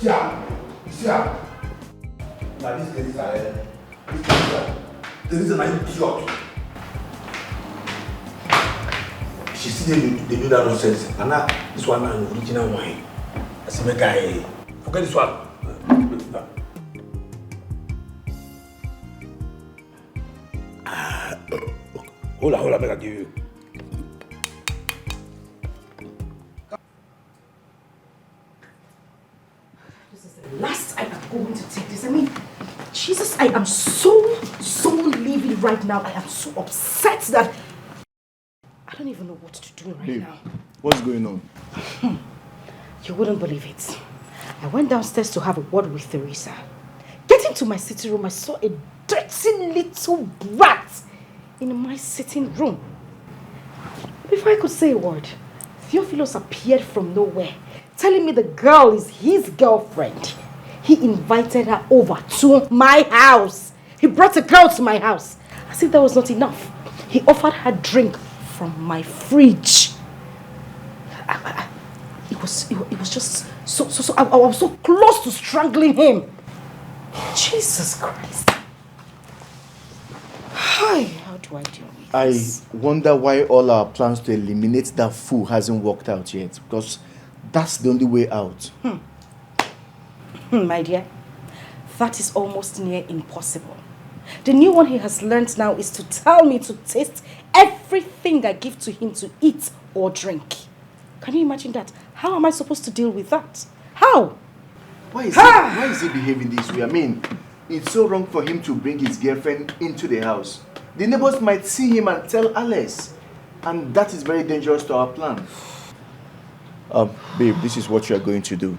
Yeah. Now this Teresa is an idiot. She see they do that nonsense. And now this one now original wine. I say make I forget this one. Hold on, make I give you. This is the last time I'm going to take this. I mean, Jesus, I am so livid right now. I am so upset that I don't even know what to do right Babe, now. what's going on? You wouldn't believe it. I went downstairs to have a word with Teresa. Getting to my sitting room, I saw a dirty little brat in my sitting room. Before I could say a word, Theophilus appeared from nowhere, telling me the girl is his girlfriend. He invited her over to my house. He brought a girl to my house. As if that was not enough, he offered her drink from my fridge. It was just so I was so close to strangling him. Jesus Christ. Hi, how do I deal with this? I wonder why all our plans to eliminate that fool hasn't worked out yet, because that's the only way out. My dear, that is almost near impossible. The new one he has learned now is to tell me to taste everything I give to him to eat or drink. Can you imagine that? How am I supposed to deal with that? How? Why is he behaving this way? I mean, it's so wrong for him to bring his girlfriend into the house. The neighbors might see him and tell Alice. And that is very dangerous to our plan. Babe, this is what you are going to do.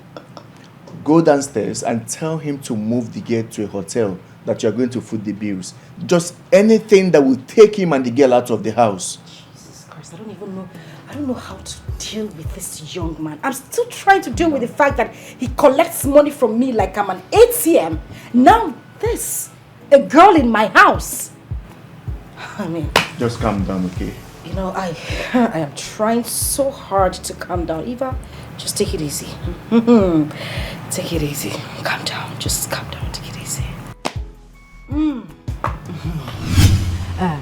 Go downstairs and tell him to move the girl to a hotel that you are going to foot the bills. Just anything that will take him and the girl out of the house. Jesus Christ, I don't know how to deal with this young man. I'm still trying to deal with the fact that he collects money from me like I'm an ATM. Now this, a girl in my house. I mean, just calm down, okay? You know, I am trying so hard to calm down. Eva, just take it easy. Take it easy. Calm down. Just calm down. Take it easy. I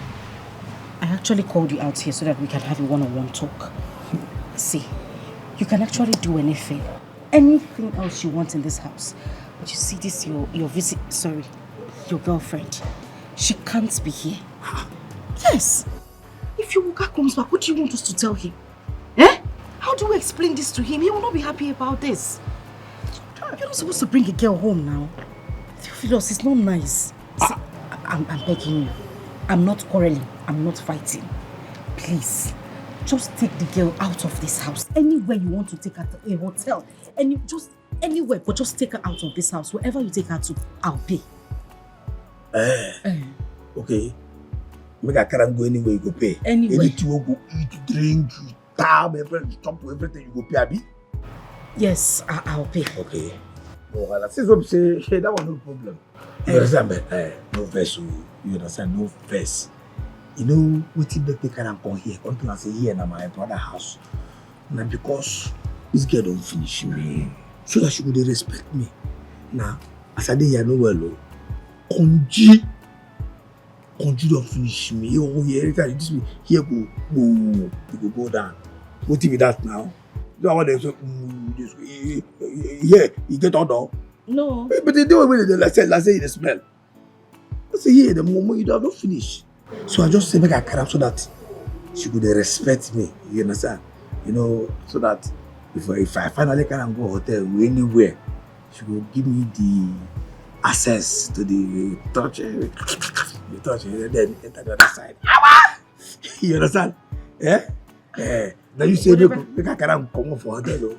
actually called you out here so that we can have a one-on-one talk. See, you can actually do anything else you want in this house. But you see this, your girlfriend. She can't be here. Yes. If your Wuka comes back, what do you want us to tell him? Eh? How do we explain this to him? He will not be happy about this. You're not supposed to bring a girl home now. Theophilus, it's not nice. See, I'm begging you. I'm not quarreling. I'm not fighting. Please, just take the girl out of this house. Anywhere you want to take her to, a hotel, just anywhere, but just take her out of this house. Wherever you take her to, I'll pay. Okay. Make a car and go anywhere, you go pay. Anywhere. Anything you go eat, drink, you tab, everything, talk to everything, you go pay, Abi? Yes, I'll pay. Okay. No, well, since I'm saying, that was no problem. You understand, but no verse, you understand, no verse. You know, we think that they can come here, come to and say, here, now my brother house. Now, because this girl don't finish me, so that she would respect me. Now, as I did here, no well, Konji don't finish me. Oh, here, this way, here go down. What if that now? You know what they say? This way, yeah, you get on down. No. But they do it with let's say the smell. I say here, the moment you don't finish. So I just say make a carry so that she could respect me. You understand? You know, so that if I finally can go hotel anywhere, she will give me the access to the touch, and then enter the other side. You understand? Yeah? Now you say make a carry come for hotel.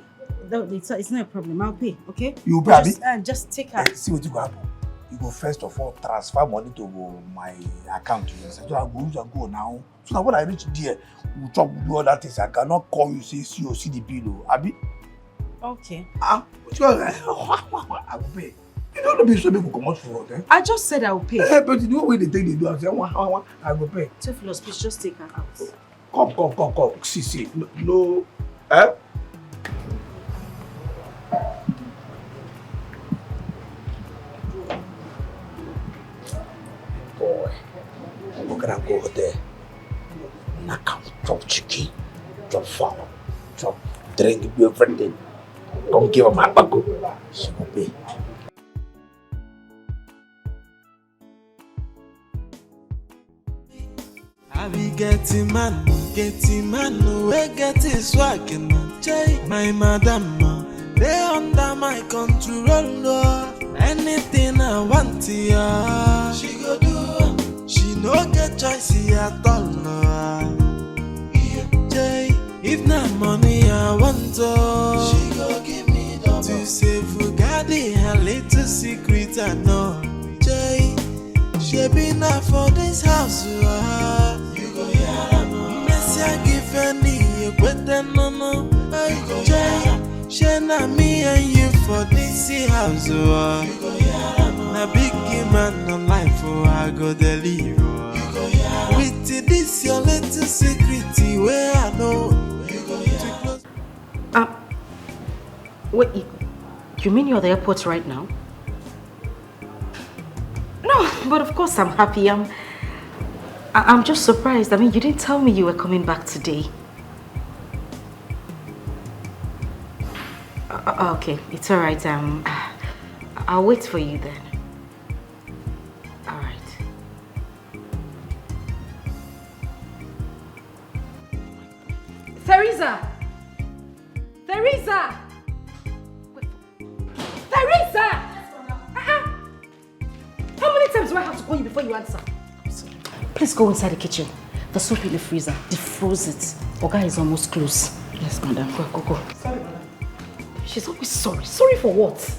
No, it's not a problem. I'll pay, okay? You pay, just take her. See what you go happen. You go first of all transfer money to my account. So I go now. So now when I reach there, we'll talk do other things. I cannot call you say see the bill, Abi. Okay. What you I will pay. You don't know be so people come out for hotel. I just said I will pay. But you know what they take they do. I say I will pay. Theophilus, please just take her out. Come. See. No. Eh? Boy, I'm gonna go there. I can chop chicken, chop fowl, chop drink, do everything. Come give her my bago. She will pay. I be getting man, we get his swag and my madam, they under my control. Anything I want, yeah, she go do. She no get choice at all. Yeah. tonto. She go give me double. To say Fugadi, her little secret I know. Jay, she been out for this house. You go hear no. Messi, I give any you better no. Jay, she na me and you for this house. You go hear no. Na big man on life, I go deliver. With this your little secret where I know. Wait, you mean you're at the airport right now? No, but of course I'm happy. I'm just surprised. I mean, you didn't tell me you were coming back today. Okay, it's all right. I'll wait for you then. All right. Teresa! Teresa! Teresa! How many times do I have to call you before you answer? Please go inside the kitchen. The soup in the freezer. Defroze it. Oga is almost close. Yes, madam. Go. Sorry, madam. She's always sorry. Sorry for what?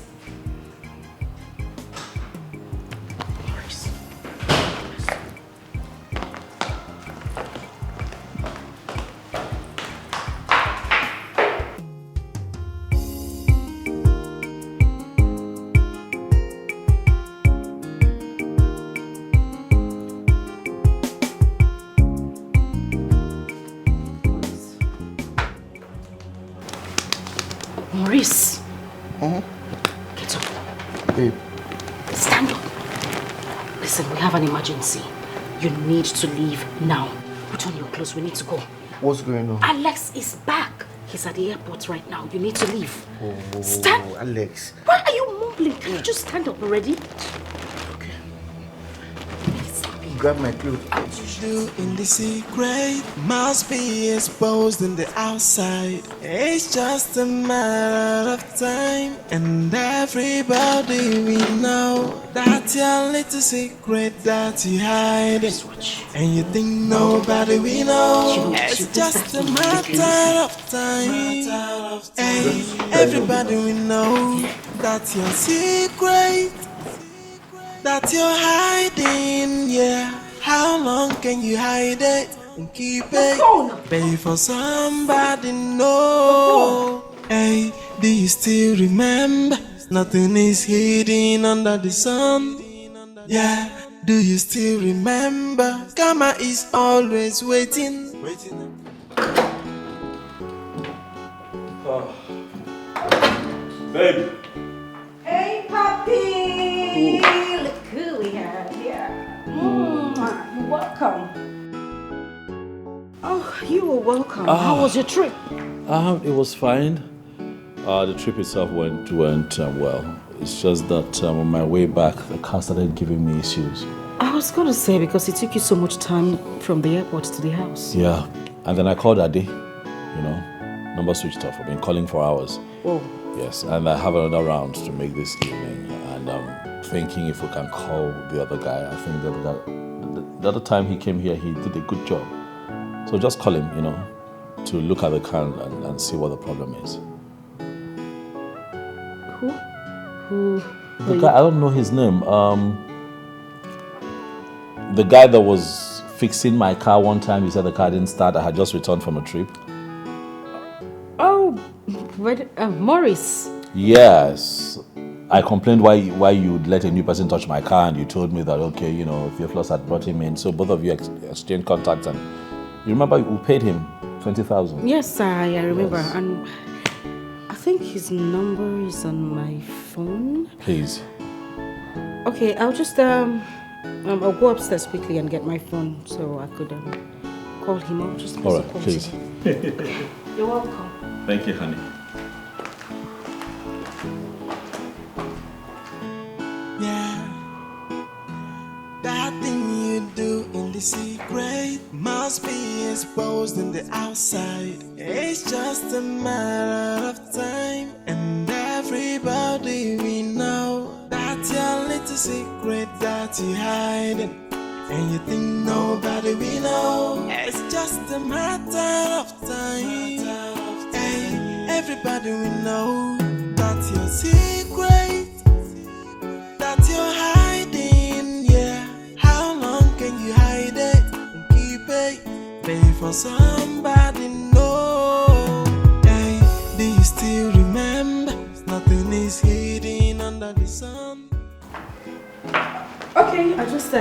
Maurice. Get up. Babe. Stand up. Listen, we have an emergency. You need to leave now. Put on your clothes. We need to go. What's going on? Alex is back. He's at the airport right now. You need to leave. Oh, Stand. Alex. Why are you mumbling? Can you just stand up already? Grab my clothes. Do in the secret must be exposed in the outside. It's just a matter of time, and everybody we know that your little secret that you hide, and you think nobody we know. It's just a matter of time. Hey, everybody we know that your secret that you're hiding, yeah. How long can you hide it and keep it? Pay for somebody know. Hey, do you still remember? Nothing is hidden under the sun. Yeah, do you still remember? Karma is always waiting. Baby. Hey, puppy! Look who we have here. You're welcome. Oh, you were welcome. How was your trip? It was fine. The trip itself went well. It's just that on my way back, the car started giving me issues. I was going to say, because it took you so much time from the airport to the house. Yeah, and then I called Ade, number switched off. I've been calling for hours. Oh. Yes, and I have another round to make this evening, and I'm thinking if we can call the other guy. I think the other time he came here, he did a good job. So just call him, to look at the car and see what the problem is. Who? The guy, I don't know his name. The guy that was fixing my car one time, he said the car didn't start. I had just returned from a trip. Oh, Morris. Yes. I complained why you'd let a new person touch my car, and you told me that, okay, Theophilus had brought him in. So both of you exchanged contacts, and you remember we paid him 20,000. Yes, I remember. Yes. And I think his number is on my phone. Please. Okay, I'll just I'll go upstairs quickly and get my phone so I could call him. I'll just all right, please. You're welcome. Thank you, honey. That thing you do in the secret must be exposed in the outside. It's just a matter of time, and everybody we know that your little secret that you hiding, and you think nobody we know. It's just a matter of time. Hey, everybody will know that's your secret, that you're hiding, yeah. How long can you hide it and keep it? Pay for somebody, no. Hey, do you still remember? Nothing is hidden under the sun. Okay, I just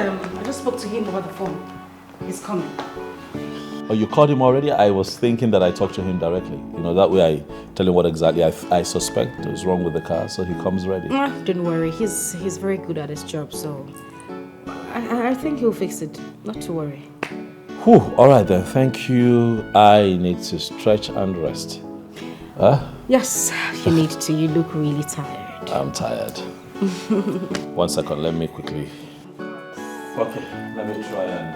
spoke to him over the phone. He's coming. Oh, you called him already? I was thinking that I talked to him directly. You know, that way I tell him what exactly I suspect is wrong with the car, so he comes ready. Don't worry, he's very good at his job, so I think he'll fix it. Not to worry. Whew, all right then, thank you. I need to stretch and rest. Huh? Yes, you need to. You look really tired. I'm tired. 1 second, let me quickly. Okay, let me try and,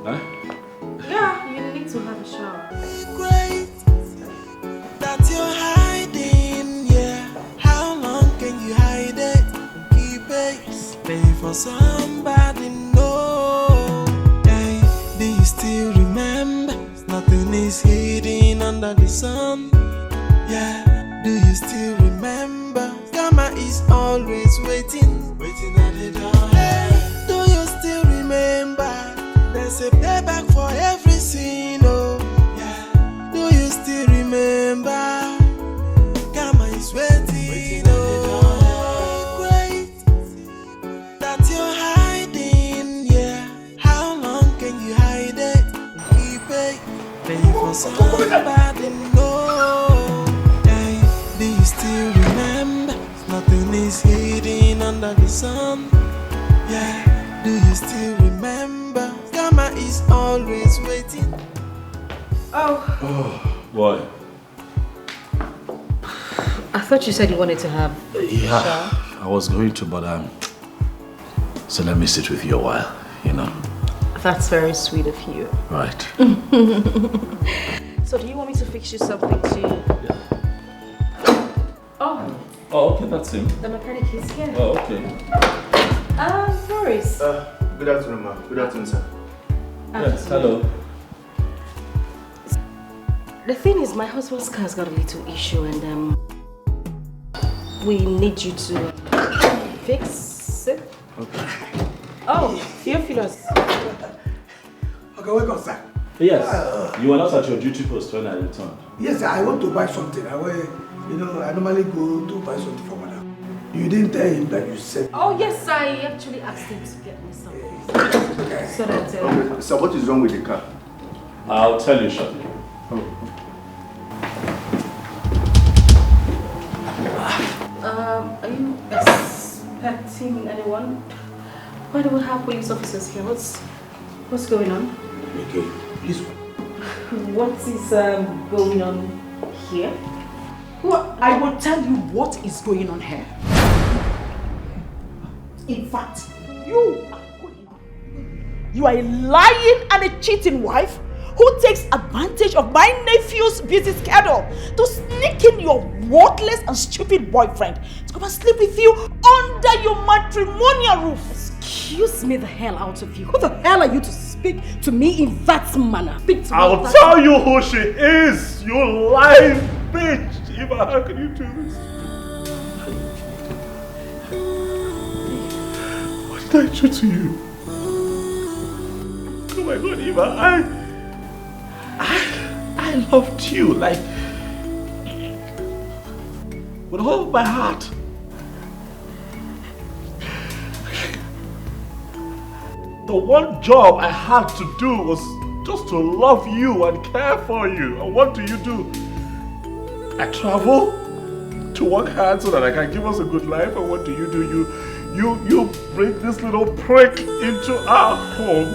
Huh? Yeah, you need to have a shower. Great, that you're hiding, yeah. How long can you hide it and keep it? Pay for somebody, no. Hey, do you still remember? Nothing is hidden under the sun. Yeah, do you still remember? Karma is always waiting, waiting at the door. Hey, do you still remember? There's a payback for every sin, oh, yeah. Do you still remember? Karma is waiting, oh, great, that you're hiding, yeah. How long can you hide it and keep it? Pay for somebody, no. Hey, do you still remember? Nothing is hidden under the sun, yeah. Do you still remember? Karma is always waiting. Oh, What? I thought you said you wanted to have Yeah, shower. I was going to, but so let me sit with you a while, you know. That's very sweet of you. Right. So do you want me to fix you something to... Oh, Oh, okay, that's him. the mechanic is here. Oh, okay. Boris. Good afternoon, ma'am. Good afternoon, sir. Yes, hello. The thing is, my husband's car's got a little issue and we need you to fix it. Okay. Oh, Theophilus. Okay, welcome, sir. Yes, you were not at your duty post when I returned. Yes, sir, I want to buy something. I normally go to buy something for madam. You didn't tell him that you said. Oh yes, I actually asked him to get me something. So that Okay. So what is wrong with the car? I'll tell you shortly. Are you expecting anyone? Why do we have police officers here? What's going on? Okay, please. What is going on here? Well, I will tell you what is going on here. In fact, you are a lying and a cheating wife who takes advantage of my nephew's busy schedule to sneak in your worthless and stupid boyfriend to come and sleep with you under your matrimonial roof. Excuse me the hell out of you. Who the hell are you to speak to me in that manner? Speak to I'll me tell you who she is, you lying bitch. Eva, how can you do this? What did I do to you? Oh my God, Eva, I loved you like with all of my heart. The one job I had to do was just to love you and care for you. And what do? I travel to work hard so that I can give us a good life. And what do? You bring this little prick into our home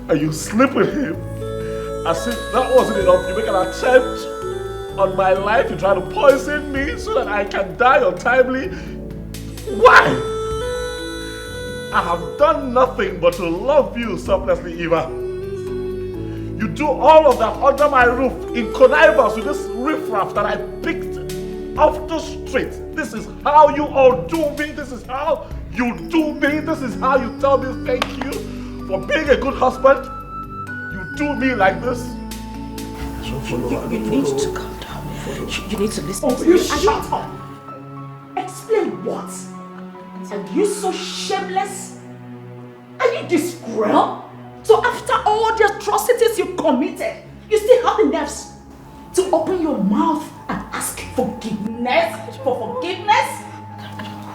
and you sleep with him as if that wasn't enough. You make an attempt on my life. You try to poison me so that I can die untimely. Why? I have done nothing but to love you selflessly, Eva. You do all of that under my roof in connivance with this riffraff that I picked off the street. This is how you all do me. This is how you do me. This is how you tell me thank you for being a good husband. You do me like this. You need to calm down. You need to listen to me. You shut up! Explain what? Are you so shameless? Are you this cruel? So after all the atrocities you committed, you still have the nerves to open your mouth and ask forgiveness? For forgiveness?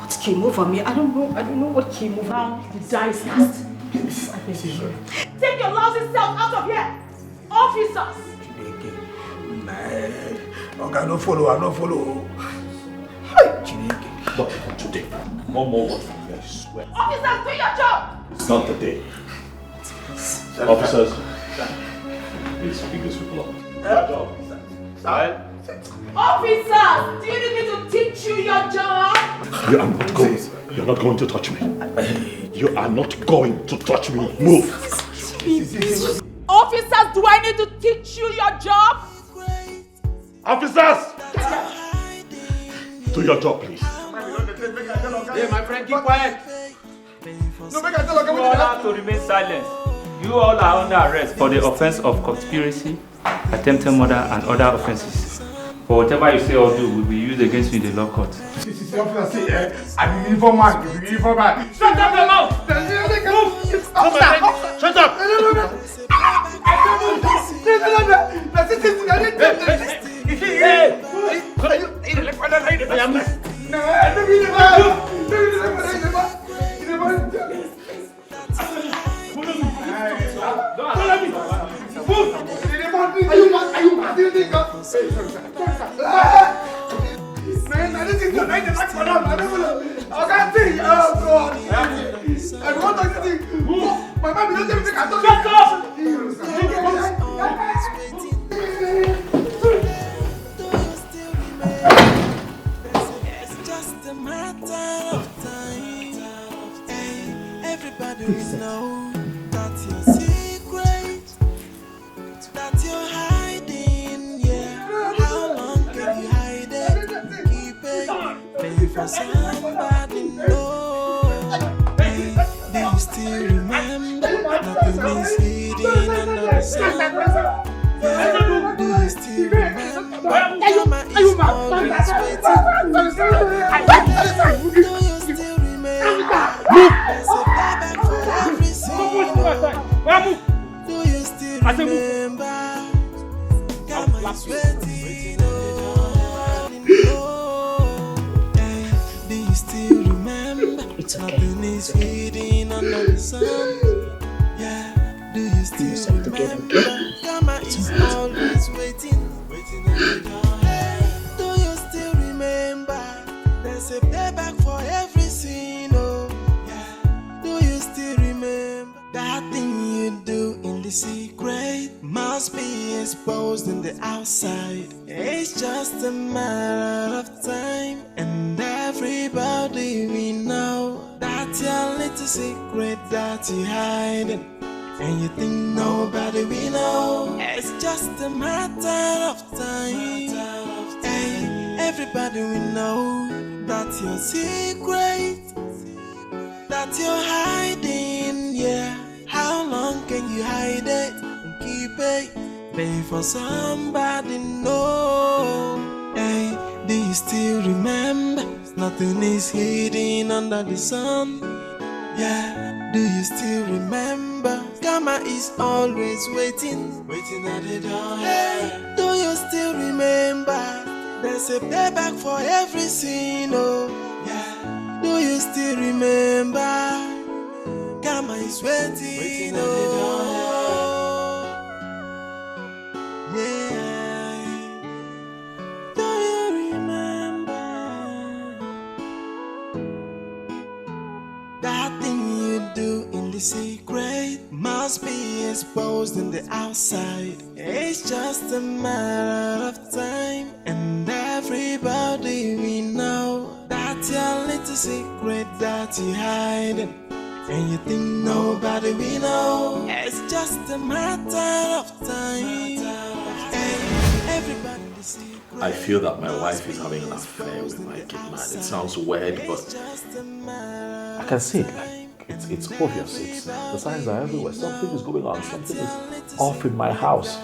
What came over me? I don't know what came over me. Now the die is cast. Please, I beg you. Take your lousy self out of here! Officers! Okay, no follow, I no follow. Not for today. No more work from here, I swear. Officers, do your job! It's not the day. Officers, please pick these people up. Your job. Officers, do you need me to teach you your job? You are not going. You're not going to touch me. You are not going to touch me. Move. Officers, do I need to teach you your job? Officers! Do your job, please. Hey, my friend, keep quiet. No, make I tell You all have to remain silent. You all are under arrest for the offense of conspiracy, attempted murder, and other offenses. For whatever you say or do will be used against you in the law court. I'm an informant. Shut up your mouth! Move! Shut up! Everybody will know that your secret, that you're hiding, yeah. How long can you hide it? Keep it, maybe for somebody know. Hey, do you still remember? Nothing is hidden under the sun. Yeah, do you still remember? Mama is always waiting. Do you still remember? There's a payback for every sin. Do you still remember? Mama is waiting. Hey, do you still remember? Nothing is hidden under the sun. Yeah, do you still remember? Mama is always waiting at the door. Hey, do you still remember? There's a payback for every sin. Oh, yeah. Do you still remember that thing you do in the secret must be exposed in the outside? It's just a matter of time, and everybody we know that your little secret that you hiding. And you think nobody we know. It's just a matter of time. Hey, everybody we know that your secret, that you're hiding, yeah. How long can you hide it and keep it? Pay for somebody know. Hey, do you still remember? Nothing is hidden under the sun. Yeah, do you still remember? Karma is always waiting at the door. Hey, do you still remember? There's a payback for every sin. Oh, yeah. Do you still remember? Karma is waiting at the door. Yeah. Do you remember that thing you do in the secret must be exposed in the outside? It's just a matter of time, and everybody we know that your little secret that you hiding. And you think nobody we know. It's just a matter of time. Hey, everybody I feel that my wife is having an affair with my kid man. It sounds weird, but I can see it. Like, It's obvious. The signs are everywhere. Something is going on. Something is off in my house.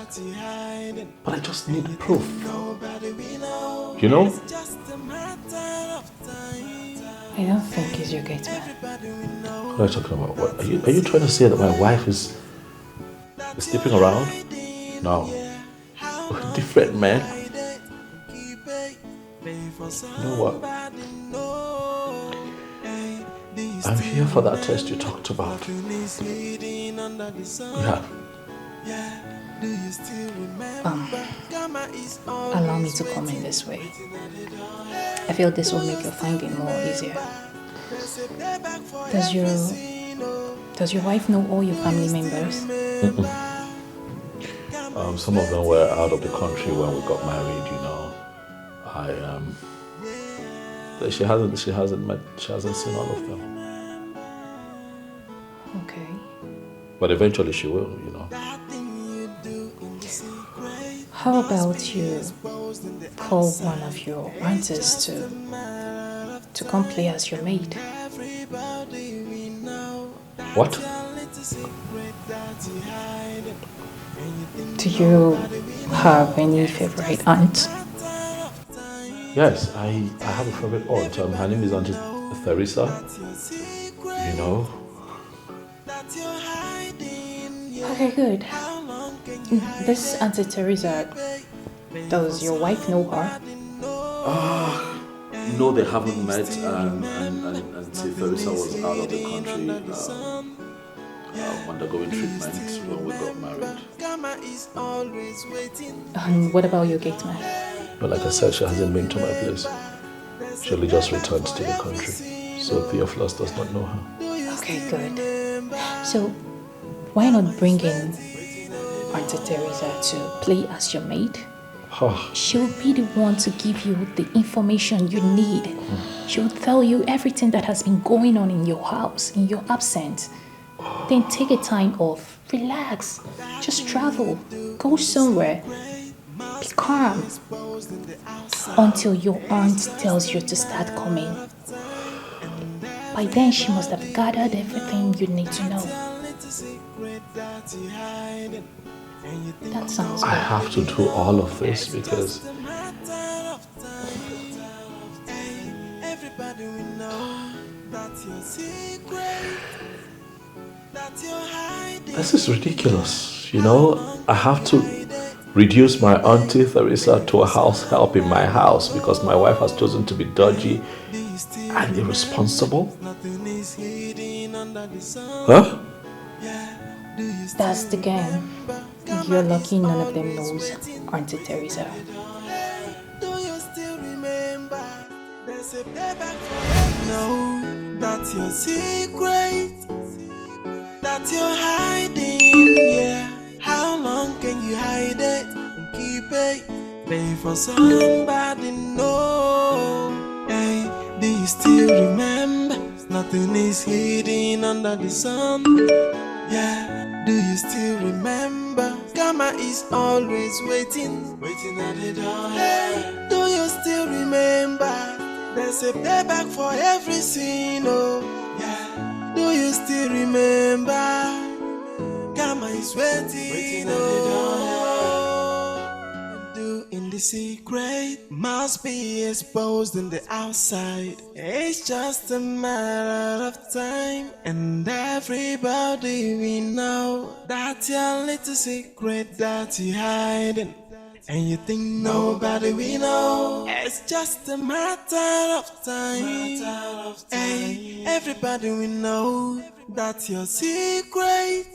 But I just need proof. You know? I don't think he's your gate man. What are you talking about? What? Are you trying to say that my wife is sleeping around? No. Different man. You know what? I'm here for that test you talked about. Yeah. Allow me to comment this way. I feel this will make your finding more easier. Does your wife know all your family members? Some of them were out of the country when we got married, you know. She hasn't seen all of them. Okay. But eventually she will, you know. How about you call one of your aunts to come play as your maid? What? Do you have any favorite aunt? Yes, I have a favorite aunt. Her name is Auntie Theresa. You know. Okay, good. This Auntie Teresa, does your wife know her? No, they haven't met, and Auntie Theresa was out of the country undergoing treatment when we got married. And what about your gate man? But like I said, she hasn't been to my place. She only just returned to the country. So Theophilus does not know her. Okay, good. So, why not bring in Auntie Teresa to play as your maid? She will be the one to give you the information you need. She will tell you everything that has been going on in your house, in your absence. Then take a time off, relax, just travel, go somewhere, be calm until your aunt tells you to start coming. By then she must have gathered everything you need to know. That sounds good. I have to do all of this because this is ridiculous, you know. I have to reduce my Auntie Theresa to a house help in my house because my wife has chosen to be dodgy and irresponsible. Huh? That's the game. You're lucky none of them knows Auntie Teresa. No, that's your secret that you're hiding, yeah. How long can you hide it and keep it? Pay for somebody, no. Hey, do you still remember? Nothing is hidden under the sun. Yeah, do you still remember? Karma is always waiting at the door. Hey, do you still remember? There's a payback for every sin, oh. Yeah, do you still remember? Karma is waiting, oh. Do in the secret must be exposed in the outside. It's just a matter of time, and everybody we know that your little secret that you're hiding, and you think nobody we know. It's just a matter of time. Hey, everybody we know that your secret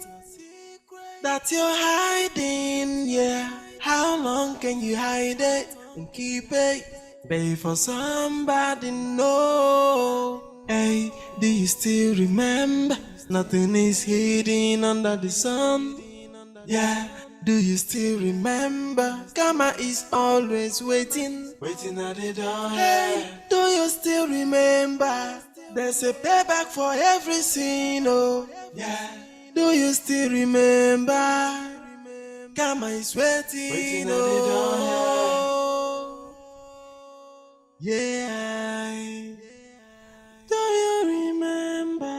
that you're hiding, yeah. How long can you hide it and keep it? Pay for somebody, no. Hey, do you still remember? Nothing is hidden under the sun. Yeah, do you still remember? Karma is always waiting at the door. Hey, do you still remember? There's a payback for every sin, oh. Yeah, do you still remember? Karma is waiting at the door. Yeah, do you remember?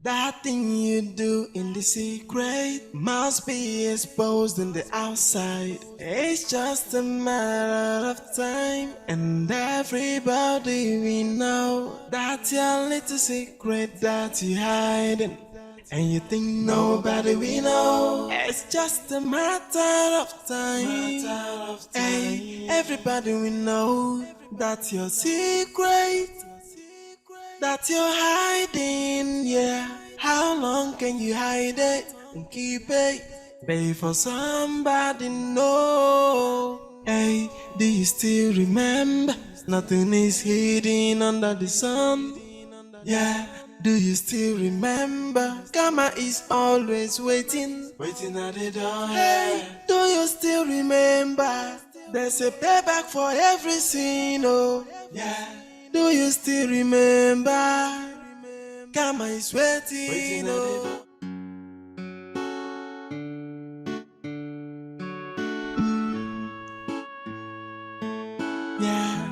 That thing you do in the secret must be exposed in the outside. It's just a matter of time, and everybody we know that your little secret that you hiding, and you think nobody we know. It's just a matter of time. Hey, everybody we know that your secret that you're hiding, yeah. How long can you hide it and keep it? Babe, for somebody know. Hey, do you still remember? Nothing is hidden under the sun. Yeah, do you still remember? Karma is always waiting at the door. Hey, do you still remember? There's a payback for every sin, oh, yeah. Do you still remember? Karma is waiting, oh. Yeah.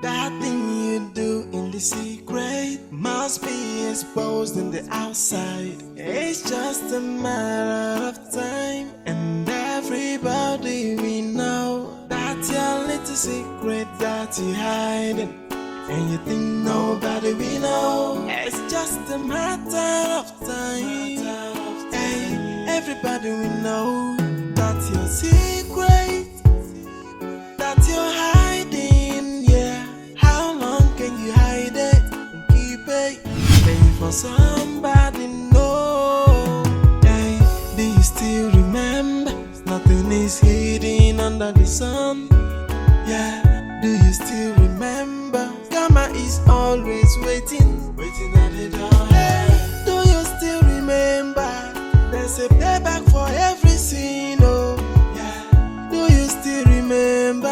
That thing you do in the secret must be exposed in the outside. It's just a matter of time, and everybody we know that your little secret that you hiding, and you think nobody we know. It's just a matter of time. Hey, everybody we know that your secret that you're hiding, yeah. How long can you hide it and keep it? Pay for somebody know. Hey, do you still remember? Nothing is hidden under the sun. Yeah, do you still remember? Karma is always waiting at the door. Hey, do you still remember? There's a payback for every sin, oh, yeah. Do you still remember?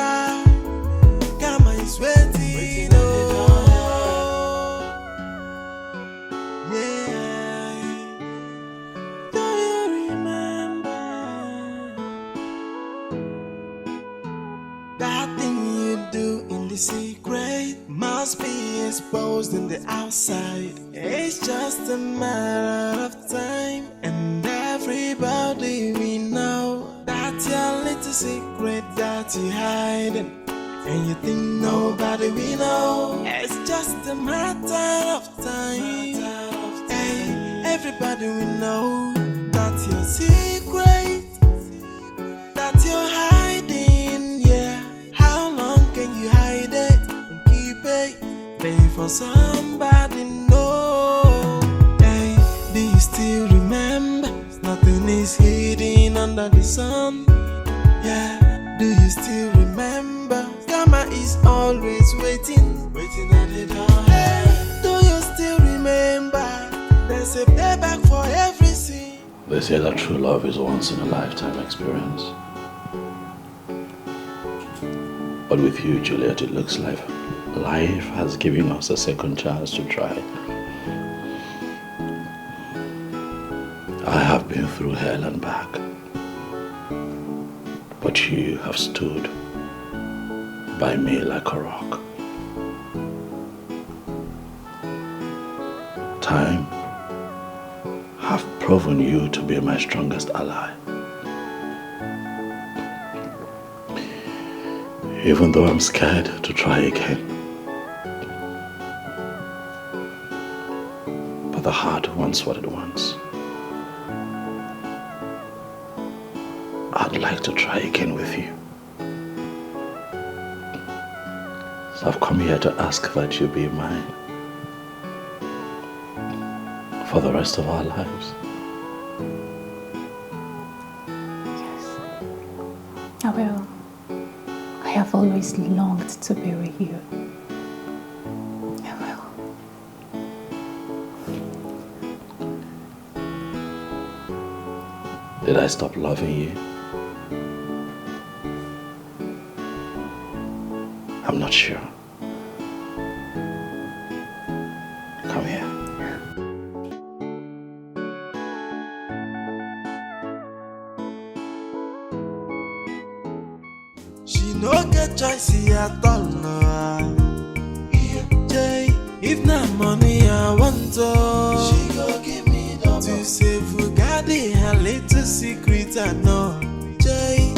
Karma is waiting, oh, yeah. Do you remember? That thing you do in the secret must be exposed in the outside. It's just a matter of time, and everybody we know that your little secret that you hiding, and you think nobody we know. It's just a matter of time. Hey, everybody we know that your secret that you're hiding, yeah. How long can you hide it and keep it? Pay for somebody know. Hey, do you still remember? Nothing is hidden under the sun. Yeah, do you still remember? Karma is always waiting at the door. Hey, do you still remember? There's a payback for every sin. They say that true love is a once in a lifetime experience. But with you, Juliet, it looks like life has given us a second chance to try. I have been through hell and back, but you have stood by me like a rock. Time have proven you to be my strongest ally. Even though I'm scared to try again. But the heart wants what it wants. I'd like to try again with you. So I've come here to ask that you be mine for the rest of our lives. Yes, I will. I have always longed to be with you. I will. Did I stop loving you? I'm not sure. Come here. She no get choice at all, no. If na money I want to. secret I know. Jay,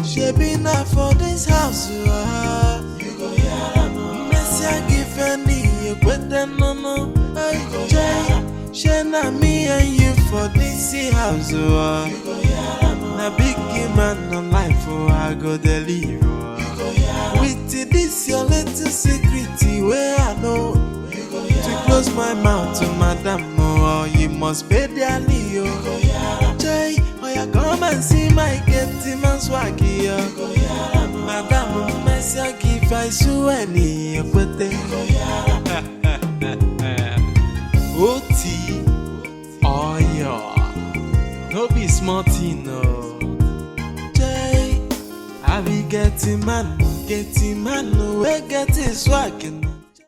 she be not for this house. You go hear no. Messia give any you better no. Jay, she na me and you for this house. You go hear no. Na big man no life for I go deliver. With this your little secret where I know. To close my mouth to madam, oh, you must pay dearly, oh. Jay, oh, you come and see my getty man swaggy, oh. Madam, Messia give I so any, but they Oti, oh, yeah, no be smarty, no. Jay, I be getting man, we getting swaggy.